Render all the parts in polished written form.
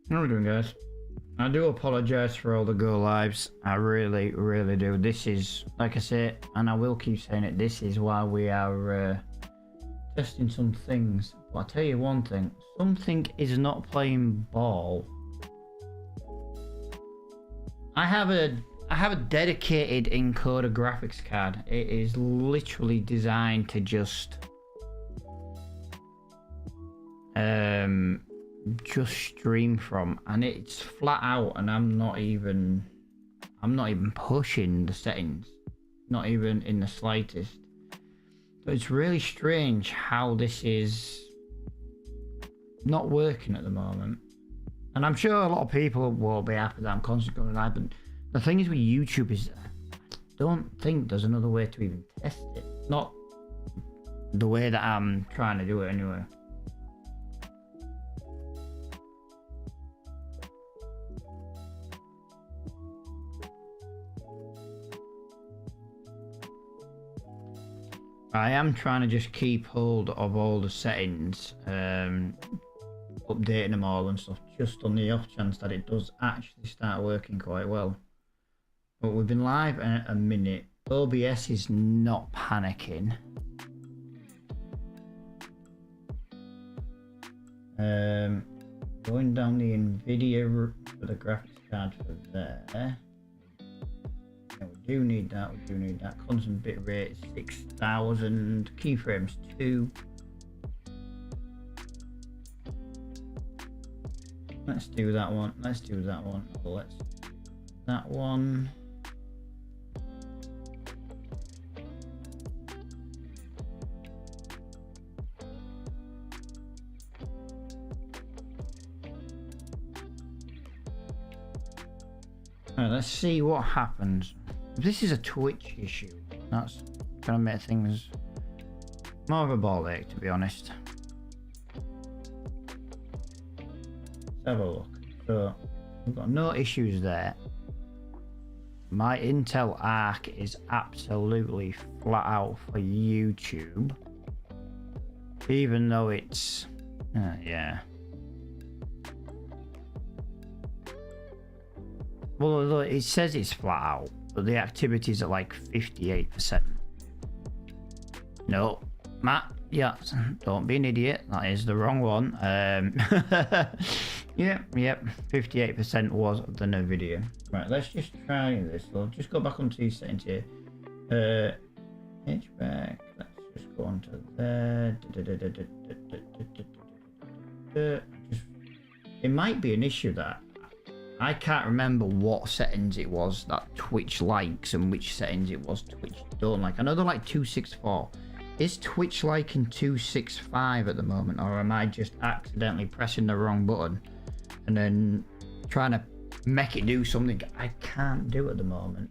How are we doing, guys? I do apologize for all the go lives. I really do. This is, like I say, and I will keep saying it, this is why we are testing some things. But I'll tell you one thing, something is not playing ball. I have a dedicated encoder graphics card. It is literally designed to just stream from, and it's flat out, and I'm not even pushing the settings, not even in the slightest. So it's really strange how this is not working at the moment, and I'm sure a lot of people will be happy that I'm constantly going live. But the thing is with YouTube is I don't think there's another way to even test it, not the way that I'm trying to do it anyway. I am trying to just keep hold of all the settings, updating them all and stuff, just on the off chance that it does actually start working quite well. But we've been live a minute. OBS is not panicking. Going down the NVIDIA route for the graphics card for there. Yeah, we do need that. Constant bit rate 6,000, keyframes 2. Let's do that one. Let's do that one. Alright, let's see what happens. If this is a Twitch issue, that's gonna make things more of a ball ache, to be honest. Let's have a look. So we've got no issues there. My Intel Arc is absolutely flat out for YouTube, even though it's yeah. Well, it says it's flat out, but the activity's at like 58%. No, Matt, yeah, don't be an idiot. That is the wrong one. Yep, 58% was the NVIDIA. Right, let's just try this. We'll just go back onto these settings here. HBack, let's just go onto there. It might be an issue that I can't remember what settings it was that Twitch likes and which settings it was Twitch don't like. I know they're like 264. Is Twitch liking 265 at the moment, or am I just accidentally pressing the wrong button and then trying to make it do something I can't do at the moment?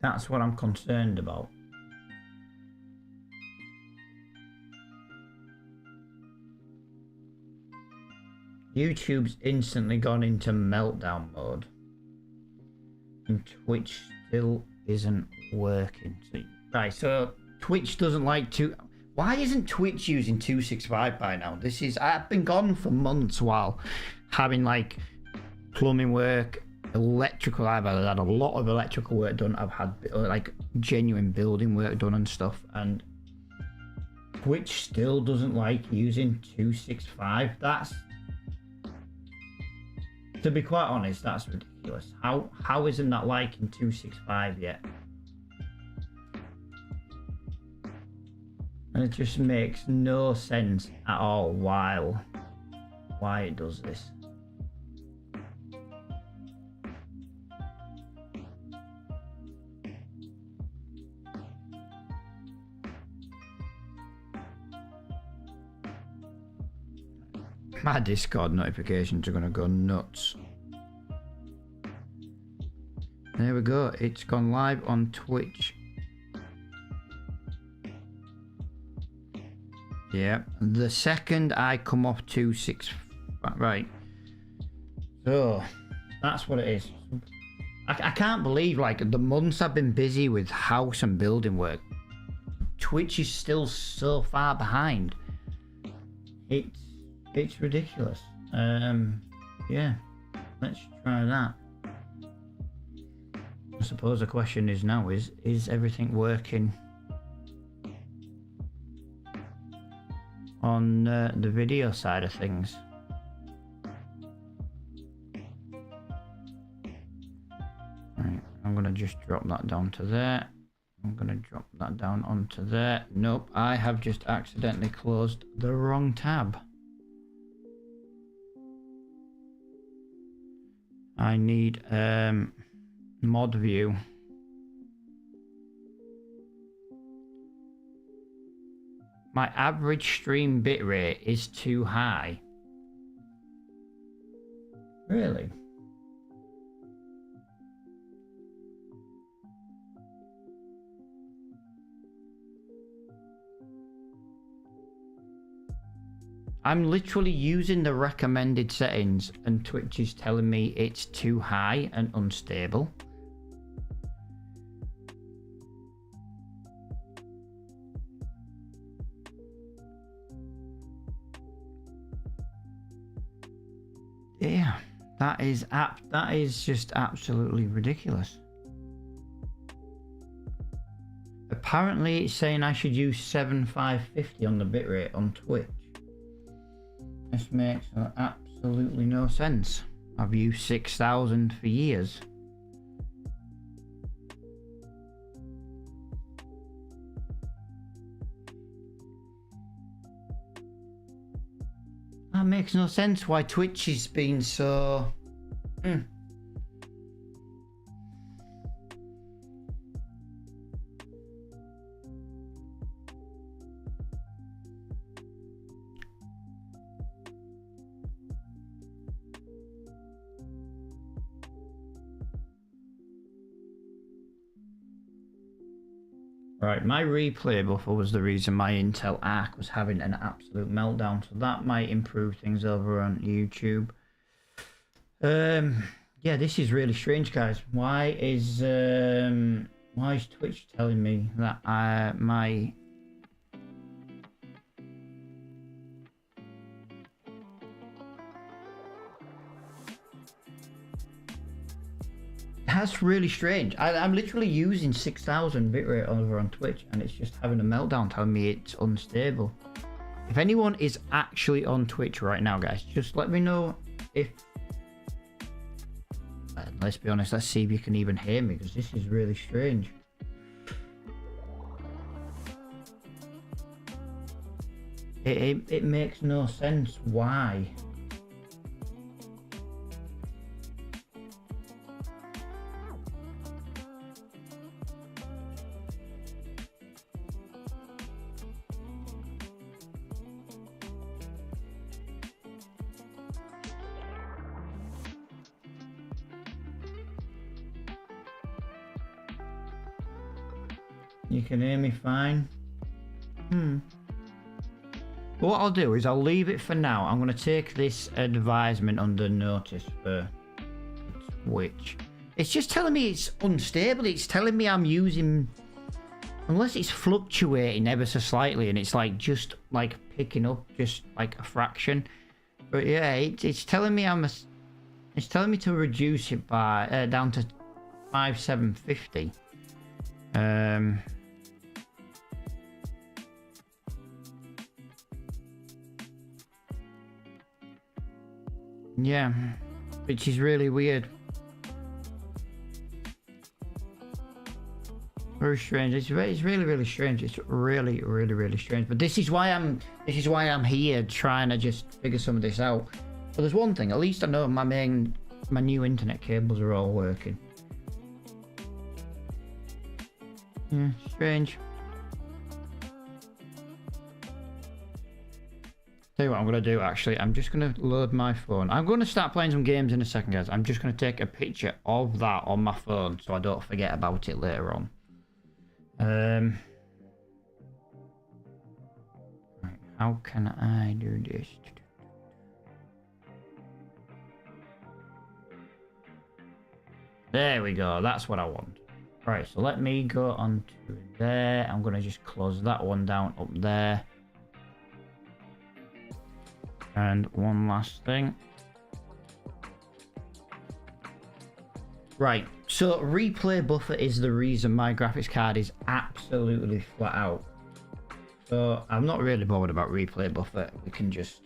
That's what I'm concerned about. YouTube's instantly gone into meltdown mode, and Twitch still isn't working. Right, so Twitch doesn't like to. Why isn't Twitch using 265 by now? I've been gone for months while having like plumbing work, electrical. I've had a lot of electrical work done. I've had like genuine building work done and stuff, and Twitch still doesn't like using 265. To be quite honest, that's ridiculous. How isn't that like in 265 yet? And it just makes no sense at all why it does this. My Discord notifications are going to go nuts. There we go. It's gone live on Twitch. Yeah. The second I come off 265. Right. So, that's what it is. I can't believe, like, the months I've been busy with house and building work, Twitch is still so far behind. It's ridiculous. Yeah, let's try that. I suppose the question is now, is everything working on the video side of things? Right, I'm gonna just drop that down to there. I'm gonna drop that down onto there. Nope, I have just accidentally closed the wrong tab. I need mod view. My average stream bitrate is too high. Really? I'm literally using the recommended settings and Twitch is telling me it's too high and unstable. Yeah, that is just absolutely ridiculous. Apparently it's saying I should use 7550 on the bitrate on Twitch. This makes absolutely no sense. I've used 6000 for years. That makes no sense why Twitch has been so... Right, my replay buffer was the reason my Intel Arc was having an absolute meltdown, so that might improve things over on YouTube. Yeah, this is really strange, guys. Why is Twitch telling me that my... That's really strange. I'm literally using 6000 bitrate over on Twitch and it's just having a meltdown telling me it's unstable. If anyone is actually on Twitch right now, guys, just let me know if... let's be honest, let's see if you can even hear me, because this is really strange. It makes no sense why. You can hear me fine. What I'll do is I'll leave it for now. I'm going to take this advisement under notice for Twitch. It's just telling me it's unstable. It's telling me I'm using... Unless it's fluctuating ever so slightly and it's like just like picking up just like a fraction. But yeah, it's telling me it's telling me to reduce it by down to 5750. Yeah, which is really weird. Very strange. It's really strange. It's really strange. But this is why I'm here trying to just figure some of this out. But there's one thing. At least I know my new internet cables are all working. Yeah, strange. Tell you what I'm going to do, actually. I'm just going to load my phone. I'm going to start playing some games in a second, guys. I'm just going to take a picture of that on my phone so I don't forget about it later on. Right, how can I do this? There we go. That's what I want. Right, so let me go on to there. I'm going to just close that one down up there. And one last thing. Right, so replay buffer is the reason my graphics card is absolutely flat out. So I'm not really bothered about replay buffer. We can just...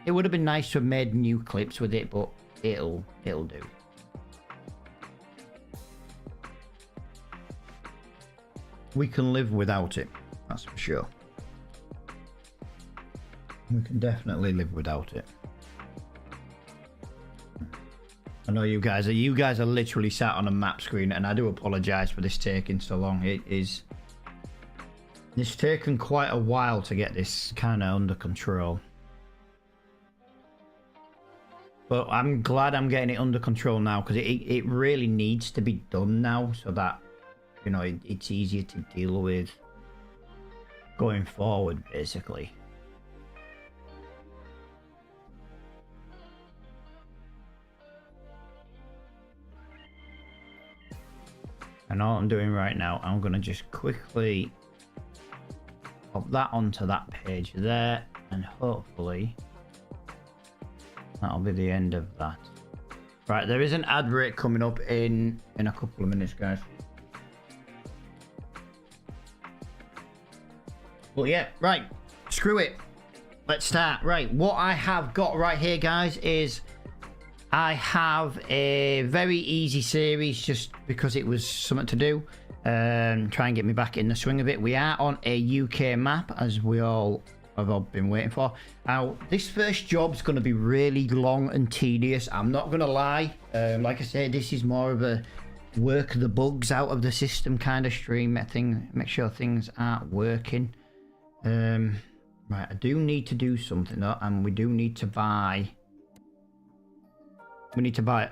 It would have been nice to have made new clips with it, but it'll do. We can live without it, that's for sure. We can definitely live without it. I know you guys are literally sat on a map screen, and I do apologize for this taking so long. It's taken quite a while to get this kind of under control. But I'm glad I'm getting it under control now, because it really needs to be done now, so that, you know, it's easier to deal with going forward, basically. And all I'm doing right now, I'm going to just quickly pop that onto that page there, and hopefully that'll be the end of that. Right, there is an ad break coming up in a couple of minutes, guys. But yeah, right, screw it. Let's start. Right, what I have got right here, guys, is I have a very easy series just because it was something to do. Try and get me back in the swing of it. We are on a UK map, as we all have been waiting for. Now, this first job's going to be really long and tedious. I'm not going to lie. Like I said, this is more of a work the bugs out of the system kind of stream. Make sure things are working. Right, I do need to do something though, and we do need to buy... We need to buy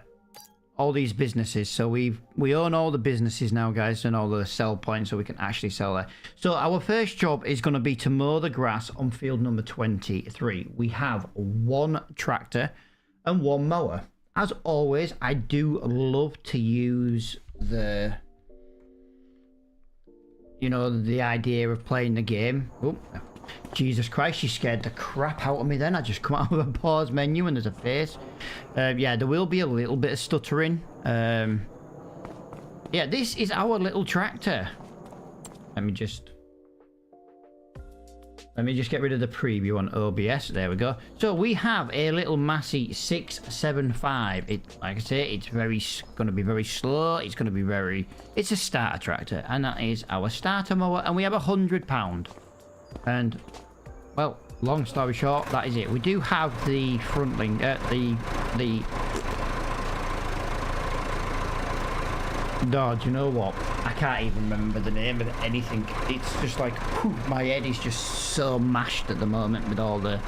all these businesses. So we own all the businesses now, guys, and all the sell points, so we can actually sell there. So our first job is going to be to mow the grass on field number 23. We have one tractor and one mower. As always, I do love to use the, you know, the idea of playing the game. Oh, Jesus Christ, you scared the crap out of me then. I just come out of a pause menu and there's a face. Yeah, there will be a little bit of stuttering. Yeah, this is our little tractor. Let me just get rid of the preview on OBS. There we go. So we have a little Massey 675. Like I say, it's going to be very slow. It's going to be it's a starter tractor, and that is our starter mower, and we have £100. And, well, long story short, that is it. We do have the front link, No, do you know what? I can't even remember the name of anything. It's just like, whew, my head is just so mashed at the moment with all the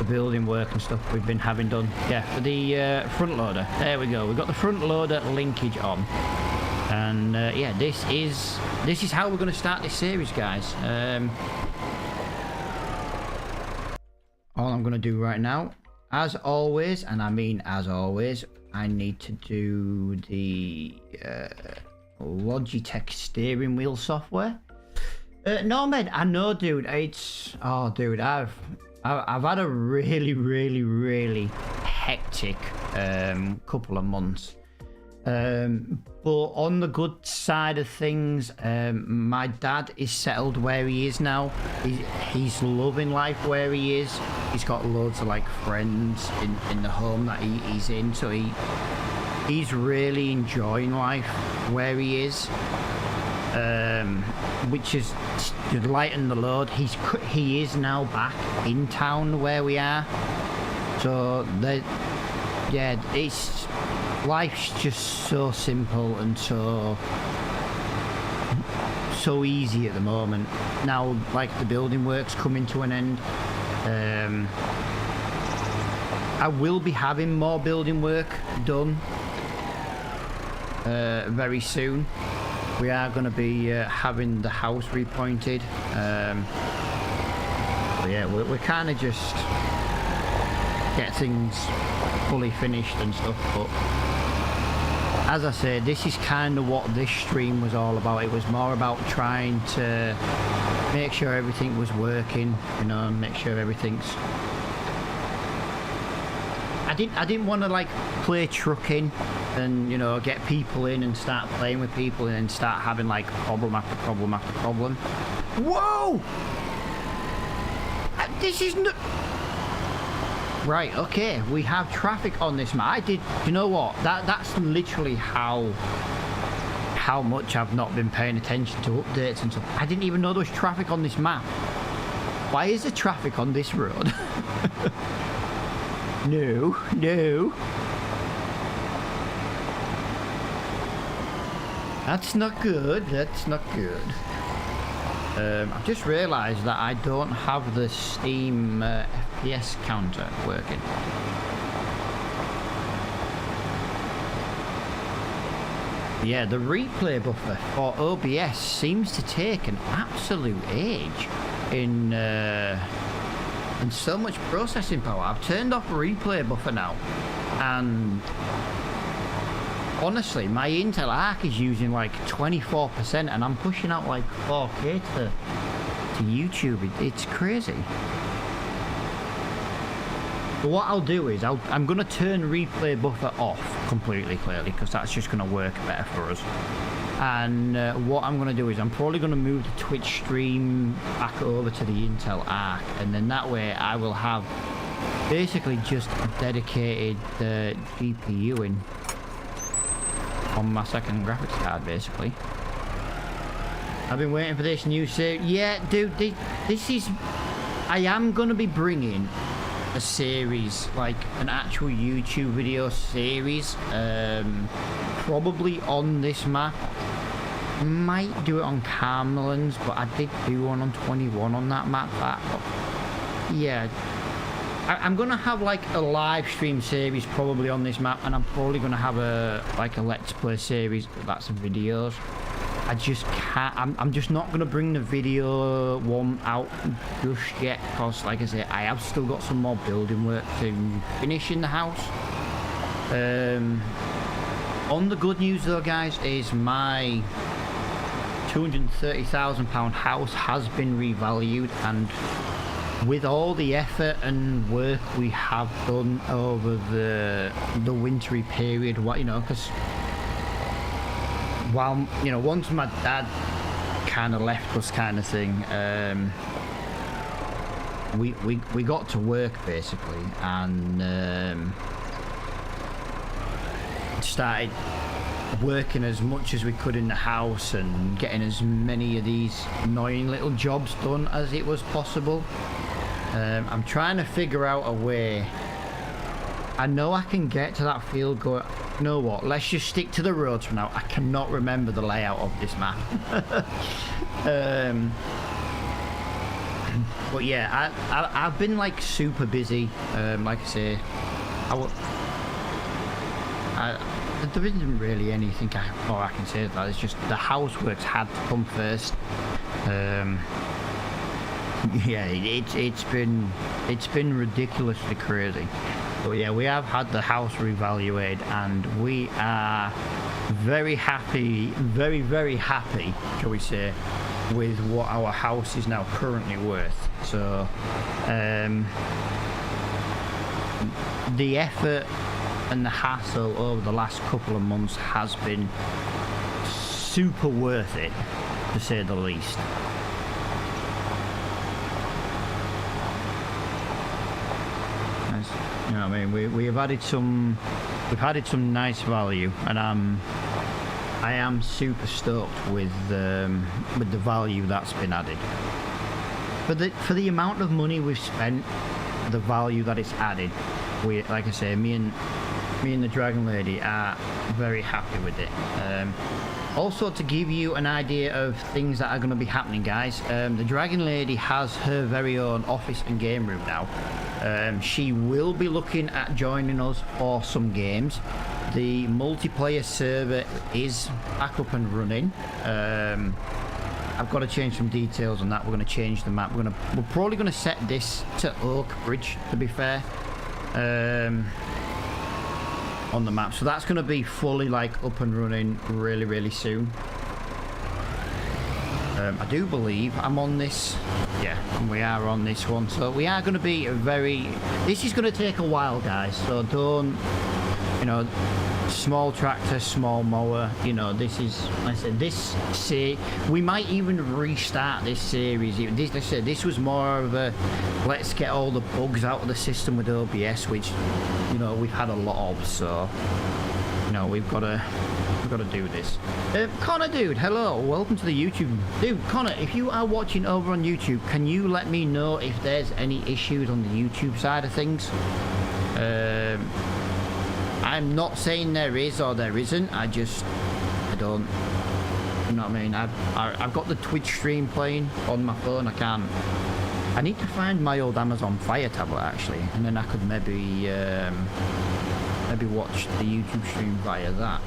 building work and stuff we've been having done. Yeah, for the front loader. There we go. We've got the front loader linkage on. And, yeah, this is how we're going to start this series, guys. All I'm going to do right now, as always, and I mean as always, I need to do the Logitech steering wheel software. No, man, I know, dude. Oh, dude, I've had a really hectic couple of months. But on the good side of things, my dad is settled where he is now. He's loving life where he is. He's got loads of like friends in the home that he's in, so he's really enjoying life where he is, which is to lighten the load. He is now back in town where we are, so yeah, life's just so simple and so easy at the moment. Now, like, the building work's coming to an end. I will be having more building work done very soon. We are going to be having the house repointed. But yeah, we're kind of just get things fully finished and stuff, but as I said, this is kind of what this stream was all about. It was more about trying to make sure everything was working, you know, and make sure everything's... I didn't want to like play trucking and, you know, get people in and start playing with people and then start having like problem after problem after problem. Whoa! This is not... Right, okay, we have traffic on this map. You know what? That's literally how much I've not been paying attention to updates and stuff. I didn't even know there was traffic on this map. Why is there traffic on this road? No. That's not good. That's not good. I've just realised that I don't have the Steam FPS counter working. Yeah, the replay buffer for OBS seems to take an absolute age in so much processing power. I've turned off replay buffer now, and honestly, my Intel Arc is using like 24%, and I'm pushing out like 4K to YouTube. It's crazy. But what I'll do is I'm going to turn replay buffer off completely, clearly, because that's just going to work better for us. And what I'm going to do is I'm probably going to move the Twitch stream back over to the Intel Arc, and then that way I will have basically just a dedicated GPU in on my second graphics card, basically. I've been waiting for this new series. Yeah, dude, this is... I am going to be bringing a series, like an actual YouTube video series, probably on this map. Might do it on Carmelins, but I did do one on 21 on that map. Yeah, I'm gonna have like a live stream series probably on this map, and I'm probably gonna have a let's play series that's videos. I just can't. I'm just not gonna bring the video one out just yet, because like I say, I have still got some more building work to finish in the house. On the good news though, guys, is my £230,000 house has been revalued, and with all the effort and work we have done over the wintry period, what, you know, because while, you know, once my dad kind of left us, kind of thing, we got to work basically, and started working as much as we could in the house and getting as many of these annoying little jobs done as it was possible. I'm trying to figure out a way. I know I can get to that field going. You know what? Let's just stick to the roads for now. I cannot remember the layout of this map. But yeah, I've been like super busy. Like I say, there isn't really anything I can say about it. It's just the houseworks had to come first. Yeah, it's been ridiculously crazy. But yeah, we have had the house revaluated, and we are very happy, very, very happy, shall we say, with what our house is now currently worth. So the effort and the hassle over the last couple of months has been super worth it, to say the least. You know what I mean? We've added some nice value, and I am super stoked with the value that's been added. For the amount of money we've spent, the value that it's added, like I say, me and the Dragon Lady are very happy with it. Also, to give you an idea of things that are going to be happening, guys, the Dragon Lady has her very own office and game room now. She will be looking at joining us for some games. The multiplayer server is back up and running. I've got to change some details on that. We're going to change the map. We're probably going to set this to Oak Bridge, to be fair. on the map. So that's going to be fully like up and running really soon. I do believe I'm on this. Yeah, and we are on this one. So we are going to be this is going to take a while, guys. So don't, you know, small tractor, small mower. You know, this is, like I said, we might even restart this series. Like I said, this was more of a let's get all the bugs out of the system with OBS, which, you know, we've had a lot of. So, you know, we've got to do this. Connor, dude, hello, welcome to the YouTube. Dude, Connor, if you are watching over on YouTube, can you let me know if there's any issues on the YouTube side of things? I'm not saying there is or there isn't. I don't. You know what I mean? I've got the Twitch stream playing on my phone. I need to find my old Amazon Fire tablet actually, and then I could maybe watch the YouTube stream via that.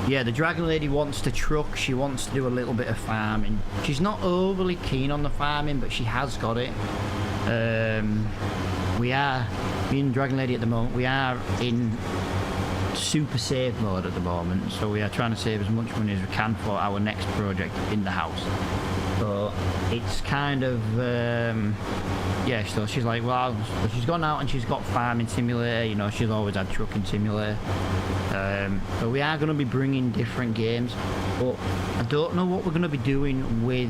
Yeah, the Dragon Lady wants to truck. She wants to do a little bit of farming. She's not overly keen on the farming, but she has got it. Me and Dragon Lady at the moment, we are in super save mode at the moment. So we are trying to save as much money as we can for our next project in the house. So it's kind of, yeah, so she's like, well, she's gone out and she's got farming simulator, you know, she's always had trucking simulator. So we are going to be bringing different games, but I don't know what we're going to be doing with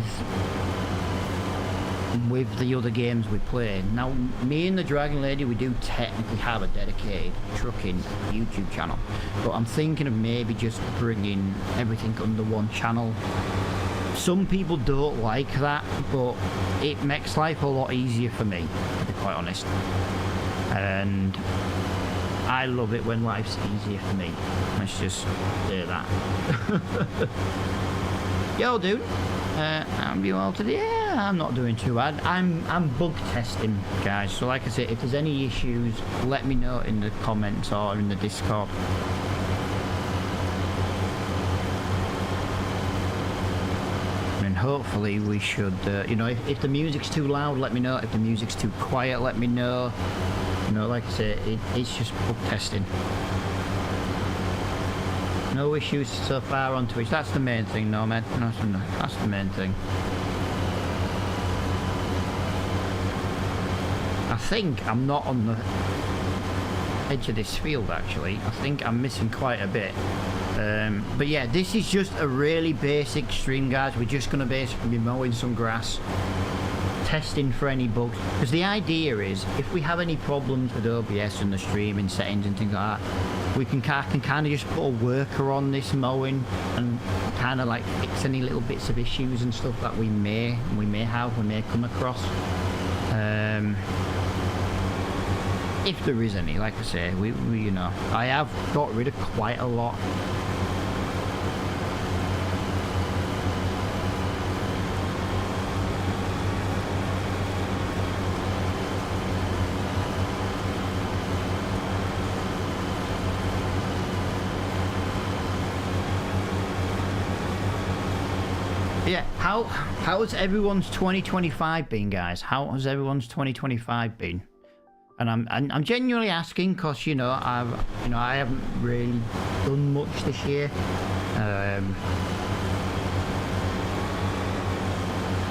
the other games we play. Now, me and the Dragon Lady, we do technically have a dedicated trucking YouTube channel, but I'm thinking of maybe just bringing everything under one channel. Some people don't like that, but it makes life a lot easier for me, to be quite honest. And I love it when life's easier for me. Let's just say that. Yo, dude. How are you all today? Yeah, I'm not doing too bad. I'm bug testing, guys. So like I said, if there's any issues, let me know in the comments or in the Discord. And hopefully we should, you know, if the music's too loud, let me know. If the music's too quiet, let me know. You know, like I said, it's just bug testing. No issues so far on Twitch. That's the main thing, no, man. That's the main thing. I think I'm not on the edge of this field, actually. I think I'm missing quite a bit. But yeah, this is just a really basic stream, guys. We're just going to basically be mowing some grass, testing for any bugs, because the idea is if we have any problems with OBS and the streaming settings and things like that, we can kind of just put a worker on this mowing and kind of like fix any little bits of issues and stuff that we may come across, if there is any. Like I say, we you know, I have got rid of quite a lot. Yeah, how has everyone's 2025 been, guys? How has everyone's 2025 been? And I'm genuinely asking because, you know, I haven't really done much this year.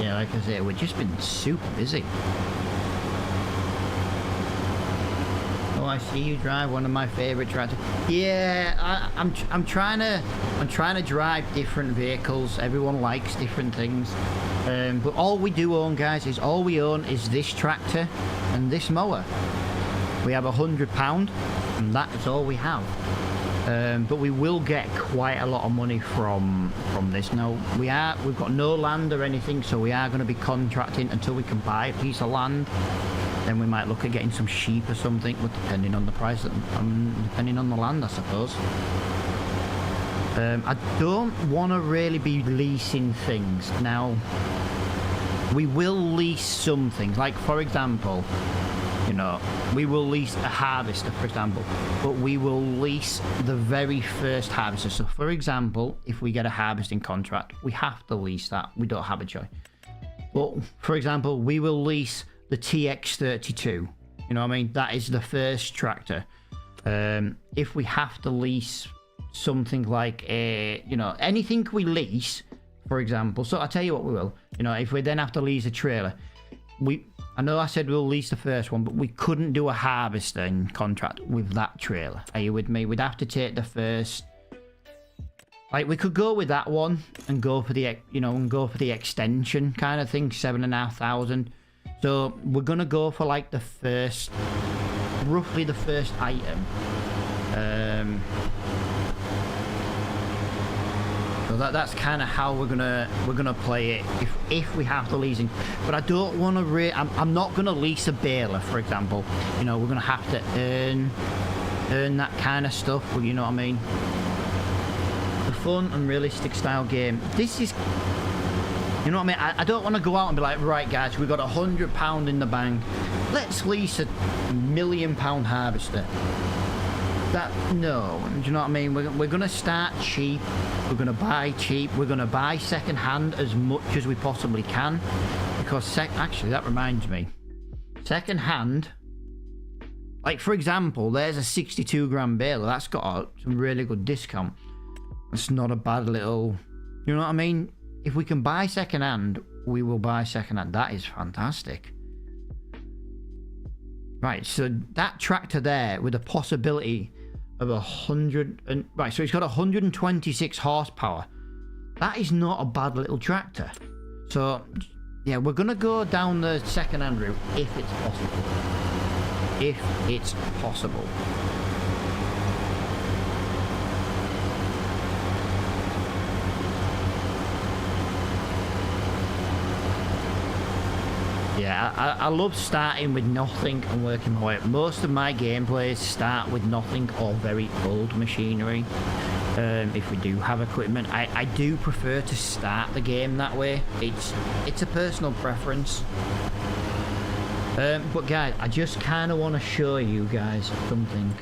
Yeah, like I said, we've just been super busy. Oh, I see you drive one of my favorite tractors. Yeah, I'm trying to drive different vehicles. Everyone likes different things. But all we do own, guys, is this tractor and this mower. We have £100, and that is all we have. But we will get quite a lot of money from this. Now we've got no land or anything, so we are going to be contracting until we can buy a piece of land. Then we might look at getting some sheep or something, but depending on the price, depending on the land, I suppose. I don't want to really be leasing things. Now, we will lease some things, like for example, you know, we will lease a harvester, for example, but we will lease the very first harvester. So for example, if we get a harvesting contract, we have to lease that. We don't have a choice. But for example, we will lease the TX32. You know what I mean? That is the first tractor. If we have to lease something like a, you know, anything we lease, for example. So I'll tell you what we will. You know, if we then have to lease a trailer, I know I said we'll lease the first one, but we couldn't do a harvesting contract with that trailer. Are you with me? We'd have to take the first. Like, we could go with that one and go for the, you know, and go for the extension kind of thing, 7,500. So we're gonna go for like the first, roughly the first item. So that's kind of how we're gonna play it if we have the leasing. But I don't want to. I'm not gonna lease a baler, for example. You know, we're gonna have to earn that kind of stuff. You know what I mean? The fun and realistic style game. This is. You know what I mean? I don't want to go out and be like, right, guys, we've got £100 in the bank. Let's lease a £1 million harvester. No, do you know what I mean? We're going to start cheap. We're going to buy cheap. We're going to buy second hand as much as we possibly can. Because, actually, that reminds me. Second hand, like, for example, there's a 62 gram baler. That's got some really good discount. It's not a bad little, you know what I mean? If we can buy second hand, we will buy second hand. That is fantastic. Right, so that tractor there with a possibility of 100 and right, so it's got 126 horsepower. That is not a bad little tractor. So yeah, we're gonna go down the second hand route if it's possible. If it's possible. Yeah, I love starting with nothing and working my way up. Most of my gameplays start with nothing or very old machinery. If we do have equipment, I do prefer to start the game that way. It's a personal preference. But guys, I just kind of want to show you guys something.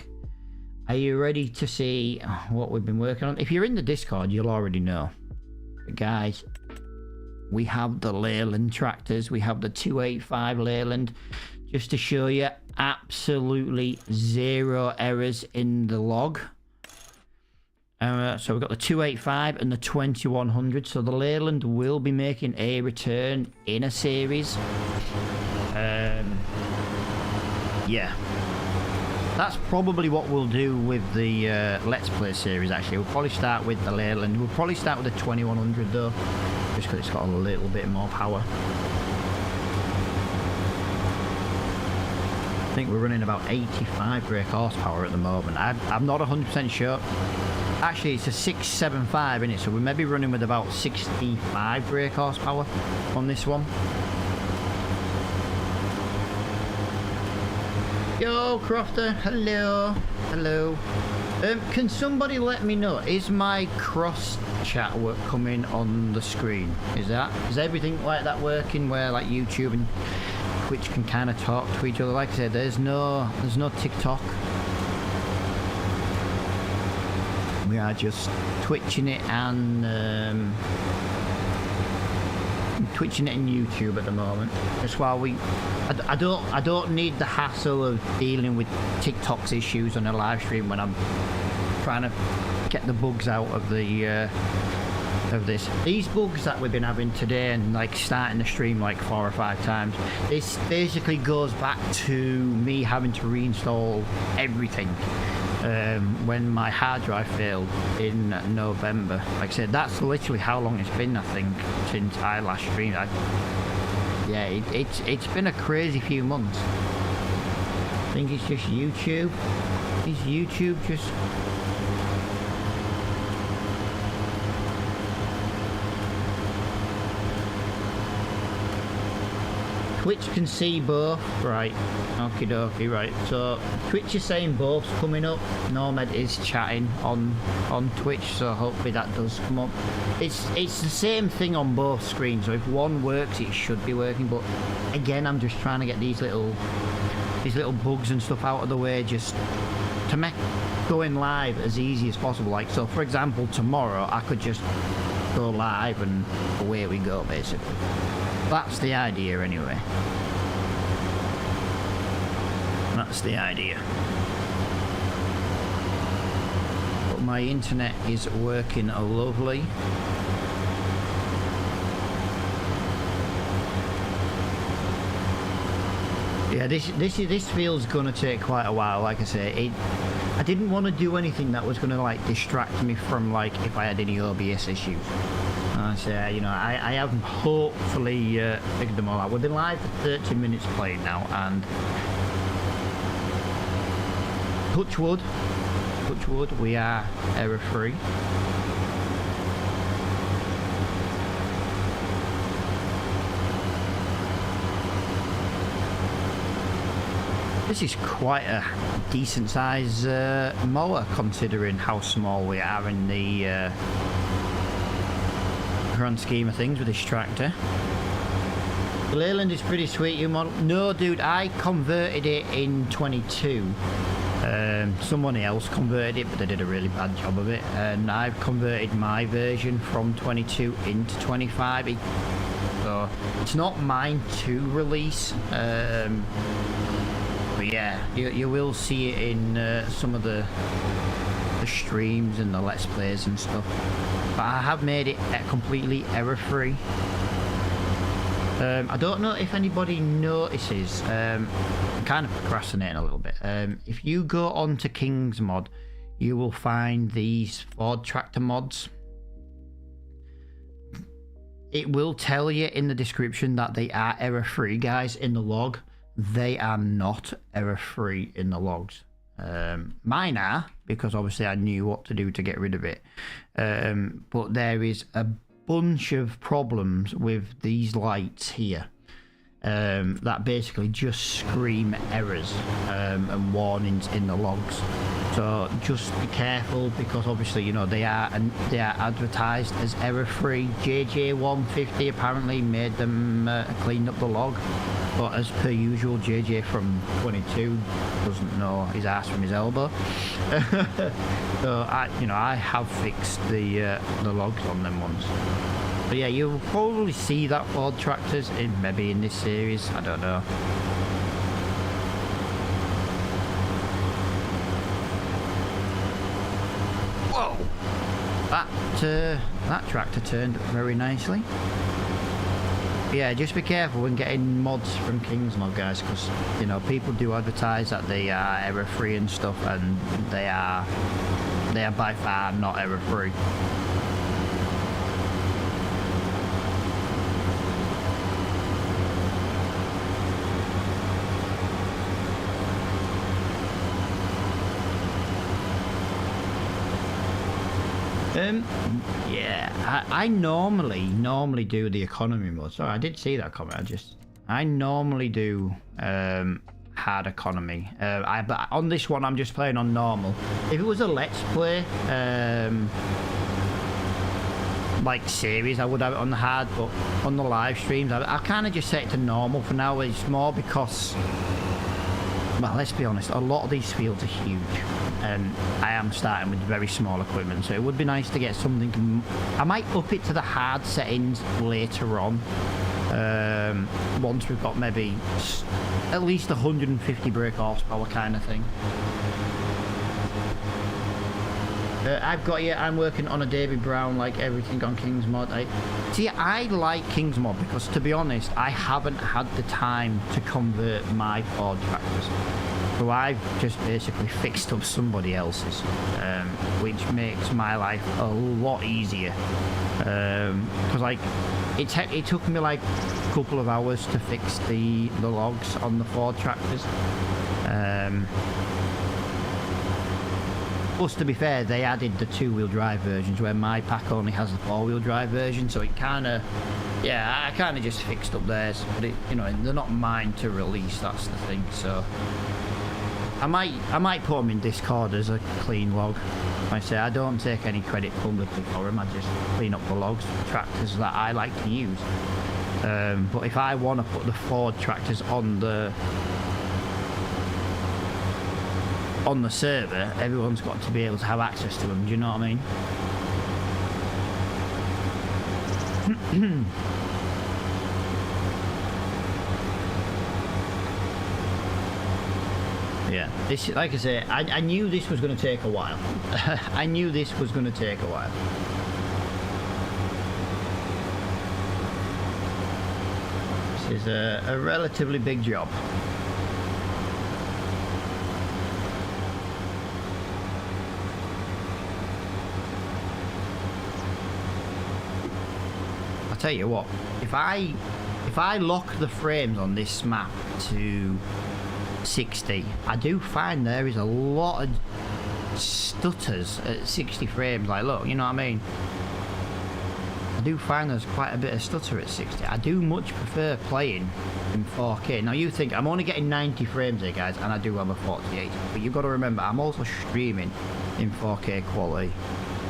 Are you ready to see what we've been working on? If you're in the Discord, you'll already know. But guys, we have the Leyland tractors. We have the 285 Leyland. Just to show you, absolutely zero errors in the log. So we've got the 285 and the 2100. So the Leyland will be making a return in a series. Yeah. That's probably what we'll do with the Let's Play series, actually. We'll probably start with the Leyland. We'll probably start with the 2100, though. Just because it's got a little bit more power. I think we're running about 85 brake horsepower at the moment. I'm not 100% sure. Actually, it's a 675, isn't it? So we may be running with about 65 brake horsepower on this one. Yo, Crofter. Hello. Hello. Can somebody let me know, is my cross chat work coming on the screen? Is everything like that working where like YouTube and Twitch can kind of talk to each other? Like I said, there's no TikTok. We are just twitching it and YouTube at the moment. That's why I don't need the hassle of dealing with TikTok's issues on a live stream when I'm trying to get the bugs out of the of these bugs that we've been having today and like starting the stream like 4 or 5 times. This basically goes back to me having to reinstall everything when my hard drive failed in November. Like I said, that's literally how long it's been, I think, since I last streamed. Yeah, it's been a crazy few months. I think it's just YouTube. Is YouTube just... Twitch can see both, right? Okie dokie, right. So Twitch is saying both's coming up. Nomad is chatting on Twitch, so hopefully that does come up. It's the same thing on both screens. So if one works, it should be working. But again, I'm just trying to get these little bugs and stuff out of the way, just to make going live as easy as possible. Like, so for example, tomorrow I could just go live and away we go, basically. That's the idea anyway. That's the idea. my internet is working lovely. Yeah, this feels gonna take quite a while. Like I say, I didn't want to do anything that was gonna like distract me from like if I had any OBS issues. I say, you know, I have hopefully figured them all out. We've been live for 30 minutes playing now, and touch wood, we are error free. This is quite a decent size mower considering how small we are in the grand scheme of things with this tractor. The Leyland is pretty sweet, you model. No dude, I converted it in 22. Someone else converted it, but they did a really bad job of it, and I've converted my version from 22 into 25. So it's not mine to release. But yeah, you will see it in some of the streams and the let's plays and stuff. But I have made it completely error free. I don't know if anybody notices, I'm kind of procrastinating a little bit. If you go on to King's Mod, you will find these Ford tractor mods. It will tell you in the description that they are error free, guys, in the log. They are not error free in the logs. Mine are, because obviously I knew what to do to get rid of it. But there is a bunch of problems with these lights here that basically just scream errors and warnings in the logs. So just be careful, because obviously, you know, they are advertised as error free. JJ150 apparently made them clean up the log, but as per usual, JJ from 22 doesn't know his ass from his elbow. So I have fixed the logs on them ones. But yeah, you'll probably see that Ford tractors maybe in this series. I don't know. Whoa! That tractor turned very nicely. Yeah, just be careful when getting mods from King's Mod, guys, because you know people do advertise that they are error free and stuff, and they are by far not error free. Yeah, I normally do the economy mode. Sorry, I did see that comment. I normally do hard economy. But on this one, I'm just playing on normal. If it was a let's play like series, I would have it on the hard. But on the live streams, I kind of just set it to normal for now. It's more because, well, let's be honest, a lot of these fields are huge, and I am starting with very small equipment, so it would be nice to get something. I might up it to the hard settings later on, once we've got maybe at least 150 brake horsepower kind of thing. I've got you. I'm working on a Davy Brown, like everything on King's Mod. I like King's Mod because, to be honest, I haven't had the time to convert my Ford tractors. So I've just basically fixed up somebody else's, which makes my life a lot easier. Because like it took me like a couple of hours to fix the logs on the Ford tractors. Plus, to be fair, they added the two-wheel drive versions where my pack only has the four-wheel drive version, so it kind of, yeah, I kind of just fixed up theirs. But they're not mine to release. That's the thing. So I might put them in Discord as a clean log. Like I say, I don't take any credit publicly for them. I just clean up the logs for tractors that I like to use. But if I want to put the Ford tractors on the server, everyone's got to be able to have access to them. Do you know what I mean? Yeah, this, like I say, I knew this was going to take a while. I knew this was going to take a while. This is a relatively big job. I'll tell you what, if I lock the frames on this map to 60, I do find there is a lot of stutters at 60 frames. Like, look, you know what I mean? I do find there's quite a bit of stutter at 60. I do much prefer playing in 4K. Now you think I'm only getting 90 frames here, guys, and I do have a 48, but you've got to remember I'm also streaming in 4K quality,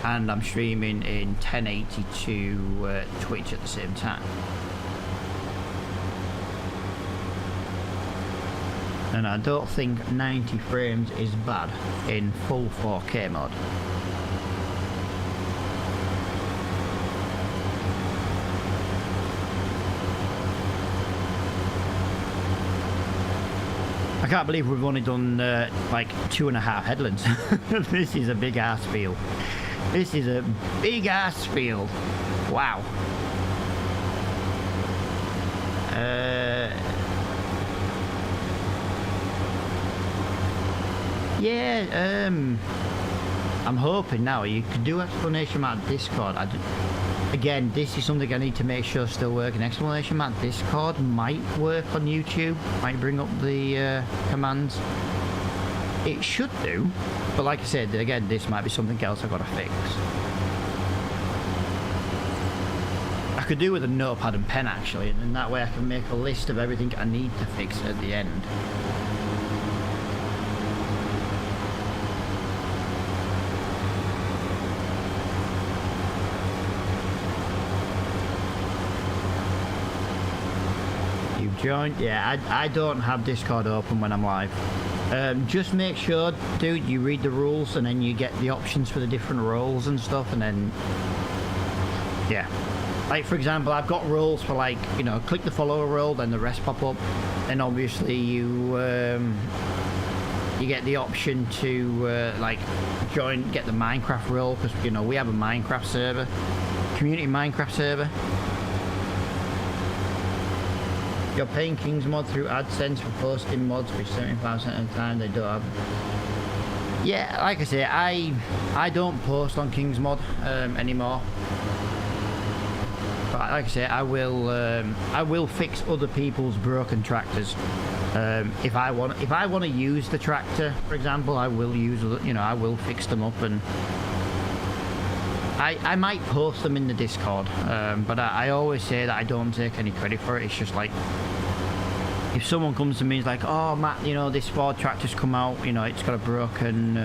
and I'm streaming in 1080 to Twitch at the same time. And I don't think 90 frames is bad in full 4K mode. I can't believe we've only done like 2.5 headlands. This is a big ass field. This is a big ass field. Wow. Yeah, I'm hoping now you could do exclamation mark Discord. Again, this is something I need to make sure still working. Exclamation mark Discord might work on YouTube, might bring up the commands. It should do, but like I said, again, this might be something else I've got to fix. I could do with a notepad and pen actually, and that way I can make a list of everything I need to fix at the end. Join? Yeah, I don't have Discord open when I'm live. Just make sure, dude, you read the rules and then you get the options for the different roles and stuff, and then yeah, like for example, I've got roles for, like, you know, click the follower role, then the rest pop up, and obviously you get the option to like get the Minecraft role, because you know we have a Minecraft server, community Minecraft server. You're paying King's Mod through AdSense for posting mods, which 75% of the time they don't have. Yeah, like I say, I don't post on King's Mod anymore. But like I say, I will fix other people's broken tractors. If I want to use the tractor, for example, I will use, you know, I will fix them up, and I might post them in the Discord, but I always say that I don't take any credit for it. It's just like, if someone comes to me and is like, oh Matt, you know, this Ford tractor's come out, you know, it's got a broken,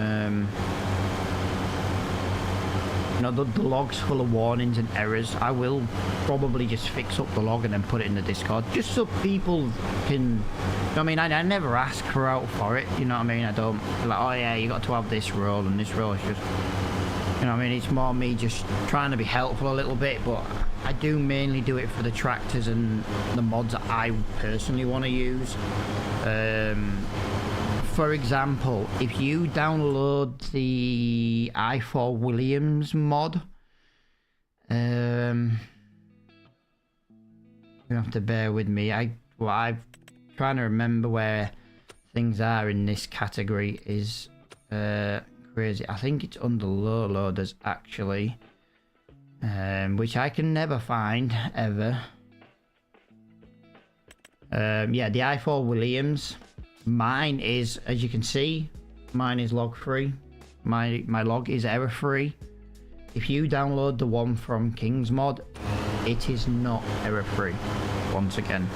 you know, the log's full of warnings and errors, I will probably just fix up the log and then put it in the Discord, just so people can, you know what I mean, I never ask for out for it, you know what I mean, I don't, like, oh yeah, you got to have this role and this role, it's just, you know what I mean, it's more me just trying to be helpful a little bit, but I do mainly do it for the tractors and the mods that I personally want to use. For example, if you download the I4 Williams mod, you have to bear with me. I'm trying to remember where things are in this category is crazy. I think it's under low loaders actually, which I can never find ever. Yeah, the I4 Williams. Mine is, as you can see, mine is log free. My log is error free. If you download the one from King's Mod, it is not error free. Once again.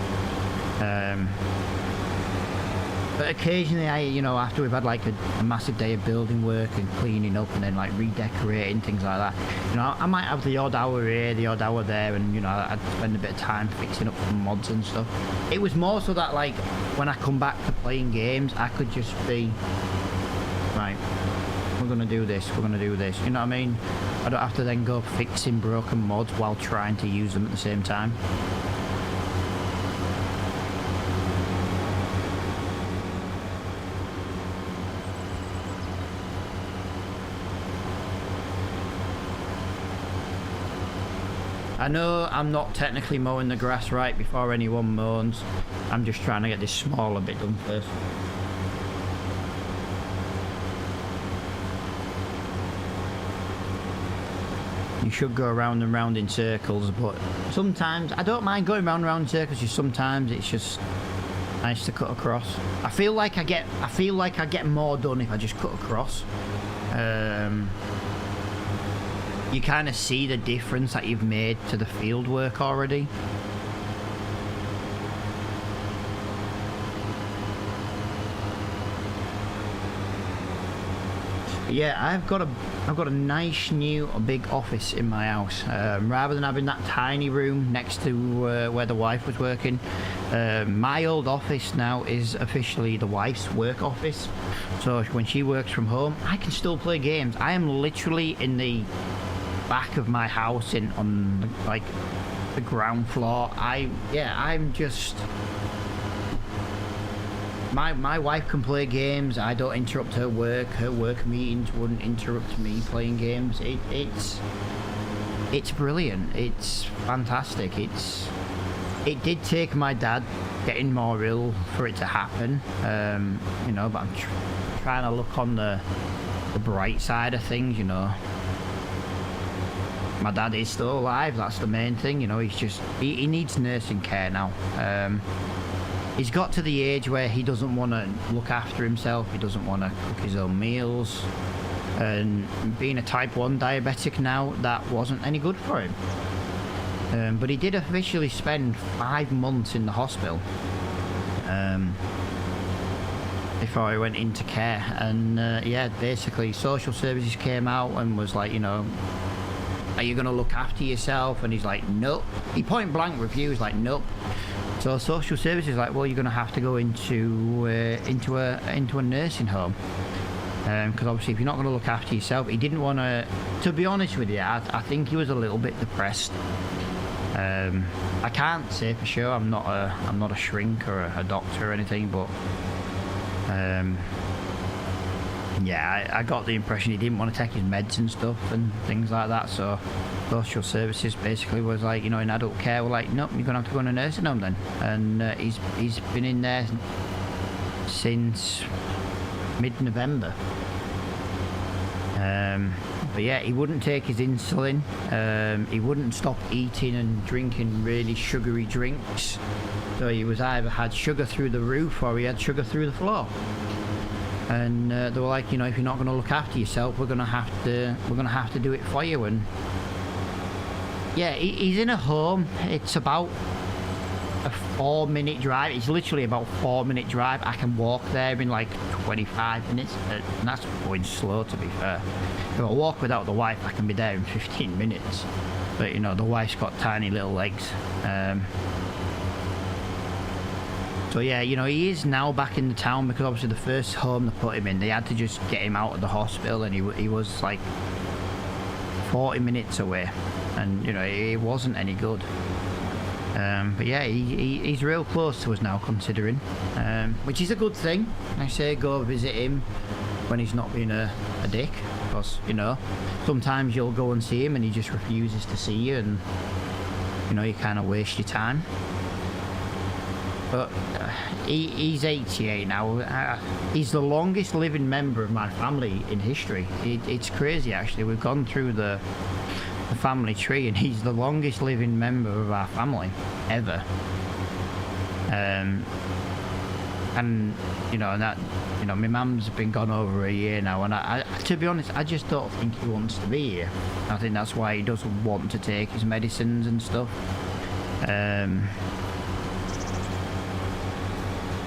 But occasionally, you know, after we've had like a massive day of building work and cleaning up and then like redecorating, things like that, you know, I might have the odd hour here, the odd hour there, and you know, I'd spend a bit of time fixing up some mods and stuff. It was more so that like when I come back to playing games, I could just be right, we're gonna do this, we're gonna do this, you know what I mean? I don't have to then go fixing broken mods while trying to use them at the same time. I know I'm not technically mowing the grass right before anyone moans. I'm just trying to get this smaller bit done first. You should go around and round in circles, but sometimes I don't mind going round and round in circles. Just sometimes it's just nice to cut across. I feel like I get more done if I just cut across. You kind of see the difference that you've made to the field work already. Yeah, I've got a nice new big office in my house. Rather than having that tiny room next to where the wife was working, my old office now is officially the wife's work office. So when she works from home, I can still play games. I am literally in the back of my house on like the ground floor. I'm just. My wife can play games. I don't interrupt her work. Her work meetings wouldn't interrupt me playing games. It's brilliant. It's fantastic. It did take my dad getting more ill for it to happen. You know, but I'm trying to look on the bright side of things. You know, my dad is still alive. That's the main thing. You know, he needs nursing care now. He's got to the age where he doesn't want to look after himself. He doesn't want to cook his own meals. And being a type 1 diabetic now, that wasn't any good for him. But he did officially spend 5 months in the hospital before he went into care. And yeah, basically social services came out and was like, you know, are you going to look after yourself? And he's like, nope. He point blank refused, like, nope. So social services like, well, you're going to have to go into a nursing home, because obviously if you're not going to look after yourself, he didn't want to be honest with you, I think he was a little bit depressed. I can't say for sure. I'm not a shrink or a doctor or anything, but yeah, I got the impression he didn't want to take his meds and stuff and things like that. So social services basically was like, you know, in adult care, we're like, nope, you're gonna have to go in a nursing home then. And he's been in there since mid-November. But yeah, he wouldn't take his insulin. He wouldn't stop eating and drinking really sugary drinks. So he was either had sugar through the roof or he had sugar through the floor. And they were like, you know, if you're not going to look after yourself, we're gonna have to do it for you. And yeah, he's in a home. It's about a 4-minute drive. It's literally about a 4-minute drive. I can walk there in like 25 minutes, and that's going slow, to be fair. If I walk without the wife, I can be there in 15 minutes. But you know, the wife's got tiny little legs. So yeah, you know, he is now back in the town because obviously the first home they put him in, they had to just get him out of the hospital, and he was like 40 minutes away, and you know, he wasn't any good. But yeah, he's real close to us now, considering, which is a good thing. I say go visit him when he's not being a dick, because you know, sometimes you'll go and see him and he just refuses to see you, and you know, you kind of waste your time. But he's 88 now. He's the longest living member of my family in history. It's crazy, actually. We've gone through the family tree, and he's the longest living member of our family ever. And you know, that, you know, my mum's been gone over a year now, and I to be honest, I just don't think he wants to be here. I think that's why he doesn't want to take his medicines and stuff.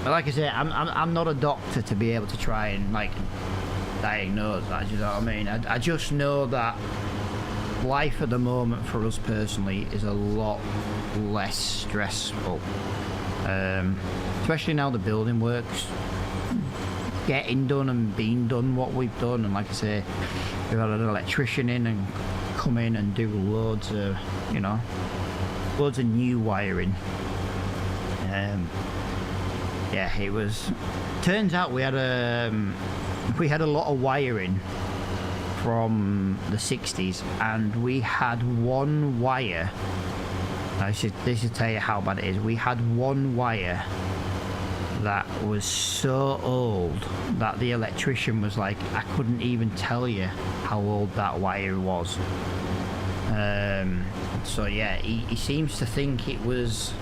But like I say, I'm not a doctor to be able to try and like diagnose that. You know what I mean? I just know that life at the moment for us personally is a lot less stressful, especially now the building works getting done and being done what we've done. And like I say, we've had an electrician in and come in and do loads of, you know, loads of new wiring. Yeah, it was. Turns out we had a lot of wiring from the 60s, and we had one wire. This should tell you how bad it is. We had one wire that was so old that the electrician was like, I couldn't even tell you how old that wire was. So yeah, he seems to think it was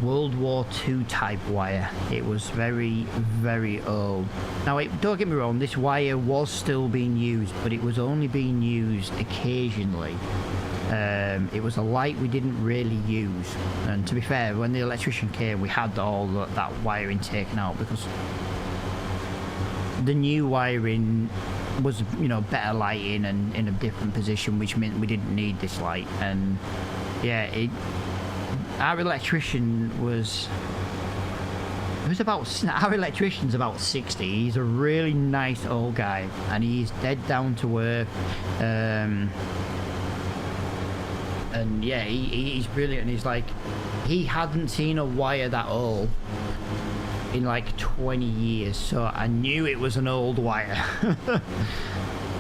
World War II type wire. It was very, very old. Now, don't get me wrong, this wire was still being used, but it was only being used occasionally. It was a light we didn't really use, and to be fair, when the electrician came, we had all that wiring taken out, because the new wiring was, you know, better lighting and in a different position, which meant we didn't need this light. And yeah, our electrician was our electrician's about 60. He's a really nice old guy, and he's dead down to earth. And yeah, he's brilliant. He's like, he hadn't seen a wire that old in like 20 years, so I knew it was an old wire.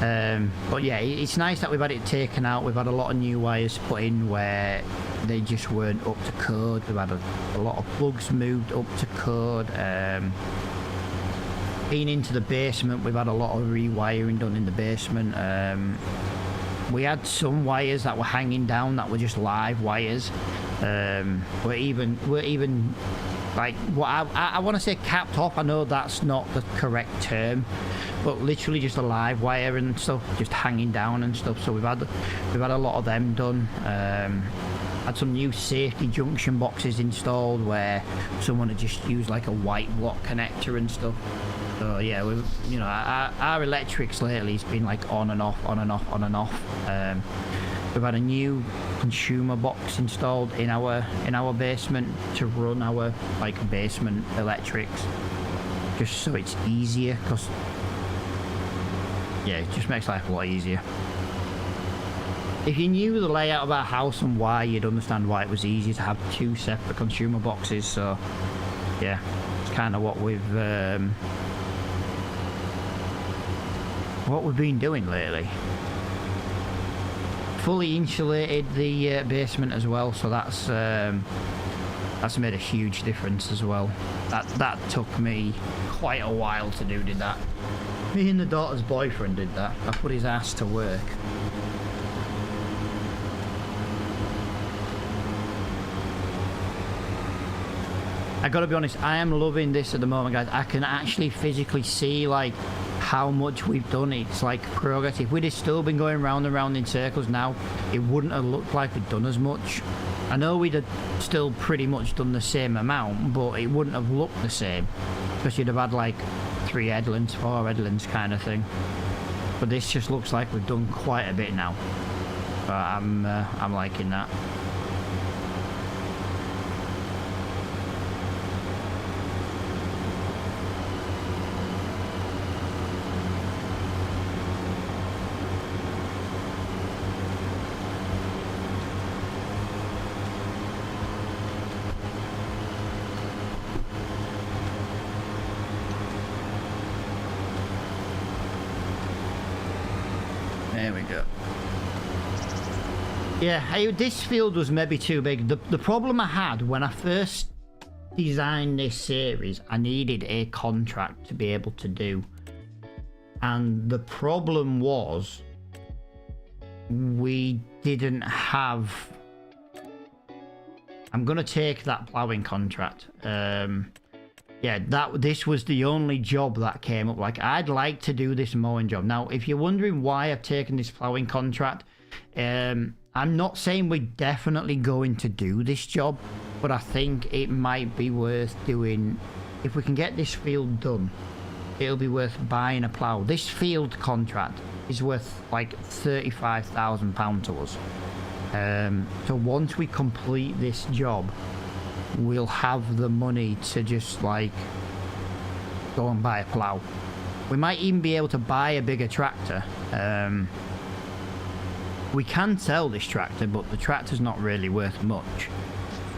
But yeah, it's nice that we've had it taken out. We've had a lot of new wires put in where they just weren't up to code. We've had a lot of plugs moved up to code. Been into the basement, we've had a lot of rewiring done in the basement. We had some wires that were hanging down that were just live wires. We're even like, what I want to say capped off. I know that's not the correct term, but literally just a live wire and stuff just hanging down and stuff. So we've had a lot of them done. Had some new safety junction boxes installed where someone had just used like a white block connector and stuff. So yeah, you know, our electrics lately has been like on and off, on and off, on and off. We've had a new consumer box installed in our basement to run our like basement electrics, just so it's easier, because yeah, it just makes life a lot easier. If you knew the layout of our house and why, you'd understand why it was easy to have two separate consumer boxes. So yeah, it's kind of what we've been doing lately. Fully insulated the basement as well, so that's made a huge difference as well. That took me quite a while to do. Did that? Me and the daughter's boyfriend did that. I put his ass to work. I gotta be honest, I am loving this at the moment, guys. I can actually physically see like how much we've done. It's like progress. If we'd have still been going round and round in circles now, it wouldn't have looked like we'd done as much. I know we'd have still pretty much done the same amount, but it wouldn't have looked the same, because you'd have had like 3 headlands, 4 headlands kind of thing. But this just looks like we've done quite a bit now. But I'm liking that. There we go. Yeah, this field was maybe too big. The problem I had when I first designed this series, I needed a contract to be able to do. And the problem was, we didn't have... I'm going to take that ploughing contract. Yeah, this was the only job that came up. Like, I'd like to do this mowing job. Now, if you're wondering why I've taken this ploughing contract, I'm not saying we're definitely going to do this job, but I think it might be worth doing. If we can get this field done, it'll be worth buying a plough. This field contract is worth like £35,000 to us. So once we complete this job, we'll have the money to just like go and buy a plough. We might even be able to buy a bigger tractor. We can sell this tractor, but the tractor's not really worth much.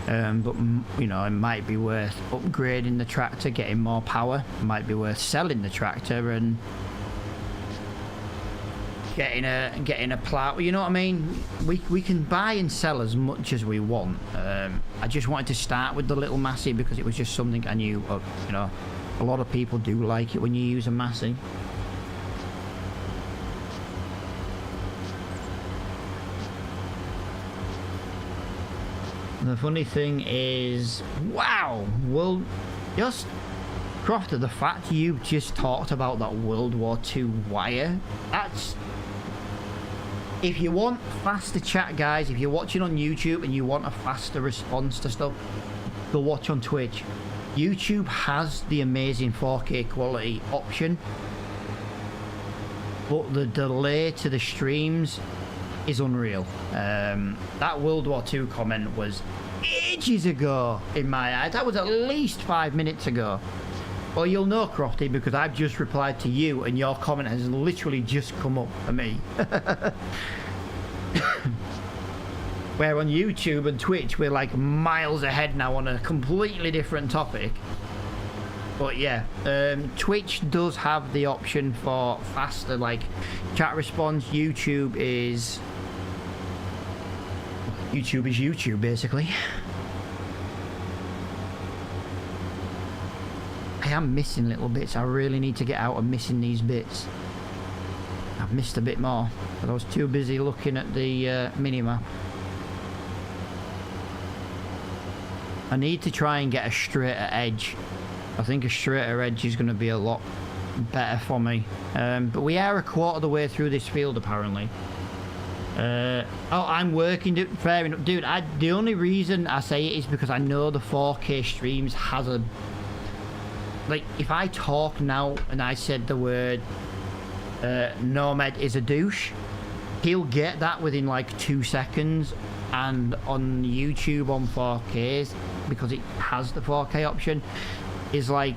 But you know, it might be worth upgrading the tractor, getting more power. It might be worth selling the tractor and getting a plow. You know what I mean? We can buy and sell as much as we want. I just wanted to start with the little Massey because it was just something I knew. You know, a lot of people do like it when you use a Massey. The funny thing is, wow, well, just Crofter, the fact you just talked about that World War II wire, that's... If you want faster chat, guys, if you're watching on YouTube and you want a faster response to stuff, go watch on Twitch. YouTube has the amazing 4K quality option, but the delay to the streams is unreal. That World War II comment was ages ago in my eyes. That was at least 5 minutes ago. Well, you'll know, Crofty, because I've just replied to you and your comment has literally just come up for me. Where on YouTube and Twitch we're like miles ahead now on a completely different topic. But yeah, Twitch does have the option for faster like chat response. YouTube is YouTube basically. I am missing little bits. I really need to get out of missing these bits. I've missed a bit more, but I was too busy looking at the mini-map. I need to try and get a straighter edge. I think a straighter edge is going to be a lot better for me. But we are a quarter of the way through this field apparently. Oh, I'm working. Fair enough, dude. The only reason I say it is because I know the 4K streams has a... Like, if I talk now and I said the word Nomad is a douche, he'll get that within like 2 seconds. And on YouTube on 4Ks, because it has the 4K option, is like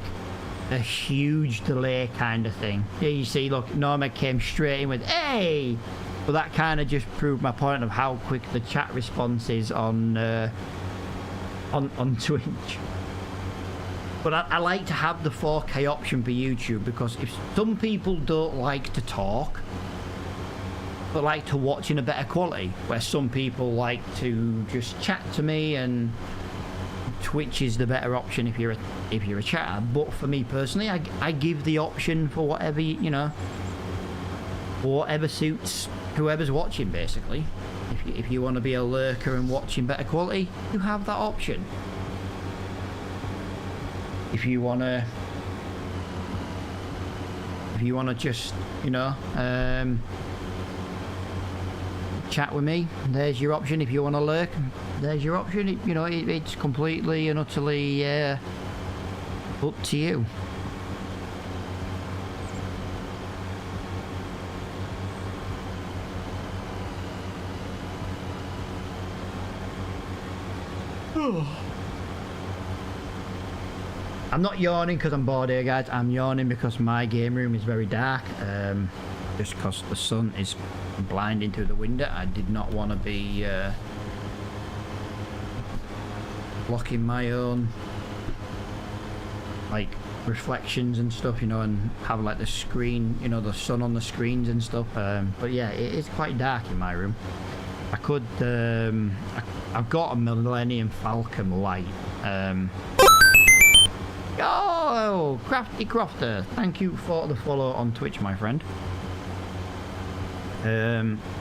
a huge delay kind of thing. Yeah, you see, look, Nomad came straight in with, hey! But that kind of just proved my point of how quick the chat response is on Twitch. But I like to have the 4K option for YouTube because if some people don't like to talk, but like to watch in a better quality, where some people like to just chat to me, and Twitch is the better option if you're a chatter. But for me personally, I give the option for whatever you know, whatever suits whoever's watching basically. If you want to be a lurker and watch in better quality, you have that option. If you wanna just, you know, chat with me, there's your option. If you want to lurk, there's your option. You know, it's completely and utterly up to you. I'm not yawning because I'm bored here, guys. I'm yawning because my game room is very dark. Just because the sun is blinding through the window. I did not want to be blocking my own like reflections and stuff, you know, and have like the screen, you know, the sun on the screens and stuff. But yeah, it is quite dark in my room. I could, I've got a Millennium Falcon light. Oh, Crafty Crofter, thank you for the follow on Twitch, my friend.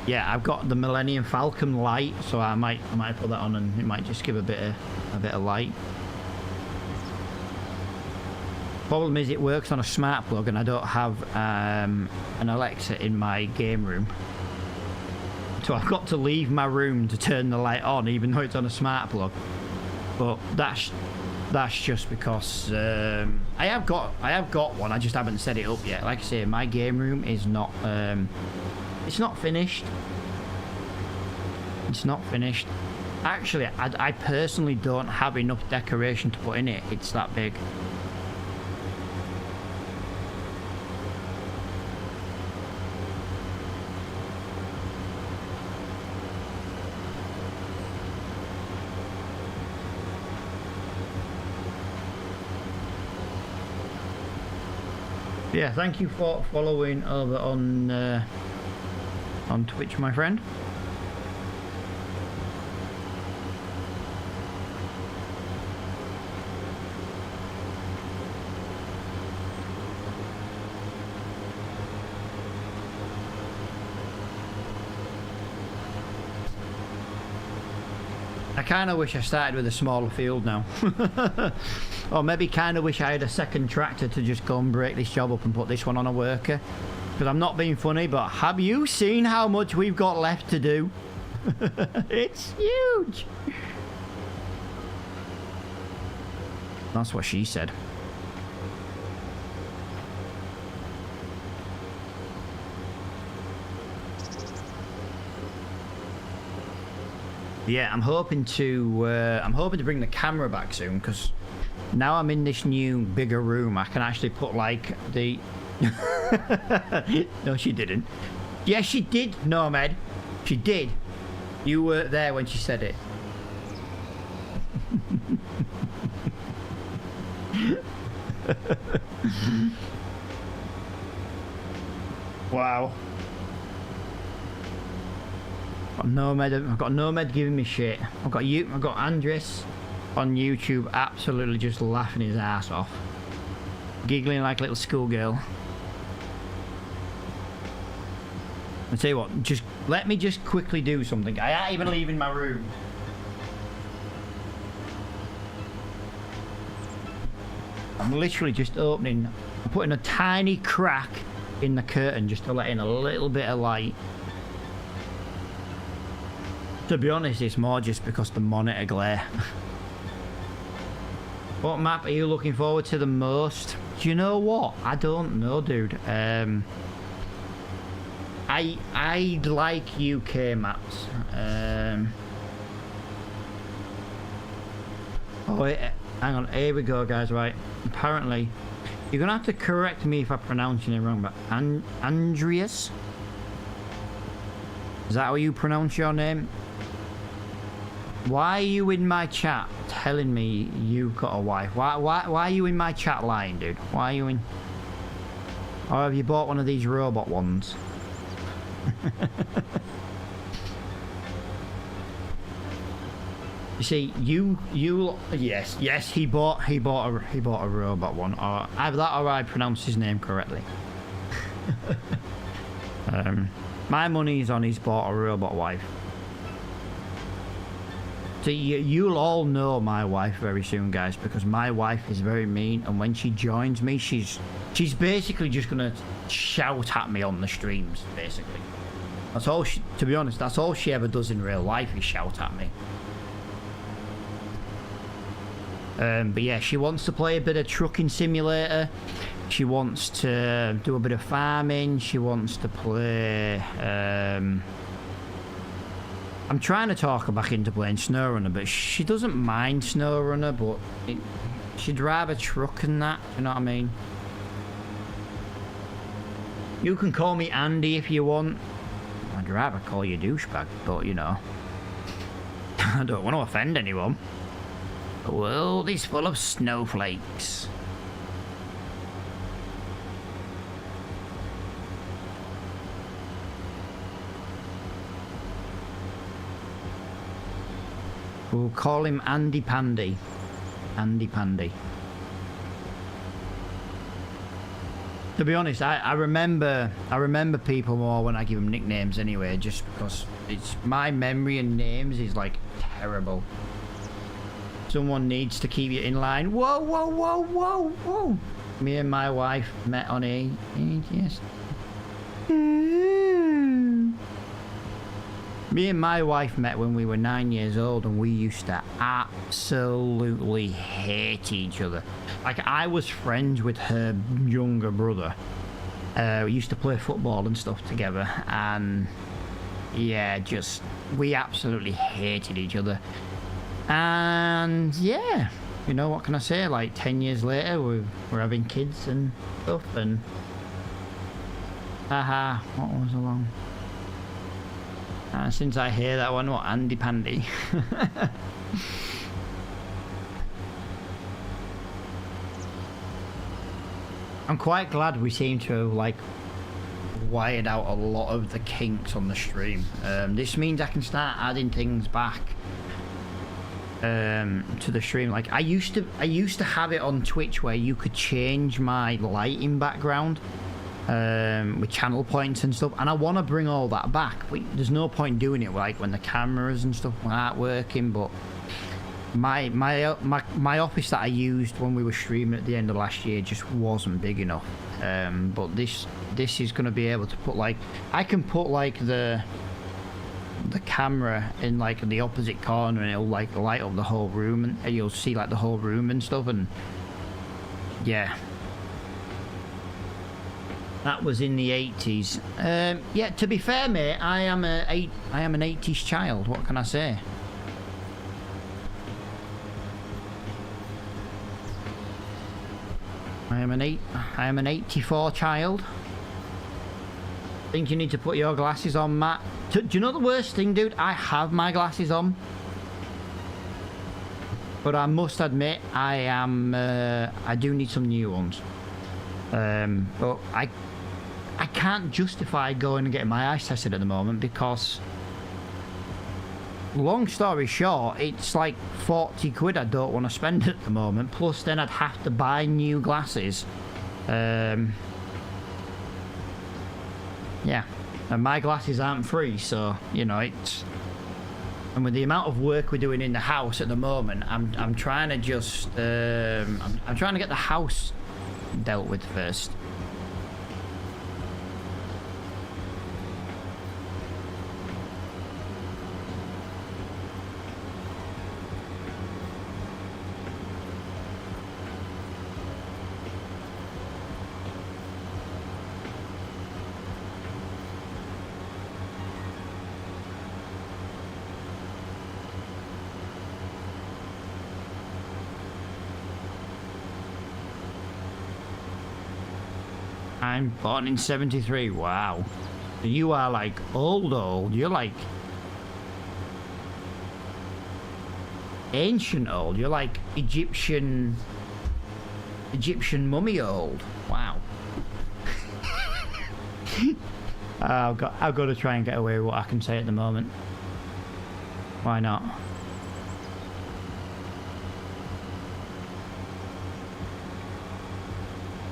Yeah, I've got the Millennium Falcon light, so I might put that on, and it might just give a bit of light. Problem is, it works on a smart plug, and I don't have an Alexa in my game room, so I've got to leave my room to turn the light on, even though it's on a smart plug. But that's just because I have got one. I just haven't set it up yet. Like I say, my game room is not it's not finished. It's not finished. Actually, I personally don't have enough decoration to put in it. It's that big. Yeah, thank you for following over on on Twitch, my friend. I kind of wish I started with a smaller field now. Or maybe kind of wish I had a second tractor to just go and break this job up and put this one on a worker. Because I'm not being funny, but have you seen how much we've got left to do? It's huge. That's what she said. Yeah, I'm hoping to bring the camera back soon, because now I'm in this new bigger room. I can actually put like the. No, she didn't. Yes, she did. No, Ahmed, she did. You were there when she said it. Wow. I've got Nomad giving me shit. I've got Andres on YouTube absolutely just laughing his ass off. Giggling like a little schoolgirl. I tell you what, let me just quickly do something. I ain't even leaving my room. I'm literally just I'm putting a tiny crack in the curtain just to let in a little bit of light. To be honest, it's more just because the monitor glare. What map are you looking forward to the most? Do you know what? I don't know, dude. I like UK maps. Oh wait, hang on. Here we go, guys. Right. Apparently, you're gonna have to correct me if I'm pronouncing it wrong. But Andreas, is that how you pronounce your name? Why are you in my chat telling me you've got a wife? Why are you in my chat lying, dude? Why are you in? Or have you bought one of these robot ones? You see, yes, he bought a robot one. Or either that or I pronounced his name correctly. My money's on he's bought a robot wife. So you'll all know my wife very soon, guys, because my wife is very mean, and when she joins me, she's basically just gonna shout at me on the streams, basically. That's all to be honest, that's all she ever does in real life is shout at me. But yeah, she wants to play a bit of trucking simulator. She wants to do a bit of farming. She wants to play. I'm trying to talk her back into playing SnowRunner, but she doesn't mind SnowRunner, but she'd rather truck and that, you know what I mean? You can call me Andy if you want. I'd rather call you douchebag, but you know. I don't want to offend anyone. The world is full of snowflakes. We'll call him Andy Pandy. Andy Pandy. To be honest, I remember people more when I give them nicknames anyway, just because it's my memory and names is like terrible. Someone needs to keep you in line. Whoa, whoa, whoa, whoa, whoa. Me and my wife met on yes. Me and my wife met when we were 9 years old, and we used to absolutely hate each other. Like, I was friends with her younger brother. We used to play football and stuff together, and yeah, we absolutely hated each other. And yeah, you know, what can I say? Like 10 years later, we're having kids and stuff, and haha, what was along? Since I hear that one, what, Andy Pandy? I'm quite glad we seem to have, like, wired out a lot of the kinks on the stream. This means I can start adding things back to the stream. Like I used to have it on Twitch where you could change my lighting background with channel points and stuff, and I want to bring all that back, but there's no point doing it like when the cameras and stuff aren't working. But my office that I used when we were streaming at the end of last year just wasn't big enough. But this is going to be able to put, like, I can put like the camera in like the opposite corner, and it'll like light up the whole room, and you'll see like the whole room and stuff. And yeah, that was in the 80s. Yeah, to be fair, mate, I am an 80s child. What can I say? I am an 84 child. I think you need to put your glasses on, Matt. Do you know the worst thing, dude? I have my glasses on, but I must admit I do need some new ones. But I can't justify going and getting my eyes tested at the moment because, long story short, it's like 40 quid I don't want to spend at the moment, plus then I'd have to buy new glasses. Yeah, and my glasses aren't free, so you know, it's, and with the amount of work we're doing in the house at the moment, I'm trying to just I'm trying to get the house dealt with first. I'm born in 73. Wow. You are like old. You're like ancient old. You're like Egyptian mummy old. Wow. I've got to try and get away with what I can say at the moment. Why not?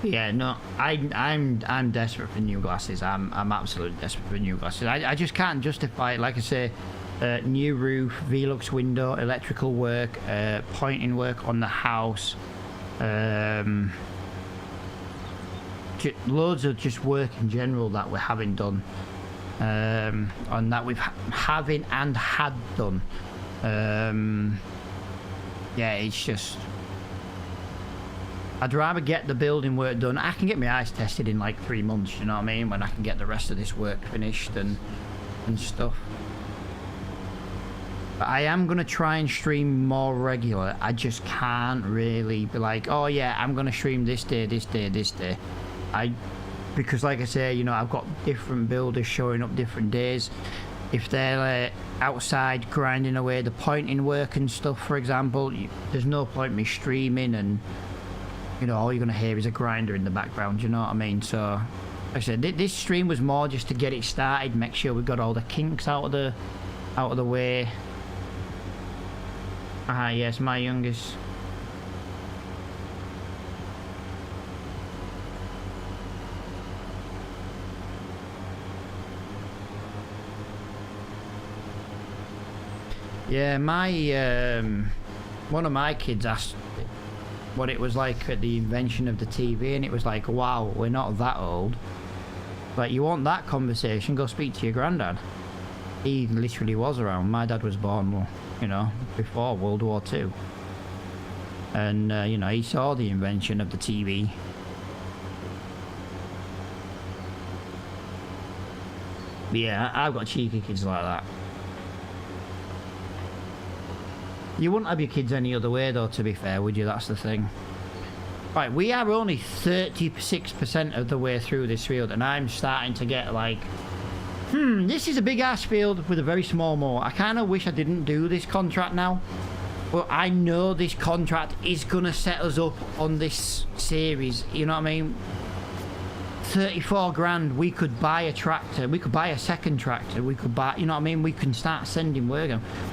Yeah, no, I'm desperate for new glasses. I'm absolutely desperate for new glasses. I just can't justify it. Like I say, new roof, Velux window, electrical work, pointing work on the house, loads of just work in general that we're having done, and that we've having and had done. Yeah, it's just, I'd rather get the building work done. I can get my eyes tested in like 3 months, you know what I mean? When I can get the rest of this work finished and stuff. But I am going to try and stream more regular. I just can't really be like, oh yeah, I'm going to stream this day, this day, this day. Because like I say, you know, I've got different builders showing up different days. If they're outside grinding away the pointing work and stuff, for example, there's no point me streaming, and you know, all you're gonna hear is a grinder in the background, you know what I mean? So like I said, this stream was more just to get it started, make sure we got all the kinks out of the way. Ah yes, my youngest. Yeah, my one of my kids asked what it was like at the invention of the TV, and it was like, wow, we're not that old. Like, you want that conversation, go speak to your granddad. He literally was around. My dad was born, you know, before World War II. And, you know, he saw the invention of the TV. But yeah, I've got cheeky kids like that. You wouldn't have your kids any other way though, to be fair, would you? That's the thing. Right, we are only 36% of the way through this field, and I'm starting to get like, this is a big ass field with a very small moor. I kind of wish I didn't do this contract now, but I know this contract is gonna set us up on this series, you know what I mean? 34 grand, we could buy a tractor, we could buy a second tractor, we could buy, you know what I mean, we can start sending work.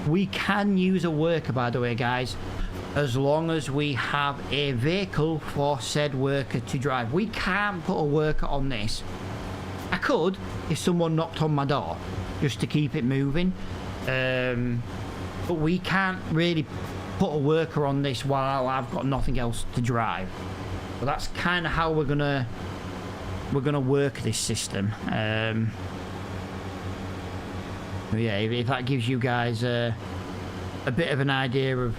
We can use a worker, by the way, guys, as long as we have a vehicle for said worker to drive. We can't put a worker on this. I could if someone knocked on my door just to keep it moving, but we can't really put a worker on this while I've got nothing else to drive. So that's kind of how we're gonna work this system. Yeah, if that gives you guys a bit of an idea of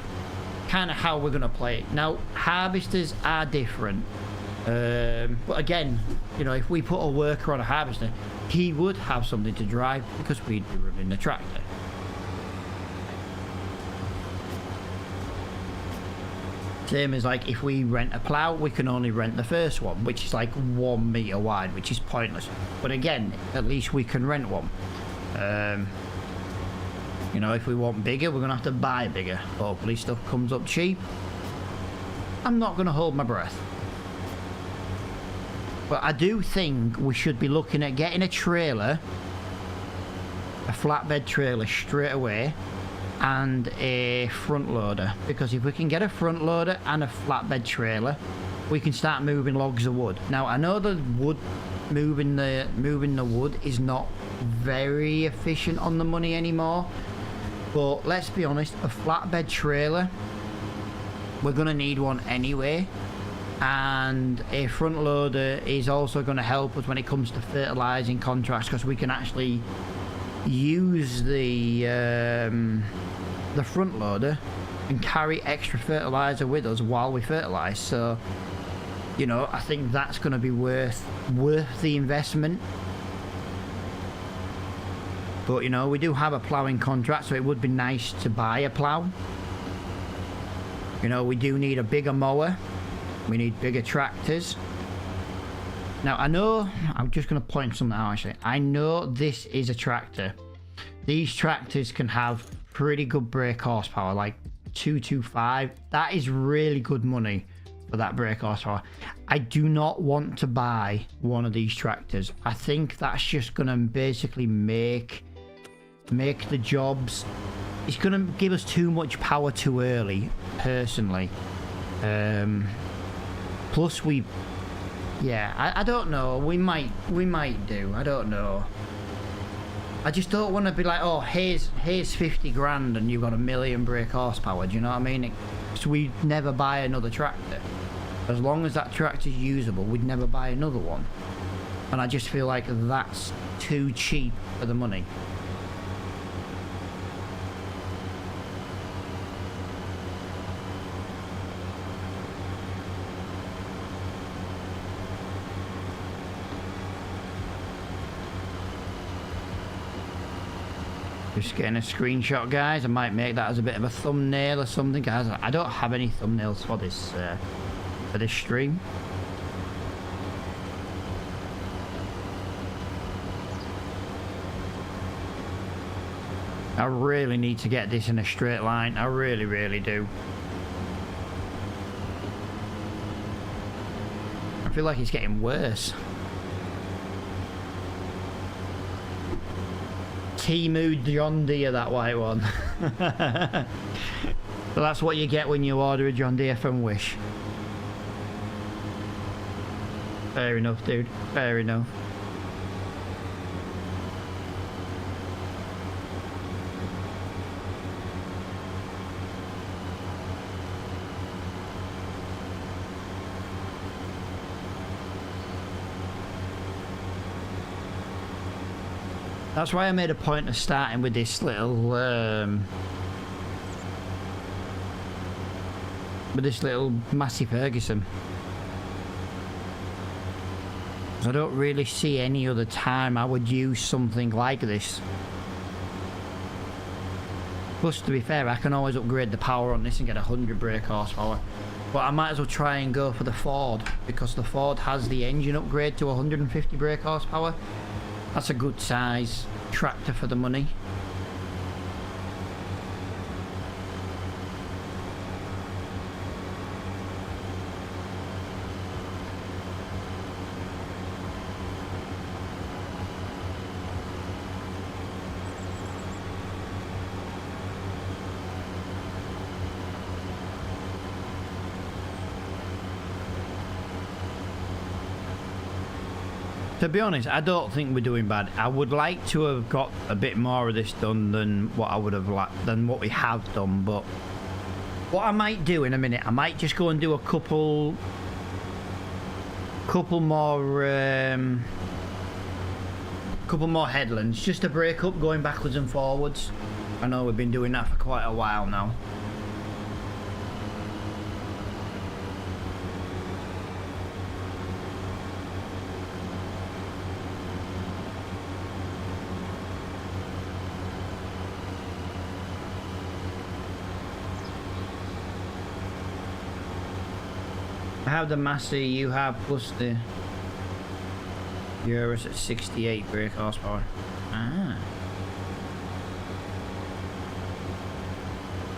kind of how we're gonna play it. Now, harvesters are different, but again, you know, if we put a worker on a harvester, he would have something to drive because we'd be running the tractor. Same as like if we rent a plough, we can only rent the first one, which is like 1 meter wide, which is pointless. But again, at least we can rent one. You know, if we want bigger, we're gonna have to buy bigger. Hopefully stuff comes up cheap. I'm not gonna hold my breath. But I do think we should be looking at getting a trailer, a flatbed trailer straight away, and a front loader, because if we can get a front loader and a flatbed trailer, we can start moving logs of wood. Now I know the wood moving the wood is not very efficient on the money anymore, but let's be honest, a flatbed trailer, we're gonna need one anyway, and a front loader is also going to help us when it comes to fertilizing contracts, because we can actually use the front loader and carry extra fertilizer with us while we fertilize. So, you know, I think that's going to be worth the investment. But you know, we do have a ploughing contract, so it would be nice to buy a plough. You know, we do need a bigger mower, we need bigger tractors. Now I know, I'm just going to point something out actually. I know this is a tractor. These tractors can have pretty good brake horsepower, like 225. That is really good money for that brake horsepower. I do not want to buy one of these tractors. I think that's just going to basically make the jobs, it's going to give us too much power too early, personally. Plus I don't know, we might do, I don't know. I just don't want to be like, oh, here's 50 grand and you've got 1 million brake horsepower, do you know what I mean? So we'd never buy another tractor. As long as that tractor's usable, we'd never buy another one. And I just feel like that's too cheap for the money. Just getting a screenshot, guys. I might make that as a bit of a thumbnail or something, guys. I don't have any thumbnails for this stream. I really need to get this in a straight line. I really, really do. I feel like it's getting worse. Timu John Deere, that white one. But that's what you get when you order a John Deere from Wish. Fair enough, dude. Fair enough. That's why I made a point of starting with this little Massey Ferguson. I don't really see any other time I would use something like this. Plus, to be fair, I can always upgrade the power on this and get 100 brake horsepower. But I might as well try and go for the Ford, because the Ford has the engine upgrade to 150 brake horsepower. That's a good size tractor for the money. To be honest, I don't think we're doing bad. I would like to have got a bit more of this done than what I would have than what we have done. But what I might do in a minute, I might just go and do a couple more headlands just to break up going backwards and forwards. I know we've been doing that for quite a while now. I have the Massey, you have plus the Eurus at 68 brake horsepower. Ah.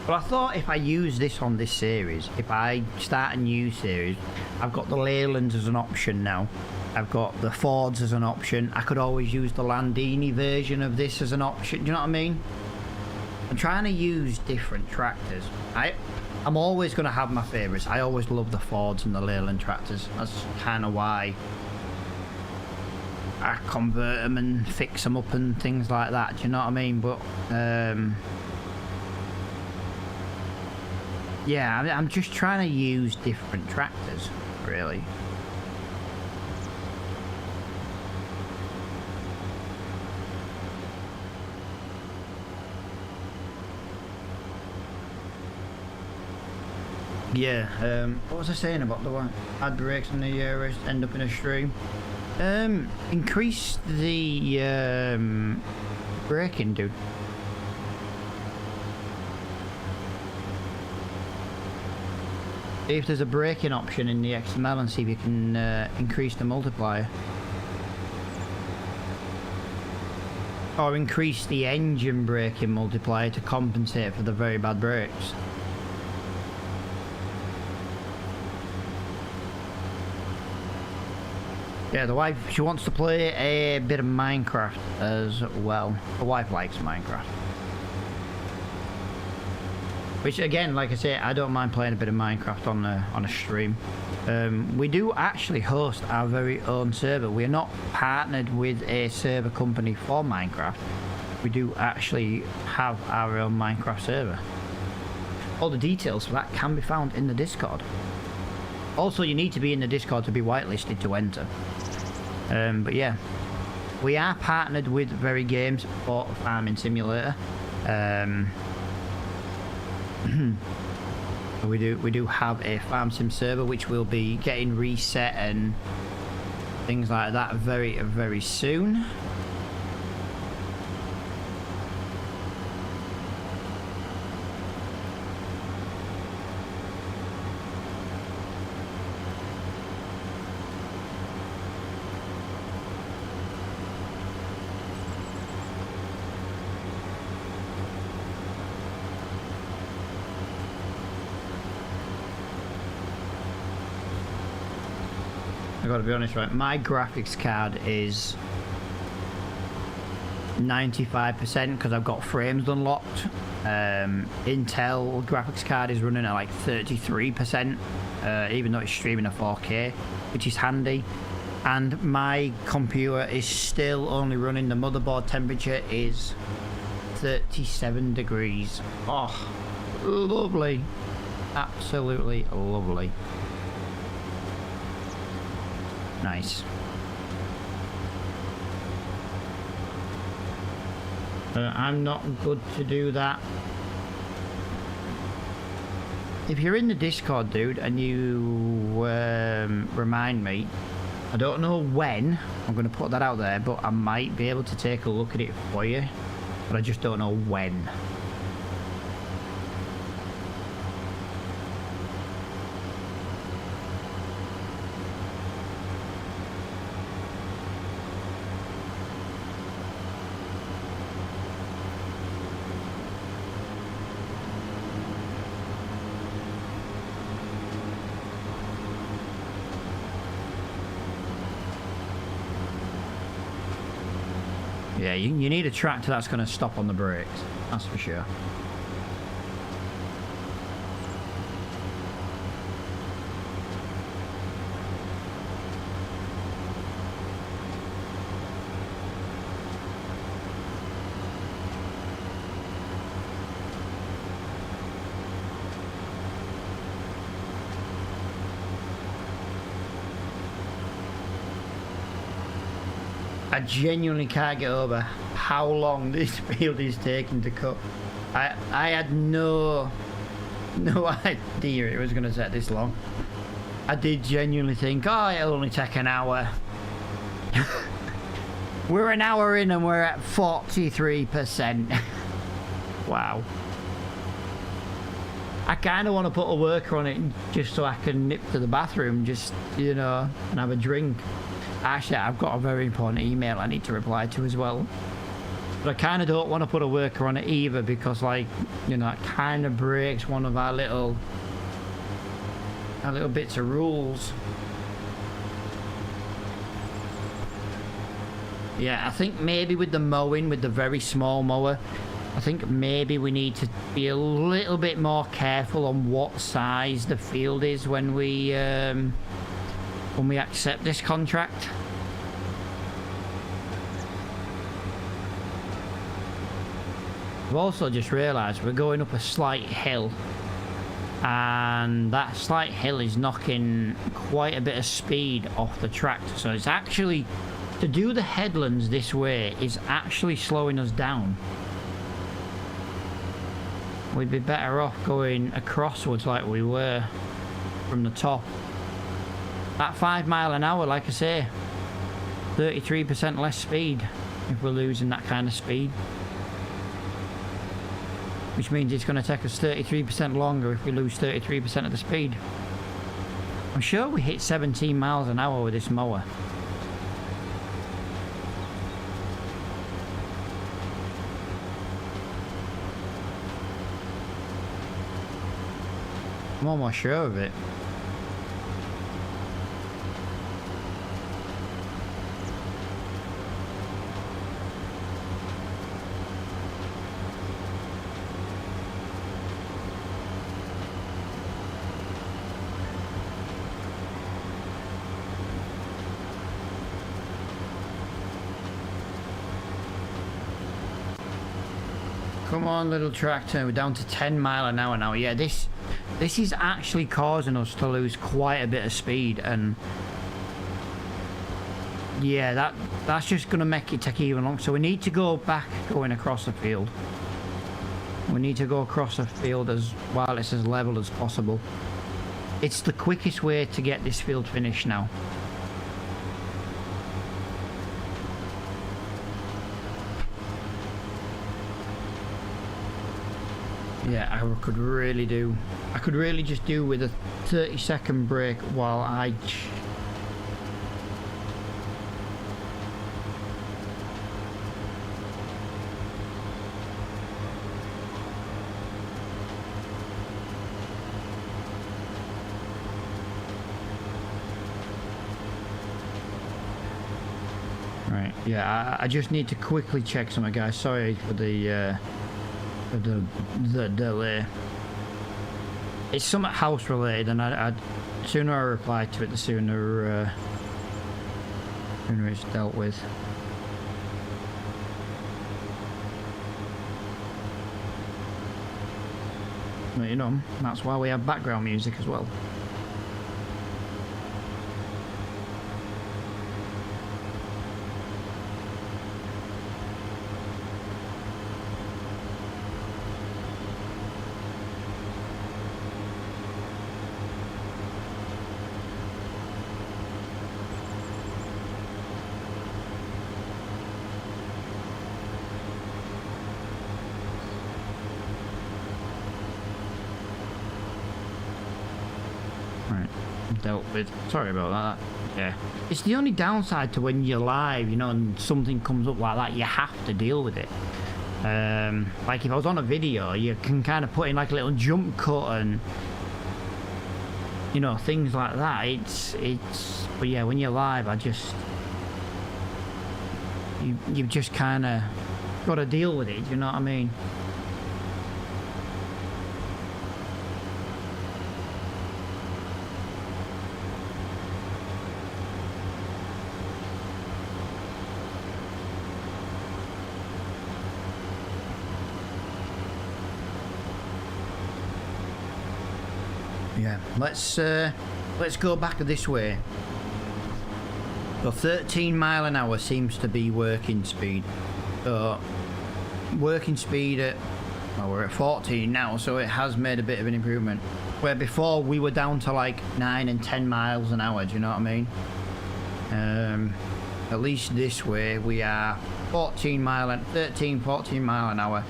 But I thought if I use this on this series, if I start a new series, I've got the Leylands as an option now. I've got the Fords as an option. I could always use the Landini version of this as an option. Do you know what I mean? I'm trying to use different tractors. I'm always going to have my favourites. I always love the Fords and the Leyland tractors. That's kind of why I convert them and fix them up and things like that. Do you know what I mean? But yeah, I'm just trying to use different tractors, really. Yeah, what was I saying about the one? Add brakes on the Eurus, end up in a stream. Increase the braking, dude. See if there's a braking option in the XML and see if you can increase the multiplier. Or increase the engine braking multiplier to compensate for the very bad brakes. Yeah, the wife, she wants to play a bit of Minecraft as well. The wife likes Minecraft. Which again, like I say, I don't mind playing a bit of Minecraft on a stream. We do actually host our very own server. We are not partnered with a server company for Minecraft. We do actually have our own Minecraft server. All the details for that can be found in the Discord. Also, you need to be in the Discord to be whitelisted to enter. But yeah, we are partnered with VeryGames for Farming Simulator. We do have a farm sim server which will be getting reset and things like that very, very soon. I gotta be honest, right? My graphics card is 95% because I've got frames unlocked. Intel graphics card is running at like 33%, even though it's streaming at 4K, which is handy. And my computer is still only running, the motherboard temperature is 37 degrees. Oh, lovely. Absolutely lovely. Nice. I'm not good to do that. If you're in the Discord, dude, and you remind me, I don't know when, I'm going to put that out there, but I might be able to take a look at it for you, but I just don't know when. Yeah, you need a tractor that's going to stop on the brakes, that's for sure. I genuinely can't get over how long this field is taking to cut. I had no idea it was going to take this long. I did genuinely think, oh, it'll only take an hour. We're an hour in and we're at 43%. Wow. I kind of want to put a worker on it just so I can nip to the bathroom, just, you know, and have a drink. Actually, I've got a very important email I need to reply to as well. But I kind of don't want to put a worker on it either because, like, you know, it kind of breaks one of our little bits of rules. Yeah, I think maybe with the mowing, with the very small mower, I think maybe we need to be a little bit more careful on what size the field is when we accept this contract. I've also just realised we're going up a slight hill, and that slight hill is knocking quite a bit of speed off the tractor, so it's actually, to do the headlands this way is actually slowing us down. We'd be better off going acrosswards like we were from the top. At 5 miles an hour, like I say, 33% less speed if we're losing that kind of speed. Which means it's going to take us 33% longer if we lose 33% of the speed. I'm sure we hit 17 miles an hour with this mower. I'm almost sure of it. Come on, little tractor, we're down to 10 miles an hour now. Yeah, this is actually causing us to lose quite a bit of speed, and yeah, that's just going to make it take even longer. So we need to go back going across the field. We need to go across the field while it's as level as possible. It's the quickest way to get this field finished now. Yeah, I could really just do with a 30-second break while I... Right, yeah, I just need to quickly check something, guys. Sorry for the delay. It's somewhat house related, and the sooner I reply to it, the sooner it's dealt with. But, you know, that's why we have background music as well. Dealt with. Sorry about that. Yeah, it's the only downside to when you're live, you know, and something comes up like that, you have to deal with it. Like if I was on a video, you can kind of put in like a little jump cut and, you know, things like that. But yeah, when you're live, you've just kind of got to deal with it, you know what I mean? Yeah, let's go back this way. So 13 mile an hour seems to be working speed. So working speed at, well, we're at 14 now, so it has made a bit of an improvement. Where before we were down to like 9 and 10 miles an hour, do you know what I mean? At least this way we are 13, 14 mile an hour.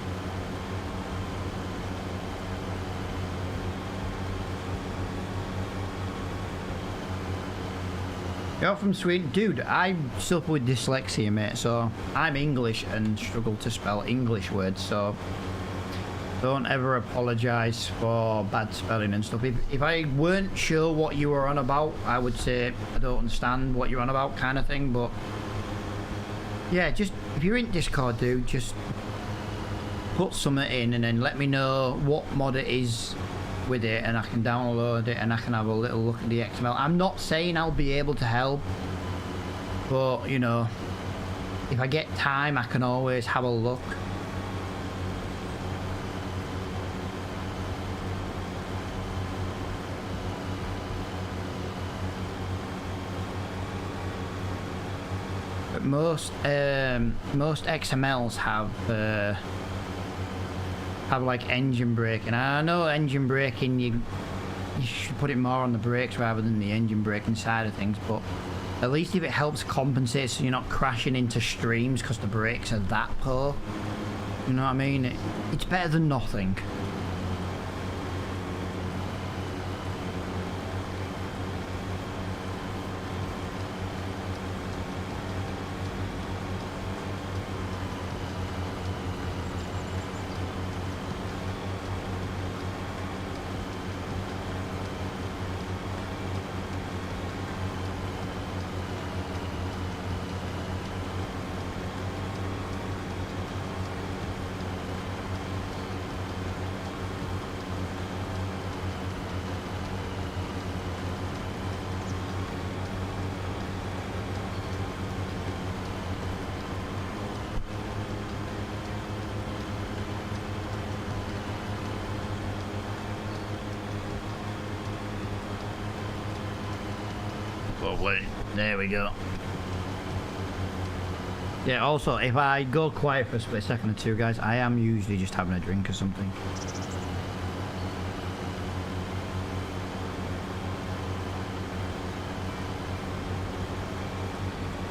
You're from Sweden? Dude, I suffer with dyslexia, mate, so I'm English and struggle to spell English words, so don't ever apologise for bad spelling and stuff. If I weren't sure what you were on about, I would say I don't understand what you're on about kind of thing, but yeah, just if you're in Discord, dude, just put something in and then let me know what mod it is with it, and I can download it and I can have a little look at the XML. I'm not saying I'll be able to help, but you know, if I get time I can always have a look. But most XMLs have like engine braking. I know engine braking, you should put it more on the brakes rather than the engine braking side of things, but at least if it helps compensate so you're not crashing into streams because the brakes are that poor, you know what I mean? It's better than nothing. Lovely. There we go. Yeah, also, if I go quiet for a split second or two, guys, I am usually just having a drink or something.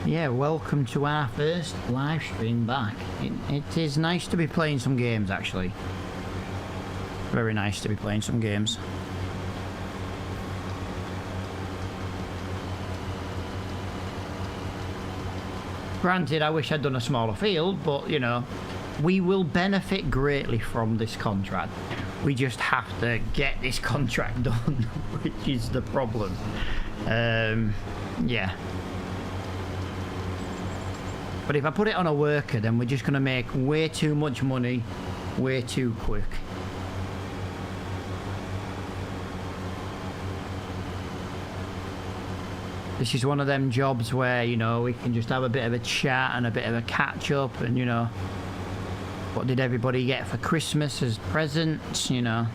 Yeah, welcome to our first live stream back. It is nice to be playing some games, actually. Very nice to be playing some games. Granted, I wish I'd done a smaller field, but, you know, we will benefit greatly from this contract. We just have to get this contract done, which is the problem. Yeah. But if I put it on a worker, then we're just going to make way too much money, way too quick. This is one of them jobs where, you know, we can just have a bit of a chat and a bit of a catch up and, you know, what did everybody get for Christmas as presents, you know.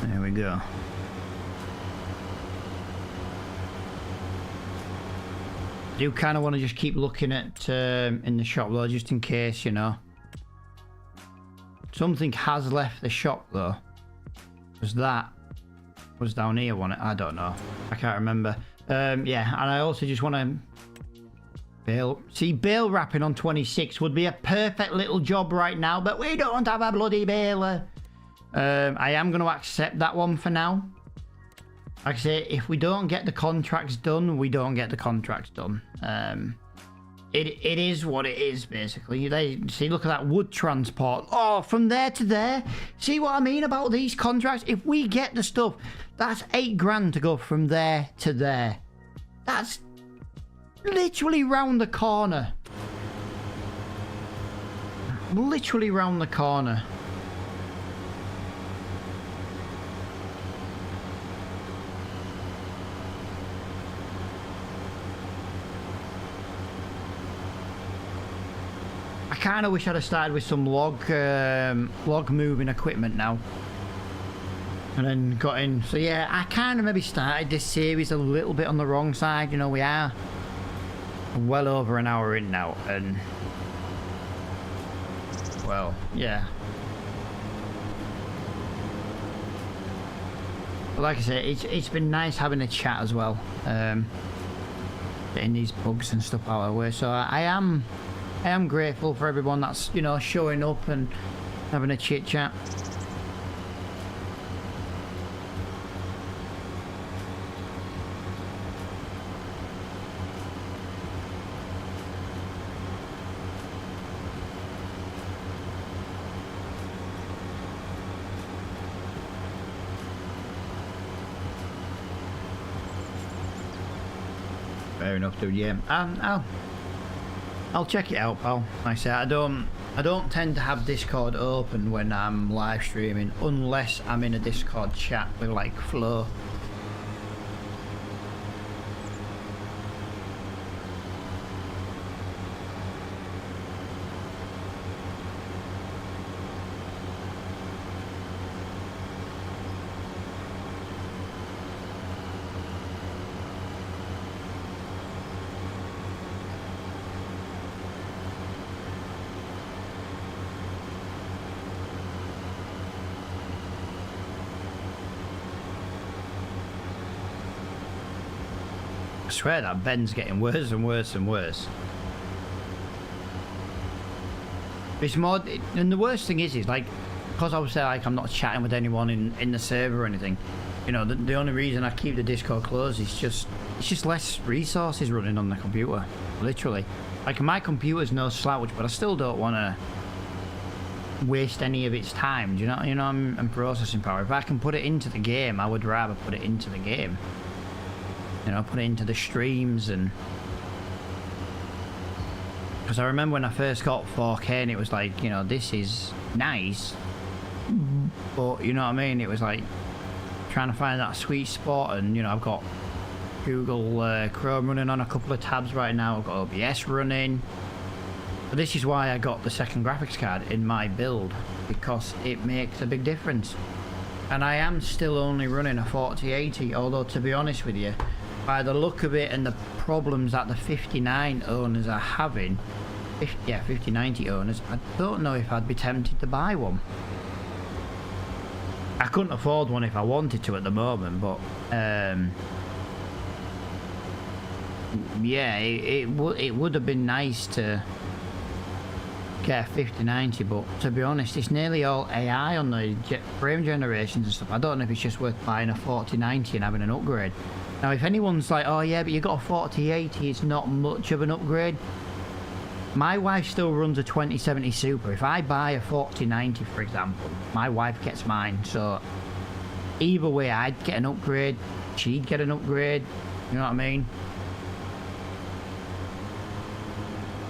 There we go. I do kind of want to just keep looking at in the shop though, just in case, you know. Something has left the shop though. Because that was down here, wasn't it? I don't know. I can't remember. Yeah, and I also just want to bail. See, bail wrapping on 26 would be a perfect little job right now, but we don't have a bloody bailer. I am going to accept that one for now. Like I say, if we don't get the contracts done, we don't get the contracts done. It is what it is, basically. They see, look at that wood transport. Oh, from there to there. See what I mean about these contracts? If we get the stuff, that's $8 to go from there to there. That's literally round the corner. literally round the corner. I kind of wish I'd have started with some log moving equipment now, and then got in. So yeah, I kind of maybe started this series a little bit on the wrong side. You know, we are well over an hour in now, and well, yeah. But like I say, it's been nice having a chat as well, getting these bugs and stuff out of the way. So I am grateful for everyone that's, you know, showing up and having a chit chat. Fair enough, dude. Yeah, I'll check it out, pal. Like I say, I don't tend to have Discord open when I'm live streaming unless I'm in a Discord chat with like Flo. I swear that bend's getting worse and worse and worse. It's more, and the worst thing is like, because obviously like I'm not chatting with anyone in the server or anything, you know, the only reason I keep the Discord closed is it's just less resources running on the computer, literally. Like my computer's no slouch, but I still don't want to waste any of its time, do you know, and processing power. If I can put it into the game, I would rather put it into the game. You know, put it into the streams. And because I remember when I first got 4K and it was like, you know, this is nice, but you know what I mean, it was like trying to find that sweet spot. And you know, I've got Google Chrome running on a couple of tabs right now, I've got OBS running. But this is why I got the second graphics card in my build, because it makes a big difference. And I am still only running a 4080, although to be honest with you, by the look of it and the problems that the 5090 owners are having, 5090 owners, I don't know if I'd be tempted to buy one. I couldn't afford one if I wanted to at the moment, but yeah, it would have been nice to get a 5090, but to be honest, it's nearly all AI on the frame generations and stuff. I don't know if it's just worth buying a 4090 and having an upgrade. Now, if anyone's like, oh yeah, but you got a 4080, it's not much of an upgrade. My wife still runs a 2070 Super. If I buy a 4090, for example, my wife gets mine. So either way, I'd get an upgrade, she'd get an upgrade, you know what I mean?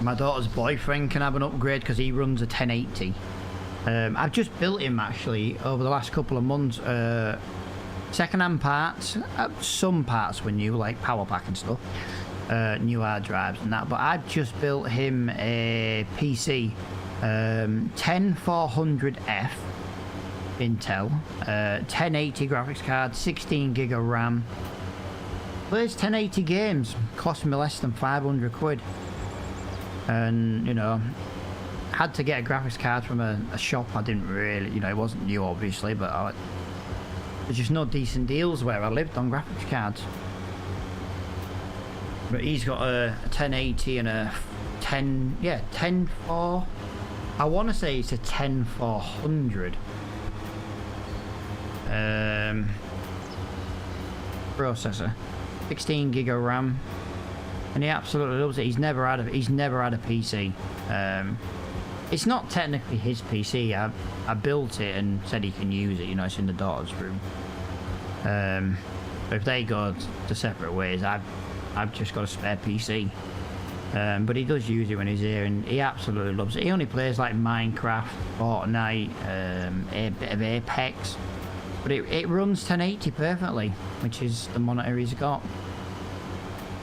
My daughter's boyfriend can have an upgrade because he runs a 1080. I've just built him actually over the last couple of months. Second-hand parts, some parts were new, like power pack and stuff, new hard drives and that. But I've just built him a PC, 10400F Intel, 1080 graphics card, 16 gig of RAM. Plays 1080 games, cost me less than 500 quid. And you know, had to get a graphics card from a shop. I didn't really, you know, it wasn't new obviously, but there's just no decent deals where I lived on graphics cards. But he's got a 1080 and a 104. I want to say it's a 10400 processor, 16 gig of RAM. And he absolutely loves it. He's never had a PC. It's not technically his PC. I built it and said he can use it. You know, it's in the daughter's room. But if they go to separate ways, I've just got a spare PC. But he does use it when he's here, and he absolutely loves it. He only plays like Minecraft, Fortnite, a bit of Apex, but it runs 1080 perfectly, which is the monitor he's got.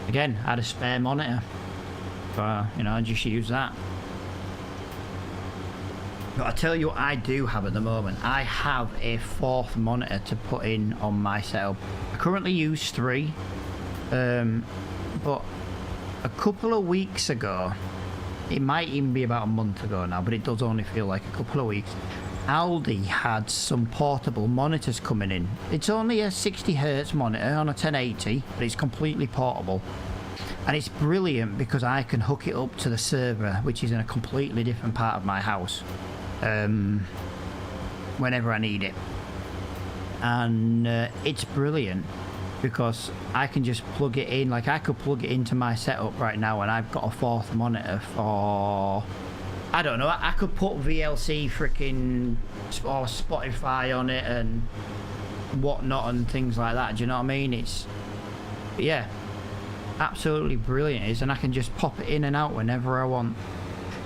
Again, I had a spare monitor, so you know, I just use that. But I tell you what I do have at the moment. I have a 4th monitor to put in on my setup. I currently use 3, but a couple of weeks ago, it might even be about a month ago now, but it does only feel like a couple of weeks, Aldi had some portable monitors coming in. It's only a 60Hz monitor on a 1080, but it's completely portable. And it's brilliant because I can hook it up to the server, which is in a completely different part of my house, whenever I need it. And it's brilliant because I can just plug it in. Like, I could plug it into my setup right now, and I've got a 4th monitor for, I don't know, I could put VLC freaking or Spotify on it and whatnot and things like that. Do you know what I mean? It's, yeah, absolutely brilliant it is, and I can just pop it in and out whenever I want.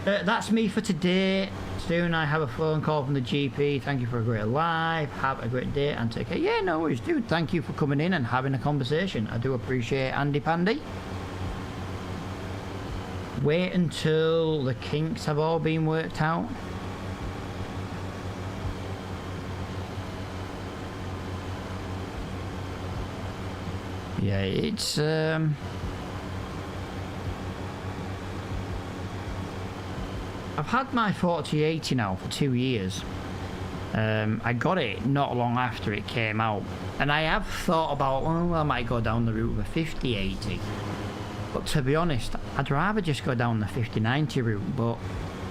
That's me for today. Soon I have a phone call from the GP. Thank you for a great live. Have a great day and take care. Yeah, no worries, dude. Thank you for coming in and having a conversation. I do appreciate Andy Pandy. Wait until the kinks have all been worked out. Yeah, it's I've had my 4080 now for 2 years. I got it not long after it came out, and I have thought about, well, I might go down the route of a 5080. But to be honest, I'd rather just go down the 5090 route, but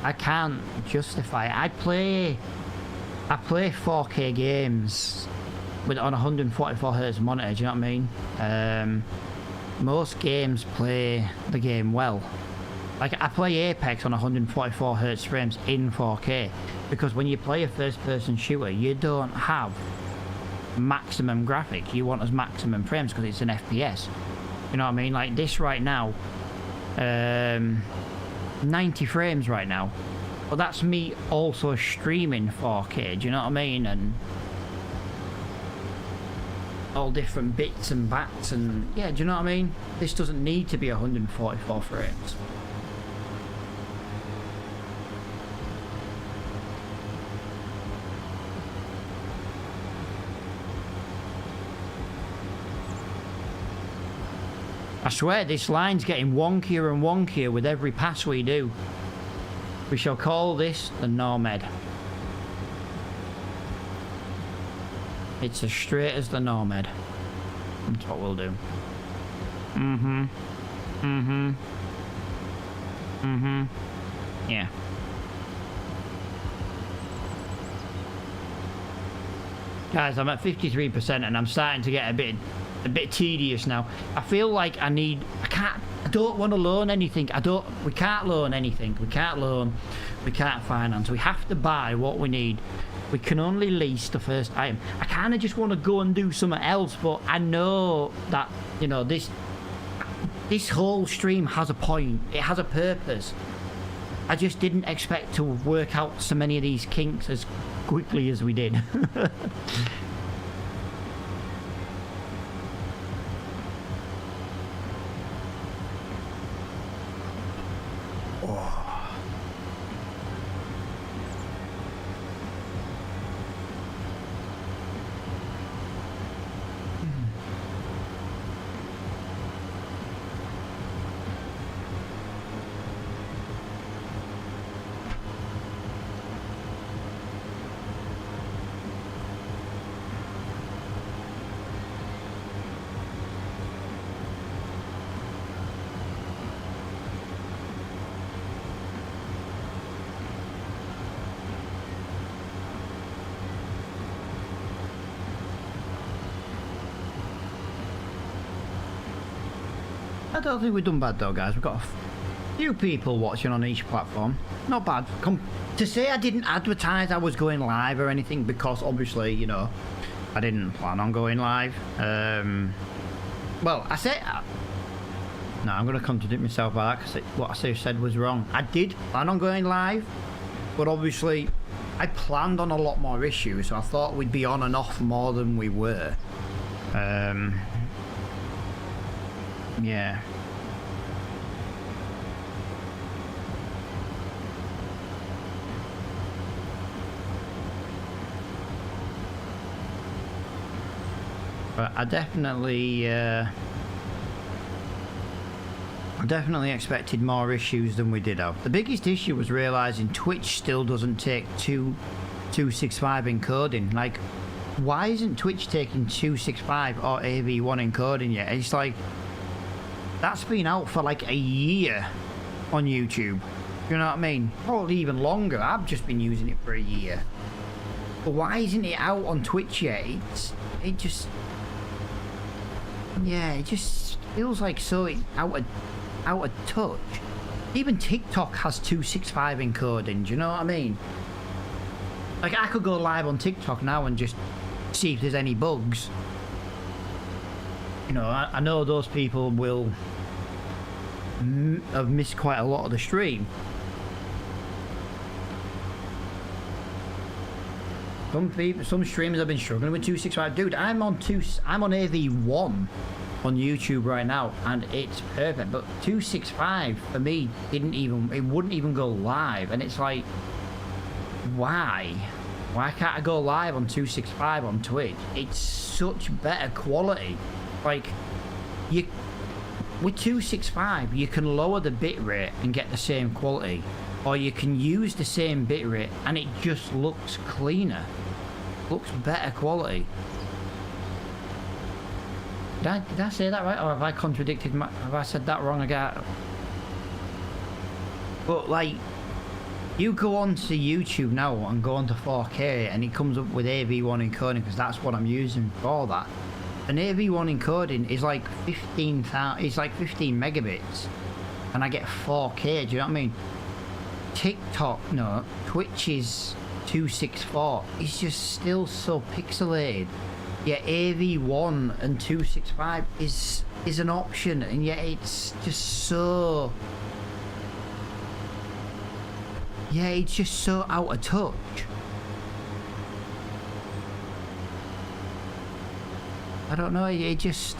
I can't justify it. I play 4K games on 144Hz monitor, do you know what I mean? Most games play the game well. Like, I play Apex on 144Hz frames in 4K, because when you play a first-person shooter, you don't have maximum graphics. You want as maximum frames because it's an FPS. You know what I mean? Like this right now, 90 frames right now. But that's me also streaming 4K, do you know what I mean? And all different bits and bats, and yeah, do you know what I mean? This doesn't need to be 144 frames. I swear this line's getting wonkier and wonkier with every pass we do. We shall call this the Normed. It's as straight as the Normed. That's what we'll do. Yeah. Guys, I'm at 53% and I'm starting to get a bit tedious now. I feel like I don't want to loan anything. We can't loan anything. We can't loan. We can't finance. We have to buy what we need. We can only lease the first item. I kind of just want to go and do something else, but I know that, you know, this whole stream has a point. It has a purpose. I just didn't expect to work out so many of these kinks as quickly as we did. I don't think we've done bad though, guys. We've got a few people watching on each platform. Not bad. To say I didn't advertise I was going live or anything, because obviously, you know, I didn't plan on going live. Well, I say No, I'm going to contradict myself by that because what I said was wrong. I did plan on going live, but obviously I planned on a lot more issues, so I thought we'd be on and off more than we were. Yeah. But I definitely expected more issues than we did have. The biggest issue was realizing Twitch still doesn't take 265 encoding. Like, why isn't Twitch taking 265 or AV1 encoding yet? It's like, that's been out for like a year on YouTube. You know what I mean? Probably even longer. I've just been using it for a year. But why isn't it out on Twitch yet? It just feels like so out of touch. Even TikTok has 265 encoding. Do you know what I mean? Like, I could go live on TikTok now and just see if there's any bugs. You know, I know those people will have missed quite a lot of the stream. Some streamers have been struggling with 265. Dude, I'm on AV1 on YouTube right now, and it's perfect. But 265 for me wouldn't even go live, and it's like, why? Why can't I go live on 265 on Twitch? It's such better quality. Like, with 265, you can lower the bitrate and get the same quality, or you can use the same bitrate and it just looks cleaner, looks better quality. Did I say that right, or have I contradicted have I said that wrong again? But like, you go onto YouTube now and go onto 4K and it comes up with AV1 encoding, because that's what I'm using for that. And AV1 encoding is like 15,000. It's like 15 megabits, and I get 4K. Do you know what I mean? Twitch is 264. It's just still so pixelated. Yeah, AV1 and 265 is an option, and yet it's just so. Yeah, it's just so out of touch. I don't know, it just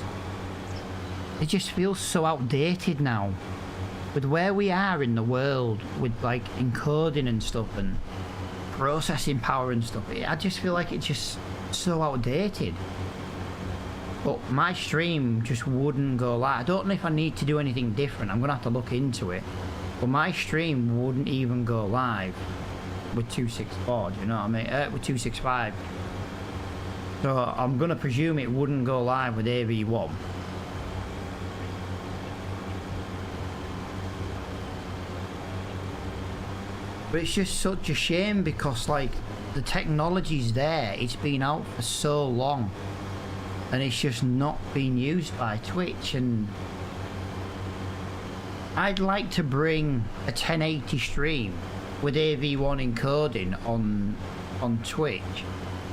feels so outdated now. With where we are in the world, with like encoding and stuff and processing power and stuff, I just feel like it's just so outdated. But my stream just wouldn't go live. I don't know if I need to do anything different. I'm gonna have to look into it. But my stream wouldn't even go live with 264, do you know what I mean? With 265. So I'm going to presume it wouldn't go live with AV1. But it's just such a shame, because like, the technology's there, it's been out for so long, and it's just not being used by Twitch. And I'd like to bring a 1080 stream with AV1 encoding on Twitch,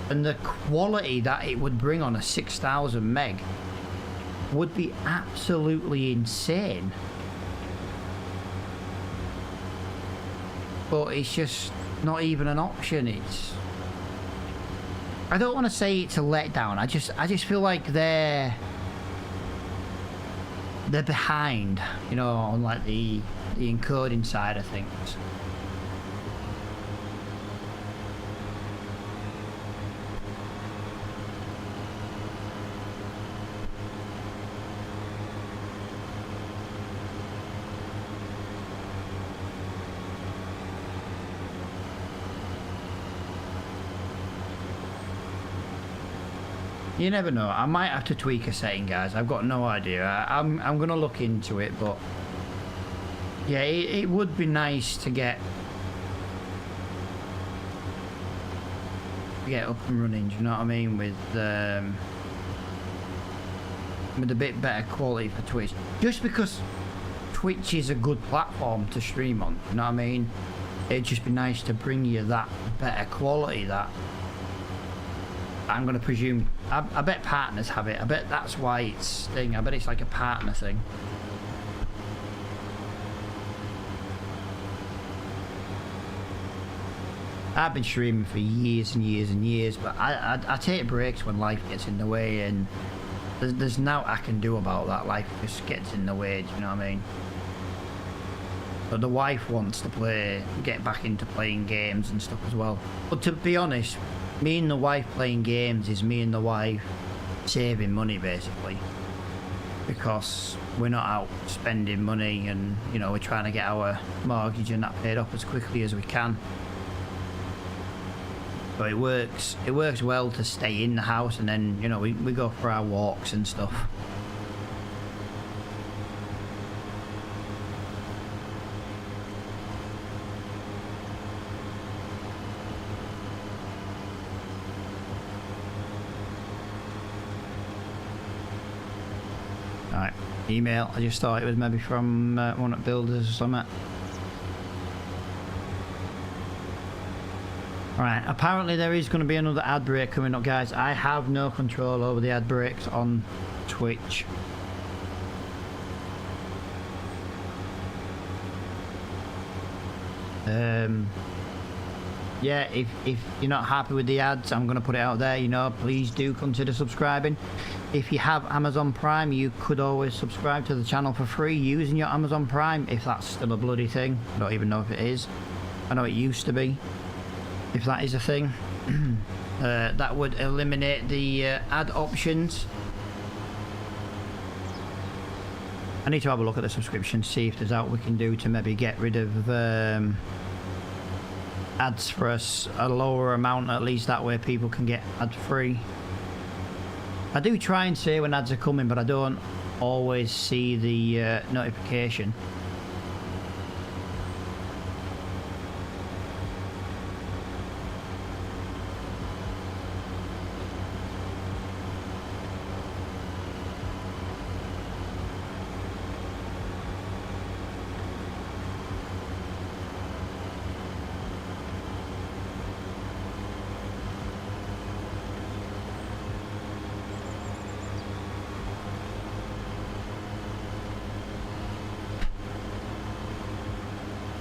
and the quality that it would bring on a 6000 meg would be absolutely insane. But it's just not even an option. I don't want to say it's a letdown. I just feel like they're behind, you know, on like the encoding side of things. You never know. I might have to tweak a setting, guys. I've got no idea. I'm gonna look into it, but yeah, it would be nice to get up and running. Do you know what I mean? With a bit better quality for Twitch. Just because Twitch is a good platform to stream on. You know what I mean? It'd just be nice to bring you that better quality that. I'm going to presume, I bet partners have it. I bet that's why it's thing. I bet it's like a partner thing. I've been streaming for years and years and years, but I take breaks when life gets in the way, and there's nothing I can do about that. Life just gets in the way, do you know what I mean? But the wife wants to get back into playing games and stuff as well. But to be honest, me and the wife playing games is me and the wife saving money, basically. Because we're not out spending money, and, you know, we're trying to get our mortgage and that paid off as quickly as we can. So it works well to stay in the house, and then, you know, we go for our walks and stuff. Alright, email. I just thought it was maybe from one of the builders or something. Right, apparently there is going to be another ad break coming up, guys. I have no control over the ad breaks on Twitch. Yeah, if you're not happy with the ads, I'm going to put it out there, you know, please do consider subscribing. If you have Amazon Prime, you could always subscribe to the channel for free using your Amazon Prime, if that's still a bloody thing. I don't even know if it is. I know it used to be. If that is a thing, that would eliminate the ad options. I need to have a look at the subscription, see if there's out we can do to maybe get rid of ads for us, a lower amount at least, that way people can get ad free. I do try and say when ads are coming, but I don't always see the notification.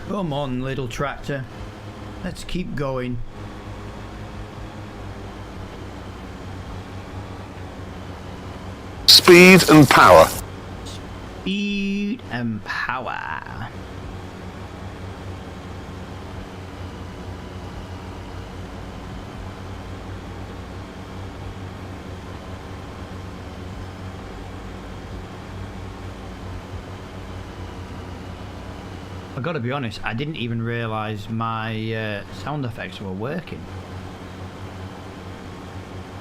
Come on, little tractor. Let's keep going. Speed and power. Speed and power. I gotta be honest, I didn't even realise my sound effects were working.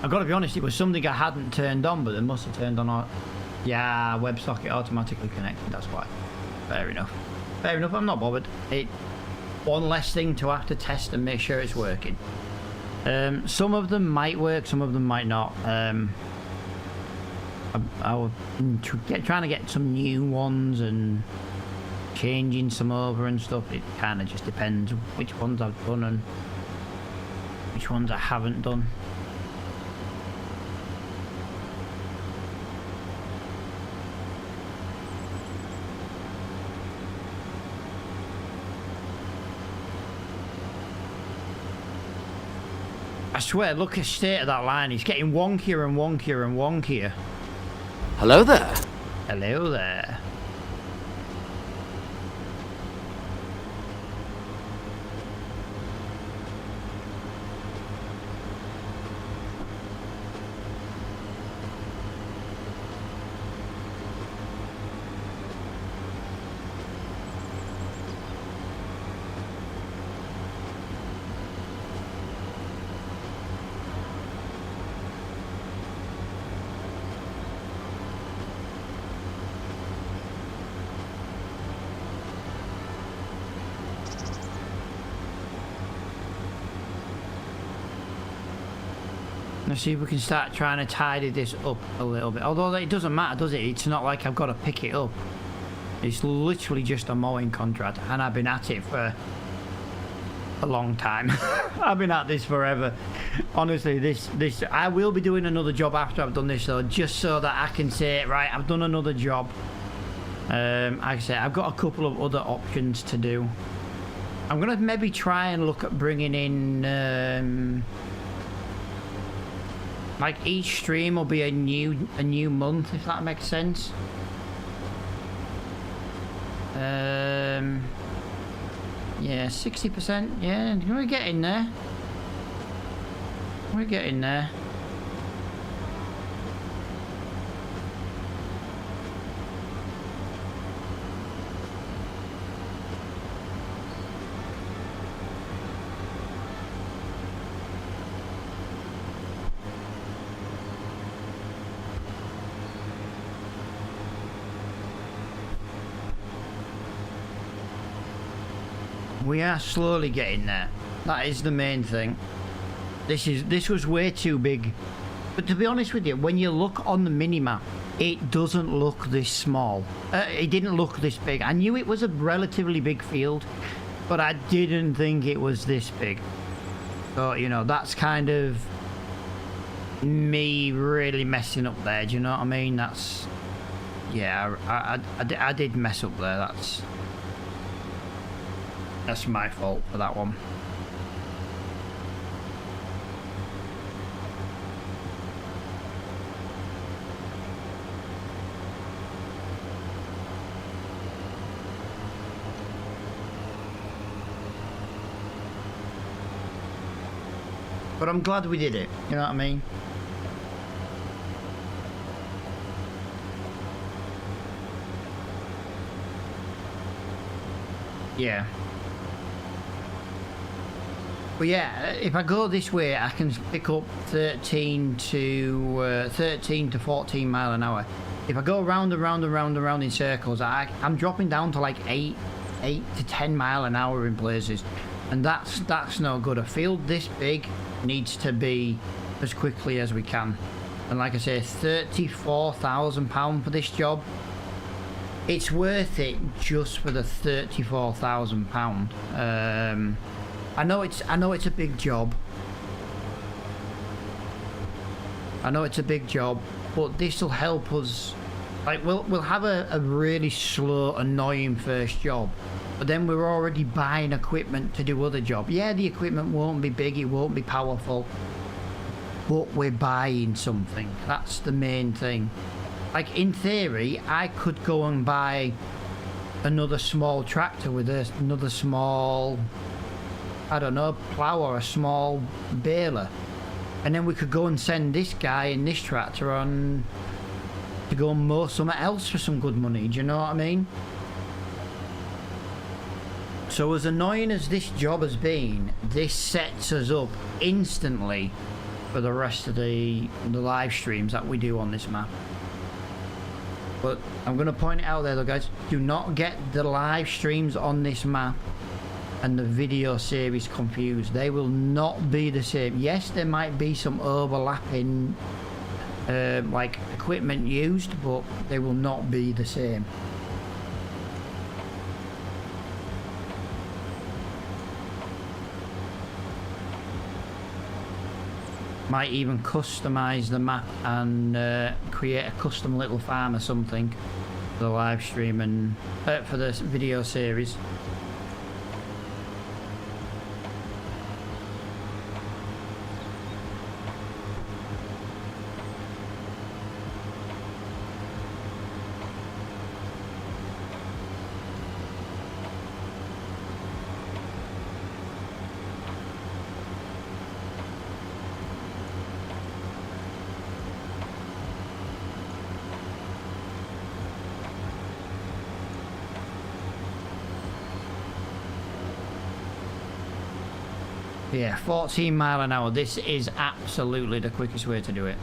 I gotta be honest, it was something I hadn't turned on, but it must have turned on. Yeah, WebSocket automatically connected, that's why. Fair enough. Fair enough, I'm not bothered. One less thing to have to test and make sure it's working. Some of them might work, some of them might not. I was trying to get some new ones and changing some over and stuff. It kind of just depends which ones I've done and which ones I haven't done. I swear, look at the state of that line. It's getting wonkier and wonkier and wonkier. Hello there. Hello there. Let's see if we can start trying to tidy this up a little bit. Although it doesn't matter, does it? It's not like I've got to pick it up. It's literally just a mowing contract, and I've been at it for a long time. I've been at this forever. Honestly, this I will be doing another job after I've done this, though, just so that I can say, right, I've done another job. Like I say, I've got a couple of other options to do. I'm gonna maybe try and look at bringing in like each stream will be a new month, if that makes sense. Yeah, 60%. Yeah, we're getting there. We're getting there. We are slowly getting there. That is the main thing. This was way too big. But to be honest with you, when you look on the minimap, it doesn't look this small. It didn't look this big. I knew it was a relatively big field, but I didn't think it was this big. So, you know, that's kind of me really messing up there. Do you know what I mean? That's... Yeah, I did mess up there. That's my fault for that one. But I'm glad we did it, you know what I mean? Yeah. But yeah, if I go this way, I can pick up 13 to 14 mile an hour. If I go round and round and round and round in circles, I'm dropping down to like 8 to 10 mile an hour in places, and that's no good. A field this big needs to be as quickly as we can. And like I say, £34,000 for this job. It's worth it just for the £34,000. I know it's a big job. I know it's a big job, but this will help us. Like we'll have a really slow, annoying first job, but then we're already buying equipment to do other job. Yeah, the equipment won't be big, it won't be powerful, but we're buying something. That's the main thing. Like in theory, I could go and buy another small tractor with another small, I don't know, plow or a small baler, and then we could go and send this guy in this tractor on to go and mow something else for some good money. Do you know what I mean? So as annoying as this job has been, this sets us up instantly for the rest of the live streams that we do on this map. But I'm going to point it out there though, guys, do not get the live streams on this map and the video series confused. They will not be the same. Yes, there might be some overlapping like equipment used, but they will not be the same. Might even customize the map and create a custom little farm or something for the live stream and for the video series. Yeah, 14 mile an hour. This is absolutely the quickest way to do it.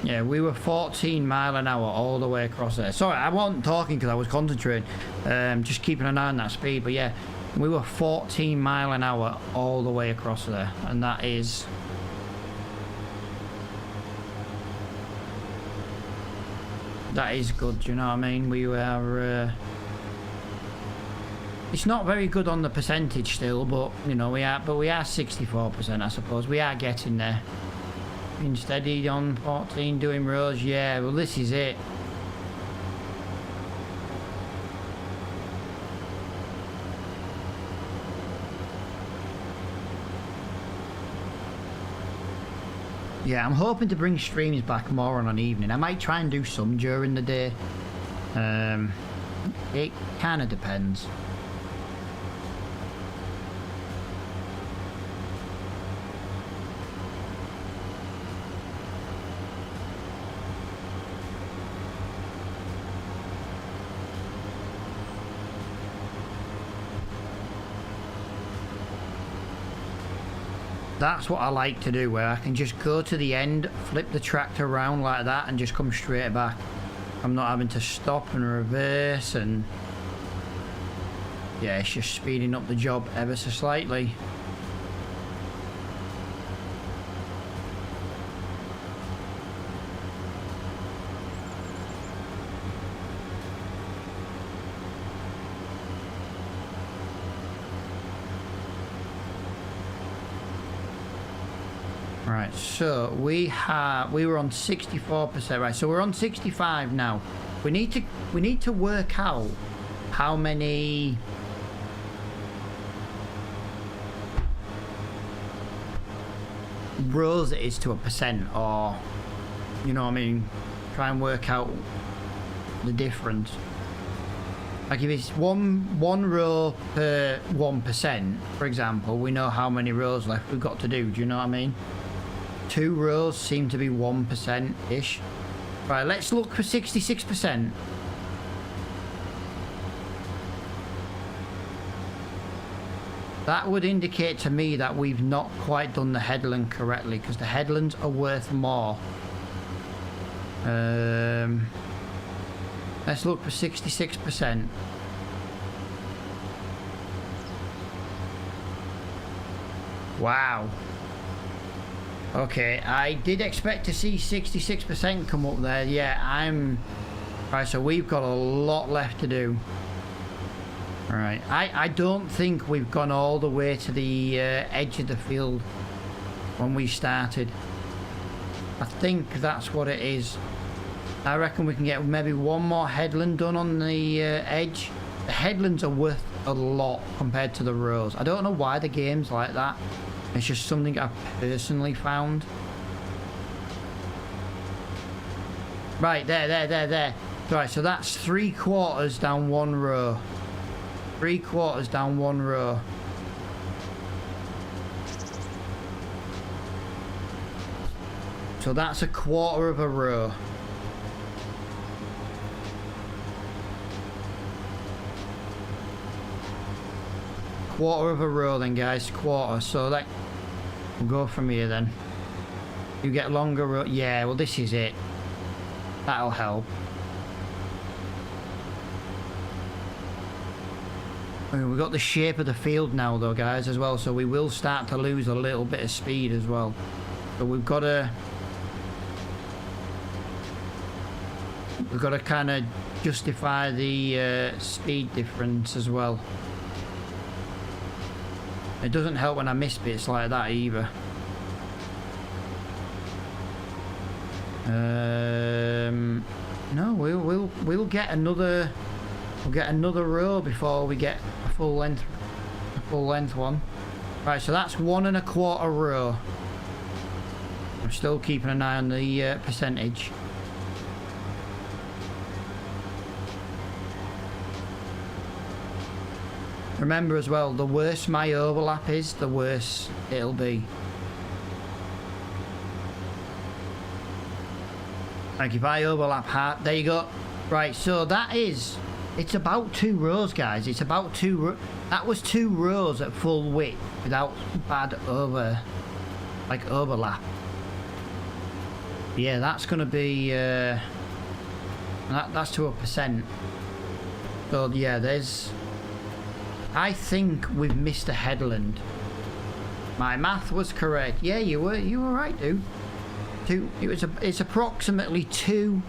Yeah, we were 14 mile an hour all the way across there. Sorry, I wasn't talking because I was concentrating. Just keeping an eye on that speed. But yeah, we were 14 mile an hour all the way across there. And that is... that is good, do you know what I mean? We were... it's not very good on the percentage still, but, you know, we are 64%, I suppose. We are getting there. Been steady on 14, doing rows. Yeah, well, this is it. Yeah, I'm hoping to bring streams back more on an evening. I might try and do some during the day. It kind of depends. That's what I like to do, where I can just go to the end, flip the tractor around like that and just come straight back. I'm not having to stop and reverse, and yeah, it's just speeding up the job ever so slightly. Right, so we were on 64%, right? So we're on 65 now. We need to work out how many rows it is to a percent, or you know what I mean? Try and work out the difference. Like if it's one row per 1%, for example, we know how many rows left we've got to do. Do you know what I mean? 2 rows seem to be 1%-ish. Right, let's look for 66%. That would indicate to me that we've not quite done the headland correctly, because the headlands are worth more. Let's look for 66%. Wow. Okay, I did expect to see 66% come up there. Yeah, right, so we've got a lot left to do. Alright, I don't think we've gone all the way to the edge of the field when we started. I think that's what it is. I reckon we can get maybe one more headland done on the edge. The headlands are worth a lot compared to the rows. I don't know why the game's like that. It's just something I've personally found. Right, there. Right, so that's 3/4 down one row. 3/4 down one row. So that's 1/4 of a row. Quarter of a row then, guys. Quarter. So that we'll go from here then. You get longer row. Yeah, well this is it. That'll help. We've got the shape of the field now though, guys, as well, so we will start to lose a little bit of speed as well. So we've got to kind of justify the speed difference as well. It doesn't help when I miss bits like that either. No, we'll get another. We'll get another row before we get a full length one. Right, so that's 1 1/4 row. I'm still keeping an eye on the percentage. Remember as well, the worse my overlap is, the worse it'll be. Like if I overlap hard, there you go. Right, so that is, it's about 2 rows, guys. It's about 2 that was 2 rows at full width without bad overlap. Yeah, that's going to be... that's to a percent. So, yeah, there's... I think we've missed a headland. My math was correct. Yeah, you were right, dude. It's approximately two.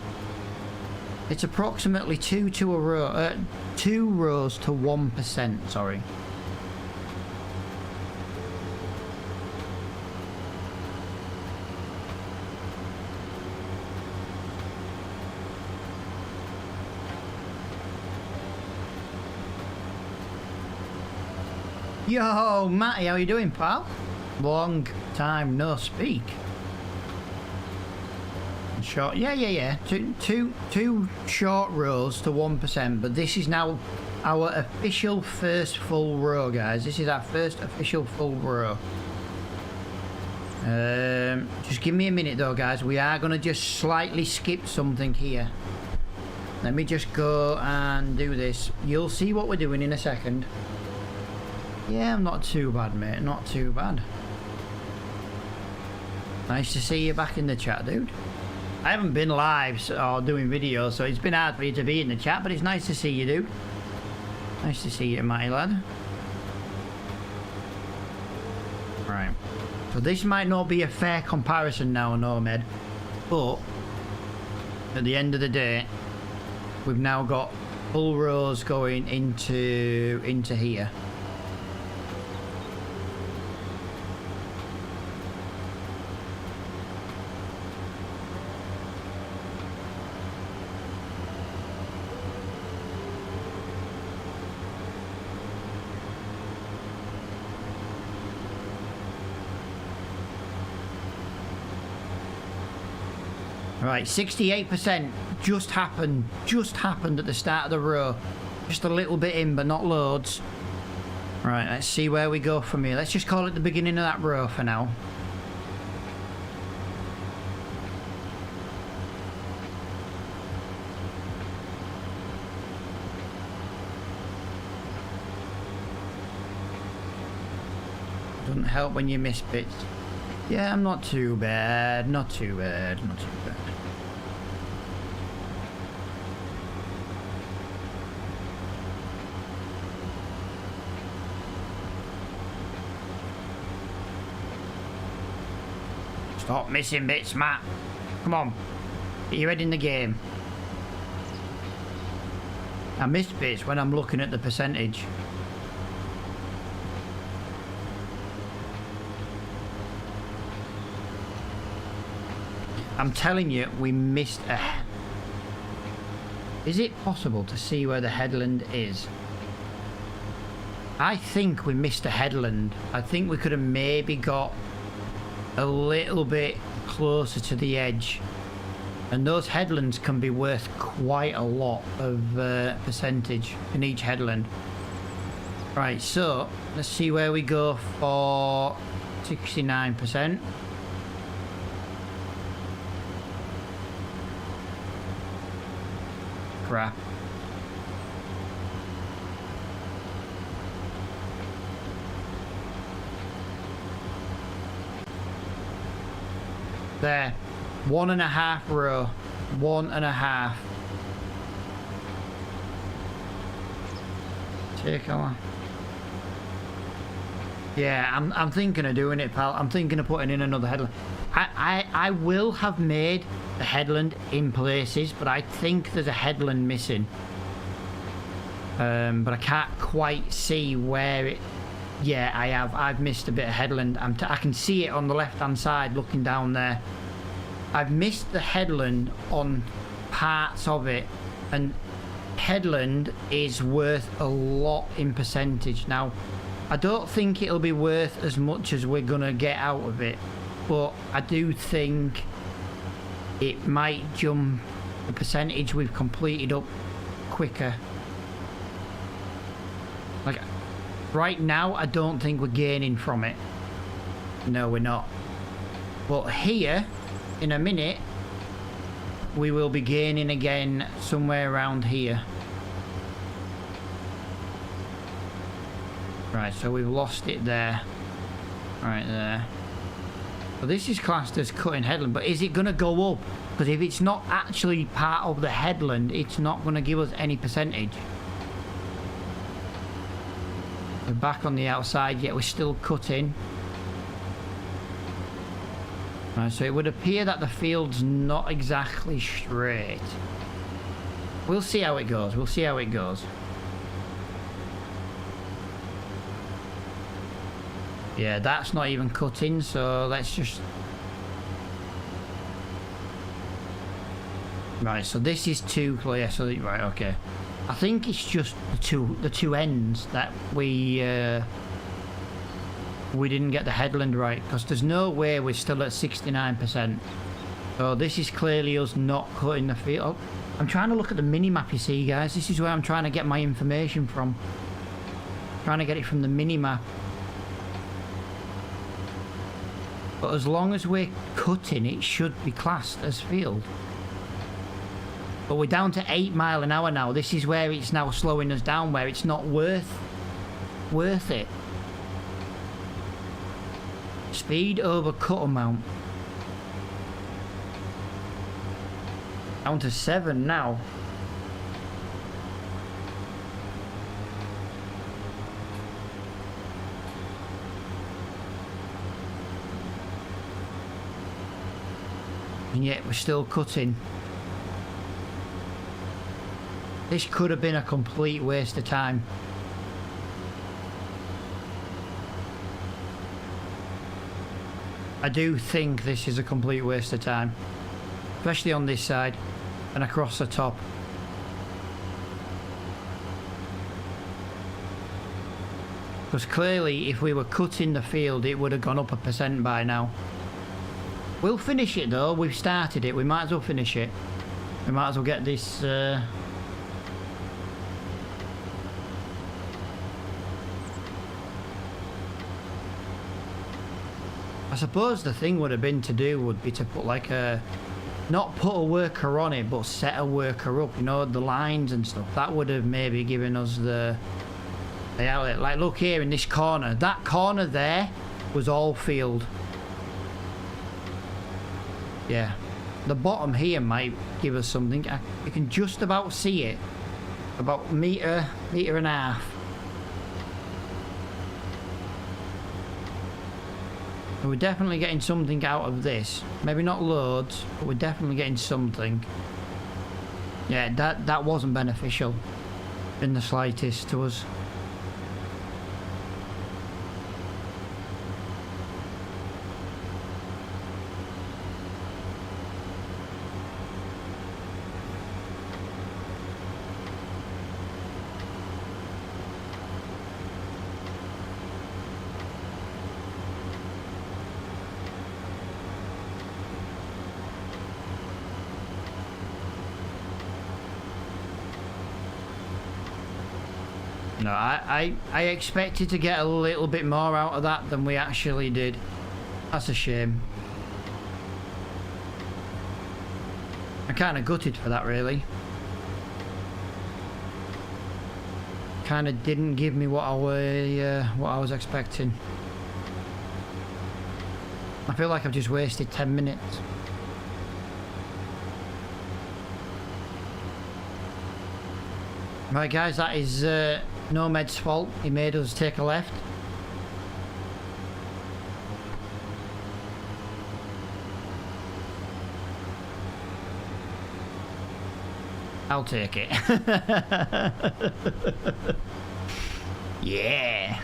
It's approximately two to a row. 2 rows to 1%. Sorry. Yo, Matty, how you doing, pal? Long time no speak. Short, yeah. Two short rows to 1%, but this is now our official first full row, guys. This is our first official full row. Just give me a minute though, guys. We are gonna just slightly skip something here. Let me just go and do this. You'll see what we're doing in a second. Yeah, I'm not too bad, mate. Not too bad. Nice to see you back in the chat, dude. I haven't been live or doing videos, so it's been hard for you to be in the chat, but it's nice to see you, dude. Nice to see you, my lad. Right. So this might not be a fair comparison now, Nomad, but at the end of the day, we've now got full rows going into here. Right, 68% just happened at the start of the row. Just a little bit in, but not loads. Right, let's see where we go from here. Let's just call it the beginning of that row for now. Doesn't help when you miss bits. Yeah, I'm not too bad, not too bad, not too bad. Stop missing bits, Matt. Come on. Get your head in the game. I miss bits when I'm looking at the percentage. I'm telling you, we missed a... Is it possible to see where the headland is? I think we missed a headland. I think we could have maybe got a little bit closer to the edge. And those headlands can be worth quite a lot of percentage in each headland. Right, so let's see where we go for 69%. Crap. There. 1.5 row. 1.5. Take on. Yeah, I'm thinking of doing it, pal. I'm thinking of putting in another headland. I will have made the headland in places, but I think there's a headland missing. But I can't quite see where it... Yeah, I have. I've missed a bit of headland. I can see it on the left-hand side looking down there. I've missed the headland on parts of it, and headland is worth a lot in percentage. Now, I don't think it'll be worth as much as we're gonna get out of it, but I do think it might jump the percentage we've completed up quicker. Like, right now, I don't think we're gaining from it. No, we're not. But here, in a minute, we will be gaining again somewhere around here. Right, so we've lost it there. Right there. So this is classed as cutting headland, but is it going to go up? Because if it's not actually part of the headland, it's not going to give us any percentage. We're back on the outside, yet we're still cutting. Right, so it would appear that the field's not exactly straight. We'll see how it goes. We'll see how it goes. Yeah, that's not even cutting, so let's just... Right, so this is too clear, so... Right, okay. I think it's just the two ends that we didn't get the headland right, because there's no way we're still at 69%. So this is clearly us not cutting the field. Oh, I'm trying to look at the mini-map, you see, guys. This is where I'm trying to get my information from. Trying to get it from the mini-map. But as long as we're cutting, it should be classed as field. But we're down to 8 miles an hour now. This is where it's now slowing us down, where it's not worth it. Speed over cut amount. Down to 7 now. And yet we're still cutting. This could have been a complete waste of time. I do think this is a complete waste of time. Especially on this side and across the top. Because clearly if we were cutting the field it would have gone up 1% by now. We'll finish it though, we've started it, we might as well finish it. We might as well get this... I suppose the thing would have been to do would be to put like a... Not put a worker on it, but set a worker up, you know, the lines and stuff. That would have maybe given us the outlet. Like look here in this corner. That corner there was all field. Yeah. The bottom here might give us something. You can just about see it. About meter and a half. We're definitely getting something out of this. Maybe not loads, but we're definitely getting something. Yeah, that wasn't beneficial in the slightest to us. No, I expected to get a little bit more out of that than we actually did. That's a shame. I'm kind of gutted for that, really. Kind of didn't give me what I was expecting. I feel like I've just wasted 10 minutes. Right, guys, that is Nomad's fault. He made us take a left. I'll take it. Yeah.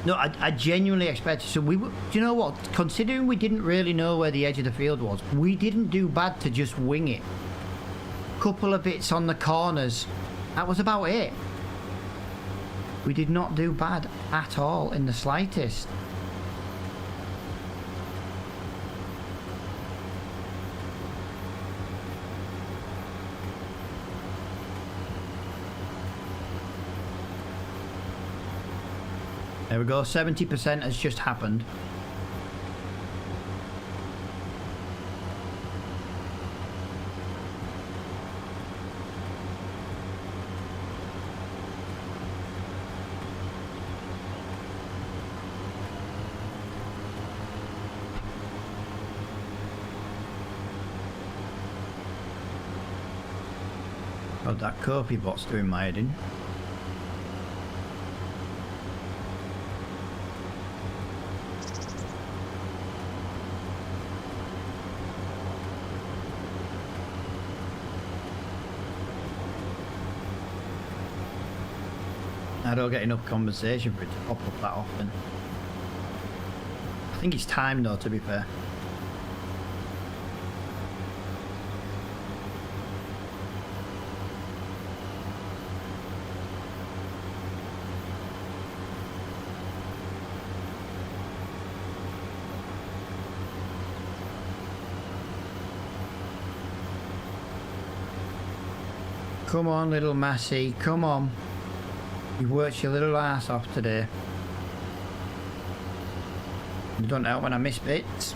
No, I genuinely expected. So we were, do you know what? Considering we didn't really know where the edge of the field was, we didn't do bad to just wing it. Couple of bits on the corners. That was about it. We did not do bad at all in the slightest. There we go, 70% has just happened. God, that copy bot's doing my head in. I don't get enough compensation for it to pop up that often. I think it's time though, to be fair. Come on, little Massey, come on. You've worked your little ass off today. You don't help when I miss bits.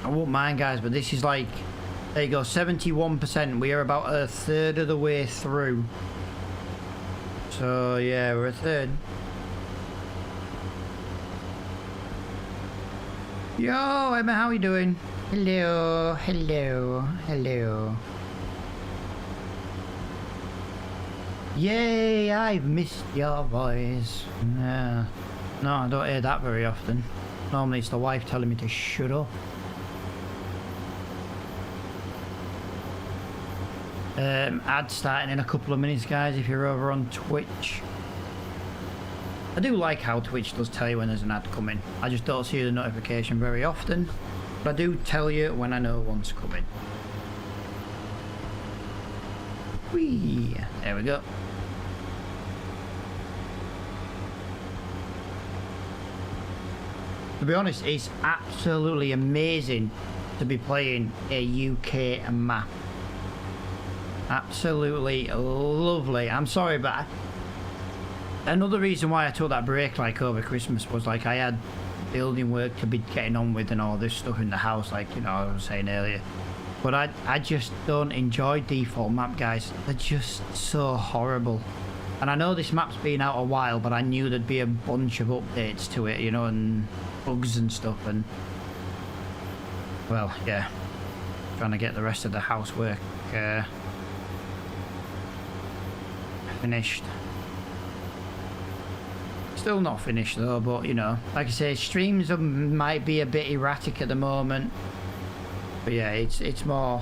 I won't mind, guys, but this is like, there you go, 71%. We are about a third of the way through. So yeah, we're a third. Yo, Emma, how are you doing? Hello, hello, hello. Yay, I've missed your voice. Yeah. No, I don't hear that very often. Normally it's the wife telling me to shut up. Ad starting in a couple of minutes, guys, if you're over on Twitch. I do like how Twitch does tell you when there's an ad coming. I just don't see the notification very often, but I do tell you when I know one's coming. Whee! There we go. To be honest, it's absolutely amazing to be playing a UK map. Absolutely lovely. I'm sorry, but another reason why I took that break like over Christmas was like I had building work to be getting on with and all this stuff in the house, like, you know, I was saying earlier. But I just don't enjoy default map, guys. They're just so horrible. And I know this map's been out a while, but I knew there'd be a bunch of updates to it, you know, and bugs and stuff. And well, yeah, trying to get the rest of the housework finished. Still not finished though, but you know, like I say, streams might be a bit erratic at the moment, but yeah, it's more,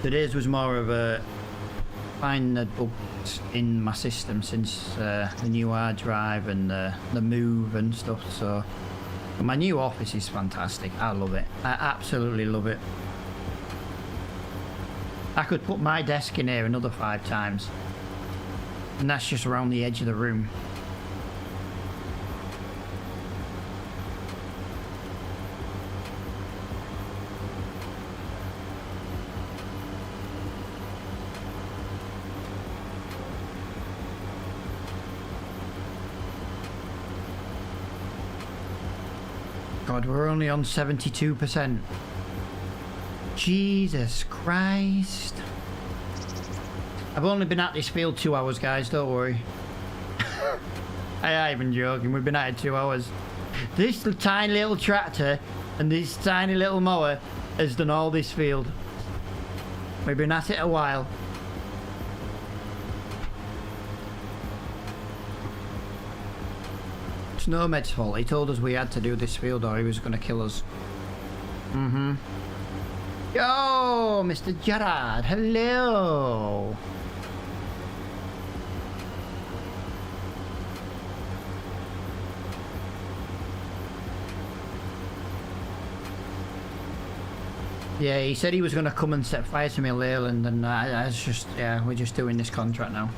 today's was more of a find the bugs in my system since the new hard drive and the move and stuff. So but my new office is fantastic. I love it. I absolutely love it. I could put my desk in here another 5 times. And that's just around the edge of the room. God, we're only on 72%. Jesus Christ. I've only been at this field 2 hours, guys, don't worry. I ain't even joking, we've been at it 2 hours. This tiny little tractor and this tiny little mower has done all this field. We've been at it a while. It's Nomed's fault. He told us we had to do this field or he was going to kill us. Yo, Mr. Gerard, hello. Yeah, he said he was going to come and set fire to me, Leyland, and I just, yeah, we're just doing this contract now.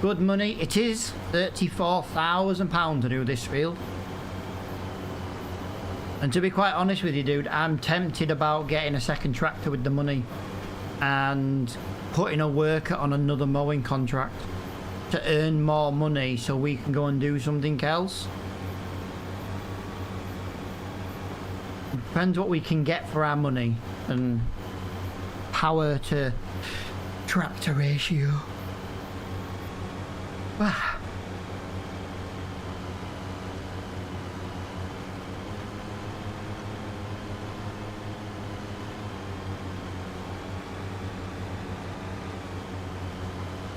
Good money. It is £34,000 to do this field. And to be quite honest with you, dude, I'm tempted about getting a second tractor with the money and putting a worker on another mowing contract to earn more money so we can go and do something else. Depends what we can get for our money. and power to tractor ratio. Ah.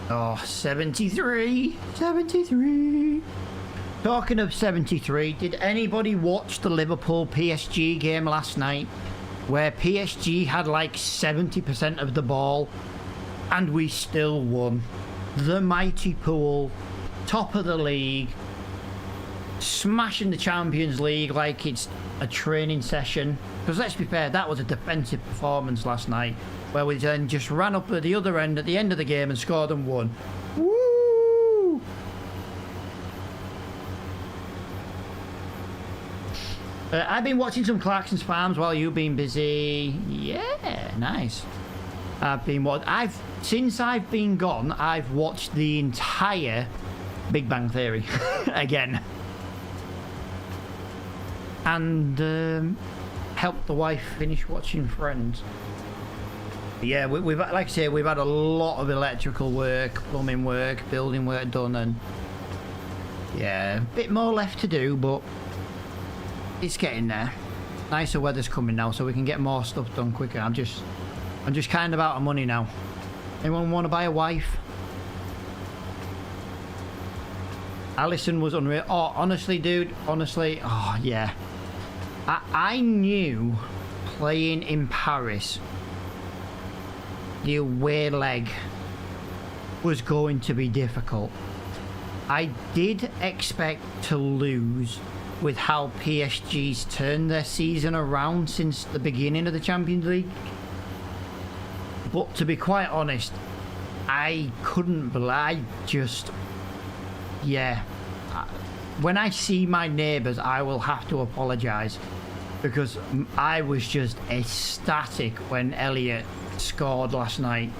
Oh, 73. 73. Talking of 73, did anybody watch the Liverpool PSG game last night where PSG had like 70% of the ball and we still won? The mighty Pool, top of the league, smashing the Champions League like it's a training session. Because let's be fair, that was a defensive performance last night where we then just ran up at the other end at the end of the game and scored and won. Woo! I've been watching some Clarkson's Farms while you've been busy. Yeah, nice. Since I've been gone, I've watched the entire Big Bang Theory again. And helped the wife finish watching Friends. Yeah, we've like I say, we've had a lot of electrical work, plumbing work, building work done, and yeah, a bit more left to do, but it's getting there. Nicer weather's coming now, so we can get more stuff done quicker. I'm just kind of out of money now. Anyone want to buy a wife? Alison was unreal. Oh, honestly, dude, honestly, oh yeah. I knew playing in Paris, the away leg was going to be difficult. I did expect to lose with how PSG's turned their season around since the beginning of the Champions League. But to be quite honest, I couldn't believe, when I see my neighbours, I will have to apologise because I was just ecstatic when Elliot scored last night.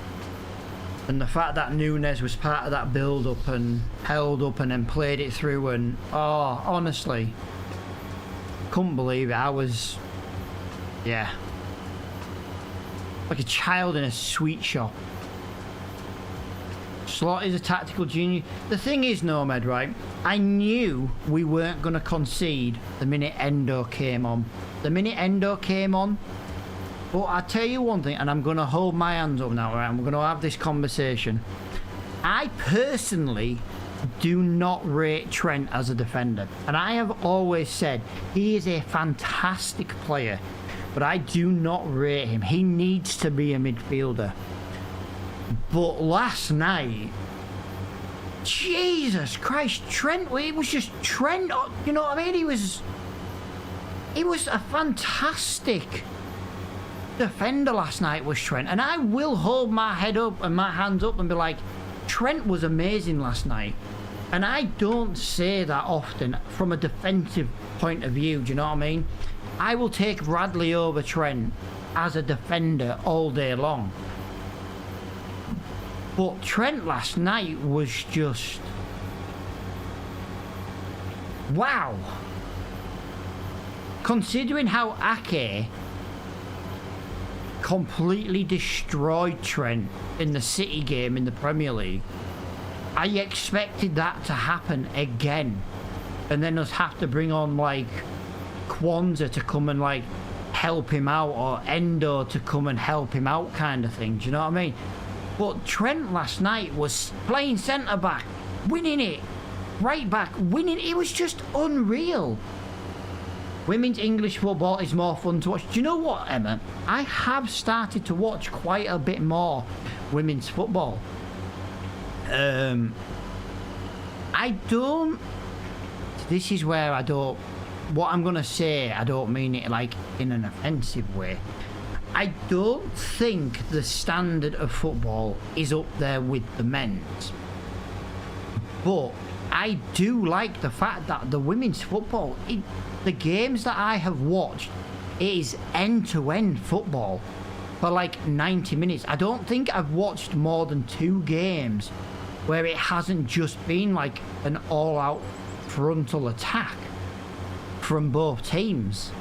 And the fact that Nunes was part of that build-up and held up and then played it through and, oh, honestly, couldn't believe it. I was, yeah, like a child in a sweet shop. Slot is a tactical genius. The thing is, Nomad, right? I knew we weren't going to concede the minute Endo came on. The minute Endo came on, but I'll tell you one thing, and I'm going to hold my hands up now, right? I'm going to have this conversation. I personally do not rate Trent as a defender. And I have always said he is a fantastic player, but I do not rate him. He needs to be a midfielder. But last night, Jesus Christ, Trent, it was just Trent, you know what I mean? He was a fantastic defender last night, was Trent. And I will hold my head up and my hands up and be like, Trent was amazing last night. And I don't say that often from a defensive point of view, do you know what I mean? I will take Bradley over Trent as a defender all day long. But Trent last night was just, wow. Considering how Ake completely destroyed Trent in the City game in the Premier League, I expected that to happen again. And then us have to bring on like Kwanzaa to come and like help him out, or Endo to come and help him out, kind of thing. Do you know what I mean? But Trent last night was playing centre back, winning it, right back, winning. It was just unreal. Women's English football is more fun to watch. Do you know what, Emma? I have started to watch quite a bit more women's football. I don't. This is where I don't. What I'm gonna say, I don't mean it like in an offensive way. I don't think the standard of football is up there with the men's. But I do like the fact that the women's football, the games that I have watched, it is end-to-end football for like 90 minutes. I don't think I've watched more than 2 games where it hasn't just been like an all-out frontal attack from both teams.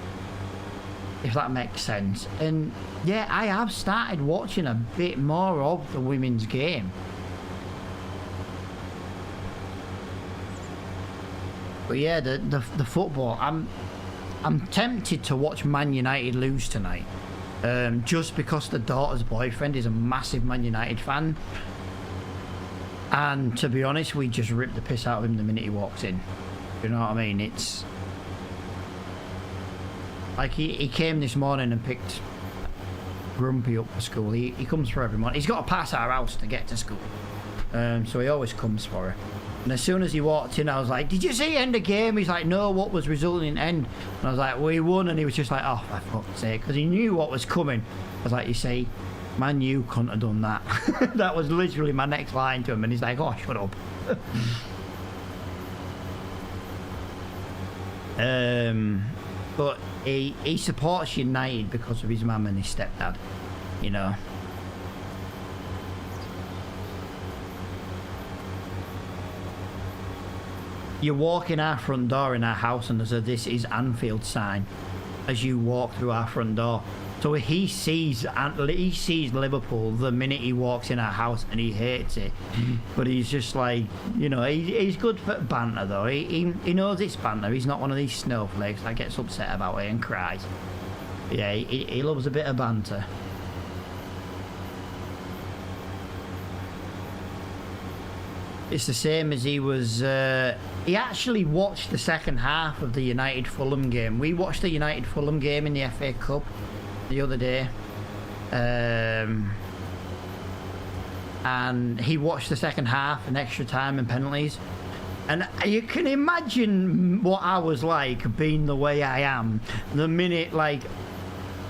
if that makes sense. And yeah, I have started watching a bit more of the women's game. But yeah, the football, I'm tempted to watch Man United lose tonight, just because the daughter's boyfriend is a massive Man United fan, and to be honest, we just ripped the piss out of him the minute he walks in. You know what I mean? It's like he came this morning and picked Grumpy up for school. He comes for every morning. He's got to pass our house to get to school, so he always comes for her. And as soon as he walked in, I was like, did you see end of game? He's like, no, what was resulting in end? And I was like, we won. And he was just like, oh, for fuck's sake, because he knew what was coming. I was like, you see, Man U couldn't have done that. That was literally my next line to him. And he's like, oh, shut up. But he supports United because of his mum and his stepdad, you know. You walk in our front door in our house and there's a "This is Anfield" sign as you walk through our front door. So he sees Liverpool the minute he walks in our house, and he hates it. But he's just like, you know, he's good for banter though. He knows it's banter. He's not one of these snowflakes that gets upset about it and cries. Yeah, he loves a bit of banter. It's the same as he was. He actually watched the second half of the United Fulham game. We watched the United Fulham game in the FA Cup the other day, and he watched the second half in extra time and penalties. And you can imagine what I was like, being the way I am, the minute, like,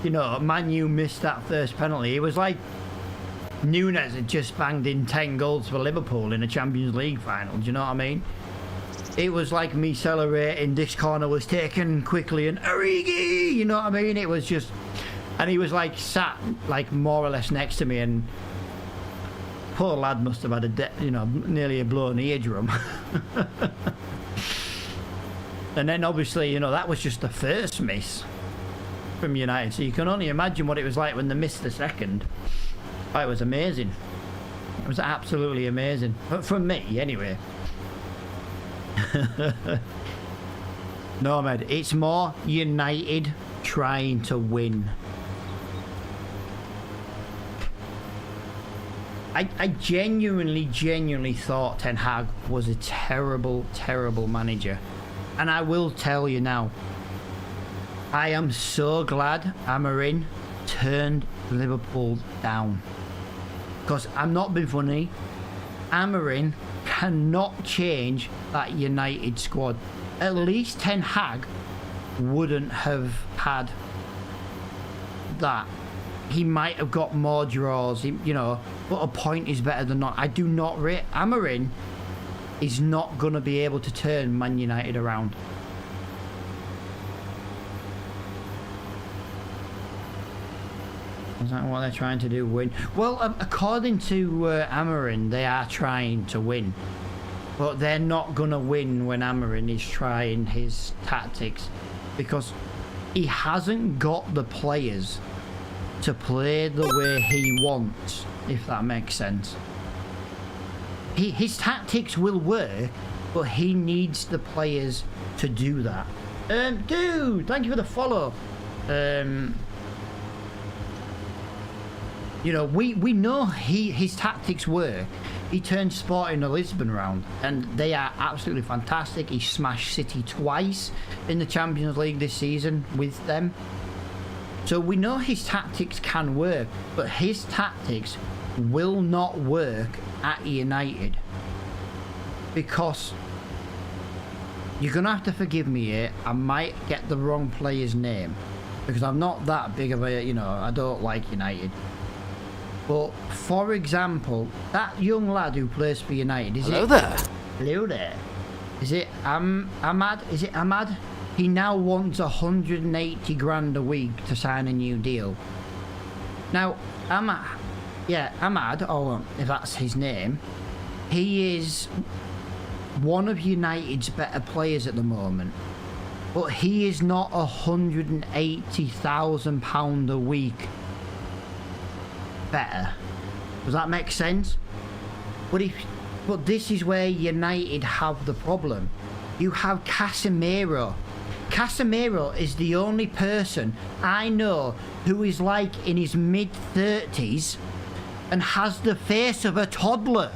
you know, Man U missed that first penalty. It was like Nunes had just banged in 10 goals for Liverpool in a Champions League final. Do you know what I mean? It was like me celebrating. This corner was taken quickly and Origi, you know what I mean? It was just, and he was like sat like more or less next to me, and poor lad must have had nearly a blown eardrum. And then obviously, you know, that was just the first miss from United, so you can only imagine what it was like when they missed the second. Oh, it was amazing. It was absolutely amazing. But from me, anyway. No, man, it's more United trying to win. I genuinely thought Ten Hag was a terrible manager. And I will tell you now, I am so glad Amorim turned Liverpool down. Because I'm not being funny, Amorim cannot change that United squad. At least Ten Hag wouldn't have had that. He might have got more draws, you know, but a point is better than not. I do not rate Amorim. Is not going to be able to turn Man United around. Is that what they're trying to do? Win? Well, according to Amorim, they are trying to win. But they're not going to win when Amorim is trying his tactics. Because he hasn't got the players to play the way he wants, if that makes sense. His tactics will work, but he needs the players to do that. Dude, thank you for the follow. You know, we know his tactics work. He turned Sporting Lisbon round, and they are absolutely fantastic. He smashed City twice in the Champions League this season with them. So we know his tactics can work, but his tactics will not work at United. Because, you're going to have to forgive me here, I might get the wrong player's name. Because I'm not that big of a, you know, I don't like United. But, for example, that young lad who plays for United, Hello there. Hello there. Is it Ahmad? Is it Ahmad? He now wants 180 grand a week to sign a new deal. Now, Ahmad, or if that's his name, he is one of United's better players at the moment. But he is not £180,000 a week better. Does that make sense? But this is where United have the problem. You have Casemiro. Casemiro is the only person I know who is like in his mid-30s and has the face of a toddler.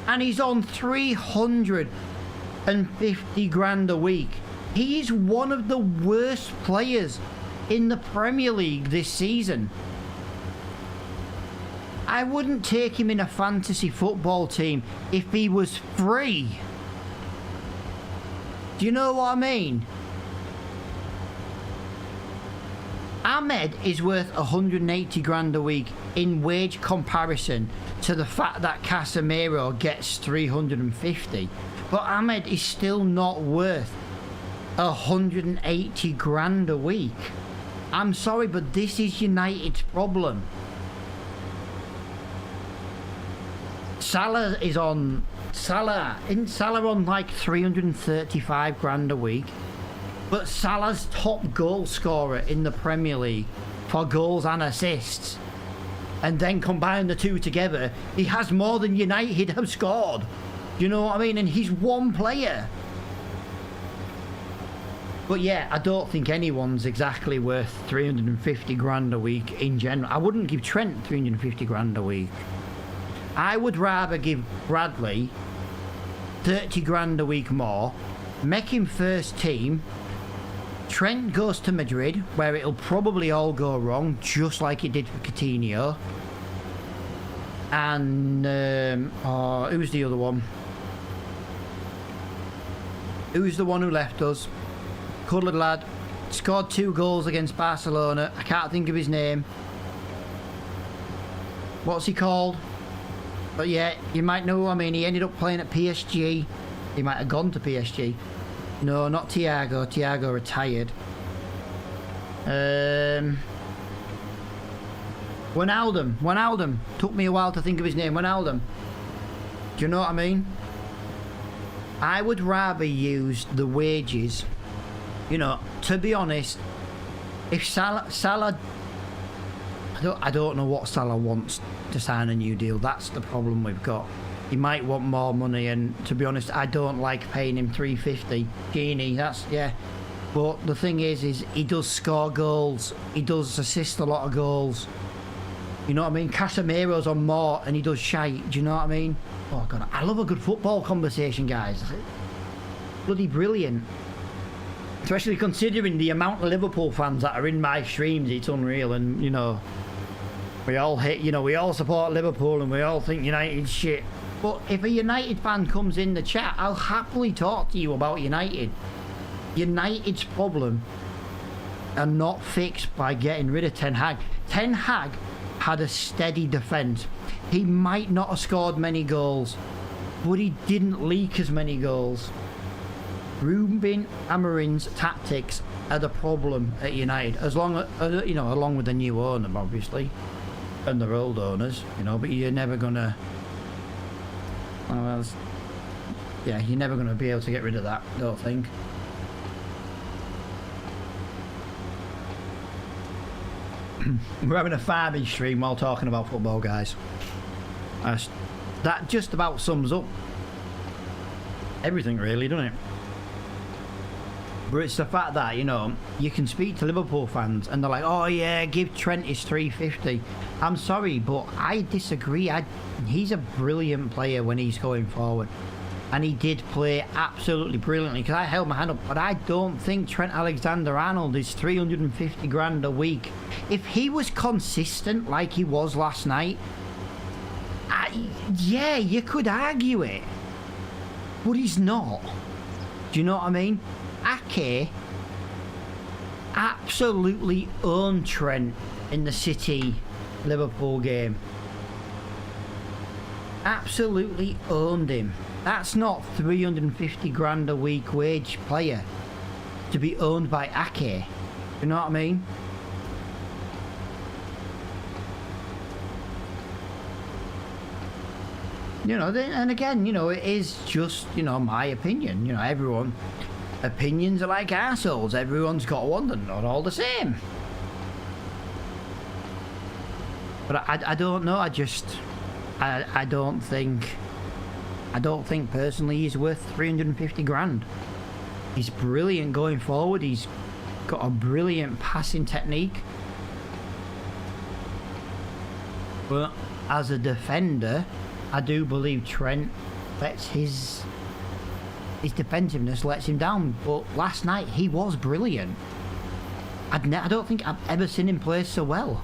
And he's on 350 grand a week. He is one of the worst players in the Premier League this season. I wouldn't take him in a fantasy football team if he was free. Do you know what I mean? Ahmed is worth 180 grand a week in wage comparison to the fact that Casemiro gets 350. But Ahmed is still not worth 180 grand a week. I'm sorry, but this is United's problem. Salah isn't Salah on like 335 grand a week? But Salah's top goal scorer in the Premier League for goals and assists. And then combine the two together, he has more than United have scored. You know what I mean? And he's one player. But yeah, I don't think anyone's exactly worth 350 grand a week in general. I wouldn't give Trent 350 grand a week. I would rather give Bradley 30 grand a week more, make him first team. Trent goes to Madrid, where it'll probably all go wrong, just like it did for Coutinho. And who's the other one? Who's the one who left us? Cuddled lad, scored 2 goals against Barcelona. I can't think of his name. What's he called? But yeah, you might know who I mean. He ended up playing at PSG. He might have gone to PSG. No, not Thiago. Thiago retired. Wijnaldum. Took me a while to think of his name. Wijnaldum. Do you know what I mean? I would rather use the wages. You know, to be honest, if Salah, I don't know what Salah wants to sign a new deal. That's the problem we've got. He might want more money, and to be honest, I don't like paying him 350. Genie, that's, yeah. But the thing is he does score goals. He does assist a lot of goals. You know what I mean? Casemiro's on more, and he does shite. Do you know what I mean? Oh God, I love a good football conversation, guys. Bloody brilliant. Especially considering the amount of Liverpool fans that are in my streams, it's unreal. And you know, we all support Liverpool, and we all think United's shit. But if a United fan comes in the chat, I'll happily talk to you about United. United's problem are not fixed by getting rid of Ten Hag. Ten Hag had a steady defence. He might not have scored many goals, but he didn't leak as many goals. Ruben Amorim's tactics are the problem at United, along with the new owner, obviously, and their old owners, you know. But you're never gonna, you're never gonna be able to get rid of that. I don't think. We're having a farming stream while talking about football, guys. That just about sums up everything, really, doesn't it? But it's the fact that, you know, you can speak to Liverpool fans and they're like, oh yeah, give Trent his 350. I'm sorry, but I disagree. He's a brilliant player when he's going forward. And he did play absolutely brilliantly, because I held my hand up. But I don't think Trent Alexander-Arnold is 350 grand a week. If he was consistent like he was last night, yeah, you could argue it. But he's not. Do you know what I mean? Ake absolutely owned Trent in the City-Liverpool game. Absolutely owned him. That's not 350 grand a week wage player to be owned by Ake. You know what I mean? You know, and again, you know, it is just, you know, my opinion. You know, everyone opinions are like assholes. Everyone's got one, they're not all the same. But I don't know. I don't think personally he's worth 350 grand. He's brilliant going forward. He's got a brilliant passing technique. But as a defender, I do believe Trent lets his defensiveness lets him down. But last night he was brilliant. I don't think I've ever seen him play so well.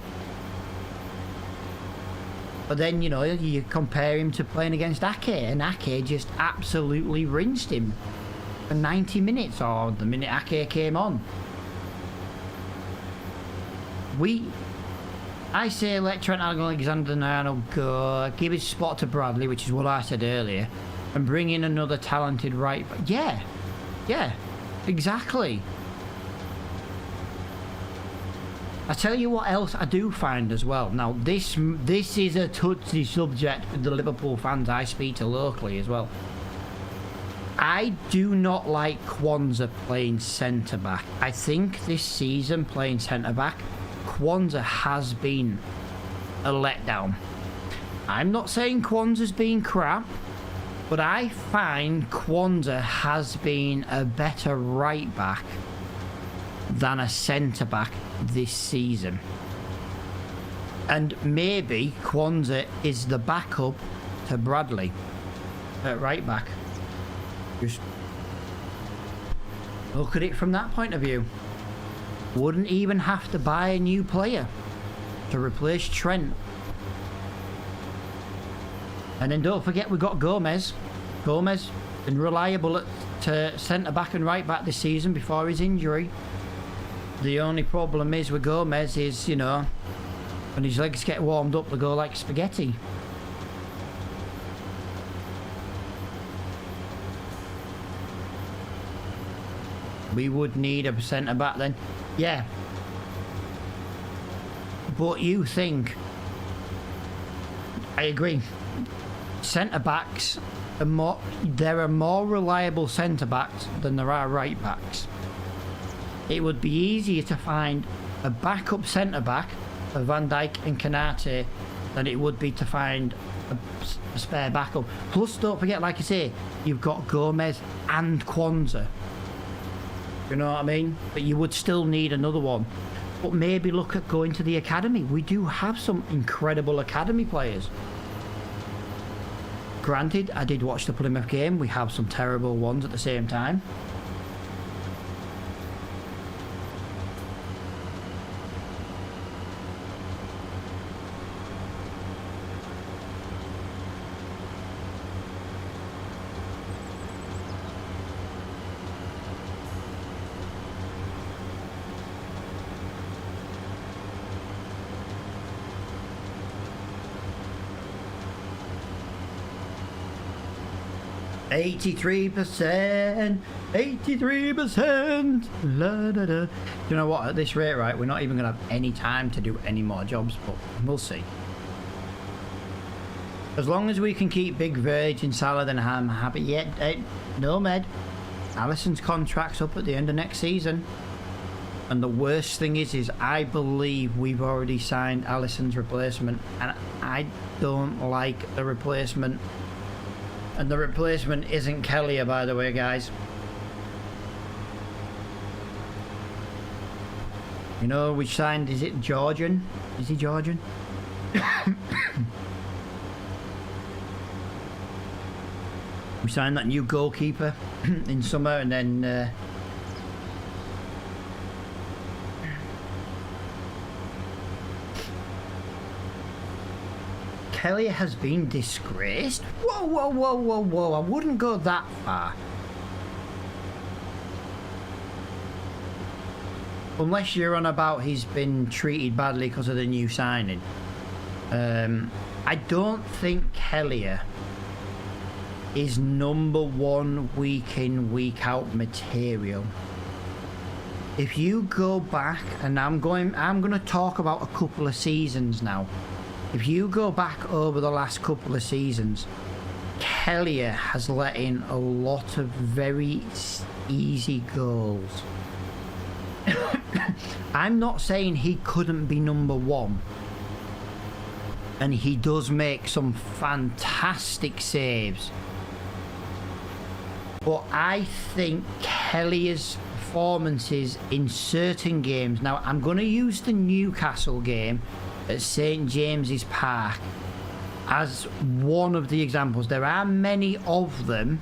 But then, you know, you compare him to playing against Ake, and Ake just absolutely rinsed him for 90 minutes, or the minute Ake came on. I say let Trent Alexander-Arnold go, give his spot to Bradley, which is what I said earlier, and bring in another talented right back. Yeah, exactly. I tell you what else I do find as well. Now, this is a touchy subject with the Liverpool fans I speak to locally as well. I do not like Kwanzaa playing centre-back. I think this season playing centre-back, Kwanzaa has been a letdown. I'm not saying Kwanzaa's been crap, but I find Kwanzaa has been a better right-back than a centre-back this season. And maybe Kwanzaa is the backup to Bradley at right-back. Just look at it from that point of view. Wouldn't even have to buy a new player to replace Trent. And then don't forget we've got Gomez. Gomez been reliable at centre-back and right-back this season before his injury. The only problem is with Gomez is, you know, when his legs get warmed up, they go like spaghetti. We would need a centre-back then. Yeah. But you think... I agree. Centre-backs are more... There are more reliable centre-backs than there are right-backs. It would be easier to find a backup centre-back for Van Dijk and Konate than it would be to find a spare backup. Plus, don't forget, like I say, you've got Gomez and Kwanzaa. You know what I mean? But you would still need another one. But maybe look at going to the academy. We do have some incredible academy players. Granted, I did watch the Plymouth game. We have some terrible ones at the same time. "83%, 83%, la da da." You know what? At this rate, right, we're not even going to have any time to do any more jobs, but we'll see. As long as we can keep Big Verge and Salah, then I'm happy. Yet, no, Med. Alisson's contract's up at the end of next season. And the worst thing is I believe we've already signed Alisson's replacement, and I don't like the replacement. And the replacement isn't Kelly, by the way, guys. You know, we signed, is it Georgian? Is he Georgian? We signed that new goalkeeper in summer, and then Kelly has been disgraced. Whoa, whoa, whoa, whoa, whoa. I wouldn't go that far. Unless you're on about he's been treated badly because of the new signing. I don't think Kelly is number one week in, week out material. If you go back, and I'm going to talk about a couple of seasons now. If you go back over the last couple of seasons, Kellier has let in a lot of very easy goals. I'm not saying he couldn't be number one, and he does make some fantastic saves, but I think Kellier's performances in certain games, now I'm going to use the Newcastle game at St James's Park as one of the examples. There are many of them,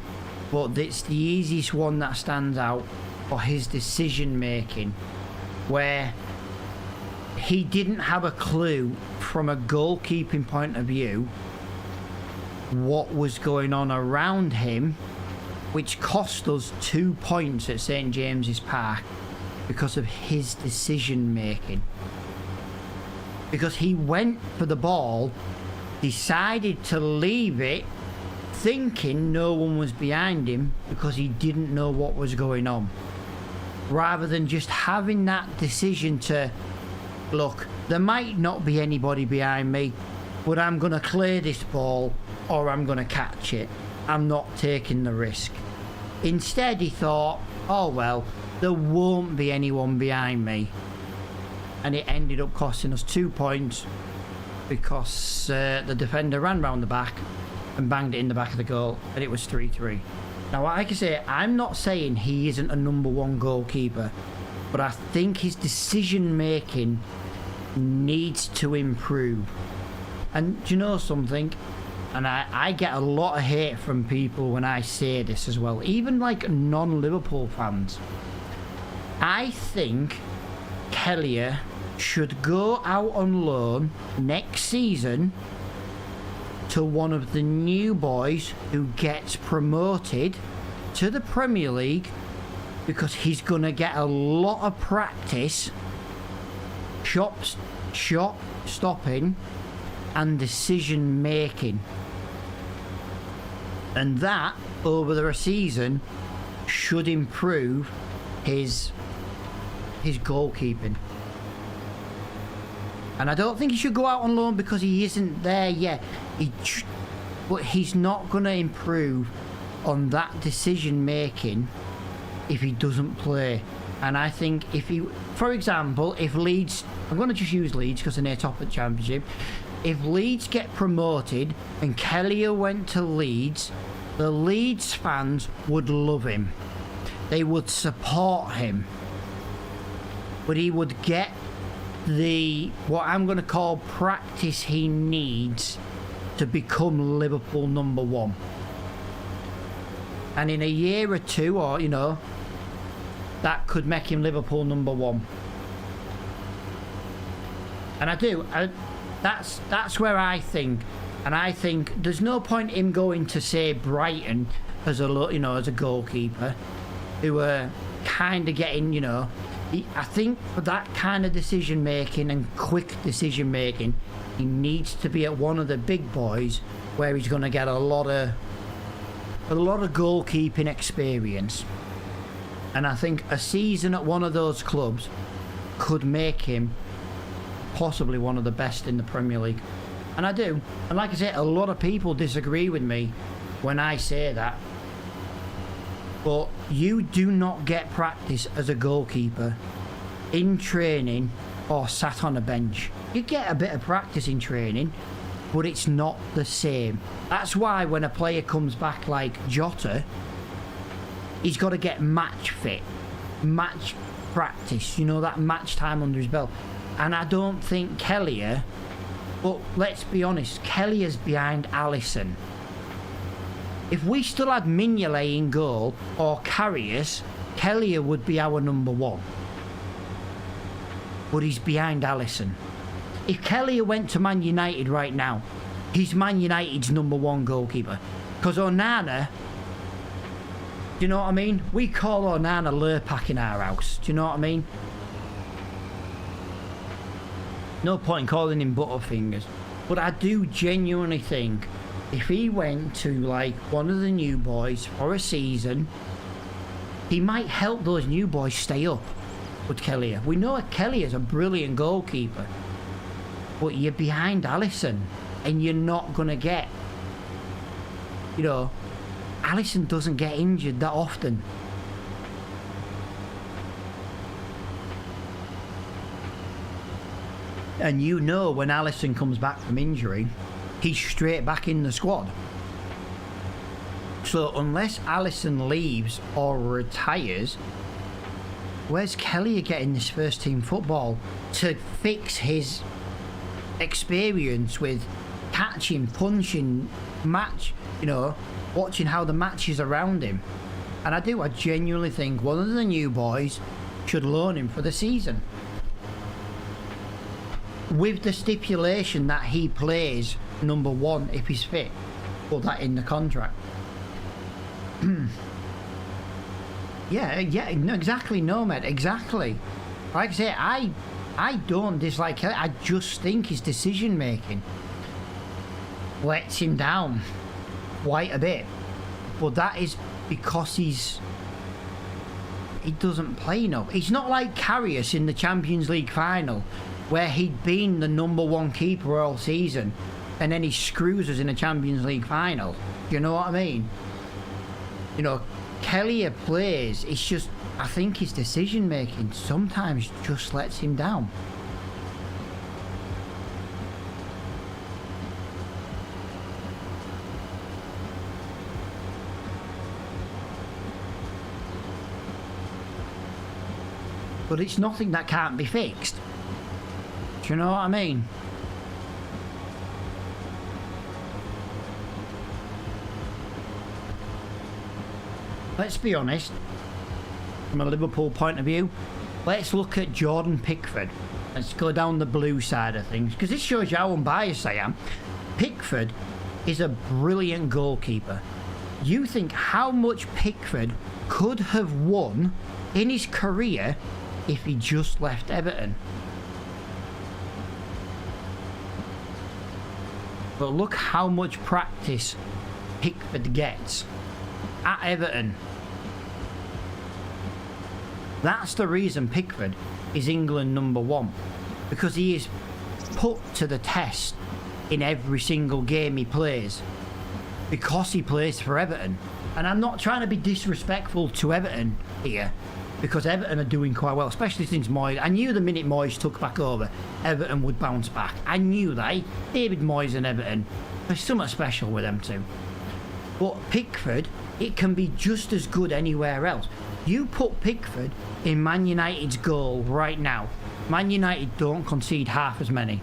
but it's the easiest one that stands out for his decision making, where he didn't have a clue from a goalkeeping point of view what was going on around him, which cost us 2 points at St James's Park because of his decision making. Because he went for the ball, decided to leave it, thinking no one was behind him because he didn't know what was going on, rather than just having that decision to, look, there might not be anybody behind me, but I'm going to clear this ball or I'm going to catch it. I'm not taking the risk. Instead, he thought, oh well, there won't be anyone behind me. And it ended up costing us 2 points because the defender ran round the back and banged it in the back of the goal, and it was 3-3. Now, like I say, I'm not saying he isn't a number one goalkeeper, but I think his decision making needs to improve. And do you know something? And I get a lot of hate from people when I say this as well, even like non-Liverpool fans. I think Kellier should go out on loan next season to one of the new boys who gets promoted to the Premier League, because he's going to get a lot of practice, shot stopping and decision making, and that over the season should improve his goalkeeping. And I don't think he should go out on loan because he isn't there yet. But he's not going to improve on that decision making if he doesn't play. And I think if he, for example, if Leeds, I'm going to just use Leeds because they're near top of the Championship. If Leeds get promoted and Kellier went to Leeds, the Leeds fans would love him. They would support him. But he would get the, what I'm going to call, practice he needs to become Liverpool number one. And in a year or two, or you know, that could make him Liverpool number one. And that's where I think, and I think there's no point him going to, say, Brighton as a goalkeeper, who are kind of getting, I think for that kind of decision making and quick decision making, he needs to be at one of the big boys where he's going to get a lot of goalkeeping experience. And I think a season at one of those clubs could make him possibly one of the best in the Premier League. And I do. And like I said, a lot of people disagree with me when I say that. But you do not get practice as a goalkeeper in training or sat on a bench. You get a bit of practice in training, but it's not the same. That's why when a player comes back like Jota, he's got to get match fit, match practice, that match time under his belt. And I don't think Kellier, but let's be honest, Kellier's behind Alisson. If we still had Mignolet in goal or Karius, Kellier would be our number one. But he's behind Alisson. If Kellier went to Man United right now, he's Man United's number one goalkeeper. Because Onana, do you know what I mean? We call Onana Lurpak in our house. Do you know what I mean? No point in calling him Butterfingers. But I do genuinely think if he went to like one of the new boys for a season, he might help those new boys stay up with Kellier. We know Kellier's a brilliant goalkeeper, but you're behind Alisson and you're not going to get You know, Alisson doesn't get injured that often. And you know when Alisson comes back from injury, he's straight back in the squad. So unless Alisson leaves or retires, where's Kelly getting this first team football to fix his experience with catching, punching, match, you know, watching how the matches around him? And I genuinely think one of the new boys should loan him for the season, with the stipulation that he plays number one if he's fit. Put that in the contract. yeah, exactly, Nomad, exactly. Like I say, I don't dislike Kelly. I just think his decision making lets him down quite a bit. But that is because he doesn't play enough. It's not like Karius in the Champions League final, where he'd been the number one keeper all season and then he screws us in a Champions League final. Do you know what I mean? You know, Kelly plays, it's just, I think his decision making sometimes just lets him down. But it's nothing that can't be fixed. Do you know what I mean? Let's be honest, from a Liverpool point of view, let's look at Jordan Pickford. Let's go down the blue side of things, because this shows you how unbiased I am. Pickford is a brilliant goalkeeper. You think how much Pickford could have won in his career if he just left Everton? But look how much practice Pickford gets at Everton. That's the reason Pickford is England number one, because he is put to the test in every single game he plays, because he plays for Everton. And I'm not trying to be disrespectful to Everton here, because Everton are doing quite well, especially since Moyes. I knew the minute Moyes took back over, Everton would bounce back. I knew that. David Moyes and Everton, there's something special with them too. But Pickford, it can be just as good anywhere else. You put Pickford in Man United's goal right now, Man United don't concede half as many.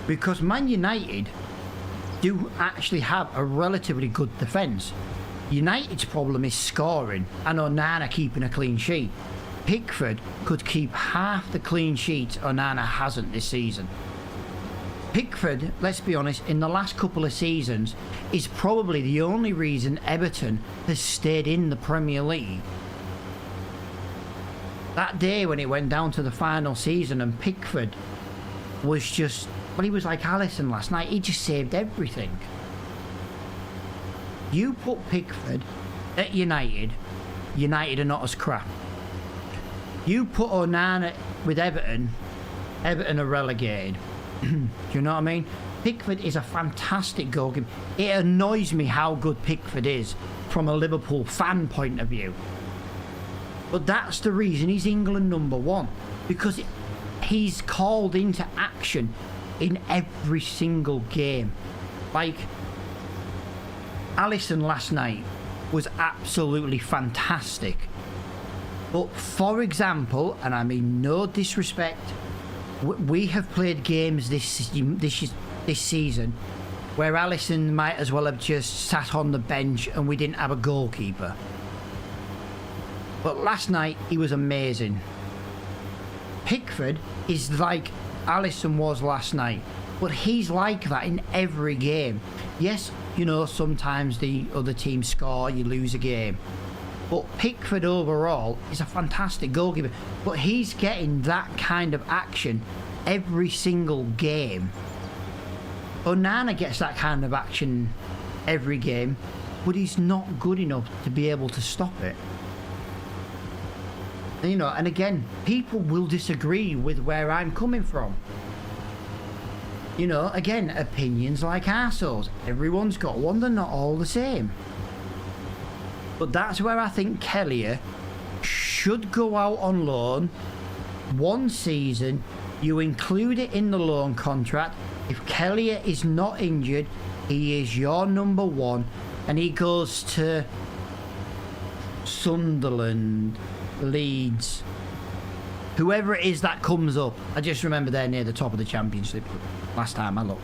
Because Man United do actually have a relatively good defence. United's problem is scoring and Onana keeping a clean sheet. Pickford could keep half the clean sheets Onana hasn't this season. Pickford, let's be honest, in the last couple of seasons is probably the only reason Everton has stayed in the Premier League. That day when it went down to the final season and Pickford was just, well, he was like Alisson last night, he just saved everything. You put Pickford at United, United are not as crap. You put Onana with Everton, Everton are relegated. Do you know what I mean? Pickford is a fantastic goalkeeper. It annoys me how good Pickford is from a Liverpool fan point of view. But that's the reason he's England number one. Because he's called into action in every single game. Like, Alisson last night was absolutely fantastic. But for example, and I mean no disrespect, we have played games this season where Alisson might as well have just sat on the bench and we didn't have a goalkeeper. But last night he was amazing. Pickford is like Alisson was last night, but he's like that in every game. Yes, you know, sometimes the other team score, you lose a game. But Pickford overall is a fantastic goalkeeper. But he's getting that kind of action every single game. Onana gets that kind of action every game, but he's not good enough to be able to stop it. You know, and again, people will disagree with where I'm coming from. You know, again, opinions like arseholes. Everyone's got one, they're not all the same. But that's where I think Kelly should go out on loan. 1 season, you include it in the loan contract. If Kelly is not injured, he is your number 1, and he goes to Sunderland, Leeds, whoever it is that comes up. I just remember they're near the top of the Championship last time I looked.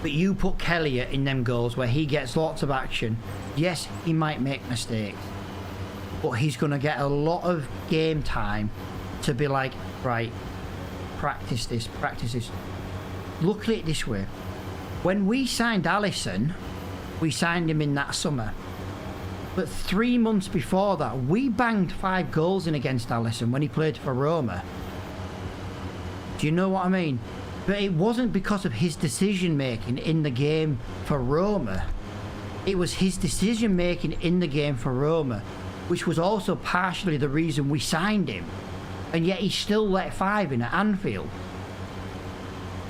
But you put Kelly in them goals where he gets lots of action. Yes, he might make mistakes, but he's going to get a lot of game time to be like, right, practice this, practice this. Look at it this way. When we signed Alisson, we signed him in that summer. But 3 months before that, we banged 5 goals in against Alisson when he played for Roma. Do you know what I mean? But it wasn't because of his decision making in the game for Roma. It was his decision making in the game for Roma, which was also partially the reason we signed him. And yet he still let 5 in at Anfield.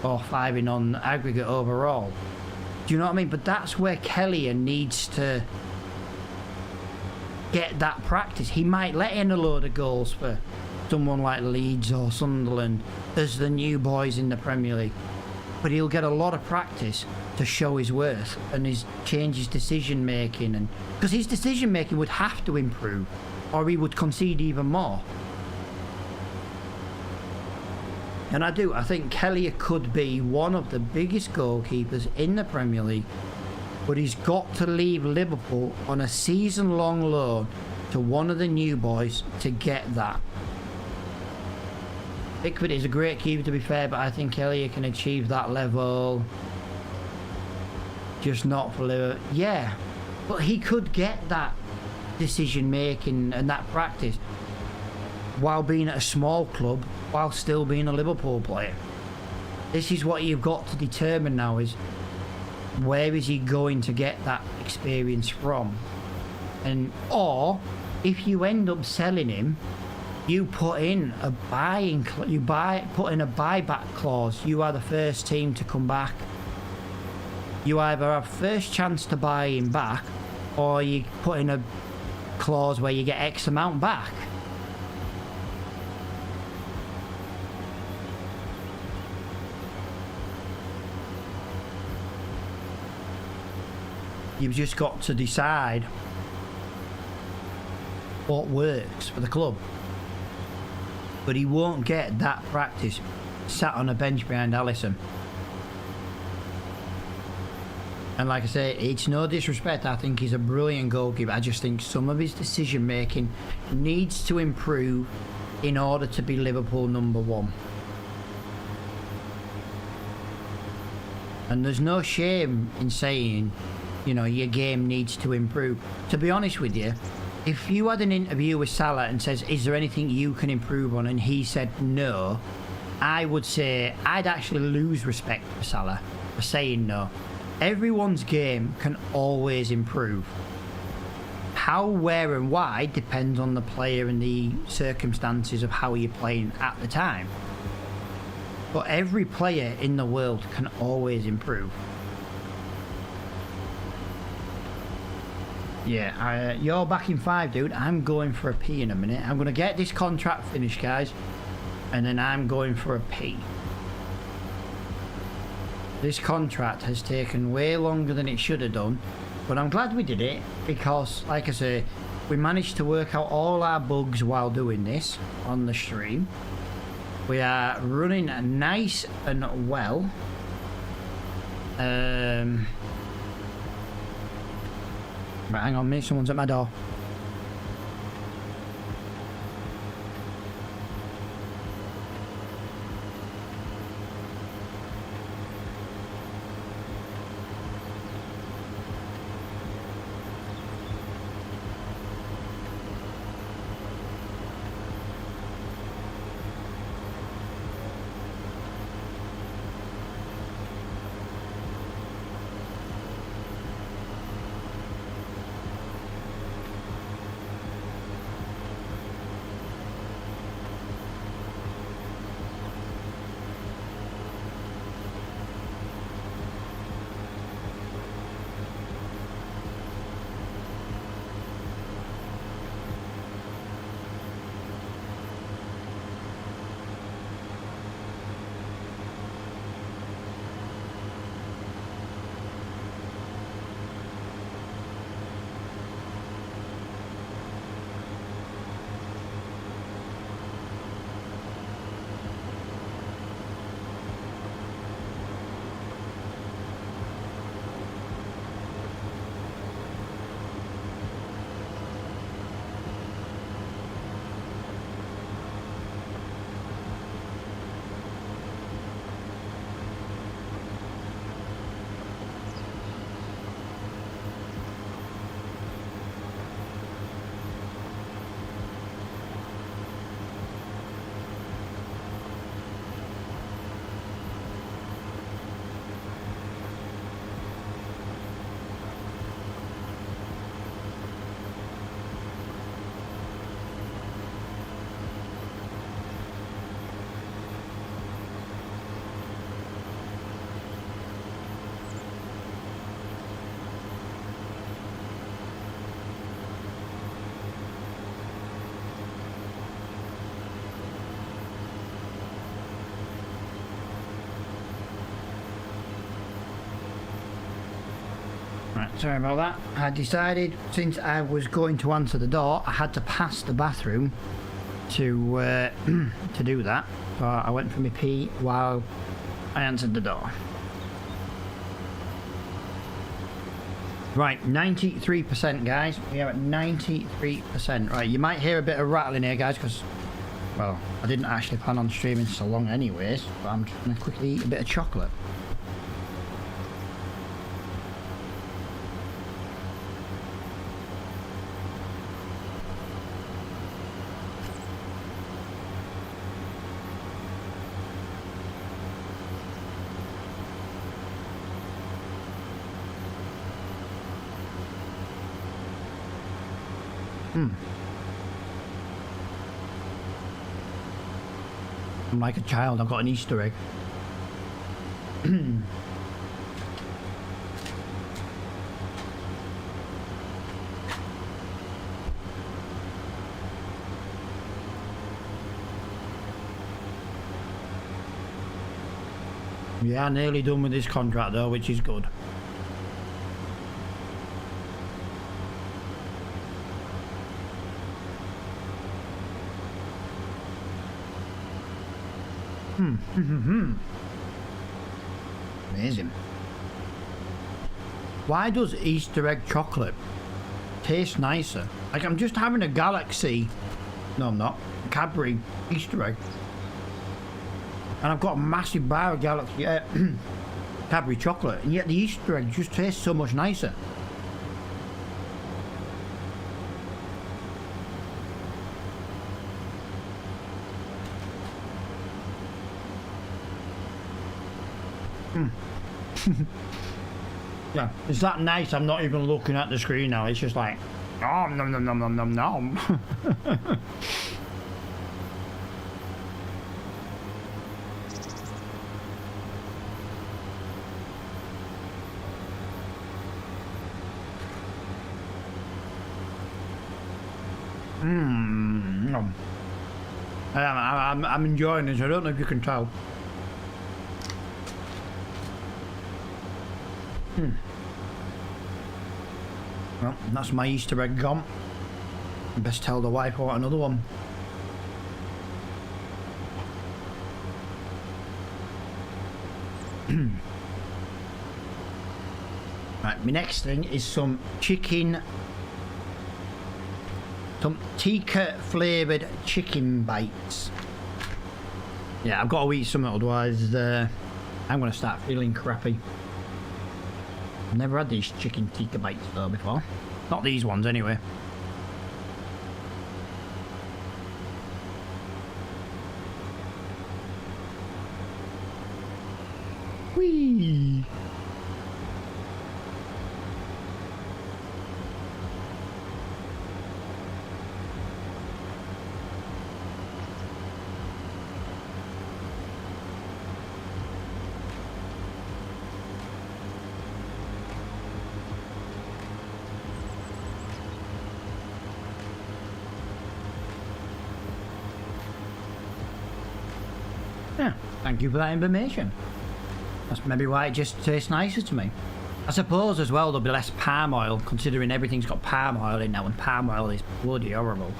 Or 5 in on aggregate overall. Do you know what I mean? But that's where Kelly needs to get that practice. He might let in a load of goals for someone like Leeds or Sunderland as the new boys in the Premier League, but he'll get a lot of practice to show his worth and change his decision making, and because his decision making would have to improve or he would concede even more. And I think Kelly could be one of the biggest goalkeepers in the Premier League, but he's got to leave Liverpool on a season-long loan to one of the new boys to get that. Pickford is a great keeper, to be fair, but I think Elliott can achieve that level. Just not for Liverpool. Yeah, but he could get that decision making and that practice while being at a small club, while still being a Liverpool player. This is what you've got to determine now, is where is he going to get that experience from? And or if you end up selling him, you put in a put in a buyback clause. You are the first team to come back. You either have first chance to buy him back, or you put in a clause where you get X amount back. You've just got to decide what works for the club. But he won't get that practice sat on a bench behind Alisson. And like I say, it's no disrespect. I think he's a brilliant goalkeeper. I just think some of his decision making needs to improve in order to be Liverpool number 1. And there's no shame in saying, you know, your game needs to improve. To be honest with you, if you had an interview with Salah and says, is there anything you can improve on, and he said no, I would say I'd actually lose respect for Salah for saying no. Everyone's game can always improve. How, where and why depends on the player and the circumstances of how you're playing at the time. But every player in the world can always improve. Yeah, you're back in 5, dude. I'm going for a P in a minute. I'm going to get this contract finished, guys, and then I'm going for a P. This contract has taken way longer than it should have done, but I'm glad we did it because, like I say, we managed to work out all our bugs while doing this on the stream. We are running nice and well. Right, hang on a minute, someone's at my door. sorry about that. I decided since I was going to answer the door, I had to pass the bathroom to to do that. So I went for my pee while I answered the door. Right, 93% guys. We are at 93%. Right, you might hear a bit of rattling here guys because, well, I didn't actually plan on streaming so long anyways, but I'm just going to quickly eat a bit of chocolate. I'm like a child, I've got an Easter egg. Yeah, nearly done with this contract though, which is good. Amazing. Why does Easter egg chocolate taste nicer? Like I'm just having a Galaxy. No, I'm not. Cadbury Easter egg. And I've got a massive bar of Galaxy Cadbury chocolate, and yet the Easter egg just tastes so much nicer. Yeah, it's that nice. I'm not even looking at the screen now. It's just like, oh, nom nom nom nom nom nom. Nom. I'm enjoying this. I don't know if you can tell. Well, that's my Easter egg gone. Best tell the wife I want another one. Right, my next thing is some chicken, some tikka flavoured chicken bites. Yeah, I've got to eat something, otherwise I'm going to start feeling crappy. I've never had these chicken tikka bites though before. Not these ones anyway. Whee! Yeah, thank you for that information. That's maybe why it just tastes nicer to me. I suppose as well there'll be less palm oil, considering everything's got palm oil in now, and palm oil is bloody horrible.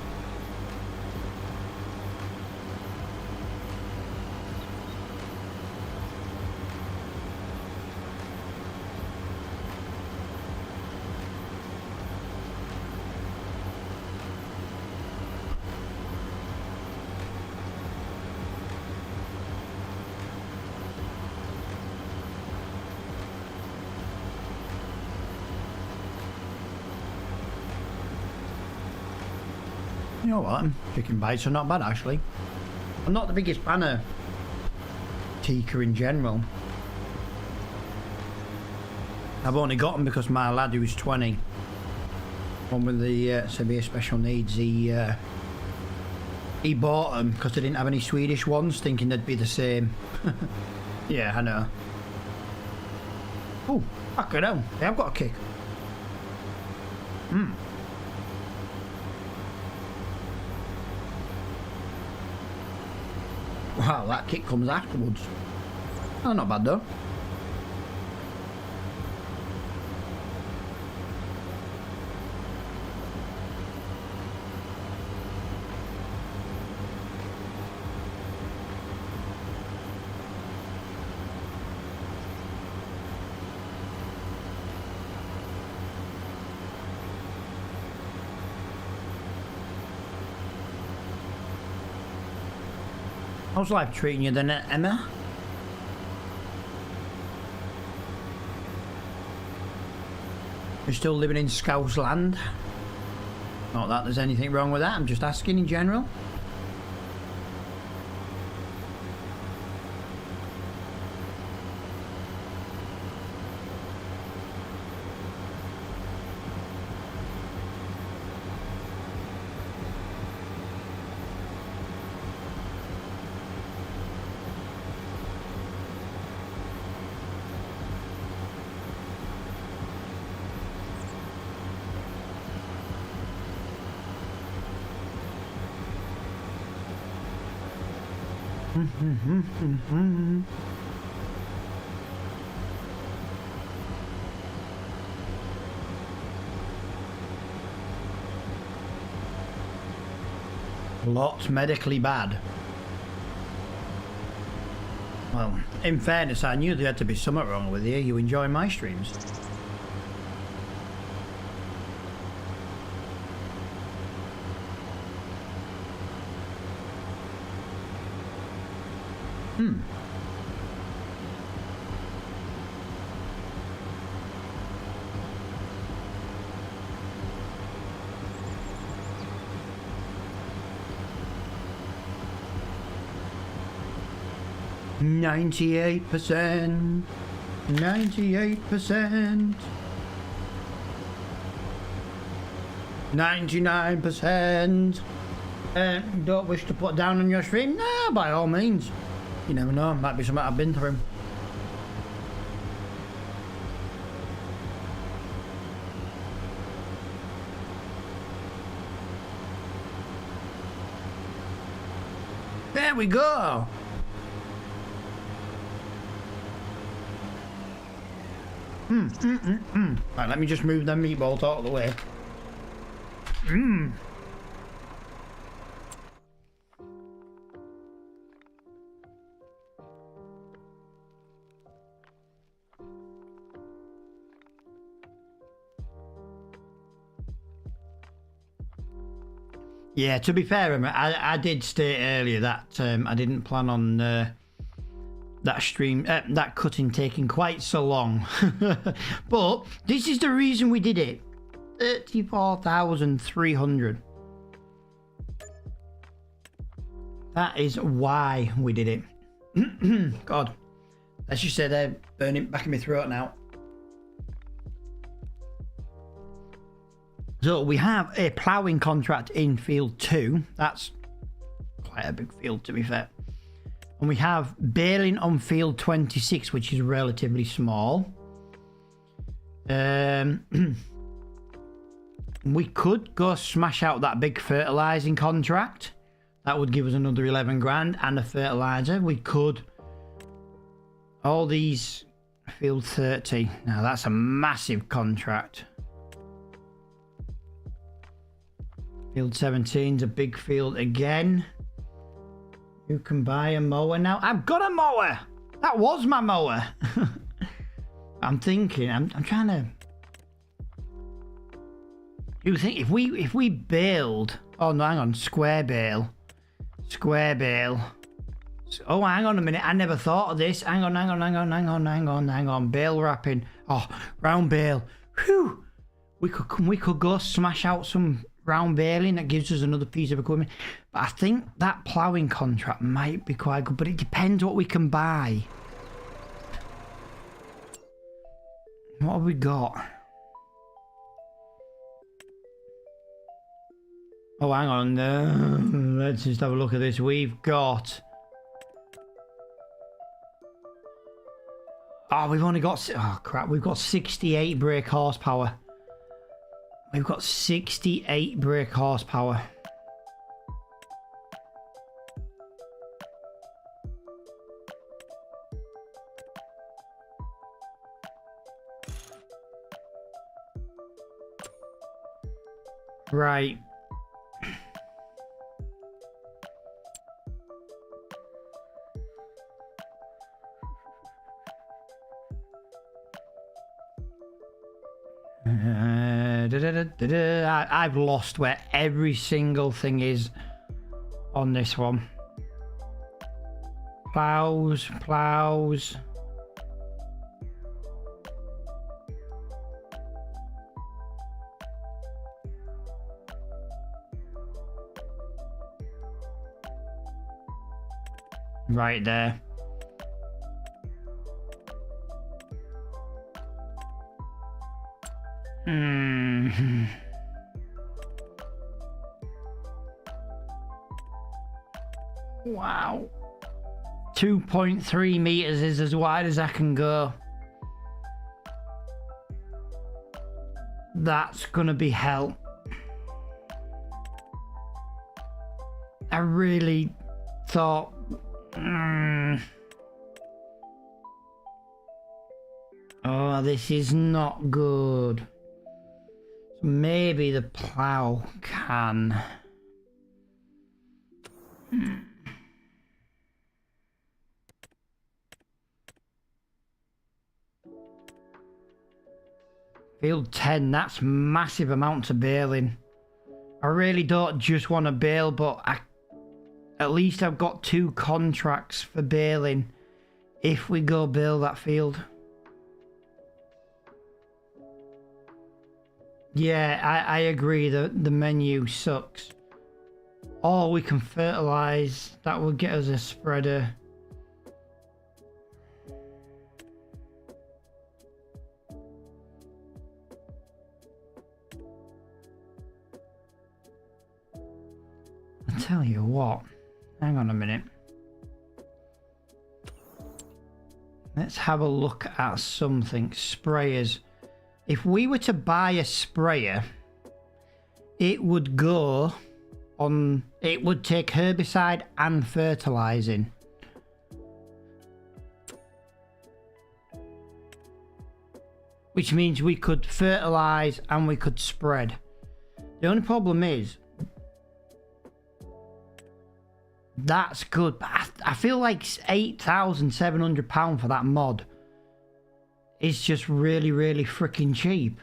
You know what? Chicken bites are not bad actually. I'm not the biggest fan of tikka in general. I've only got them because my lad who's 20, one with the severe special needs, he bought them because they didn't have any Swedish ones, thinking they'd be the same. Yeah, I know. Oh, fucking hell, they have got a kick. Wow, that kick comes afterwards. Oh, not bad though. How's life treating you then, Emma? You're still living in Scouse land? Not that there's anything wrong with that, I'm just asking in general. Lots medically bad. Well, in fairness, I knew there had to be something wrong with you. You enjoy my streams. Hmm. $98%. 98%. 99%. Don't wish to put down on your stream? Nah, by all means. You never know, might be something I've been through. There we go. Right, let me just move them meatballs out of the way. Yeah, to be fair, I did state earlier that I didn't plan on that stream, that cutting taking quite so long. But this is the reason we did it. 34,300. That is why we did it. God, as you said, they're burning back in my throat now. So we have a ploughing contract in field 2. That's quite a big field, to be fair. And we have baling on field 26, which is relatively small. We could go smash out that big fertilizing contract. That would give us another 11 grand and a fertilizer. We could. All these field 30. Now that's a massive contract. Field 17's a big field again. You can buy a mower now. I've got a mower. That was my mower. I'm thinking. I'm trying to. You think if we build? Oh no, hang on. Square bale. Square bale. Oh, hang on a minute. I never thought of this. Hang on. Bale wrapping. Oh, round bale. Whew. We could go smash out some round baling. That gives us another piece of equipment. But I think that ploughing contract might be quite good. But it depends what we can buy. What have we got? Oh, hang on. Let's just have a look at this. We've got. Oh, we've only got. Oh, crap. We've got 68 brake horsepower. We've got 68 brake horsepower. Right. I've lost where every single thing is on this one. Plows, plows. Right there. Wow. 2.3 meters is as wide as I can go. That's gonna be hell. I really thought... Oh, this is not good. Maybe the plow can... Field 10, that's massive amounts of baling. I really don't just want to bale, but at least I've got 2 contracts for baling if we go bale that field. Yeah, I agree that the menu sucks. Or we can fertilise, that will get us a spreader. I tell you what, hang on a minute. Let's have a look at something. Sprayers. If we were to buy a sprayer, it would go on, it would take herbicide and fertilizing. Which means we could fertilize and we could spread. The only problem is, that's good, but I feel like £8,700 for that mod is just really, really freaking cheap.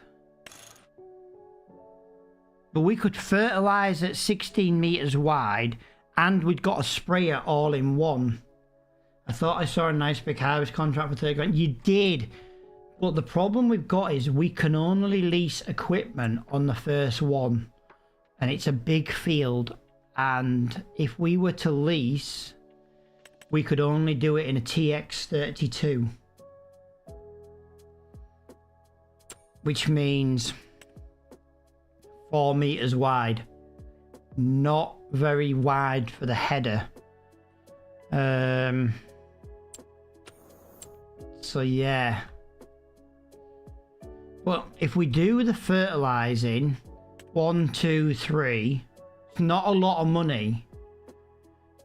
But we could fertilize at 16 meters wide and we'd got a sprayer all in one. I thought I saw a nice big harvest contract for 30 grand. You did. But the problem we've got is we can only lease equipment on the first one. And it's a big field. And if we were to lease, we could only do it in a TX32. Which means 4 meters wide. Not very wide for the header. So yeah. Well, if we do the fertilizing, 1, 2, 3, it's not a lot of money.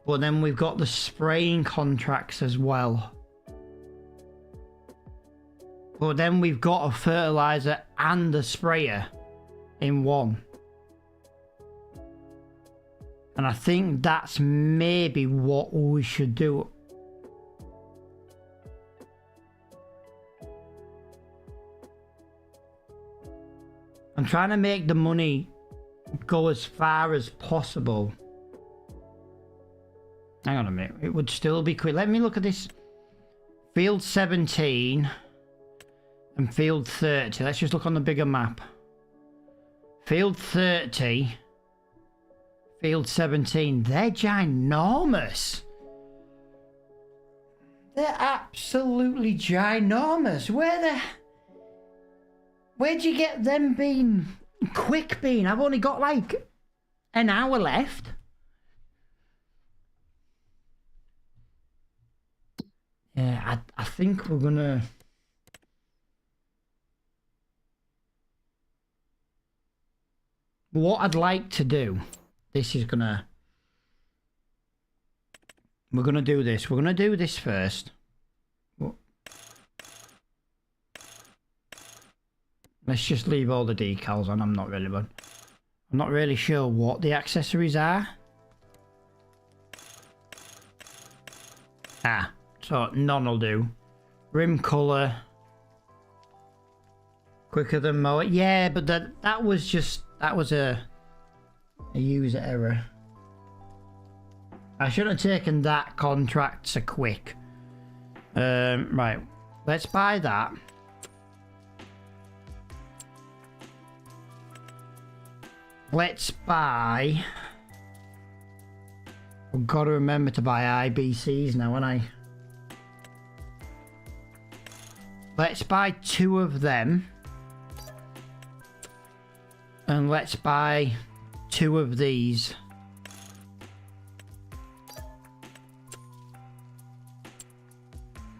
But then we've got the spraying contracts as well. But then we've got a fertilizer and a sprayer in one. And I think that's maybe what we should do. I'm trying to make the money go as far as possible. Hang on a minute. It would still be quick. Let me look at this. Field 17 and field 30. Let's just look on the bigger map. Field 30, field 17. They're ginormous. They're absolutely ginormous. Where'd you get them being quick bean? I've only got like an hour left. Yeah, I think we're gonna... What I'd like to do, this is gonna... We're gonna do this. We're gonna do this first. Let's just leave all the decals on. I'm not really sure what the accessories are. Ah, so none will do. Rim colour. Quicker than mower. Yeah, but that was a user error. I should have taken that contract so quick. Right. Let's buy that. Let's buy... I've got to remember to buy IBCs now, and let's buy 2 of them. And let's buy 2 of these.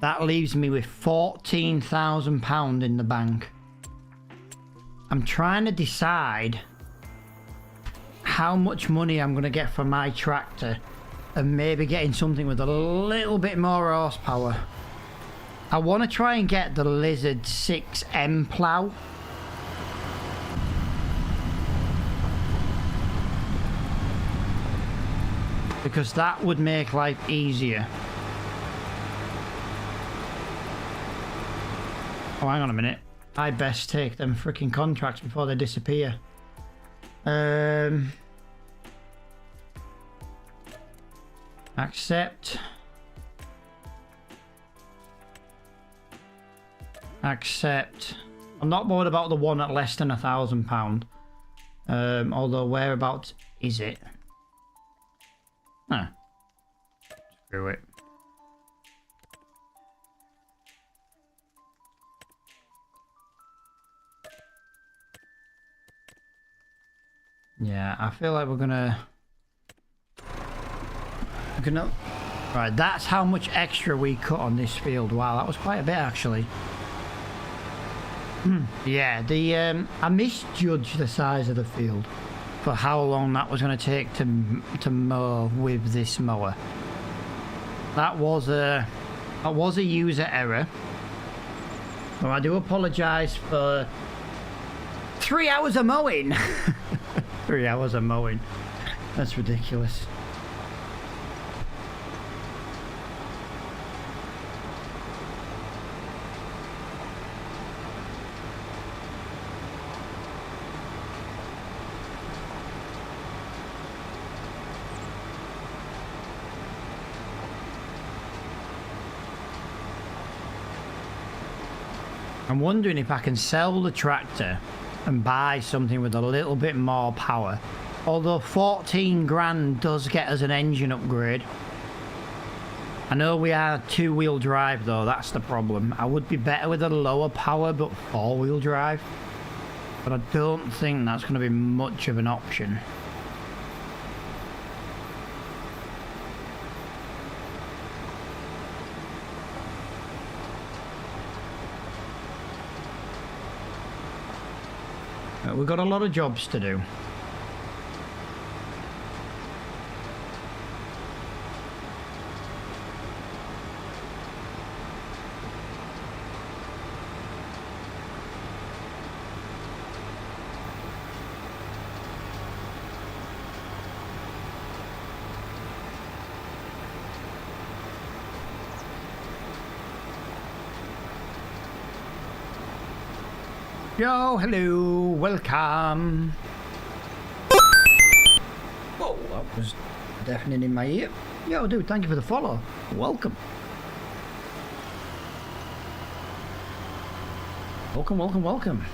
That leaves me with £14,000 in the bank. I'm trying to decide how much money I'm going to get for my tractor and maybe getting something with a little bit more horsepower. I want to try and get the Lizard 6M plough. Because that would make life easier. Oh, hang on a minute. I best take them freaking contracts before they disappear. Accept. Accept. I'm not bothered about the one at less than £1,000. Although whereabouts is it? Huh. Screw it. Yeah, I feel like we're gonna... Right, that's how much extra we cut on this field. Wow, that was quite a bit actually. Yeah, I misjudged the size of the field for how long that was going to take to mow with this mower. That was a user error. So I do apologise for 3 hours of mowing. 3 hours of mowing. That's ridiculous. I'm wondering if I can sell the tractor and buy something with a little bit more power. Although 14 grand does get us an engine upgrade. I know we are 2-wheel drive though, that's the problem. I would be better with a lower power but 4-wheel drive. But I don't think that's going to be much of an option. We've got a lot of jobs to do. Yo, hello, welcome. Whoa, that was deafening in my ear. Yo, dude, thank you for the follow. Welcome. Welcome, welcome, welcome.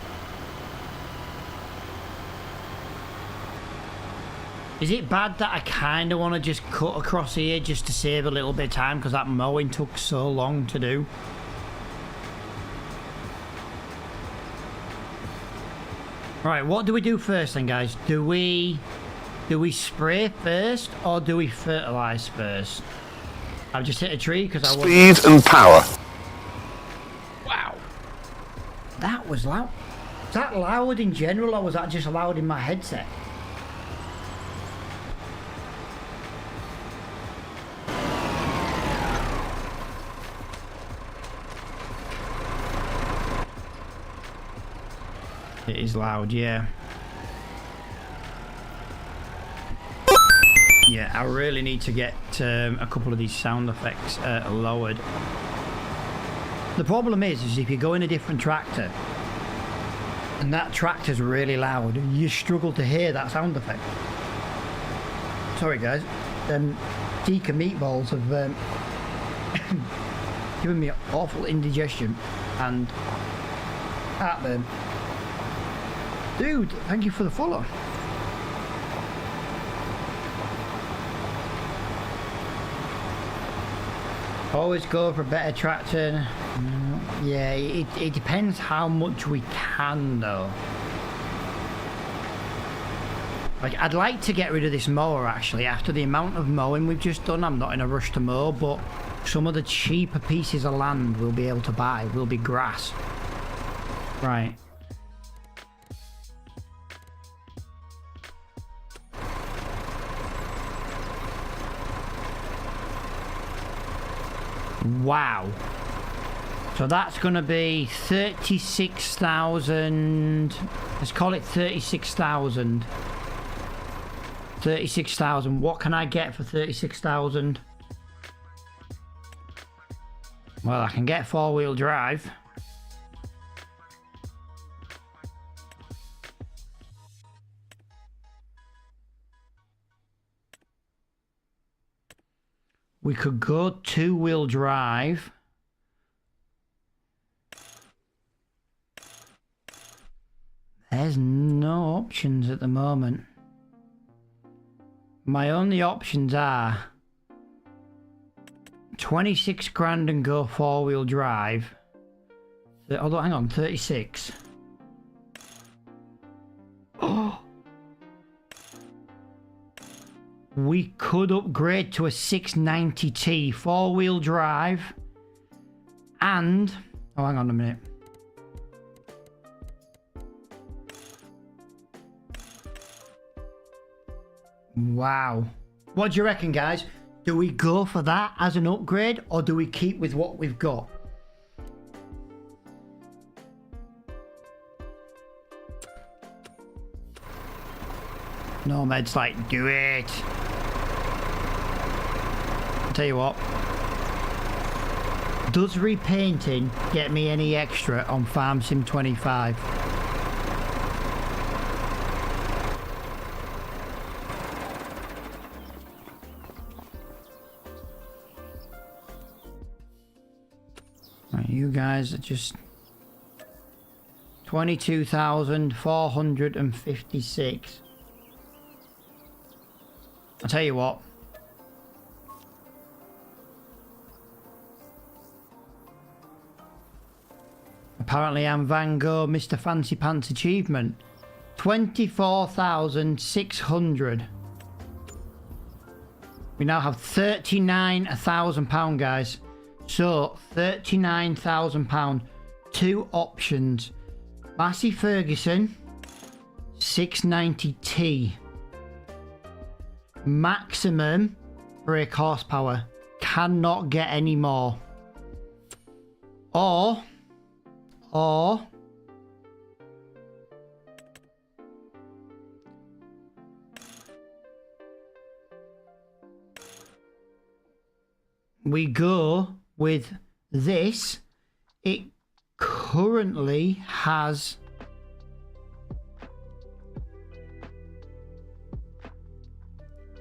Is it bad that I kind of want to just cut across here just to save a little bit of time because that mowing took so long to do? Right, what do we do first then, guys? Do we spray first or do we fertilize first? I've just hit a tree because I want speed and power. Wow, that was loud. Was that loud in general or was that just loud in my headset? It is loud, yeah. Yeah, I really need to get a couple of these sound effects lowered. The problem is if you go in a different tractor and that tractor's really loud, you struggle to hear that sound effect. Sorry guys, tikka meatballs have given me awful indigestion and heartburn. Dude, thank you for the follow. Always go for a better tractor. Yeah, it depends how much we can though. Like, I'd like to get rid of this mower actually. After the amount of mowing we've just done, I'm not in a rush to mow, but some of the cheaper pieces of land we'll be able to buy will be grass. Right. Wow. So that's going to be 36,000. Let's call it 36,000. 36,000. What can I get for 36,000? Well, I can get four-wheel drive. We could go two-wheel drive. There's no options at the moment. My only options are 26 grand and go four-wheel drive. Although, hang on, 36. Oh! We could upgrade to a 690T four-wheel drive. And... oh, hang on a minute. Wow. What do you reckon, guys? Do we go for that as an upgrade, or do we keep with what we've got? Nomad's like, do it. I'll tell you what. Does repainting get me any extra on Farm Sim 25? Right, you guys are just 22,456. I'll tell you what. Apparently I'm Van Gogh Mr. Fancy Pants achievement. 24,600. We now have £39,000, guys. So, £39,000. Two options. Massey Ferguson, 690T. Maximum brake horsepower. Cannot get any more. Or we go with this. It currently has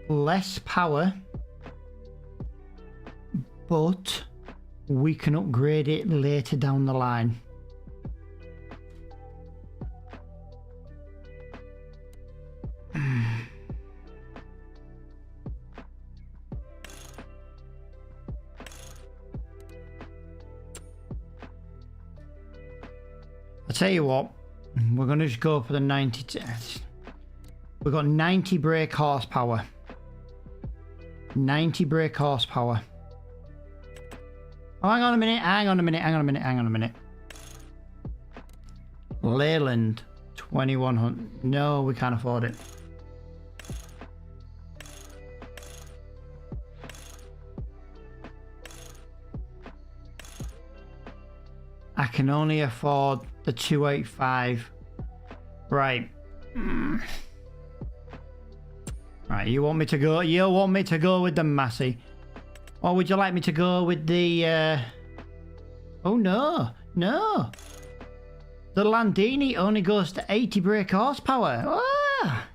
less power, but we can upgrade it later down the line. I'll tell you what, we're going to just go for the 90. We've got 90 brake horsepower. 90 brake horsepower. Oh, hang on a minute, hang on a minute, hang on a minute, hang on a minute. Leyland, 2100. No, we can't afford it. I can only afford the 285. Right. Right, you want me to go? You want me to go with the Massey? Or would you like me to go with the... Oh, no. No. The Landini only goes to 80 brake horsepower. Ah!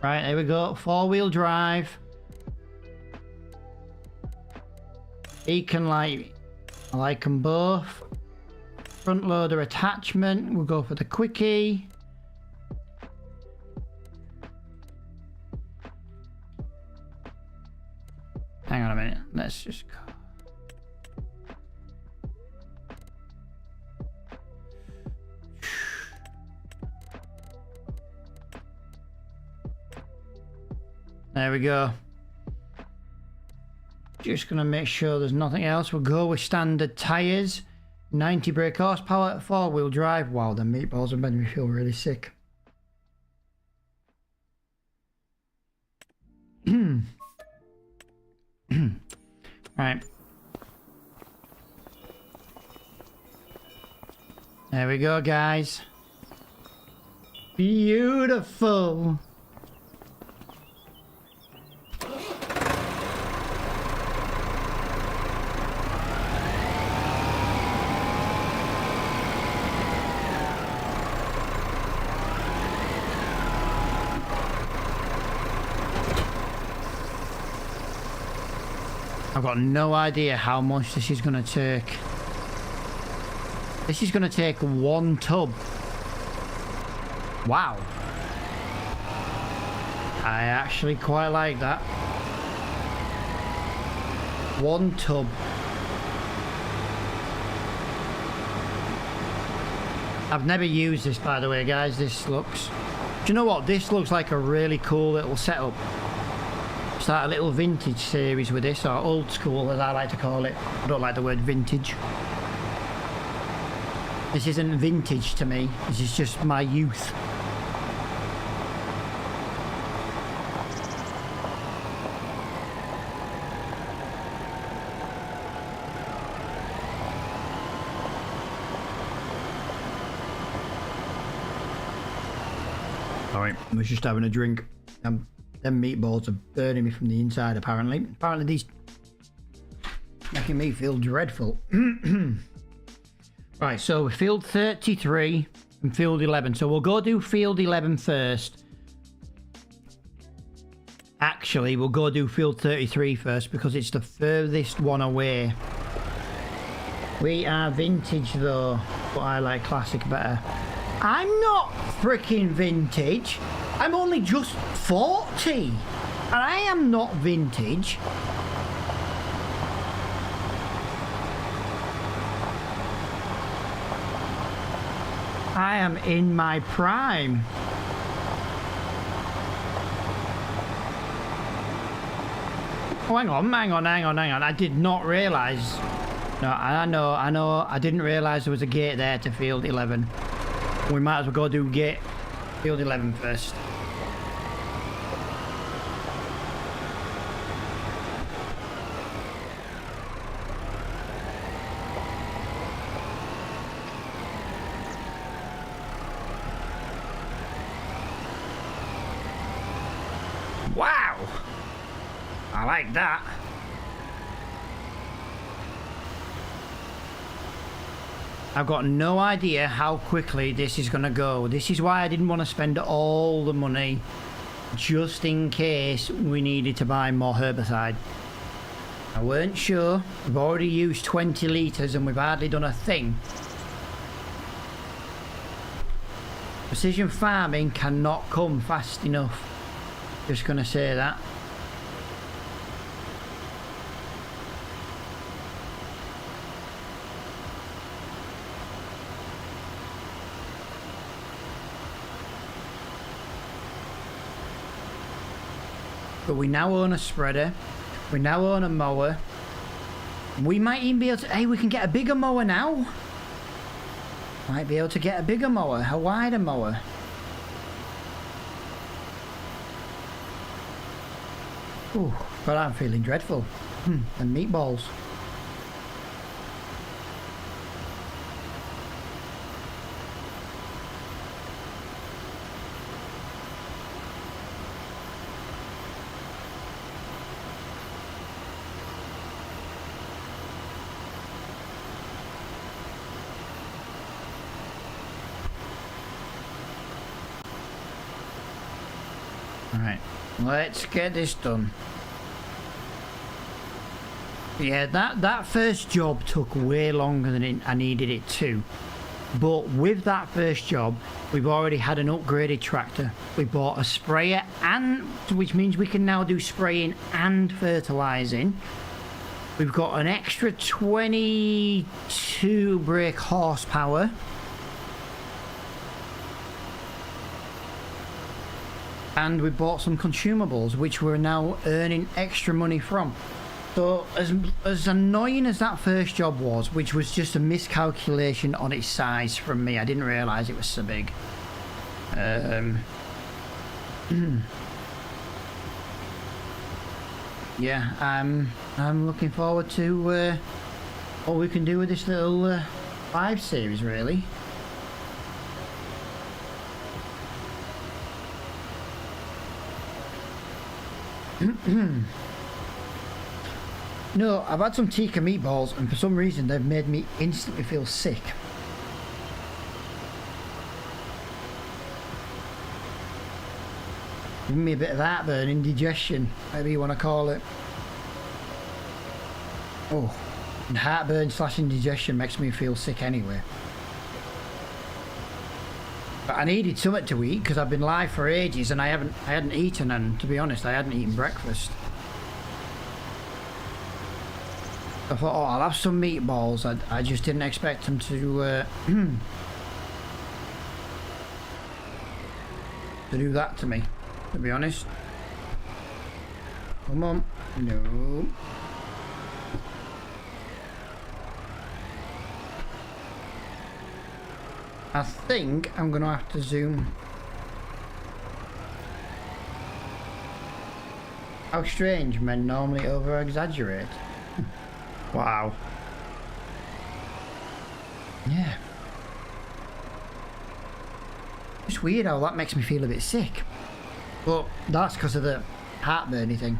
Right, there we go. Four-wheel drive. Beacon light. I like them both. Front loader attachment. We'll go for the quickie. Hang on a minute. Let's just go. There we go. Just gonna make sure there's nothing else. We'll go with standard tyres. 90 brake horsepower, 4-wheel drive. Wow, the meatballs are making me feel really sick. Right. There we go, guys. Beautiful. I've got no idea how much this is going to take. This is going to take one tub. Wow. I actually quite like that. One tub. I've never used this, by the way, guys. This looks... Do you know what? This looks like a really cool little setup. Start a little vintage series with this, or old school as I like to call it. I don't like the word vintage. This isn't vintage to me, this is just my youth. Alright, I was just having a drink. Them meatballs are burning me from the inside, apparently. Apparently these making me feel dreadful. Right, so field 33 and field 11. So we'll go do field 11 first. Actually, we'll go do field 33 first because it's the furthest one away. We are vintage though, but I like classic better. I'm not freaking vintage. I'm only just 40, and I am not vintage. I am in my prime. Oh, hang on. I did not realise. No, I know. I didn't realise there was a gate there to field 11. We might as well go do gate field 11 first. Wow! I like that. I've got no idea how quickly this is going to go. This is why I didn't want to spend all the money just in case we needed to buy more herbicide. I weren't sure. We've already used 20 litres and we've hardly done a thing. Precision farming cannot come fast enough. Just going to say that. But we now own a spreader. We now own a mower. We might even be able to... Hey, we can get a bigger mower now. Might be able to get a bigger mower, a wider mower. Ooh, but I'm feeling dreadful. And meatballs. Alright, let's get this done. Yeah, that first job took way longer than I needed it to. But with that first job, we've already had an upgraded tractor. We bought a sprayer, and which means we can now do spraying and fertilizing. We've got an extra 22 brake horsepower. And we bought some consumables, which we're now earning extra money from. So as annoying as that first job was, which was just a miscalculation on its size from me, I didn't realise it was so big. Yeah, I'm looking forward to what we can do with this little 5 series, really. No, I've had some tikka meatballs, and for some reason they've made me instantly feel sick. Giving me a bit of heartburn, indigestion, whatever you want to call it. Oh, and heartburn / indigestion makes me feel sick anyway. But I needed something to eat because I've been live for ages and I hadn't eaten, and to be honest, I hadn't eaten breakfast. I thought, oh, I'll have some meatballs. I just didn't expect them to do that to me, to be honest. Come on. No. I think I'm going to have to zoom. How strange, men normally over-exaggerate. Wow. Yeah. It's weird how that makes me feel a bit sick. But that's because of the heartburny thing.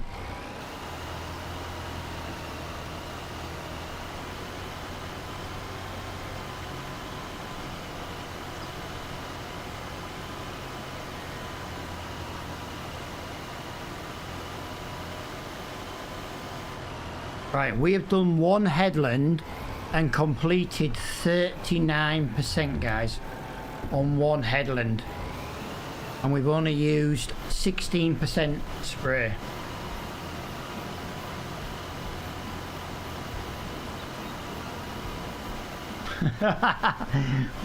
Right, we have done one headland and completed 39%, guys, on one headland. And we've only used 16% spray.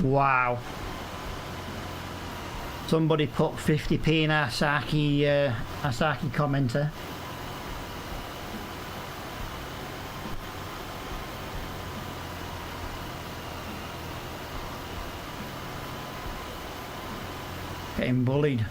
Wow. Somebody put 50p in our Saki commenter. Getting bullied.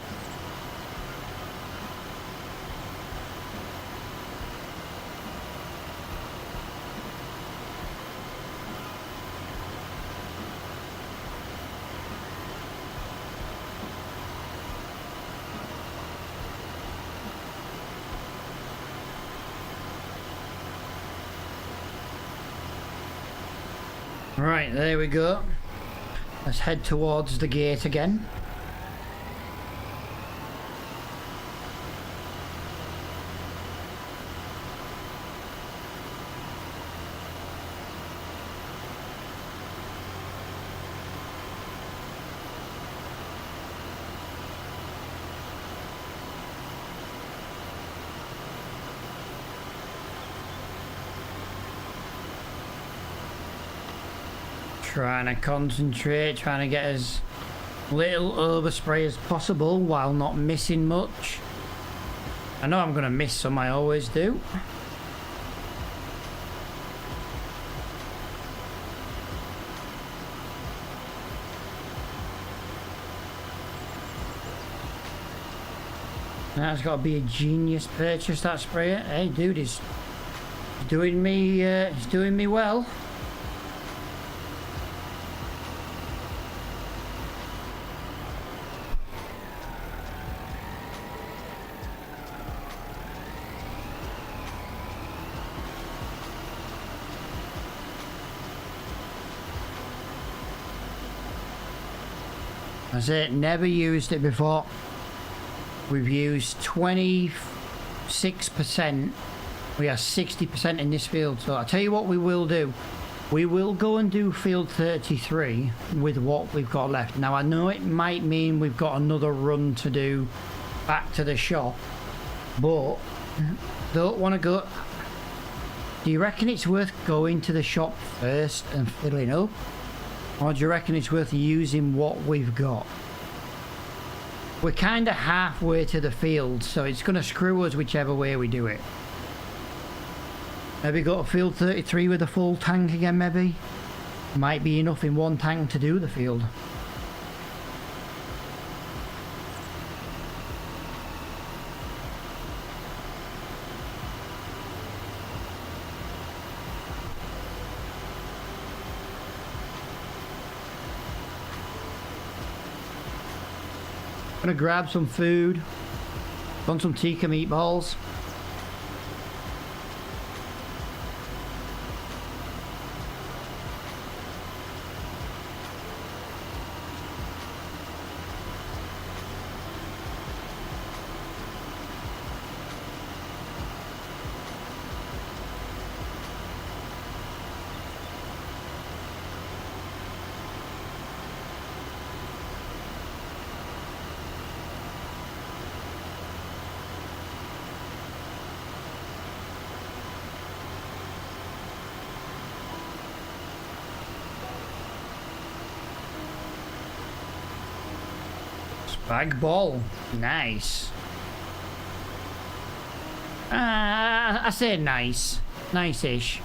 Right, there we go. Let's head towards the gate again. Trying to concentrate, trying to get as little overspray as possible while not missing much. I know I'm going to miss some, I always do. That's got to be a genius purchase, that sprayer. Hey dude, he's doing me well. That's it, never used it before. We've used 26% We are 60% in this field. So I'll tell you what we will do. We will go and do field 33 with what we've got left. Now I know it might mean we've got another run to do back to the shop, but don't want to go. Do you reckon it's worth going to the shop first and filling up? Or do you reckon it's worth using what we've got? We're kind of halfway to the field, so it's going to screw us whichever way we do it. Maybe go to field 33 with a full tank again, maybe? Might be enough in one tank to do the field. Gonna grab some food. Want some tikka meatballs. Bag ball. Nice. I say nice. Nice-ish.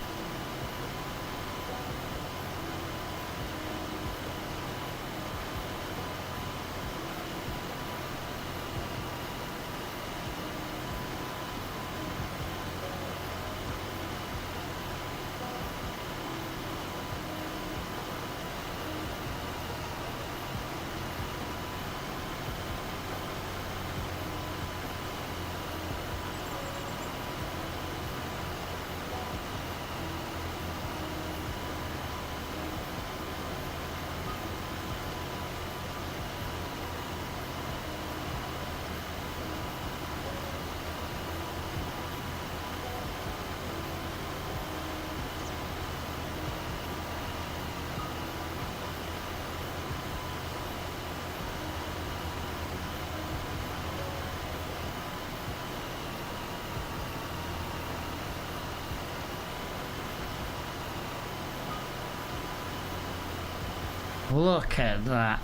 Look at that.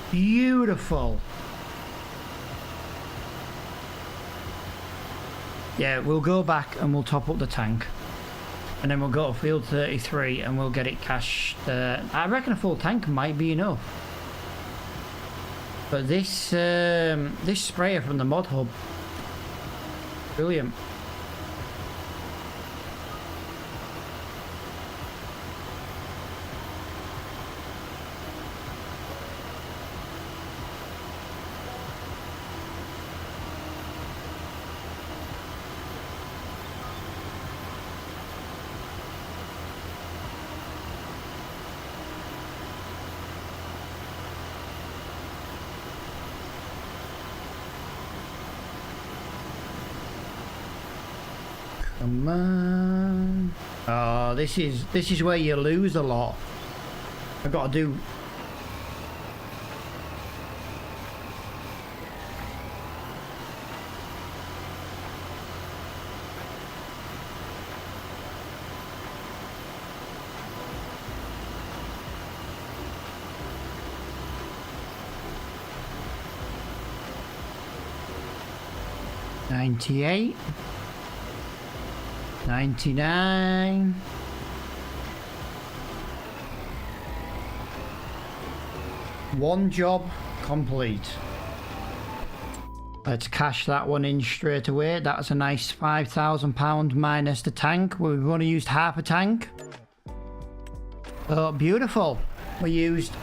Beautiful. Yeah, we'll go back and we'll top up the tank. And then we'll go to field 33 and we'll get it cashed. I reckon a full tank might be enough. But this this sprayer from the mod hub, brilliant. Come on. Oh, this is where you lose a lot. I've got to do. $98. 99. One job complete. Let's cash that one in straight away. That's a nice £5,000 minus the tank. We've only used half a tank. Oh, beautiful. We used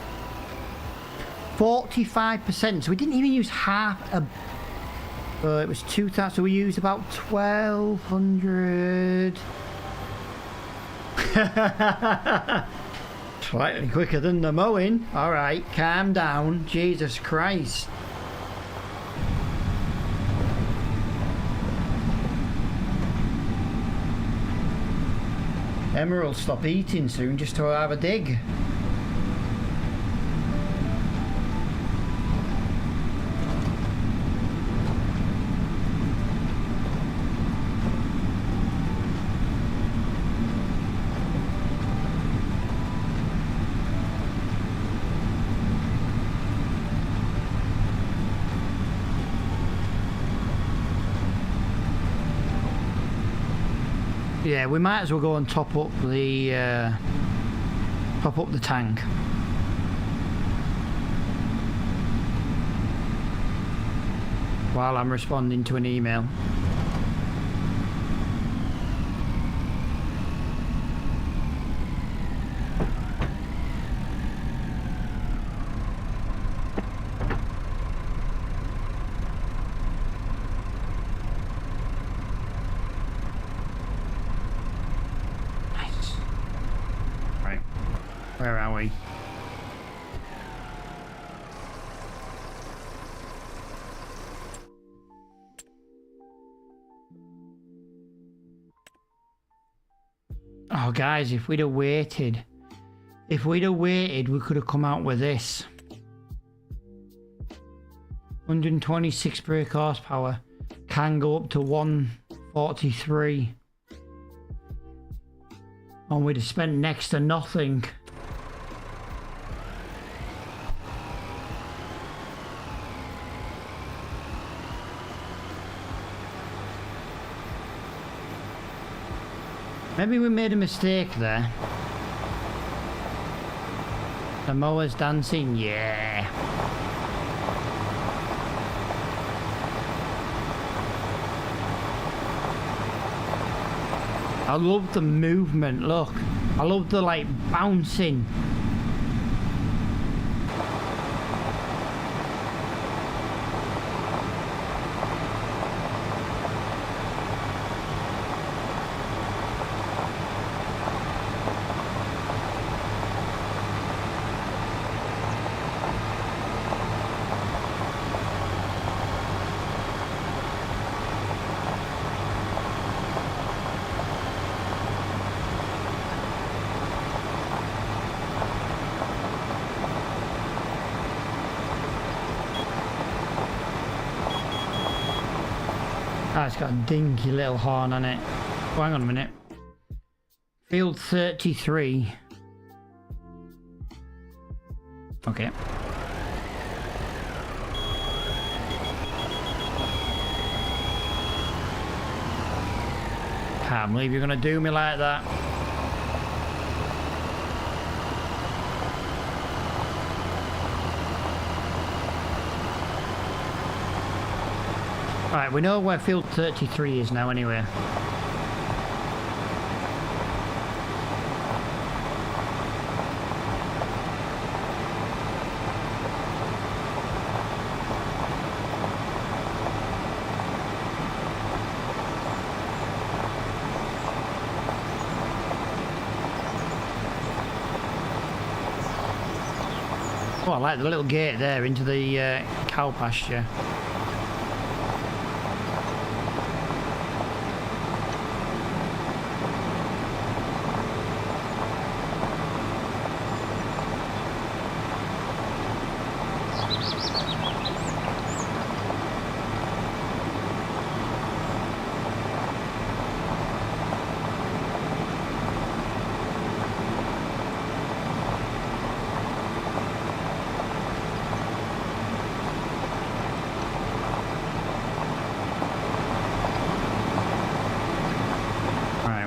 45%. So we didn't even use half a. It was 2,000, so we used about 1,200. Slightly quicker than the mowing. Alright, calm down. Jesus Christ. Emma will stop eating soon just to have a dig. Yeah, we might as well go and top up the tank. While I'm responding to an email. Where are we? Oh, guys, if we'd have waited, we could have come out with this. 126 brake horsepower, can go up to 143. And we'd have spent next to nothing. Maybe we made a mistake there. The mower's dancing, yeah. I love the movement, look. I love the like bouncing. Ah, it's got a dinky little horn on it. Oh, hang on a minute. Field 33. Okay. Can't believe you're gonna do me like that. Right, we know where field 33 is now anyway. Oh, I like the little gate there into the cow pasture.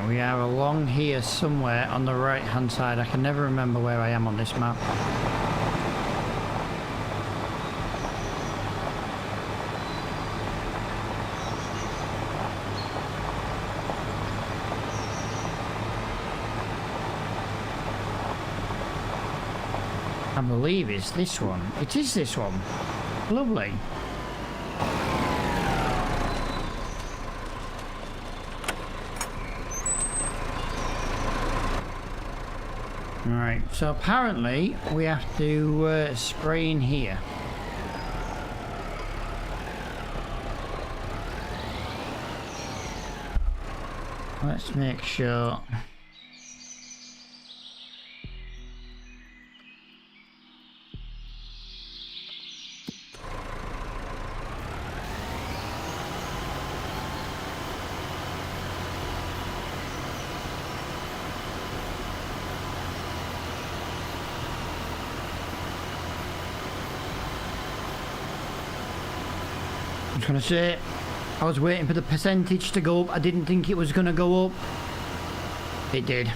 We are along here somewhere on the right hand side. I can never remember where I am on this map. I believe it's this one. It is this one. Lovely. Right, so apparently we have to spray in here. Let's make sure. was going to say, I was waiting for the percentage to go up. I didn't think it was going to go up. It did.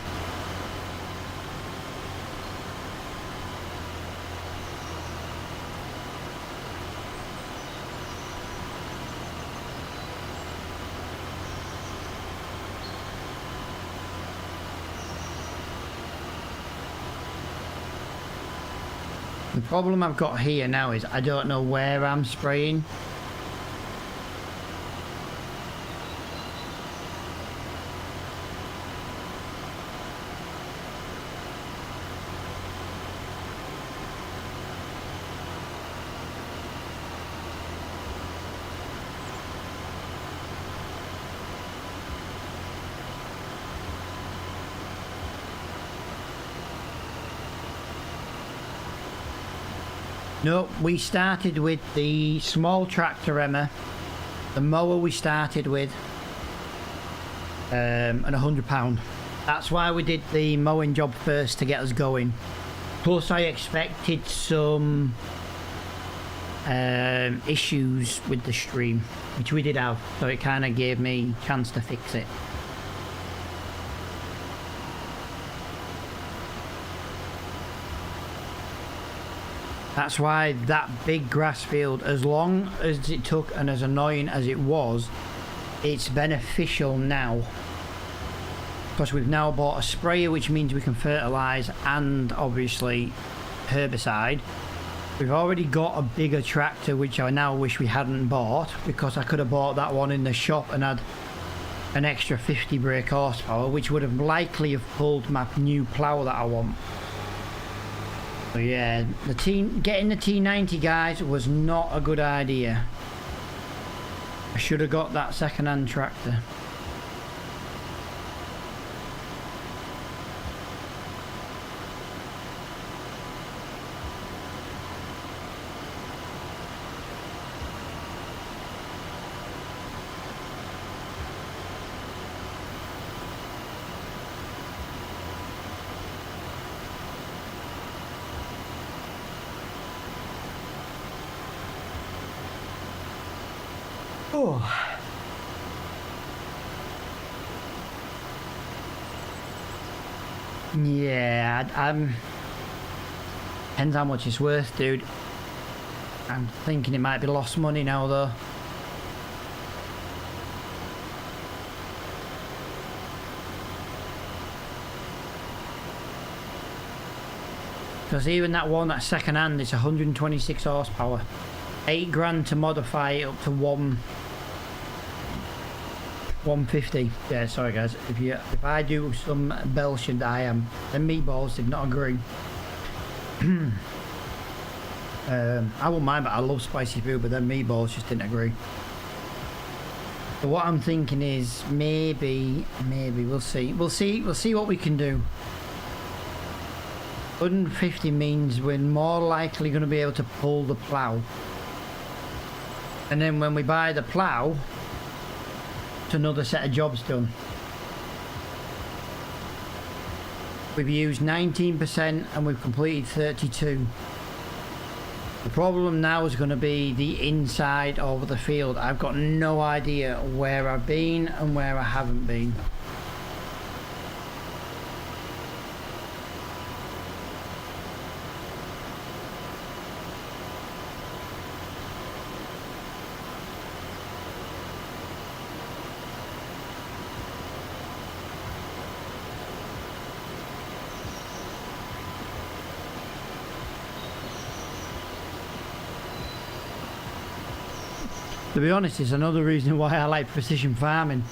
The problem I've got here now is I don't know where I'm spraying. No, we started with the small tractor, Emma. The mower we started with, and £100. That's why we did the mowing job first to get us going. Plus, I expected some issues with the stream, which we did have, so it kind of gave me a chance to fix it. That's why that big grass field, as long as it took and as annoying as it was, it's beneficial now. Because we've now bought a sprayer, which means we can fertilise and obviously herbicide. We've already got a bigger tractor, which I now wish we hadn't bought, because I could have bought that one in the shop and had an extra 50 brake horsepower, which would have likely have pulled my new plough that I want. So yeah, getting the T90, guys, was not a good idea. I should have got that second-hand tractor. Oh. Yeah, depends how much it's worth, dude. I'm thinking it might be lost money now, though. Because even that one, that second hand, it's 126 horsepower. 8 grand to modify it up to 150. Yeah, sorry guys. If I do some belching, I am. The meatballs did not agree. I won't mind, but I love spicy food, but then meatballs just didn't agree. So what I'm thinking is maybe we'll see what we can do. 150 means we're more likely going to be able to pull the plough. And then when we buy the plough, it's another set of jobs done. We've used 19% and we've completed 32. The problem now is going to be the inside of the field. I've got no idea where I've been and where I haven't been. To be honest, it's another reason why I like precision farming.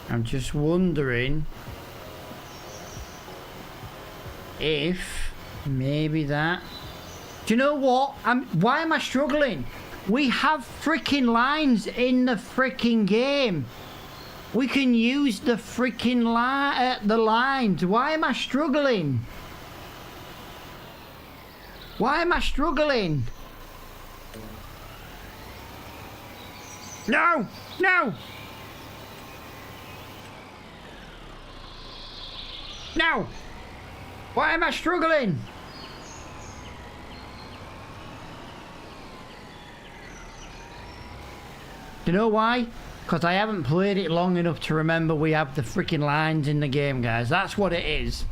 I'm just wondering if maybe that... Do you know what? Why am I struggling? We have freaking lines in the freaking game. We can use the freaking the lines. Why am I struggling? Why am I struggling? No! No! No! Why am I struggling? Do you know why? Because I haven't played it long enough to remember we have the freaking lines in the game, guys. That's what it is.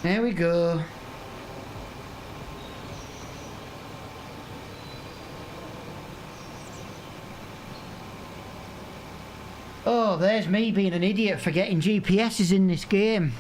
There we go. Oh, there's me being an idiot forgetting GPS is in this game.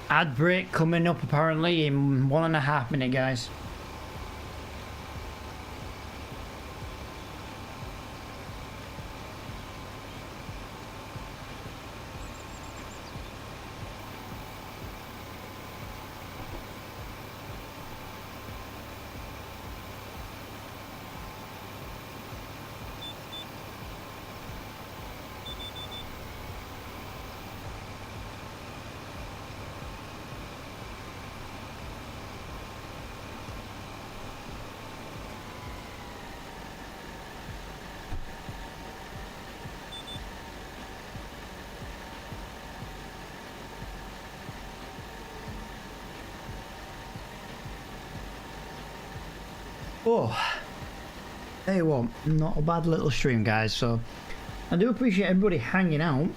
Ad break coming up apparently in 1.5 minutes, guys. Oh, there you go. Not a bad little stream, guys. So I do appreciate everybody hanging out.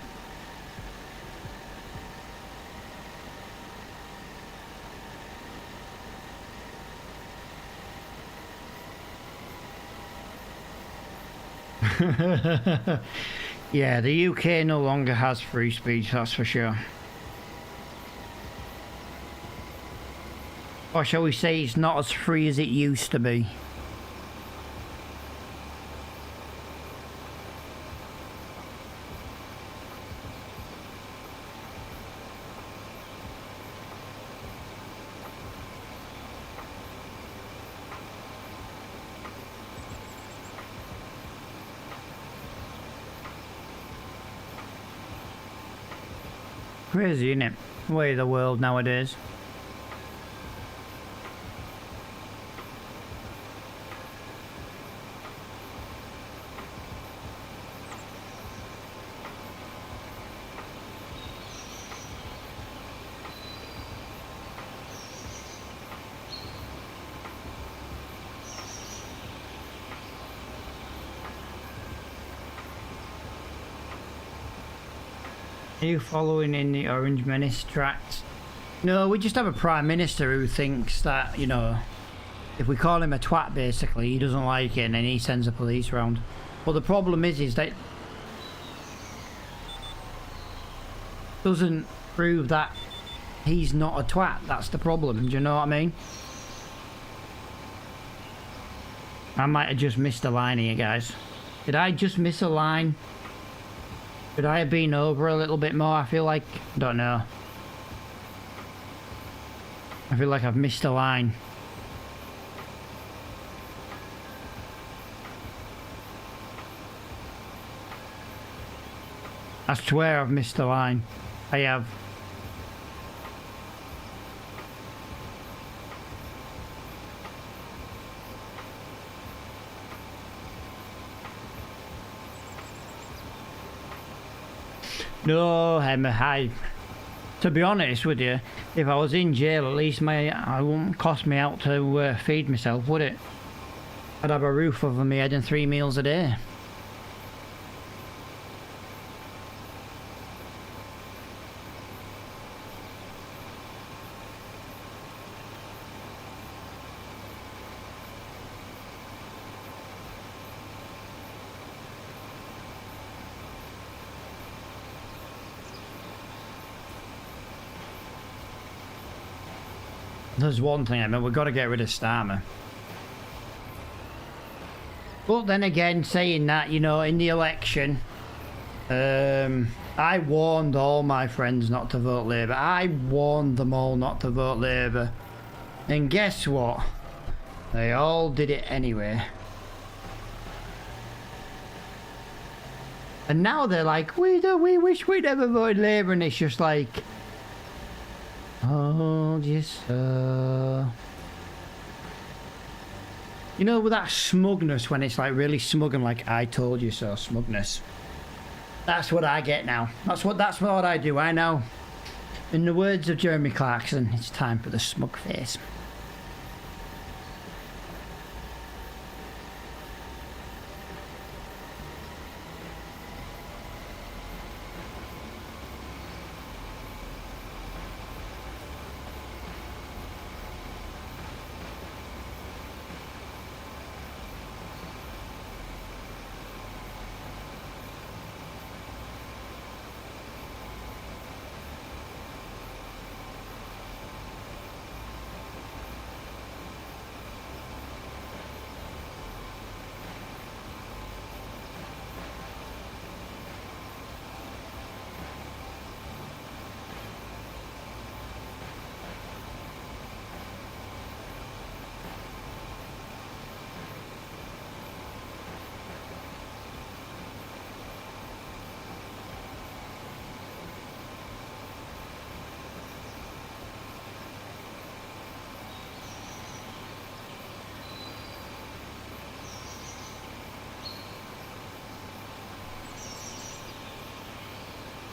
Yeah, the UK no longer has free speech, that's for sure. Or shall we say it's not as free as it used to be. Crazy, isn't it? The way of the world nowadays. Are you following in the Orange Menace tracks? No, we just have a Prime Minister who thinks that, you know, if we call him a twat, basically, he doesn't like it and then he sends the police round. But the problem is that doesn't prove that he's not a twat. That's the problem, do you know what I mean? I might have just missed a line here, guys. Did I just miss a line? Could I have been over a little bit more? I feel like... I don't know. I feel like I've missed a line. I swear I've missed a line. I have. No, to be honest with you, if I was in jail, at least it wouldn't cost me out to feed myself, would it? I'd have a roof over my head and 3 meals a day. There's one thing, I mean, we've got to get rid of Starmer. But then again, saying that, you know, in the election, I warned all my friends not to vote Labour. I warned them all not to vote Labour. And guess what? They all did it anyway. And now they're like, we wish we never voted Labour, and it's just like, oh, yes, sir. You know, with that smugness, when it's like really smug and like, I told you so, smugness. That's what I get now. That's what I do. I know. In the words of Jeremy Clarkson, it's time for the smug face.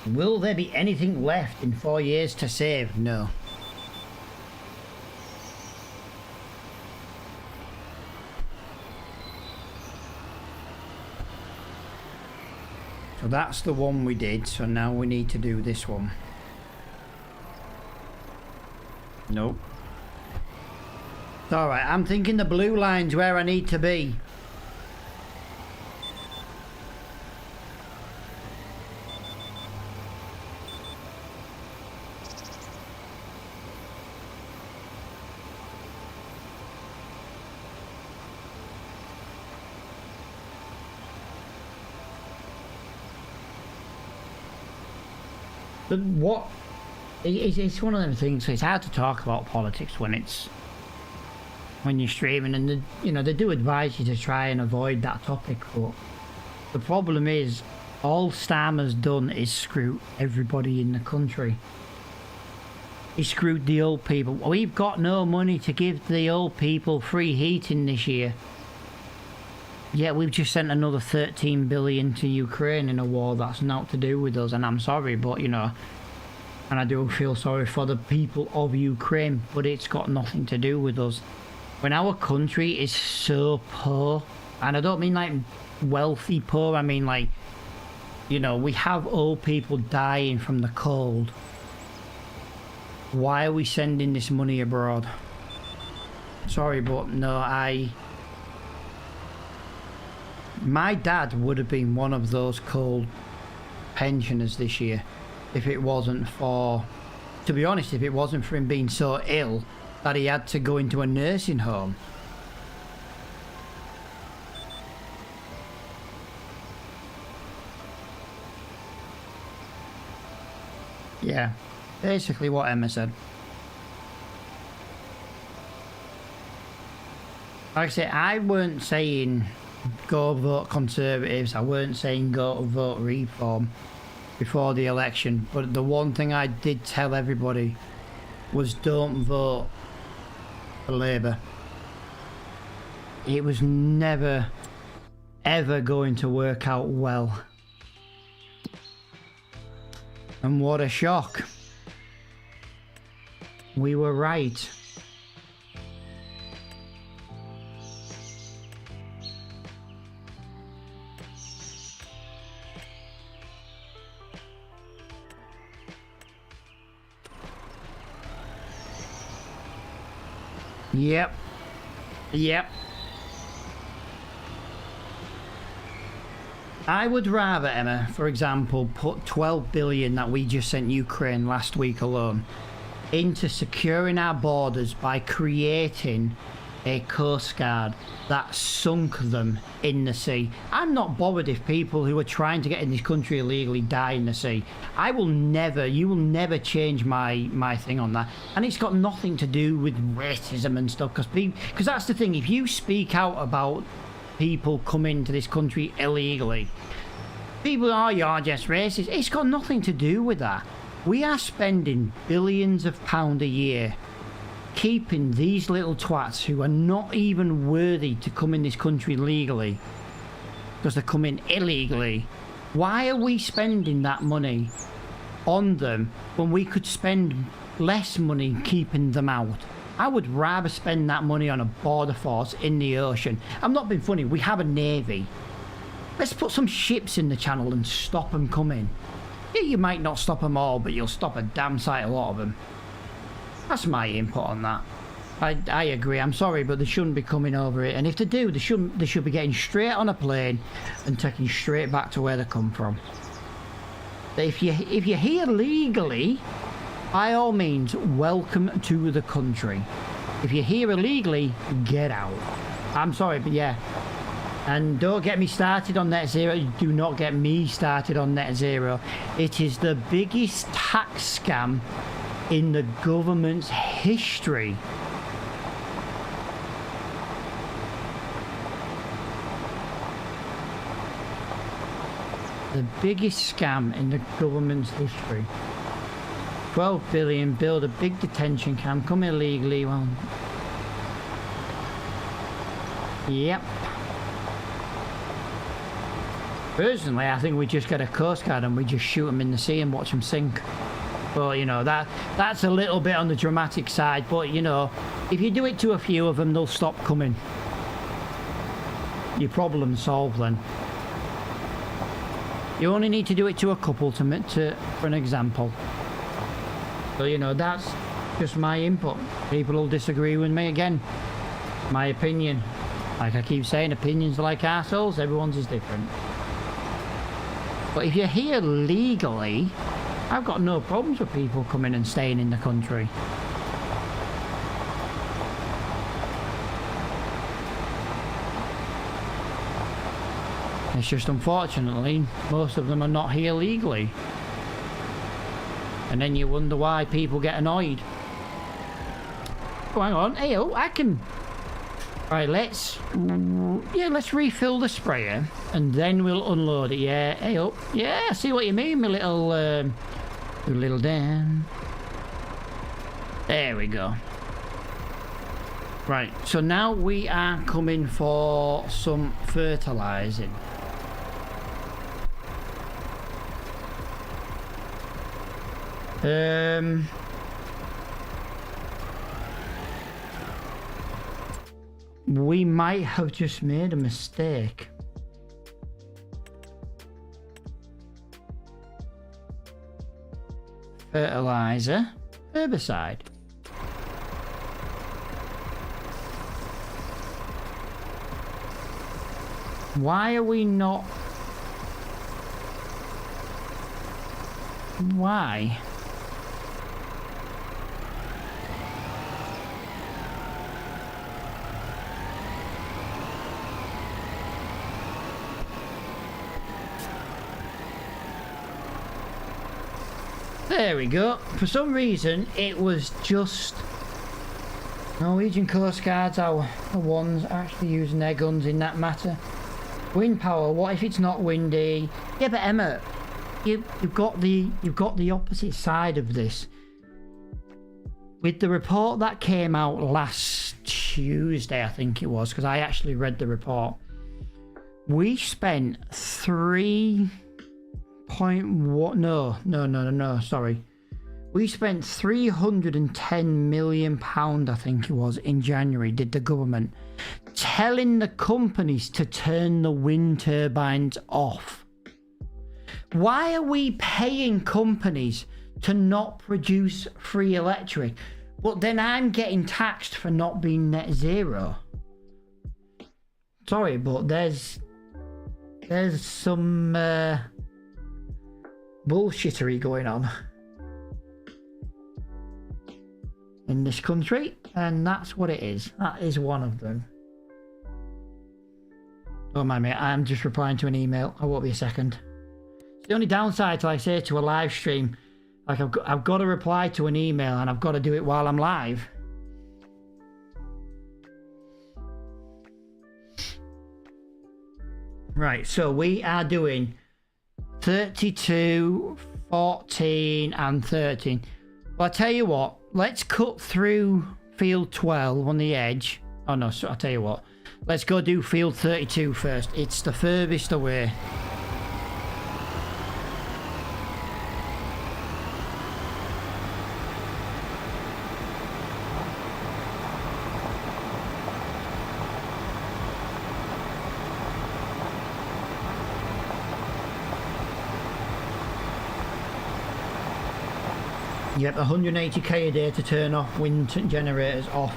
Will there be anything left in 4 years to save? No. So that's the one we did, so now we need to do this one. Nope. Alright, I'm thinking the blue line's where I need to be. But what? It's one of them things. It's hard to talk about politics when you're streaming, and they do advise you to try and avoid that topic. But the problem is, all Starmer's done is screw everybody in the country. He screwed the old people. We've got no money to give the old people free heating this year. Yet we've just sent another 13 billion to Ukraine in a war that's not to do with us. And I'm sorry, but and I do feel sorry for the people of Ukraine, but it's got nothing to do with us. When our country is so poor, and I don't mean like wealthy poor, I mean like, we have old people dying from the cold. Why are we sending this money abroad? Sorry, but no, my dad would have been one of those cold pensioners this year if it wasn't for, to be honest, if it wasn't for him being so ill that he had to go into a nursing home. Yeah, basically what Emma said. Like I say, I weren't saying go vote Conservatives. I weren't saying go vote Reform before the election, but the one thing I did tell everybody was don't vote for Labour. It was never ever going to work out well. And what a shock. We were right. Yep. I would rather, Emma, for example, put 12 billion that we just sent Ukraine last week alone into securing our borders by creating a coast guard that sunk them in the sea. I'm not bothered if people who are trying to get in this country illegally die in the sea. You will never change my thing on that. And it's got nothing to do with racism and stuff, because that's the thing. If you speak out about people coming to this country illegally, people are, you're just racist. It's got nothing to do with that. We are spending billions of pounds a year keeping these little twats who are not even worthy to come in this country legally because they're coming illegally. Why are we spending that money on them when we could spend less money keeping them out? I would rather spend that money on a border force in the ocean. I'm not being funny, we have a navy. Let's put some ships in the channel and stop them coming. Yeah, you might not stop them all, but you'll stop a damn sight a lot of them. That's my input on that. I agree. I'm sorry, but they shouldn't be coming over it. And if they do, they should be getting straight on a plane and taking straight back to where they come from. If you're here legally, by all means, welcome to the country. If you're here illegally, get out. I'm sorry, but yeah. And don't get me started on net zero. Do not get me started on net zero. It is the biggest tax scam in the government's history. The biggest scam in the government's history. 12 billion, build a big detention camp, come illegally. Well, yep. Personally, I think we just get a coast guard and we just shoot them in the sea and watch them sink. But you know, that's a little bit on the dramatic side, but you know, if you do it to a few of them, they'll stop coming. Your problem solved then. You only need to do it to a couple for an example. So you know, that's just my input. People will disagree with me again. My opinion. Like I keep saying, opinions are like arseholes, everyone's is different. But if you're here legally, I've got no problems with people coming and staying in the country. It's just unfortunately, most of them are not here legally. And then you wonder why people get annoyed. Oh, hang on. Hey, oh, I can... Right, let's refill the sprayer and then we'll unload it. Yeah, hey up. Yeah, I see what you mean, my little Dan. There we go. Right, so now we are coming for some fertilizing. We might have just made a mistake. Fertilizer, herbicide. Why are we not? Why? There we go. For some reason, it was just Norwegian Coast Guards are the ones actually using their guns in that matter. Wind power. What if it's not windy? Yeah, but Emma, you've got the opposite side of this. With the report that came out last Tuesday, I think it was, because I actually read the report. We spent sorry. We spent £310 million, I think it was, in January, did the government, telling the companies to turn the wind turbines off. Why are we paying companies to not produce free electric, but then I'm getting taxed for not being net zero? Sorry, but there's some bullshittery going on. in this country, and that's what it is. That is one of them. Don't mind me, I'm just replying to an email. I won't be a second. It's the only downside to, like I say, to a live stream. Like, I've got to reply to an email, and I've got to do it while I'm live. Right, so we are doing 32, 14, and 13. Well, I tell you what, let's cut through field 12 on the edge. Oh no, so I'll tell you what. Let's go do field 32 first. It's the furthest away. Yep, 180k a day to turn off wind generators off.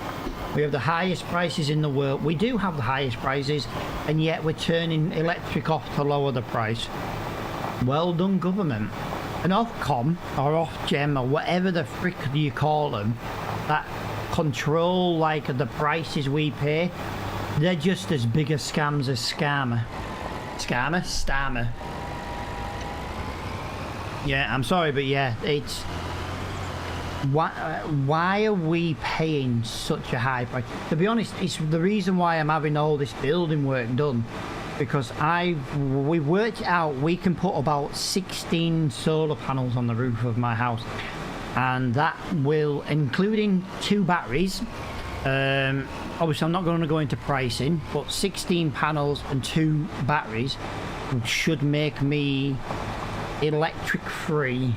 We have the highest prices in the world. We do have the highest prices, and yet we're turning electric off to lower the price. Well done, government. And Ofcom, or Ofgem, or whatever the frick you call them, that control like the prices we pay, they're just as big a scams as Scammer. Scammer? Stammer. Yeah, I'm sorry, but yeah, it's... Why are we paying such a high price? To be honest, it's the reason why I'm having all this building work done, because we worked it out. We can put about 16 solar panels on the roof of my house, and that will, including 2 batteries. Obviously I'm not going to go into pricing, but 16 panels and 2 batteries should make me electric free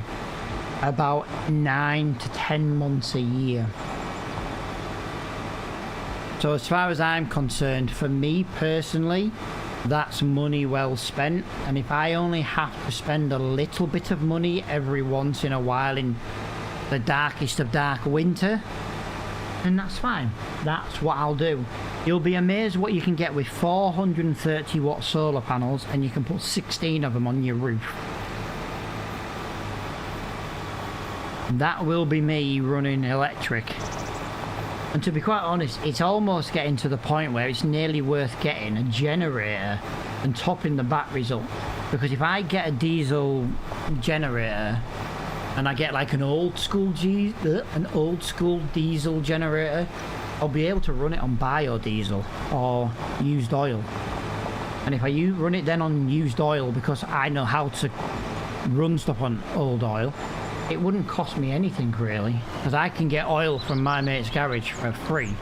about 9 to 10 months a year. So as far as I'm concerned, for me personally, that's money well spent. And if I only have to spend a little bit of money every once in a while in the darkest of dark winter, then that's fine. That's what I'll do. You'll be amazed what you can get with 430 watt solar panels, and you can put 16 of them on your roof. That will be me running electric. And to be quite honest, it's almost getting to the point where it's nearly worth getting a generator and topping the batteries up. Because if I get a diesel generator and I get like an old school diesel generator, I'll be able to run it on biodiesel or used oil. And if I run it then on used oil, because I know how to run stuff on old oil, it wouldn't cost me anything really, because I can get oil from my mate's garage for free.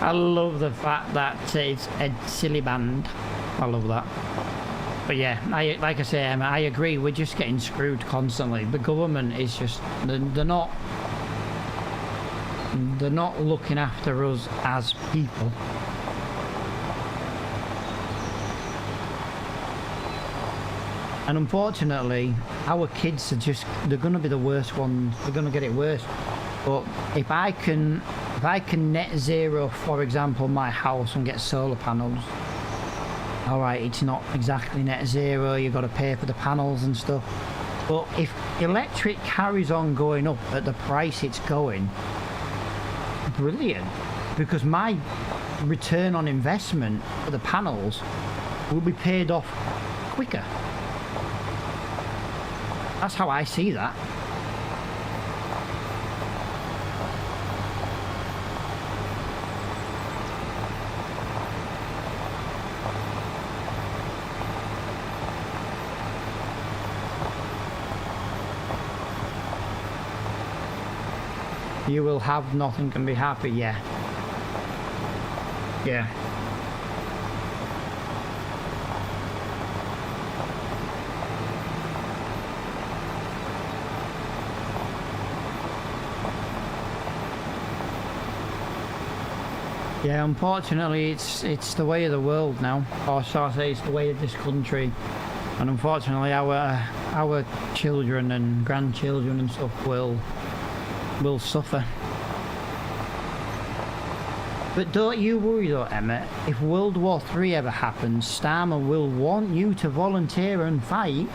I love the fact that it's a silly band. I love that. But yeah, like I say, I agree, we're just getting screwed constantly. The government is just, they're not looking after us as people. And unfortunately, our kids are they're going to be the worst ones. They're going to get it worse. But if I can net zero, for example, my house and get solar panels, all right, it's not exactly net zero. You've got to pay for the panels and stuff. But if electric carries on going up at the price it's going, brilliant. Because my return on investment for the panels will be paid off quicker. That's how I see that. You will have nothing and be happy, yeah. Yeah. Yeah, unfortunately, it's the way of the world now, or shall I say, it's the way of this country, and unfortunately, our children and grandchildren and stuff will suffer. But don't you worry though, Emma. If World War III ever happens, Starmer will want you to volunteer and fight.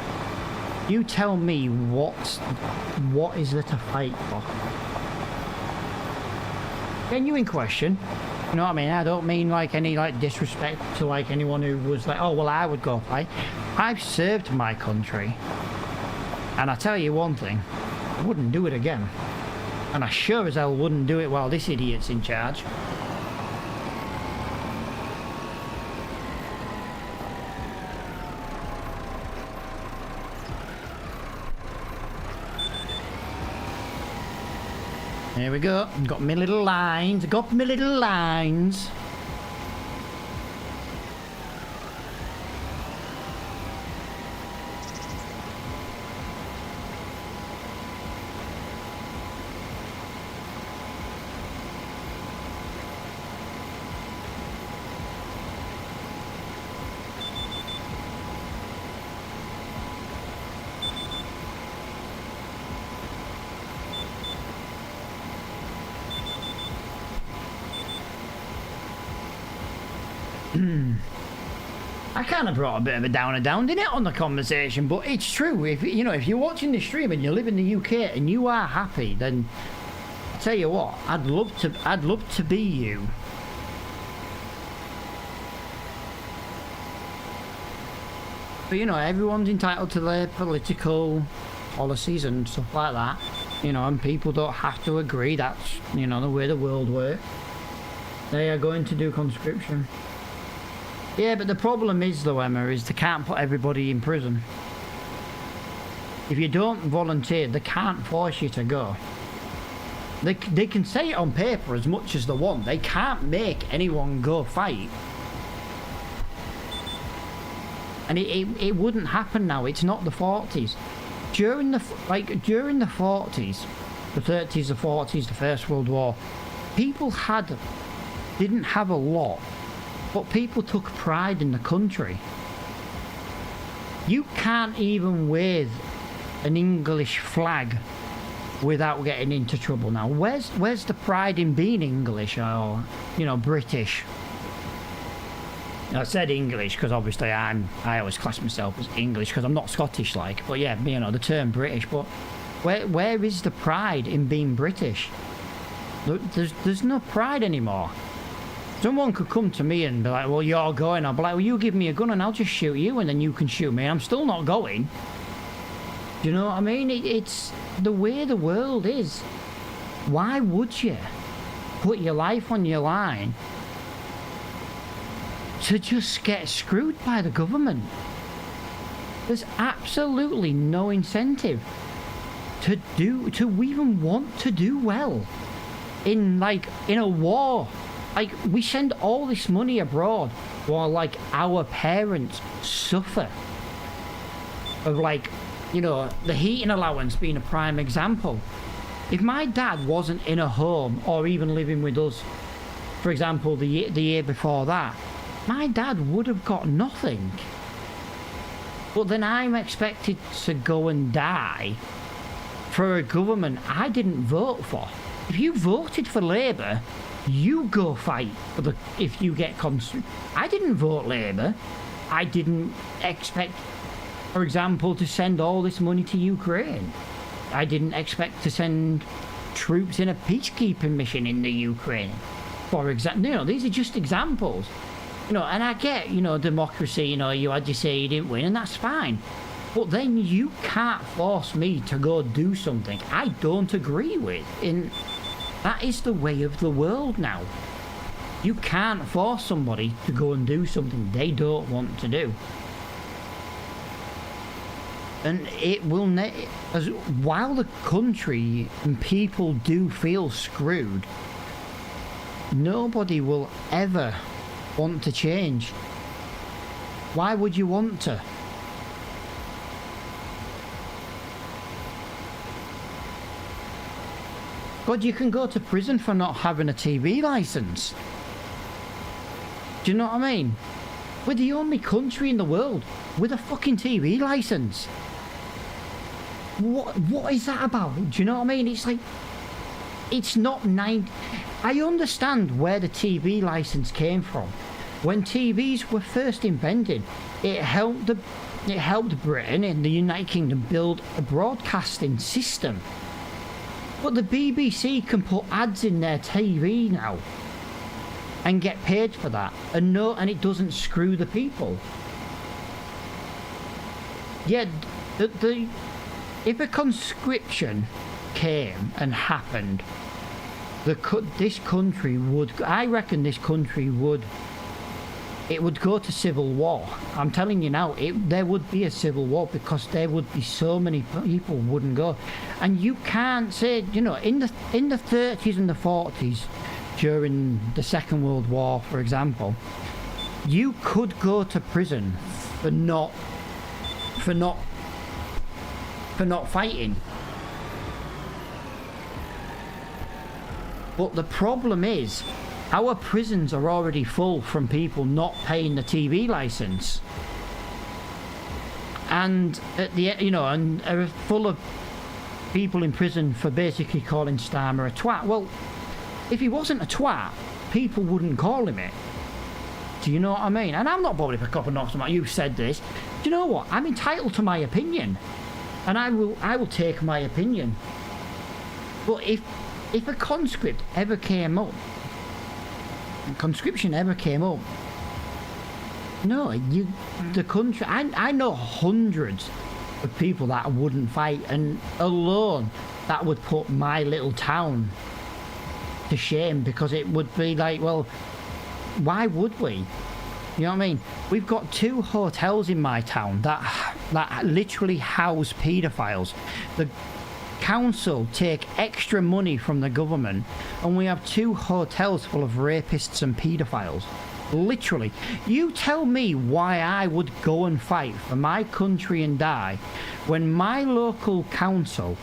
You tell me what is there to fight for? Genuine question. You know what I mean? I don't mean like any like disrespect to like anyone who was like, oh well, I would go fight. I've served my country, and I tell you one thing, I wouldn't do it again, and I sure as hell wouldn't do it while this idiot's in charge. Here we go. Got my little lines. Got my little lines. I kind of brought a bit of a downer down, didn't it, on the conversation? But it's true. If you know, if you're watching the stream and you live in the UK and you are happy, then I tell you what, I'd love to be you. But you know, everyone's entitled to their political policies and stuff like that. You know, and people don't have to agree. That's, you know, the way the world works. They are going to do conscription. Yeah, but the problem is, though, Emma, is they can't put everybody in prison. If you don't volunteer, they can't force you to go. They can say it on paper as much as they want. They can't make anyone go fight. And it wouldn't happen now. It's not the 40s. During the 40s, the 30s, the 40s, the First World War, people didn't have a lot. But people took pride in the country. You can't even wave an English flag without getting into trouble now. Where's the pride in being English or, you know, British? I said English because obviously I always class myself as English because I'm not Scottish like. But yeah, you know, the term British. But where is the pride in being British? There's no pride anymore. Someone could come to me and be like, well, you're going. I'll be like, well, you give me a gun and I'll just shoot you and then you can shoot me. I'm still not going. Do you know what I mean? It's the way the world is. Why would you put your life on your line to just get screwed by the government? There's absolutely no incentive to even want to do well in a war. Like, we send all this money abroad while, like, our parents suffer. Of, like, you know, the heating allowance being a prime example. If my dad wasn't in a home or even living with us, for example, the year before that, my dad would have got nothing. But then I'm expected to go and die for a government I didn't vote for. If you voted for Labour, you go fight for if you get I didn't vote Labour. I didn't expect, for example, to send all this money to Ukraine. I didn't expect to send troops in a peacekeeping mission in the Ukraine. For example, you know, these are just examples. You know, and I get, you know, democracy, you know, you had to say you didn't win, and that's fine. But then you can't force me to go do something I don't agree with. That is the way of the world now. You can't force somebody to go and do something they don't want to do. And it will, while the country and people do feel screwed, nobody will ever want to change. Why would you want to? God, you can go to prison for not having a TV license. Do you know what I mean? We're the only country in the world with a fucking TV license. What is that about? Do you know what I mean? It's like, it's not I understand where the TV license came from. When TVs were first invented, it helped Britain and the United Kingdom build a broadcasting system. But the BBC can put ads in their TV now and get paid for that, and it doesn't screw the people. Yeah, if a conscription came and happened, this country would, I reckon this country would, it would go to civil war. I'm telling you now, there would be a civil war, because there would be so many people wouldn't go. And you can't say, you know, in the 30s and the 40s, during the Second World War, for example, you could go to prison for not fighting. But the problem is, our prisons are already full from people not paying the TV license, and and are full of people in prison for basically calling Starmer a twat. Well, if he wasn't a twat, people wouldn't call him it. Do you know what I mean? And I'm not bothered if a cop knocks him out. You said this. Do you know what? I'm entitled to my opinion, and I will take my opinion. But if a conscription ever came up, the country, I know hundreds of people that wouldn't fight, and alone that would put my little town to shame, because it would be like, well, why would we? You know what I mean? We've got 2 hotels in my town that literally house paedophiles. The council take extra money from the government, and we have 2 hotels full of rapists and paedophiles. Literally. You tell me why I would go and fight for my country and die when my local council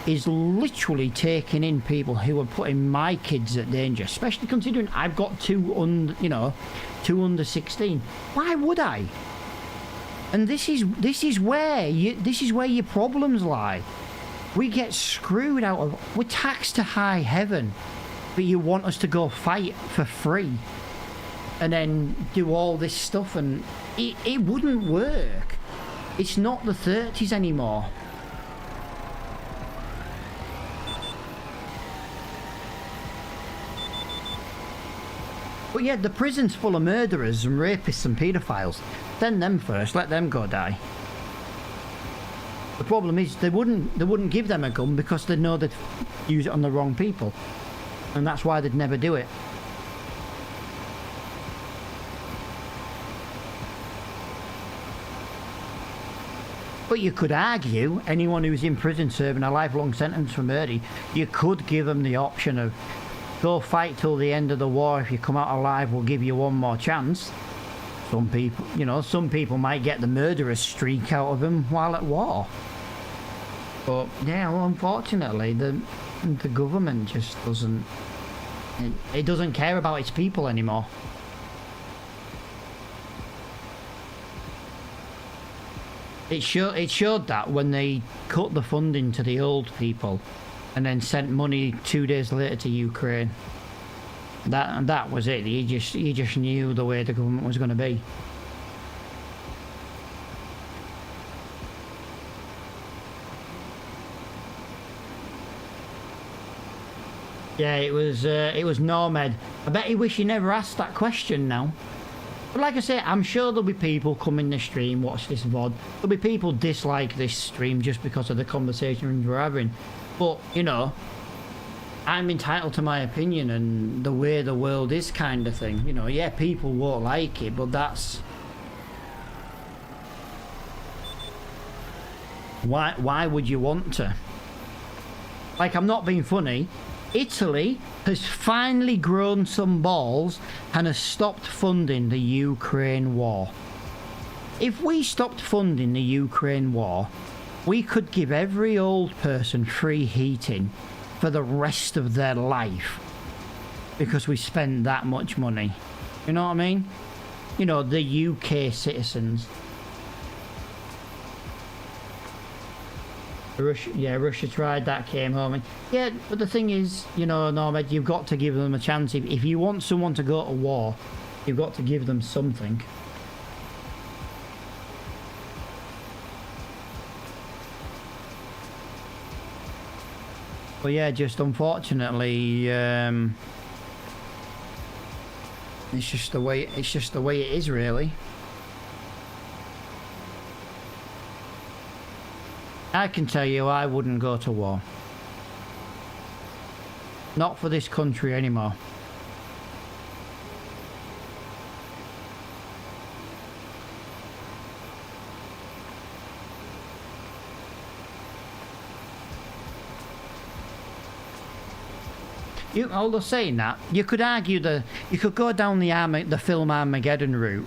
is literally taking in people who are putting my kids at danger, especially considering I've got 2 under 16. Why would I? And this is where your problems lie. We get screwed out of, we're taxed to high heaven, but you want us to go fight for free and then do all this stuff, and it wouldn't work. It's not the 30s anymore. But yeah, the prison's full of murderers and rapists and paedophiles. Send them first, let them go die. The problem is they wouldn't give them a gun, because they know they'd use it on the wrong people, and that's why they'd never do it. But you could argue anyone who's in prison serving a lifelong sentence for murder, you could give them the option of go fight till the end of the war. If you come out alive, we'll give you one more chance. Some people might get the murderous streak out of them while at war. But yeah, well, unfortunately, the government just doesn't. It doesn't care about its people anymore. It showed that when they cut the funding to the old people, and then sent money 2 days later to Ukraine. That was it. You just knew the way the government was going to be. Yeah, it was Normed. I bet he wish he never asked that question now. But like I say, I'm sure there'll be people come in the stream, watch this VOD. There'll be people dislike this stream just because of the conversation we're having. But, you know, I'm entitled to my opinion and the way the world is, kind of thing. You know, yeah, people won't like it, but that's... Why would you want to? Like, I'm not being funny. Italy has finally grown some balls and has stopped funding the Ukraine war. If we stopped funding the Ukraine war, we could give every old person free heating for the rest of their life, because we spend that much money. You know what I mean? You know, the UK citizens. Russia tried that, came home. And, yeah, but the thing is, you know, Normed, you've got to give them a chance. If you want someone to go to war, you've got to give them something. But yeah, just unfortunately, it's just the way it is, really. I can tell you, I wouldn't go to war. Not for this country anymore. Although saying that, you could argue you could go down the film Armageddon route.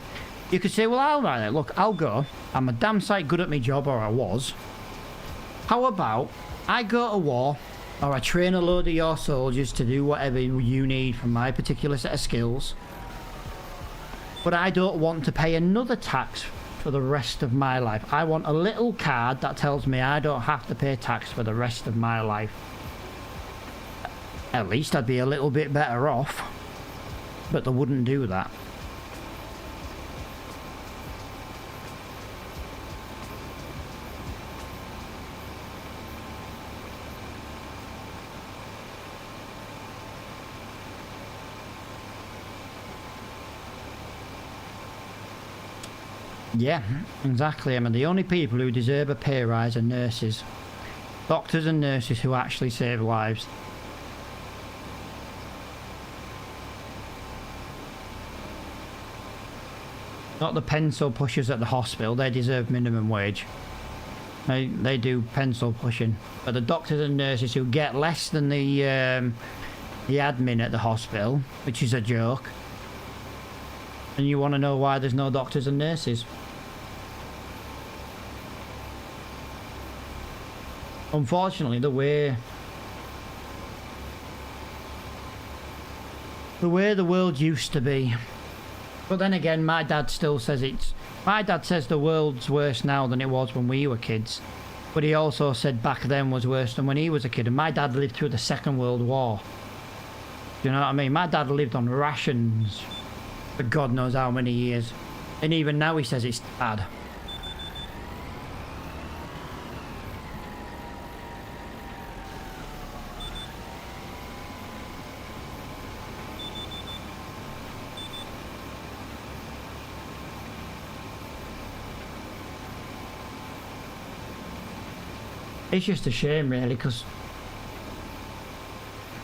You could say, well, all right, look, I'll go. I'm a damn sight good at my job, or I was. How about I go to war, or I train a load of your soldiers to do whatever you need from my particular set of skills, but I don't want to pay another tax for the rest of my life. I want a little card that tells me I don't have to pay tax for the rest of my life. At least I'd be a little bit better off, but they wouldn't do that. Yeah, exactly. I mean, the only people who deserve a pay rise are nurses. Doctors and nurses who actually save lives. Not the pencil pushers at the hospital, they deserve minimum wage. They do pencil pushing. But the doctors and nurses who get less than the admin at the hospital, which is a joke. And you want to know why there's no doctors and nurses? Unfortunately, the way the world used to be. But then again, my dad still says my dad says the world's worse now than it was when we were kids. But he also said back then was worse than when he was a kid. And my dad lived through the Second World War. Do you know what I mean? My dad lived on rations for God knows how many years. And even now he says it's bad. It's just a shame, really, because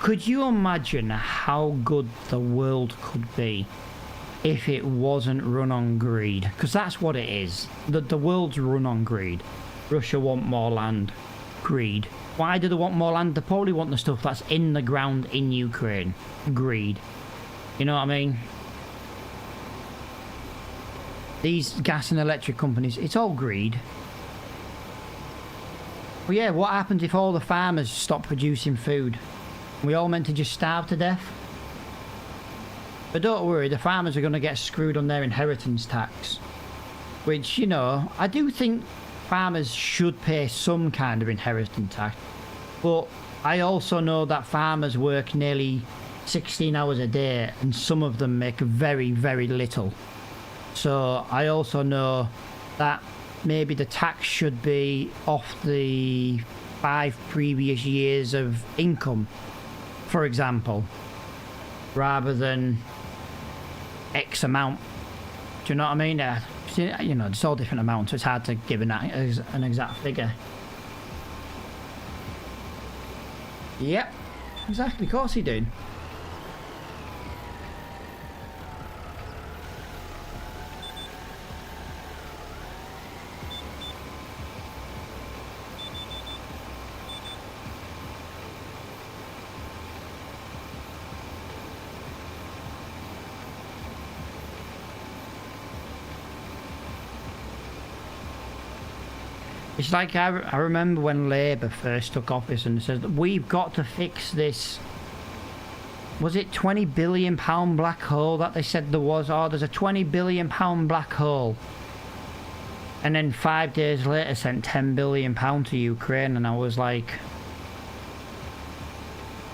could you imagine how good the world could be if it wasn't run on greed? Because that's what it is. The world's run on greed. Russia want more land. Greed. Why do they want more land? They probably want the stuff that's in the ground in Ukraine. Greed. You know what I mean? These gas and electric companies, it's all greed. Well, yeah, what happens if all the farmers stop producing food? We all meant to just starve to death? But don't worry, the farmers are going to get screwed on their inheritance tax. Which, you know, I do think farmers should pay some kind of inheritance tax. But I also know that farmers work nearly 16 hours a day and some of them make very, very little. So I also know that maybe the tax should be off the 5 previous years of income, for example, rather than X amount. Do you know what I mean? You know, it's all different amounts, so it's hard to give an exact figure. Yep, exactly, of course he did. It's like I remember when Labour first took office and said, we've got to fix this. Was it £20 billion black hole that they said there was? Oh, there's a £20 billion black hole. And then 5 days later sent £10 billion to Ukraine, and I was like,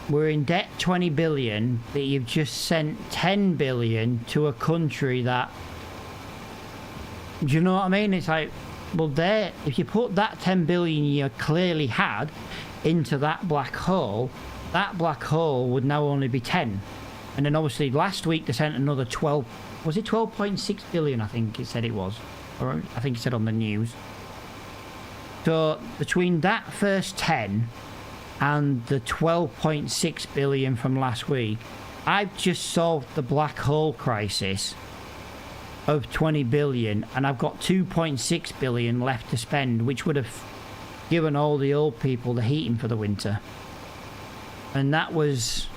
we're in debt 20 billion, but you've just sent 10 billion to a country that, do you know what I mean? It's like, well, there, if you put that 10 billion you clearly had into that black hole would now only be 10. And then obviously last week they sent another 12, was it 12.6 billion? I think it said it was, or I think it said on the news. So between that first 10 and the 12.6 billion from last week, I've just solved the black hole crisis of 20 billion, and I've got 2.6 billion left to spend, which would have given all the old people the heating for the winter. And that was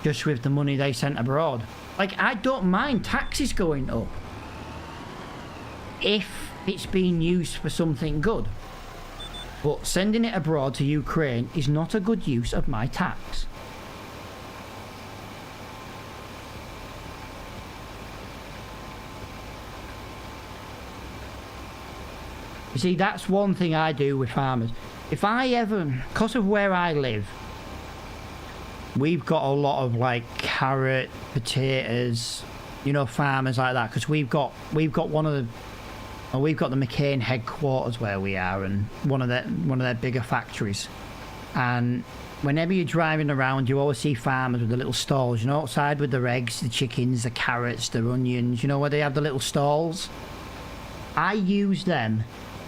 just with the money they sent abroad. Like, I don't mind taxes going up if it's being used for something good. But sending it abroad to Ukraine is not a good use of my tax. You see, that's one thing I do with farmers. If I ever, because of where I live, we've got a lot of like carrot, potatoes, you know, farmers like that. Because we've got one of the, well, we've got the McCain headquarters where we are, and one of their bigger factories. And whenever you're driving around, you always see farmers with the little stalls, you know, outside with their eggs, the chickens, the carrots, the onions, you know, where they have the little stalls. I use them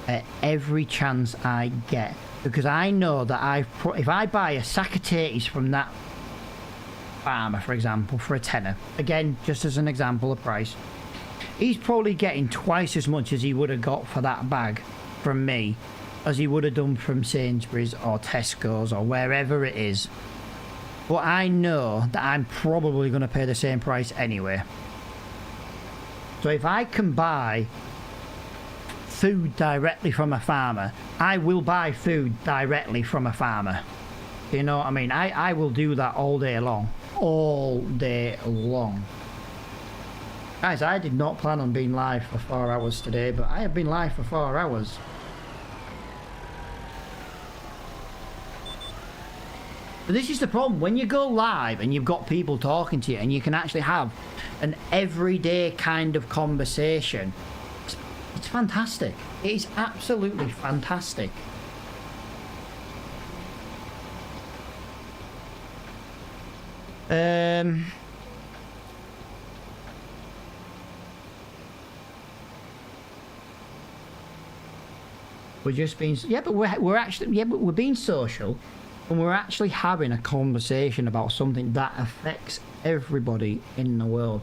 at every chance I get, because I know that if I buy a sack of tatties from that farmer, for example, for a tenner, again, just as an example of price, he's probably getting twice as much as he would have got for that bag from me as he would have done from Sainsbury's or Tesco's or wherever it is. But I know that I'm probably going to pay the same price anyway. So if I can buy food directly from a farmer, I will buy food directly from a farmer. You know what I mean? I will do that all day long. All day long. Guys, I did not plan on being live for 4 hours today, but I have been live for 4 hours. But this is the problem. When you go live and you've got people talking to you and you can actually have an everyday kind of conversation, it's fantastic. It is absolutely fantastic. We're just being, yeah, but we're actually, yeah, but we're being social, and we're actually having a conversation about something that affects everybody in the world,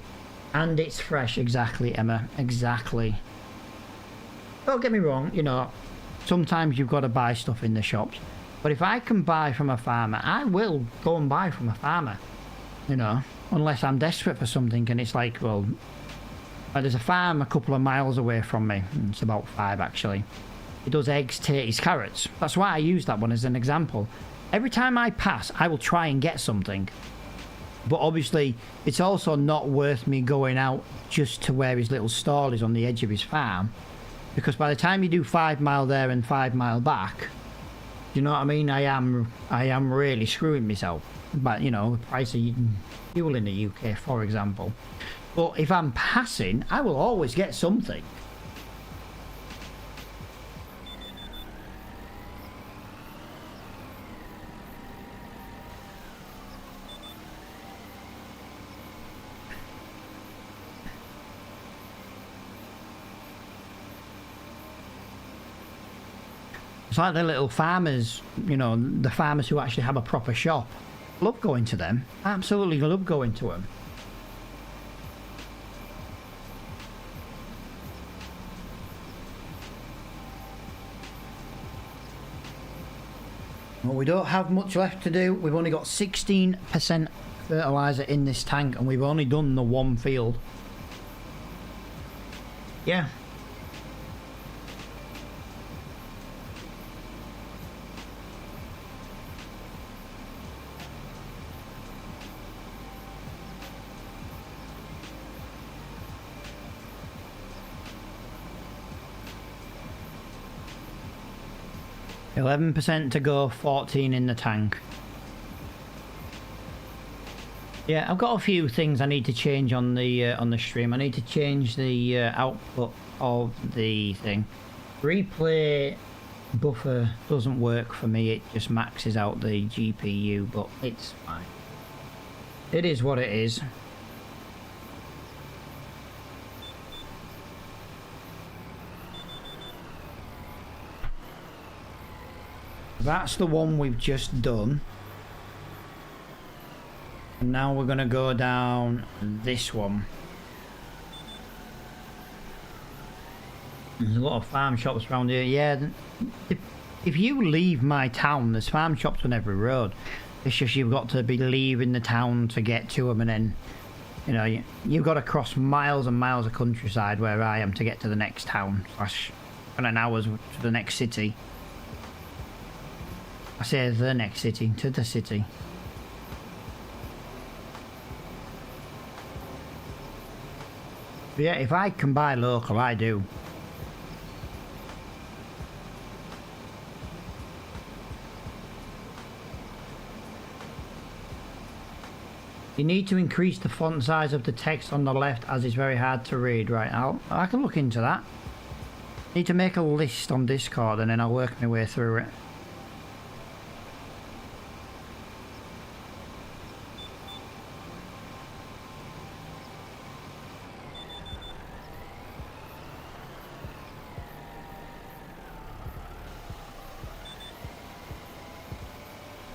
and it's fresh. Exactly, Emma. Exactly. Don't get me wrong. You know, sometimes you've got to buy stuff in the shops, but if I can buy from a farmer, I will go and buy from a farmer. You know, unless I'm desperate for something, and it's like, well, there's a farm a couple of miles away from me. It's about 5 actually. It does eggs, tatties, carrots. That's why I use that one as an example. Every time I pass, I will try and get something. But obviously, it's also not worth me going out just to where his little stall is on the edge of his farm. Because by the time you do 5 mile there and 5 mile back, you know what I mean? I am really screwing myself. But, you know, the price of fuel in the UK, for example. But if I'm passing, I will always get something. It's like the little farmers, you know, the farmers who actually have a proper shop. Love going to them. Absolutely love going to them. Well, we don't have much left to do. We've only got 16% fertilizer in this tank, and we've only done the one field. Yeah. 11% to go, 14 in the tank. Yeah, I've got a few things I need to change on the stream. I need to change the output of the thing. Replay buffer doesn't work for me. It just maxes out the GPU, but it's fine. It is what it is. That's the one we've just done. And now we're going to go down this one. There's a lot of farm shops around here. Yeah, if you leave my town, there's farm shops on every road. It's just you've got to be leaving the town to get to them, and then, you know, you've got to cross miles and miles of countryside where I am to get to the next town. And an hour's to the next city. I say the next city, to the city. But yeah, if I can buy local, I do. You need to increase the font size of the text on the left as it's very hard to read. Right, I can look into that. Need to make a list on Discord and then I'll work my way through it.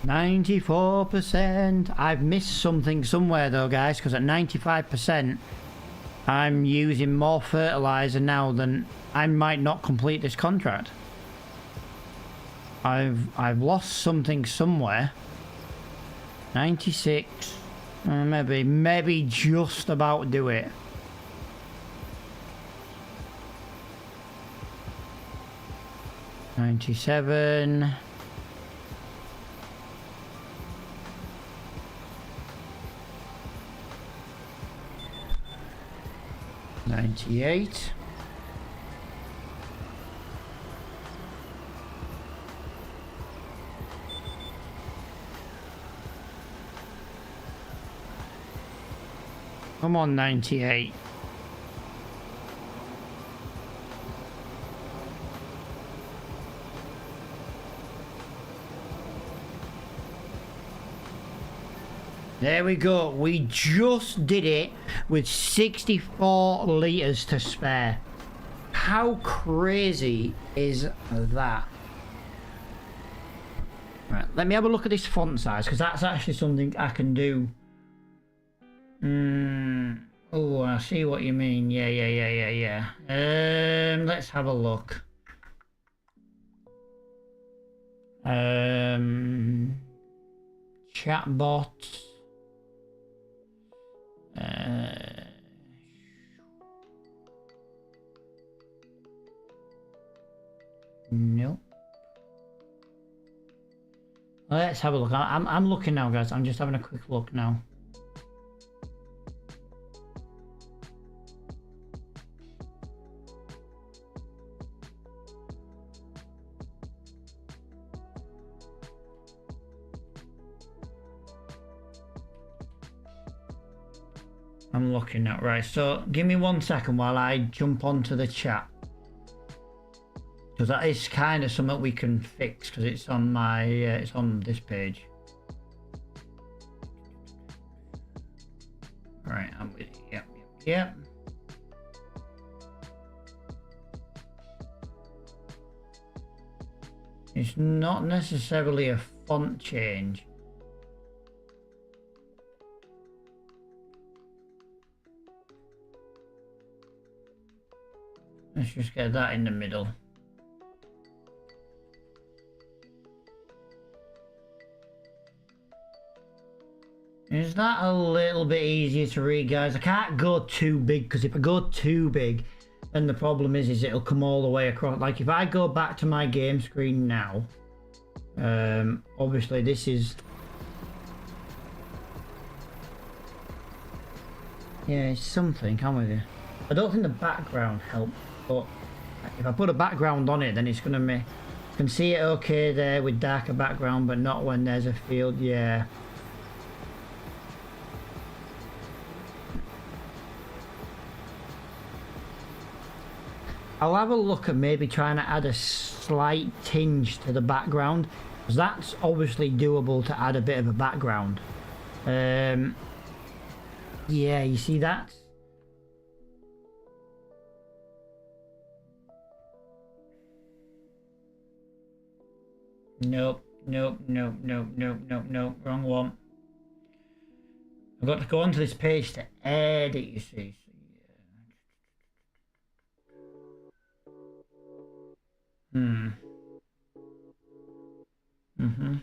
%. I've missed something somewhere though, guys, because at 95% I'm using more fertilizer now than I might not complete this contract. I've lost something somewhere. 96, maybe just about do it. $97. $98. Come on, 98. There we go. We just did it with 64 litres to spare. How crazy is that? Right, let me have a look at this font size, because that's actually something I can do. Oh, I see what you mean. Yeah. Let's have a look. Chatbot. Nope. Let's have a look. I'm looking now, guys. I'm just having a quick look now. I'm looking now. Right, so give me 1 second while I jump onto the chat, because that is kind of something we can fix, because it's on my it's on this page. Right, I'm with you. Yep. It's not necessarily a font change. Let's just get that in the middle. Is that a little bit easier to read, guys? I can't go too big, because if I go too big, then the problem is it'll come all the way across. Like if I go back to my game screen now, obviously this is... Yeah, it's something, I'm with you. I don't think the background helps, but if I put a background on it, then it's going to make... Can see it okay there with darker background, but not when there's a field. Yeah. I'll have a look at maybe trying to add a slight tinge to the background, because that's obviously doable to add a bit of a background. Yeah, you see that? Nope, nope, nope, nope, nope, nope, nope, wrong one. I've got to go onto this page to edit, you see. Hmm. Mm-hmm.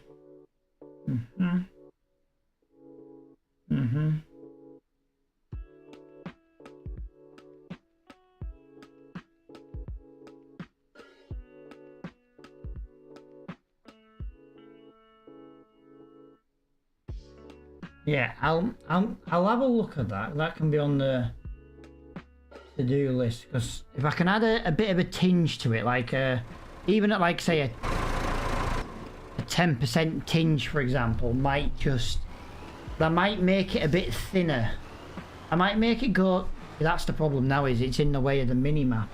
Mm-hmm. Mm-hmm. Yeah, I'll have a look at that. That can be on the to-do list, because if I can add a bit of a tinge to it, like even at like say a 10% tinge, for example, that might make it a bit thinner. I might make it go. That's the problem now, is it's in the way of the mini-map,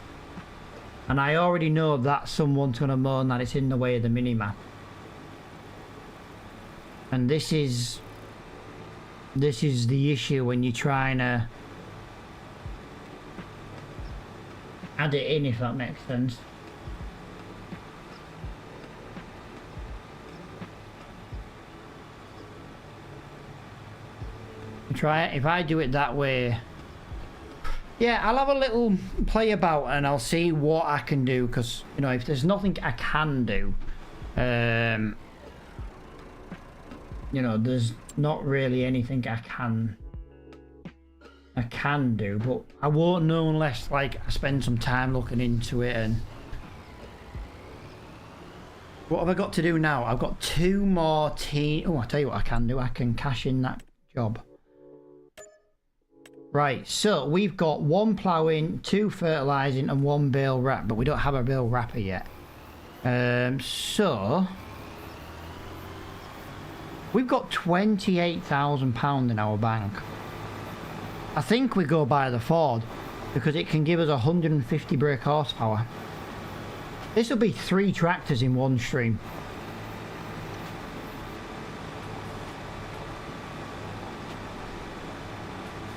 and I already know that someone's gonna moan that it's in the way of the mini-map, and this is the issue when you're trying to add it in, if that makes sense. Try it. If I do it that way, yeah, I'll have a little play about and I'll see what I can do, because you know, if there's nothing I can do, you know, there's not really anything I can do, but I won't know unless like I spend some time looking into it. And what have I got to do now? I've got 2 more oh, I'll tell you what I can do. I can cash in that job. Right, so we've got 1 ploughing, 2 fertilising and 1 bale wrap, but we don't have a bale wrapper yet. So we've got £28,000 in our bank. I think we go by the Ford, because it can give us 150 brake horsepower. This will be 3 tractors in one stream.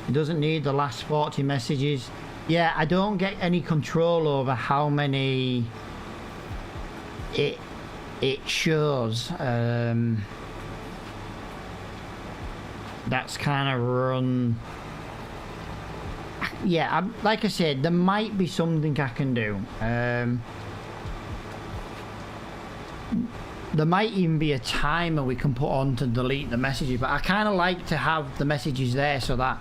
It doesn't need the last 40 messages. Yeah, I don't get any control over how many it shows. That's kind of run. Yeah, like I said, there might be something I can do. There might even be a timer we can put on to delete the messages, but I kind of like to have the messages there so that,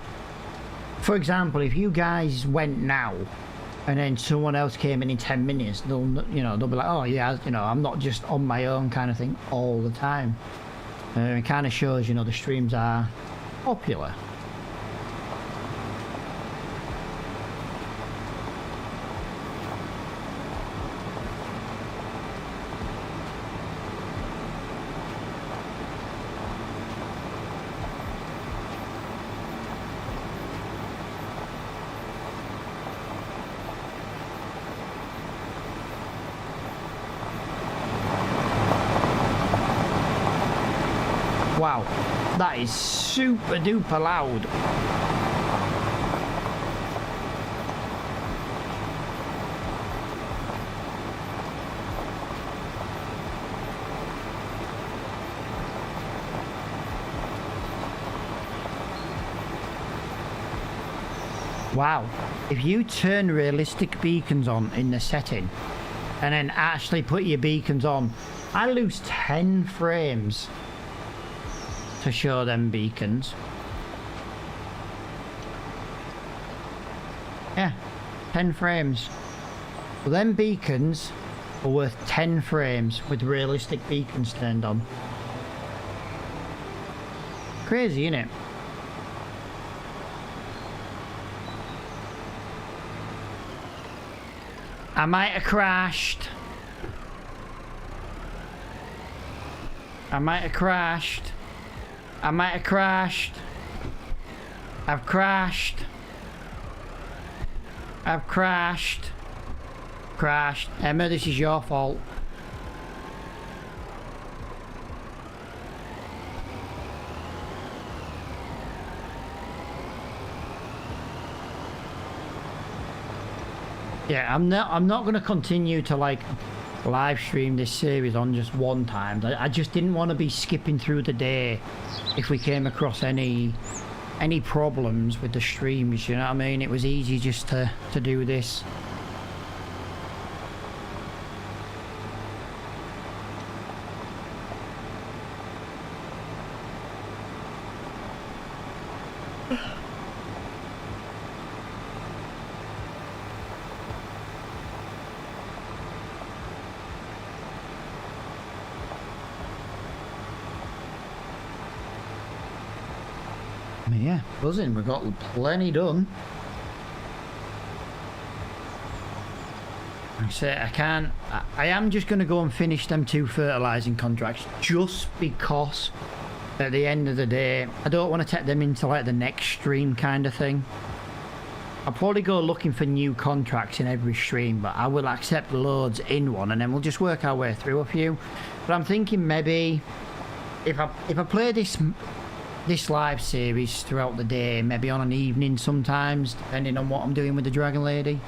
for example, if you guys went now and then someone else came in 10 minutes, they'll be like, oh yeah, you know, I'm not just on my own kind of thing all the time. It kind of shows, you know, the streams are popular. Wow, that is super duper loud. Wow, if you turn realistic beacons on in the setting and then actually put your beacons on, I lose 10 frames to show them beacons. Yeah, 10 frames. Well, them beacons are worth 10 frames with realistic beacons turned on. Crazy, innit? I might have crashed. I might have crashed. I might have crashed. I've crashed. I've crashed. Crashed. Emma, this is your fault. Yeah, I'm not going to continue to like live stream this series on just one time. I just didn't want to be skipping through the day if we came across any problems with the streams, you know what I mean? It was easy just to do this. Yeah, buzzing. We've got plenty done. I am just going to go and finish them 2 fertilizing contracts just because at the end of the day I don't want to take them into like the next stream kind of thing. I'll probably go looking for new contracts in every stream, but I will accept loads in one and then we'll just work our way through a few. But I'm thinking maybe if I play this live series throughout the day, maybe on an evening sometimes, depending on what I'm doing with the Dragon Lady.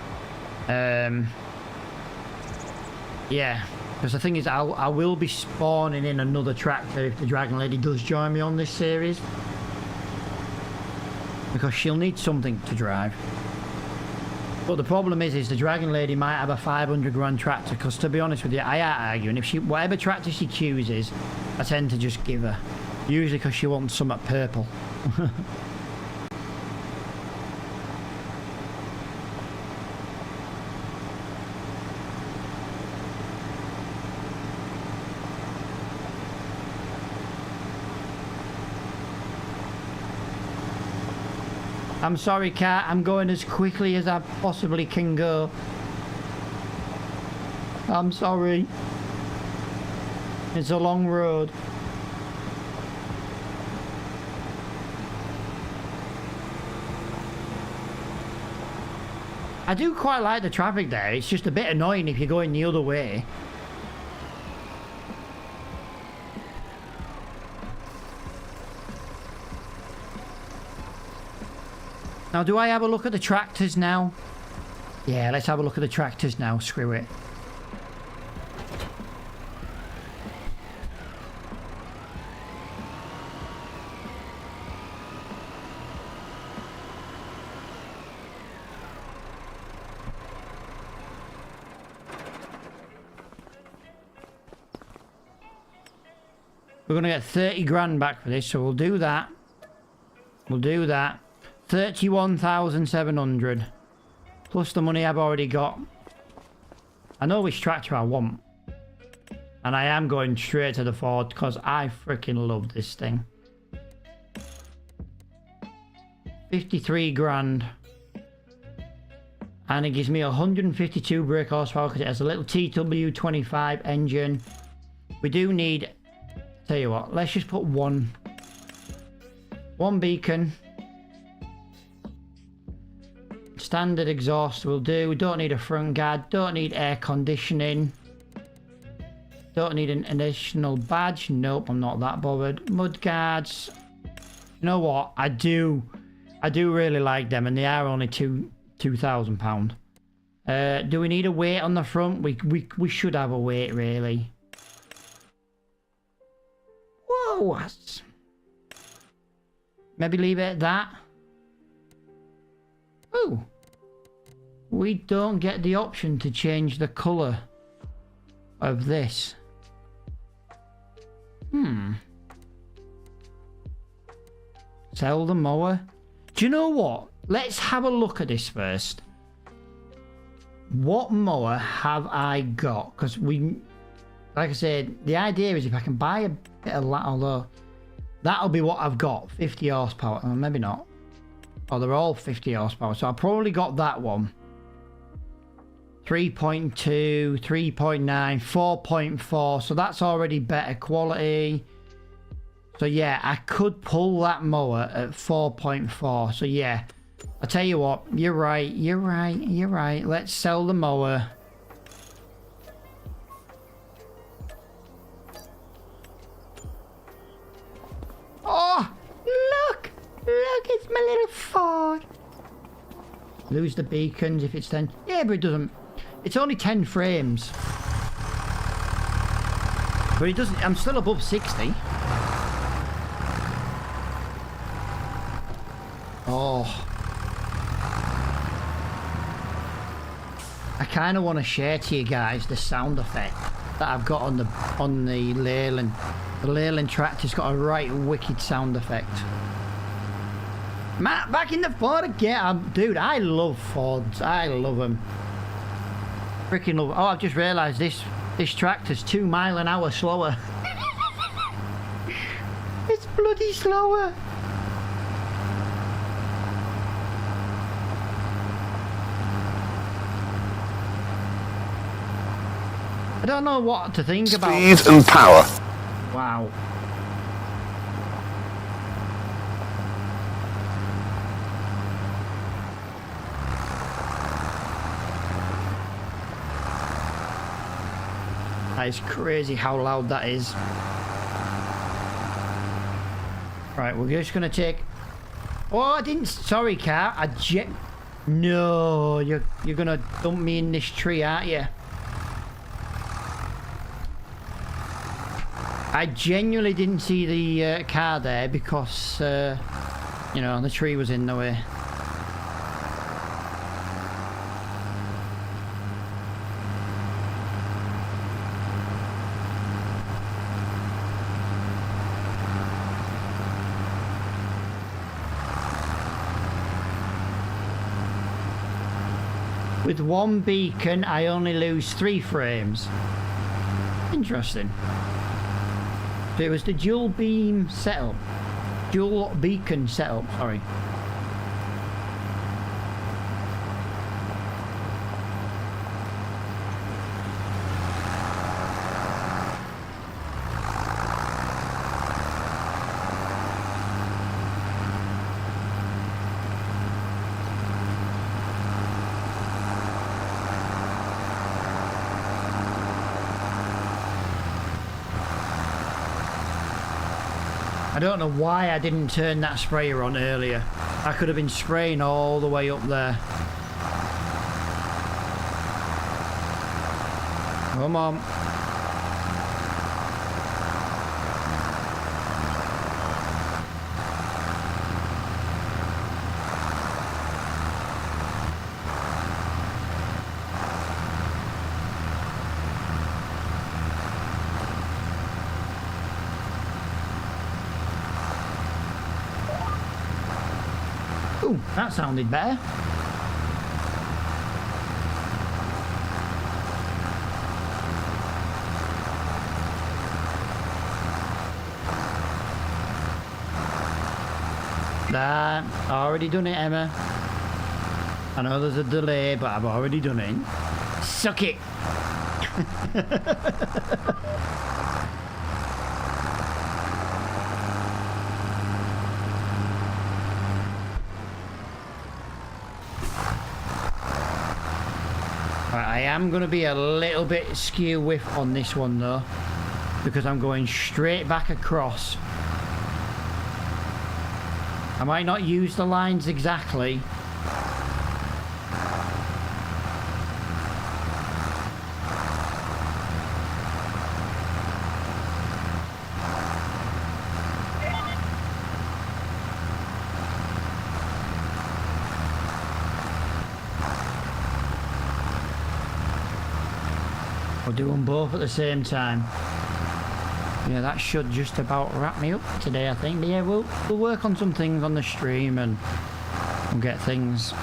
Yeah, because the thing is, I will be spawning in another tractor if the Dragon Lady does join me on this series, because she'll need something to drive. But the problem is the Dragon Lady might have a 500 grand tractor, because to be honest with you, I ain't arguing. If whatever tractor she chooses, I tend to just give her. Usually because she wants some at purple. I'm sorry, cat. I'm going as quickly as I possibly can go. I'm sorry. It's a long road. I do quite like the traffic there. It's just a bit annoying if you're going the other way. Now, do I have a look at the tractors now? Yeah, let's have a look at the tractors now. Screw it. We're going to get 30 grand back for this, so we'll do that. We'll do that. 31,700. Plus the money I've already got. I know which tractor I want. And I am going straight to the Ford because I freaking love this thing. 53 grand. And it gives me 152 brake horsepower because it has a little TW25 engine. We do need... Tell you what, let's just put one beacon. Standard exhaust will do. We don't need a front guard. Don't need air conditioning. Don't need an additional badge. Nope, I'm not that bothered. Mud guards. You know what? I do really like them, and they are only £2,000. Do we need a weight on the front? We should have a weight, really. Whoa! Maybe leave it at that. Oh. We don't get the option to change the colour of this. Sell the mower. Do you know what? Let's have a look at this first. What mower have I got? Because like I said, the idea is if I can buy a bit of that, although that'll be what I've got. 50 horsepower. Oh, maybe not. Oh, they're all 50 horsepower. So I probably got that one. 3.2, 3.9, 4.4. So that's already better quality. So yeah, I could pull that mower at 4.4. So yeah, I'll tell you what, you're right. Let's sell the mower. Oh, look, it's my little Ford. Lose the beacons if it's 10. Yeah, but it doesn't. It's only 10 frames. But it doesn't. I'm still above 60. Oh. I kind of want to share to you guys the sound effect that I've got on the Leyland. The Leyland tractor's got a right wicked sound effect. Matt, back in the Ford again. Dude, I love Fords. I love them. Freaking love. Oh, I've just realised this tractor's 2 miles an hour slower. It's bloody slower. I don't know what to think about. Speed and power. Wow. That is crazy how loud that is. Right, we're just gonna take. Oh, I didn't. Sorry, car. No, you're gonna dump me in this tree, aren't you? I genuinely didn't see the car there because, you know, the tree was in the way. With one beacon, I only lose 3 frames. Interesting. So it was the dual beam setup. Dual beacon setup, sorry. I don't know why I didn't turn that sprayer on earlier. I could have been spraying all the way up there. Come on. Ooh, that sounded better. That, already done it, Emma. I know there's a delay, but I've already done it. Suck it. I am going to be a little bit skew whiff on this one though, because I'm going straight back across. I might not use the lines exactly. We'll do them both at the same time. Yeah, that should just about wrap me up today, I think. But yeah, we'll work on some things on the stream and we'll get things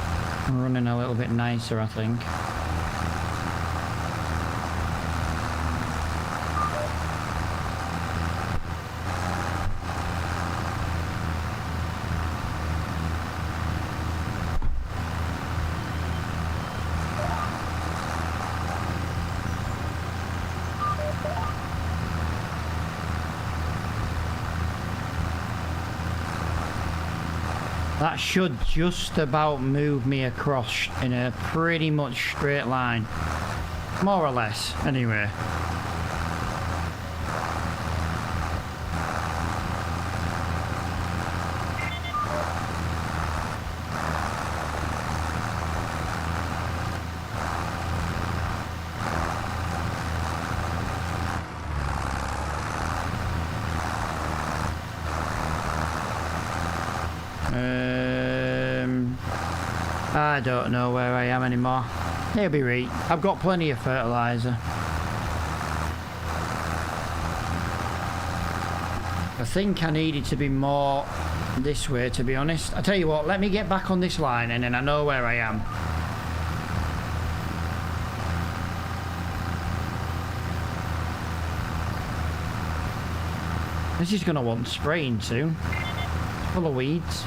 running a little bit nicer, I think. That should just about move me across in a pretty much straight line. More or less, anyway. I don't know where I am anymore. He'll be right. I've got plenty of fertilizer. I think I needed to be more this way, to be honest. I tell you what, let me get back on this line and then I know where I am. This is going to want spraying soon. It's full of weeds.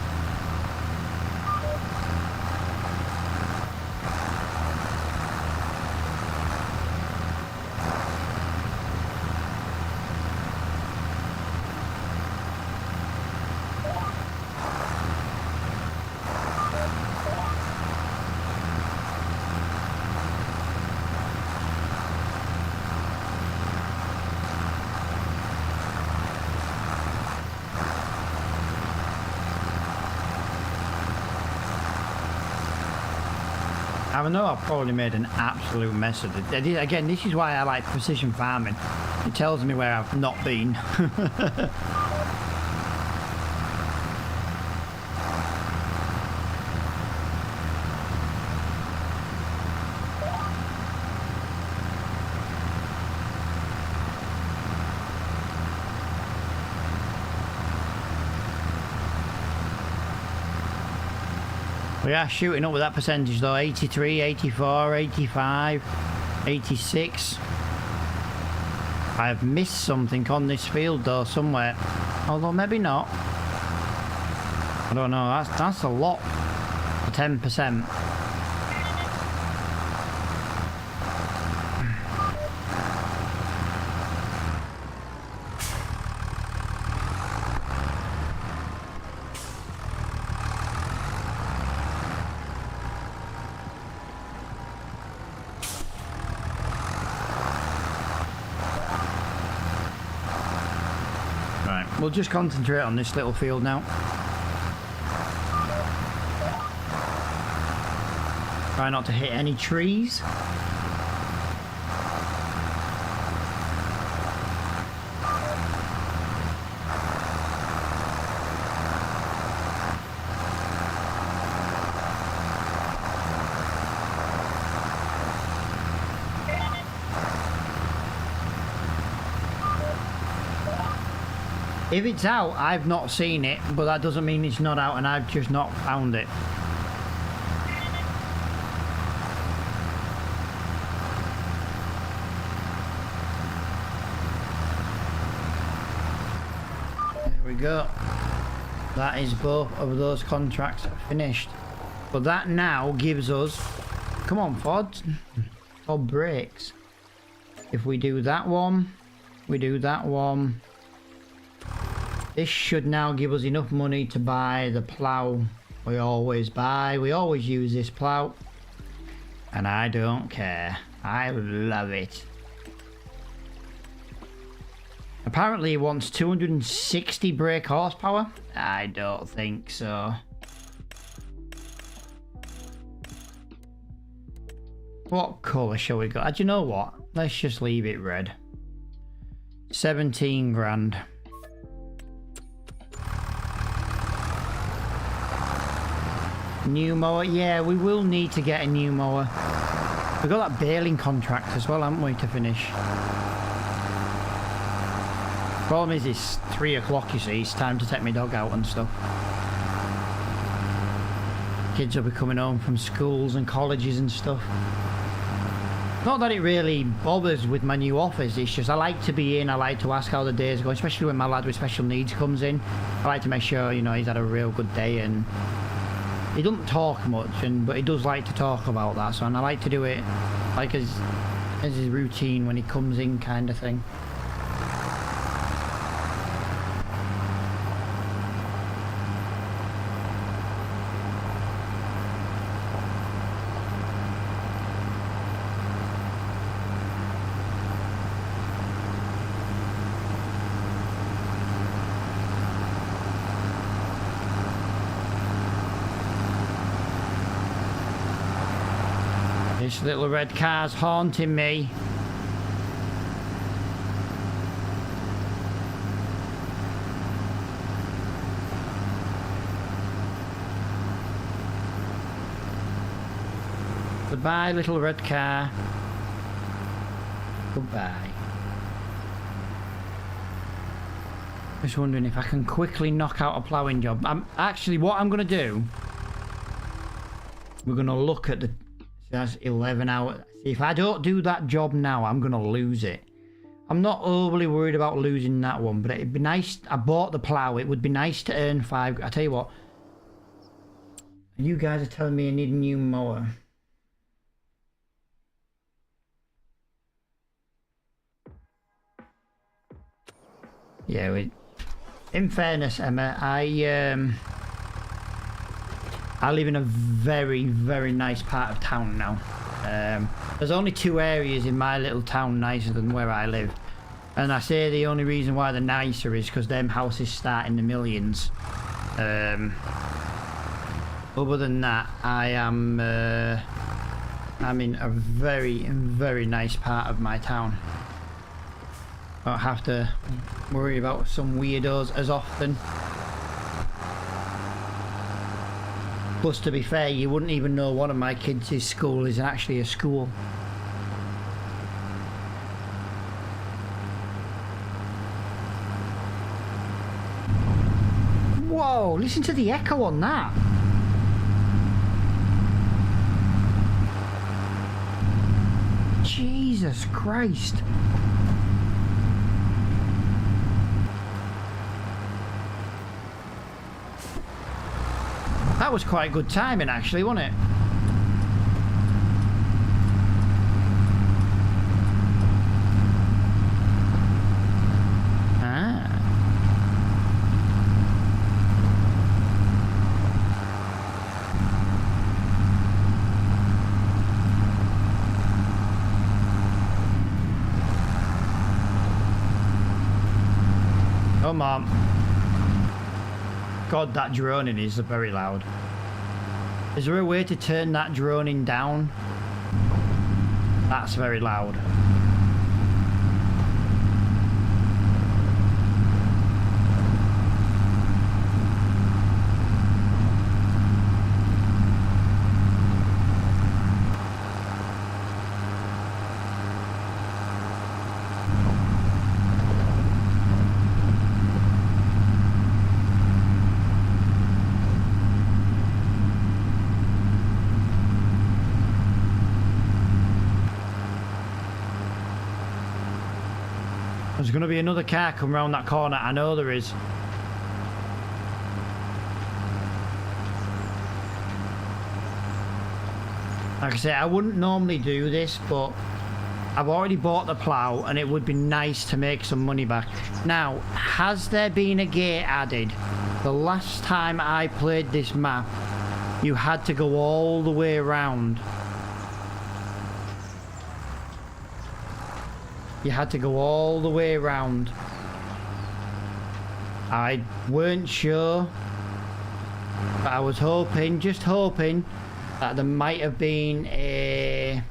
I know I've probably made an absolute mess of it. Again, this is why I like precision farming. It tells me where I've not been. We are shooting up with that percentage though. 83, 84, 85, 86. I've missed something on this field though somewhere. Although maybe not. I don't know, that's a lot for 10%. We'll just concentrate on this little field now. Try not to hit any trees. If it's out, I've not seen it, but that doesn't mean it's not out and I've just not found it. There we go. That is both of those contracts finished. But that now gives us... Come on, Ford. Or brakes. If we do that one, we do that one. This should now give us enough money to buy the plough we always buy. We always use this plough. And I don't care. I love it. Apparently he wants 260 brake horsepower. I don't think so. What colour shall we go? Do you know what? Let's just leave it red. 17 grand. New mower, yeah, we will need to get a new mower. We've got that baling contract as well, haven't we, to finish? Problem is, it's 3 o'clock, you see. It's time to take my dog out and stuff. Kids will be coming home from schools and colleges and stuff. Not that it really bothers with my new office, it's just I like to be in, I like to ask how the days go, especially when my lad with special needs comes in. I like to make sure, you know, he's had a real good day, and he doesn't talk much, but he does like to talk about that, so, and I like to do it like as his routine when he comes in, kind of thing. This little red car's haunting me. Goodbye, little red car. Goodbye. Just wondering if I can quickly knock out a ploughing job. Actually, what I'm going to do, we're going to look at the... That's 11 hours. See, if I don't do that job now, I'm going to lose it. I'm not overly worried about losing that one, but it'd be nice. I bought the plough. It would be nice to earn 5. I tell you what. You guys are telling me I need a new mower. Yeah, in fairness, Emma, I live in a very, very nice part of town now. There's only 2 areas in my little town nicer than where I live. And I say the only reason why they're nicer is because them houses start in the millions. Other than that, I'm in a very, very nice part of my town. Don't have to worry about some weirdos as often. Plus, to be fair, you wouldn't even know one of my kids' school is actually a school. Whoa, listen to the echo on that. Jesus Christ. That was quite good timing, actually, wasn't it? Ah. Come on. God, that droning is very loud. Is there a way to turn that droning down? That's very loud. There's going to be another car come round that corner. I know there is. Like I say, I wouldn't normally do this, but I've already bought the plough and it would be nice to make some money back. Now, has there been a gate added? The last time I played this map, you had to go all the way around. You had to go all the way around. I weren't sure, but I was hoping, just hoping, that there might have been a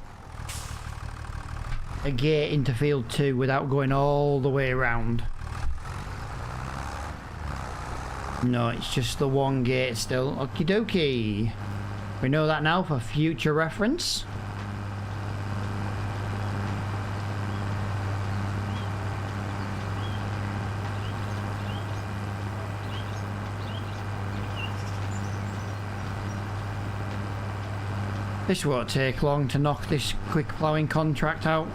gate into field 2 without going all the way around. No, it's just the one gate still. Okie dokie. We know that now for future reference. This won't take long to knock this quick ploughing contract out.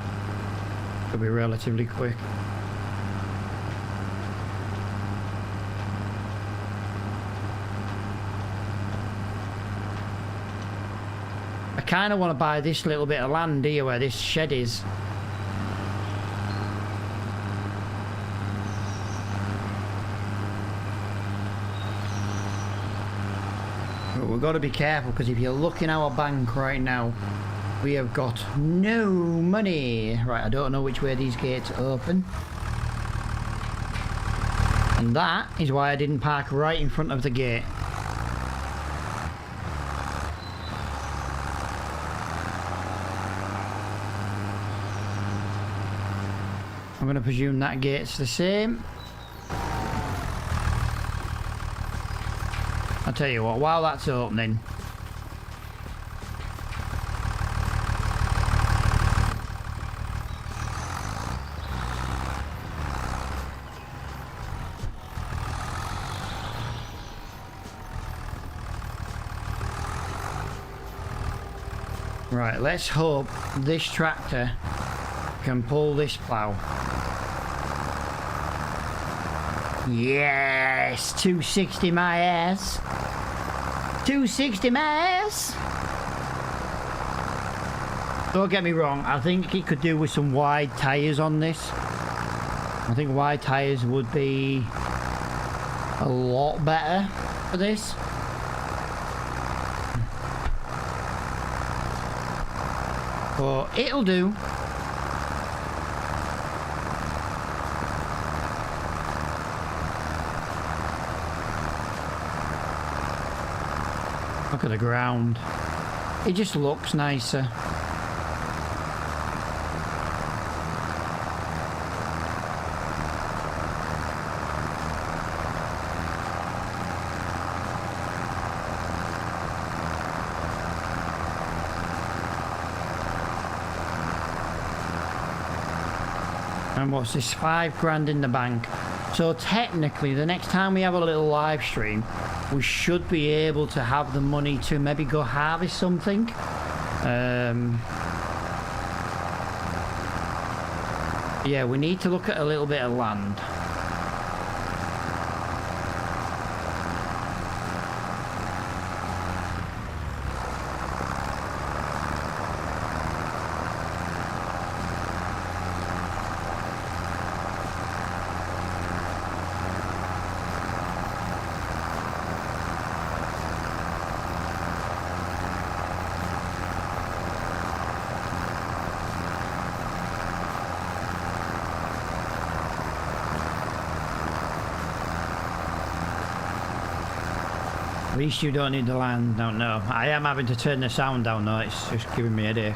It'll be relatively quick. I kind of want to buy this little bit of land here where this shed is. We've got to be careful because if you look in our bank right now, we have got no money. Right, I don't know which way these gates open. And that is why I didn't park right in front of the gate. I'm gonna presume that gate's the same. I'll tell you what, while that's opening, right, let's hope this tractor can pull this plough. Yes, 260 my ass. 260 my ass. Don't get me wrong, I think it could do with some wide tyres on this. I think wide tyres would be a lot better for this. But it'll do. Look at the ground. It just looks nicer. And what's this? £5 in the bank. So technically, the next time we have a little live stream, we should be able to have the money to maybe go harvest something. Yeah, we need to look at a little bit of land. At least you don't need the land. No. I am having to turn the sound down though. It's just giving me a headache.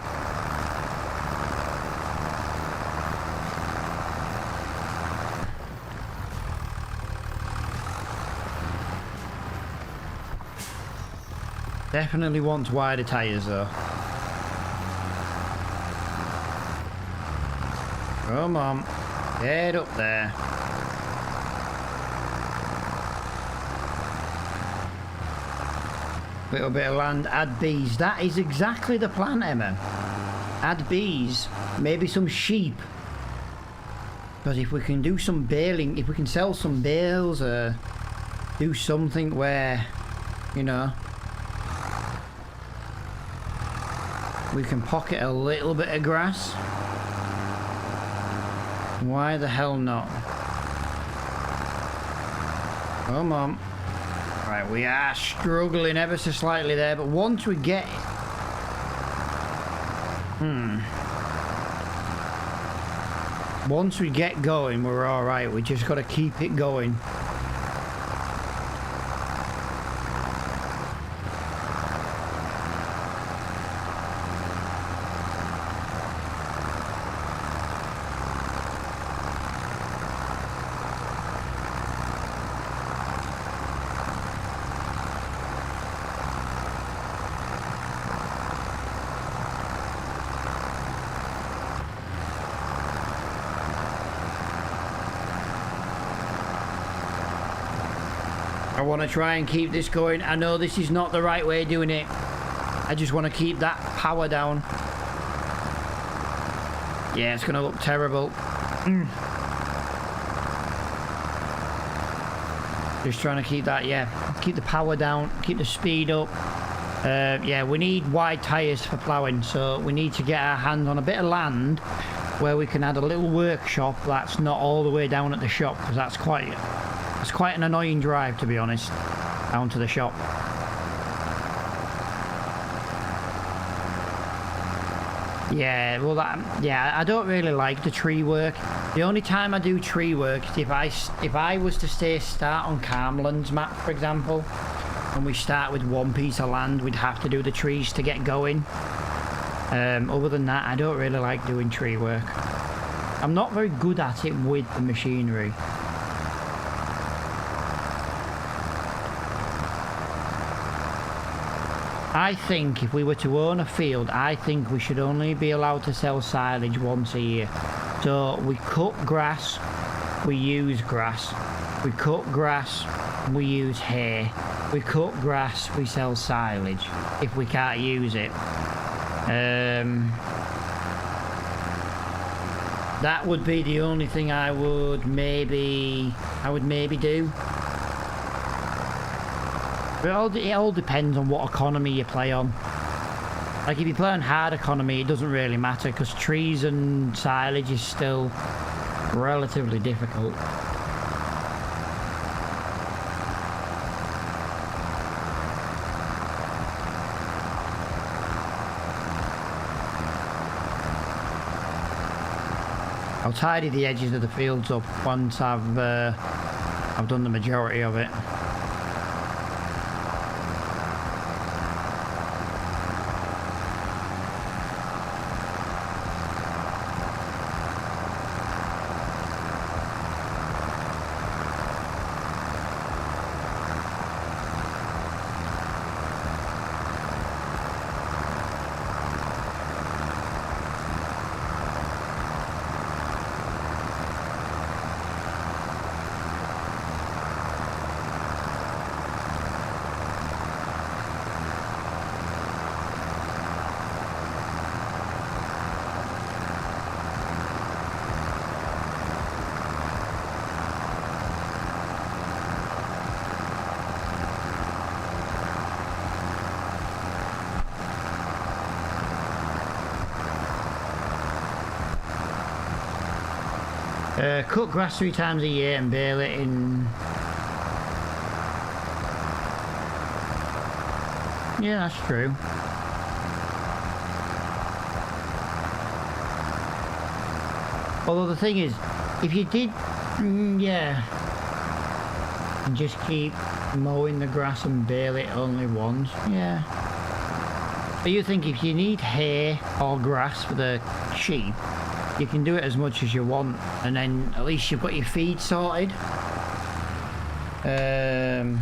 Definitely wants wider tyres though. Come on. Get up there. Little bit of land, add bees. That is exactly the plan, Emma. Add bees, maybe some sheep. Because if we can do some baling, if we can sell some bales, do something where, you know, we can pocket a little bit of grass. Why the hell not? Come on. Right, we are struggling ever so slightly there, but once we get it... Once we get going, we're alright. We just got to keep it going. I want to try and keep this going. I know this is not the right way of doing it. I just want to keep that power down. Yeah, it's going to look terrible. Just trying to keep that, yeah. Keep the power down, keep the speed up. Yeah, we need wide tyres for ploughing, so we need to get our hands on a bit of land where we can add a little workshop that's not all the way down at the shop, because that's quite an annoying drive, to be honest, down to the shop. Yeah, well, yeah, I don't really like the tree work. The only time I do tree work is if I was to start on Carmlands map, for example, and we start with one piece of land, we'd have to do the trees to get going. Other than that, I don't really like doing tree work. I'm not very good at it with the machinery. I think if we were to own a field, I think we should only be allowed to sell silage once a year. So we cut grass, we use grass. We cut grass, we use hay. We cut grass, we sell silage if we can't use it. That would be the only thing I would maybe do. But it all depends on what economy you play on. Like if you play on hard economy, it doesn't really matter because trees and silage is still relatively difficult. I'll tidy the edges of the fields up once I've done the majority of it. Cut grass 3 times a year and bale it in. Yeah, that's true. Although the thing is, if you did, yeah, and just keep mowing the grass and bale it only once, yeah. But you think if you need hay or grass for the sheep, you can do it as much as you want, and then at least you've got your feed sorted. I'm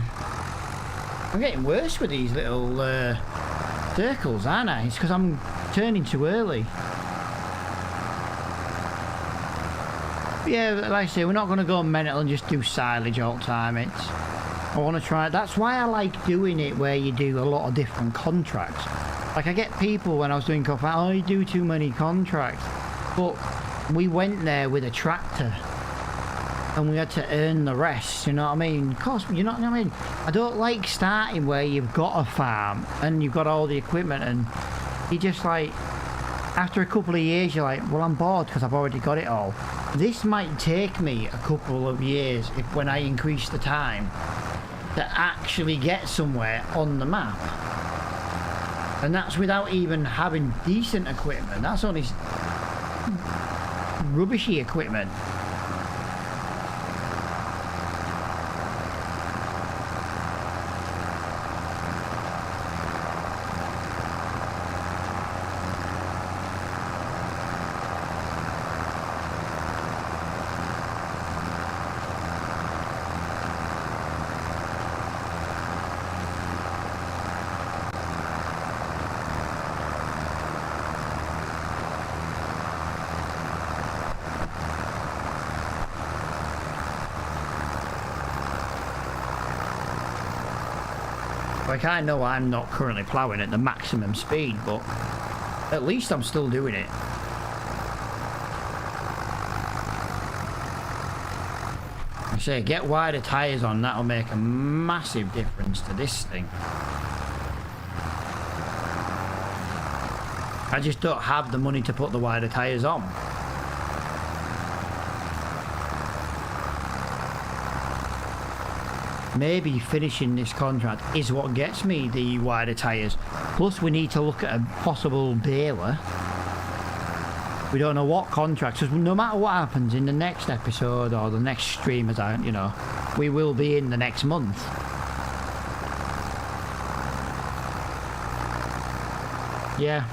getting worse with these little circles, aren't I? It's because I'm turning too early. But yeah, like I say, we're not going to go mental and just do silage all the time. I want to try. That's why I like doing it where you do a lot of different contracts. Like I get people when I was doing coffee, oh, you do too many contracts. But we went there with a tractor and we had to earn the rest, you know what I mean? Of course, you know what I mean? I don't like starting where you've got a farm and you've got all the equipment and you just like, after a couple of years, you're like, well, I'm bored because I've already got it all. This might take me a couple of years when I increase the time to actually get somewhere on the map. And that's without even having decent equipment. That's only rubbishy equipment. Like, I know I'm not currently ploughing at the maximum speed, but at least I'm still doing it. I say, get wider tyres on, that'll make a massive difference to this thing. I just don't have the money to put the wider tyres on. Maybe finishing this contract is what gets me the wider tyres. Plus we need to look at a possible baler. We don't know what contracts, because no matter what happens in the next episode or the next stream, as you know, we will be in the next month. Yeah,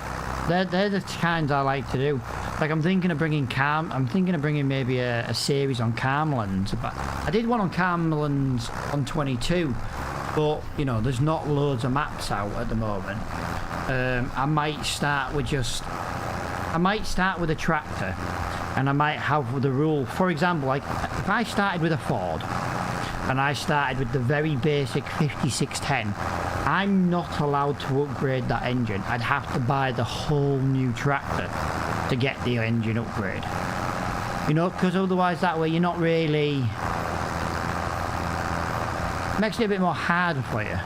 they're the kinds I like to do. Like I'm thinking of bringing maybe a series on Carmlands. But I did one on Carmlands on 22, but you know, there's not loads of maps out at the moment. I might start with a tractor, and I might have the rule. For example, like if I started with a Ford, and I started with the very basic 5610, I'm not allowed to upgrade that engine. I'd have to buy the whole new tractor to get the engine upgrade. You know, because otherwise that way you're not really... Makes it a bit more harder for you.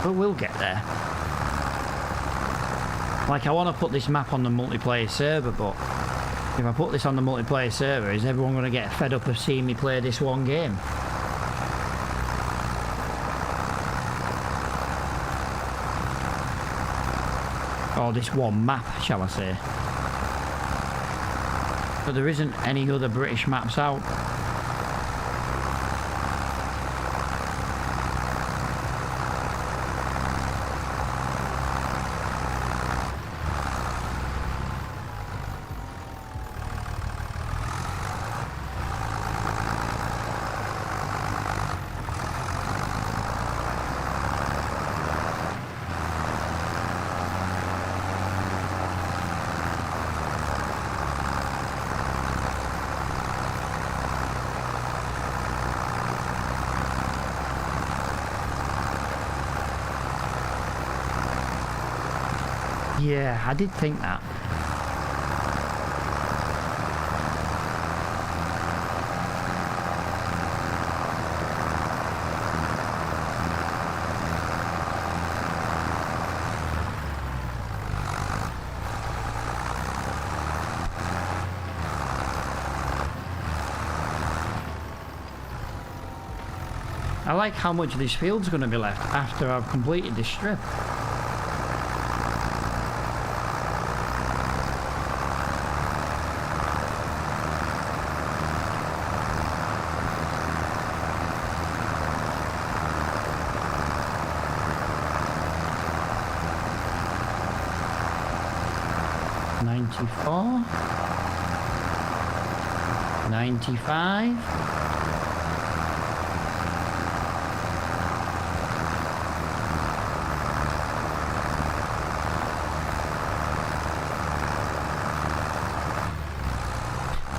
But we'll get there. Like, I want to put this map on the multiplayer server, but if I put this on the multiplayer server, is everyone going to get fed up of seeing me play this one game? Or this one map, shall I say. But there isn't any other British maps out. Yeah, I did think that. I like how much of this field's going to be left after I've completed this strip. $94, $95.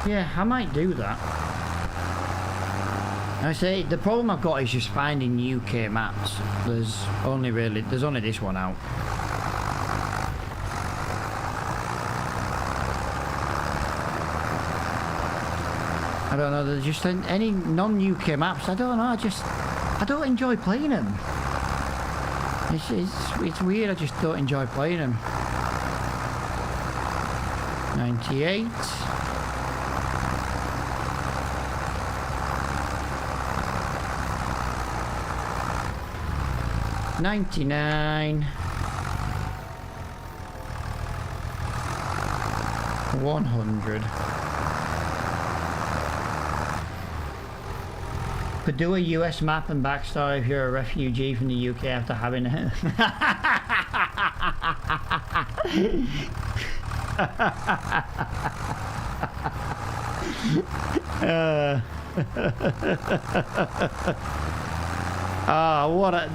Yeah, I might do that. I say the problem I've got is just finding UK maps. There's only this one out. I don't know, there's just any non-UK maps. I don't know, I don't enjoy playing them. It's weird, I just don't enjoy playing them. 98. $99. 100. Could do a US map and backstory if you're a refugee from the UK after having it.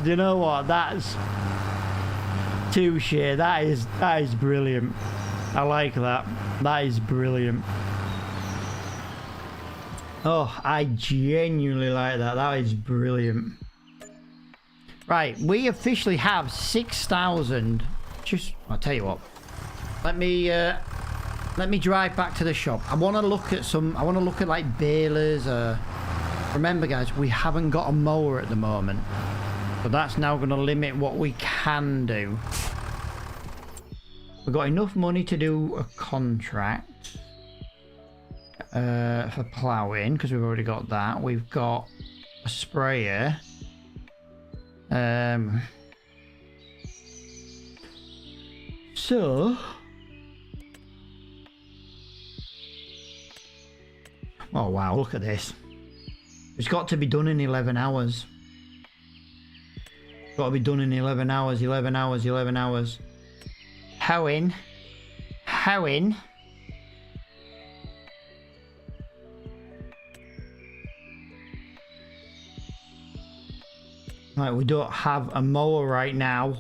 Do you know what? That's touche. That is brilliant. I like that. That is brilliant. Oh, I genuinely like that. That is brilliant. Right, we officially have 6,000. I'll tell you what. Let me drive back to the shop. I want to look at like balers. Remember, guys, we haven't got a mower at the moment, so that's now going to limit what we can do. We've got enough money to do a contract. For ploughing, because we've already got that. We've got a sprayer. So, oh wow, look at this. It's got to be done in 11 hours. Got to be done in 11 hours, 11 hours, 11 hours. Hoeing. Hoeing. Right, we don't have a mower right now.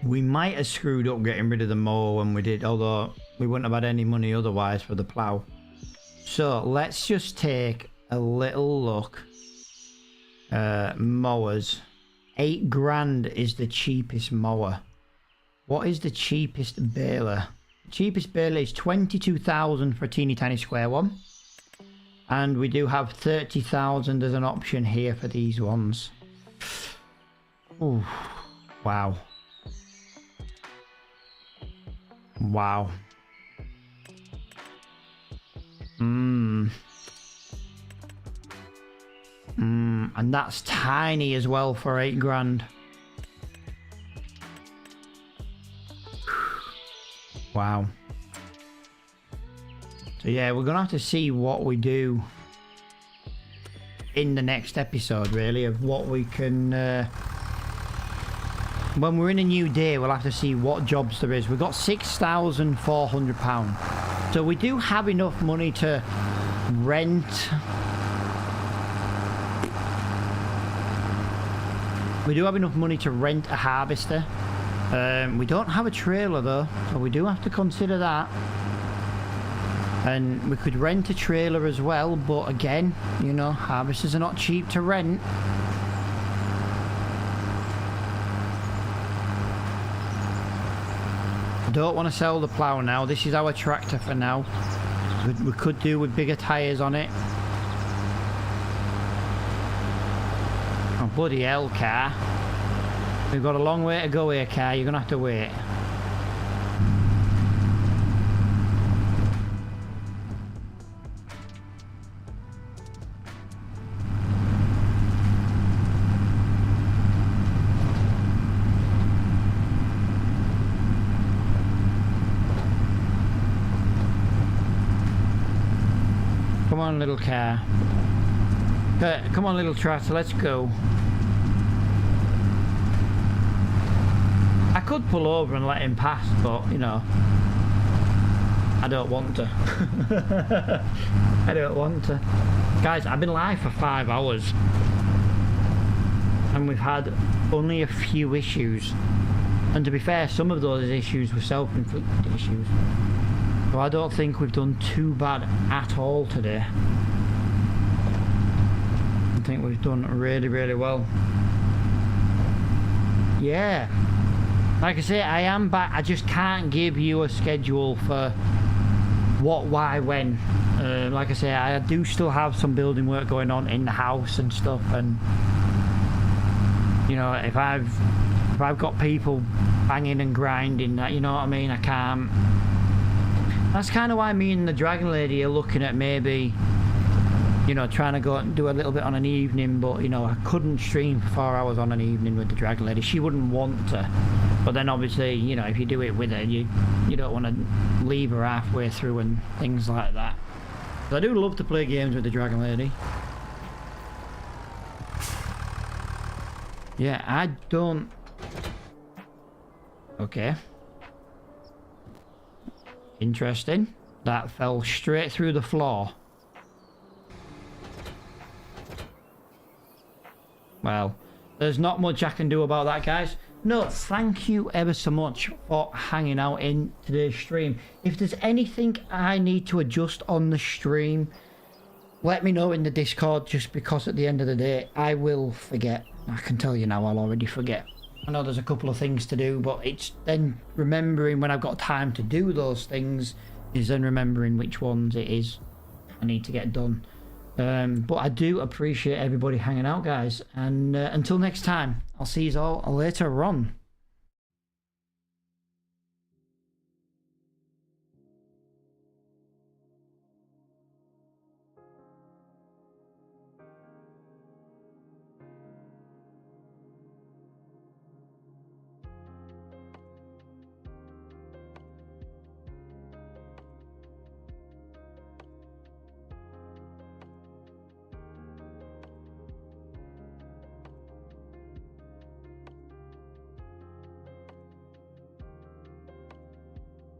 We might have screwed up getting rid of the mower when we did, although we wouldn't have had any money otherwise for the plough. So let's just take a little look. Mowers. 8 grand is the cheapest mower. What is the cheapest baler? The cheapest baler is 22,000 for a teeny tiny square one. And we do have 30,000 as an option here for these ones. Ooh, wow. Wow. And that's tiny as well for 8 grand. Wow. So yeah, we're gonna have to see what we do in the next episode, really, of what we can when we're in a new day. We'll have to see what jobs there is. We've got £6,400, so we do have enough money to rent. We do have enough money to rent a harvester. We don't have a trailer though, so we do have to consider that. And we could rent a trailer as well, but again, you know, harvesters are not cheap to rent. I don't want to sell the plough now. This is our tractor for now. We could do with bigger tyres on it. Oh, bloody hell, car. We've got a long way to go here, car. You're going to have to wait. Come on, little car. Come on, little tractor, let's go. I could pull over and let him pass, but, you know, I don't want to. I don't want to. Guys, I've been live for 5 hours. And we've had only a few issues. And to be fair, some of those issues were self-inflicted issues. So I don't think we've done too bad at all today. I think we've done really, really well. Yeah. Like I say, I am back. I just can't give you a schedule for what, why, when. Like I say, I do still have some building work going on in the house and stuff. And, you know, if I've got people banging and grinding, that, you know what I mean, I can't. That's kind of why me and the Dragon Lady are looking at maybe, you know, trying to go and do a little bit on an evening, but, you know, I couldn't stream for 4 hours on an evening with the Dragon Lady. She wouldn't want to. But then obviously, you know, if you do it with her, you don't want to leave her halfway through and things like that. But I do love to play games with the Dragon Lady. Yeah, I don't... Okay. Interesting. That fell straight through the floor. Well, there's not much I can do about that, guys. No, thank you ever so much for hanging out in today's stream. If there's anything I need to adjust on the stream, let me know in the Discord, just because at the end of the day, I will forget. I can tell you now, I'll already forget. I know there's a couple of things to do, but it's then remembering when I've got time to do those things is then remembering which ones it is I need to get done. But I do appreciate everybody hanging out, guys. And until next time, I'll see you all later on.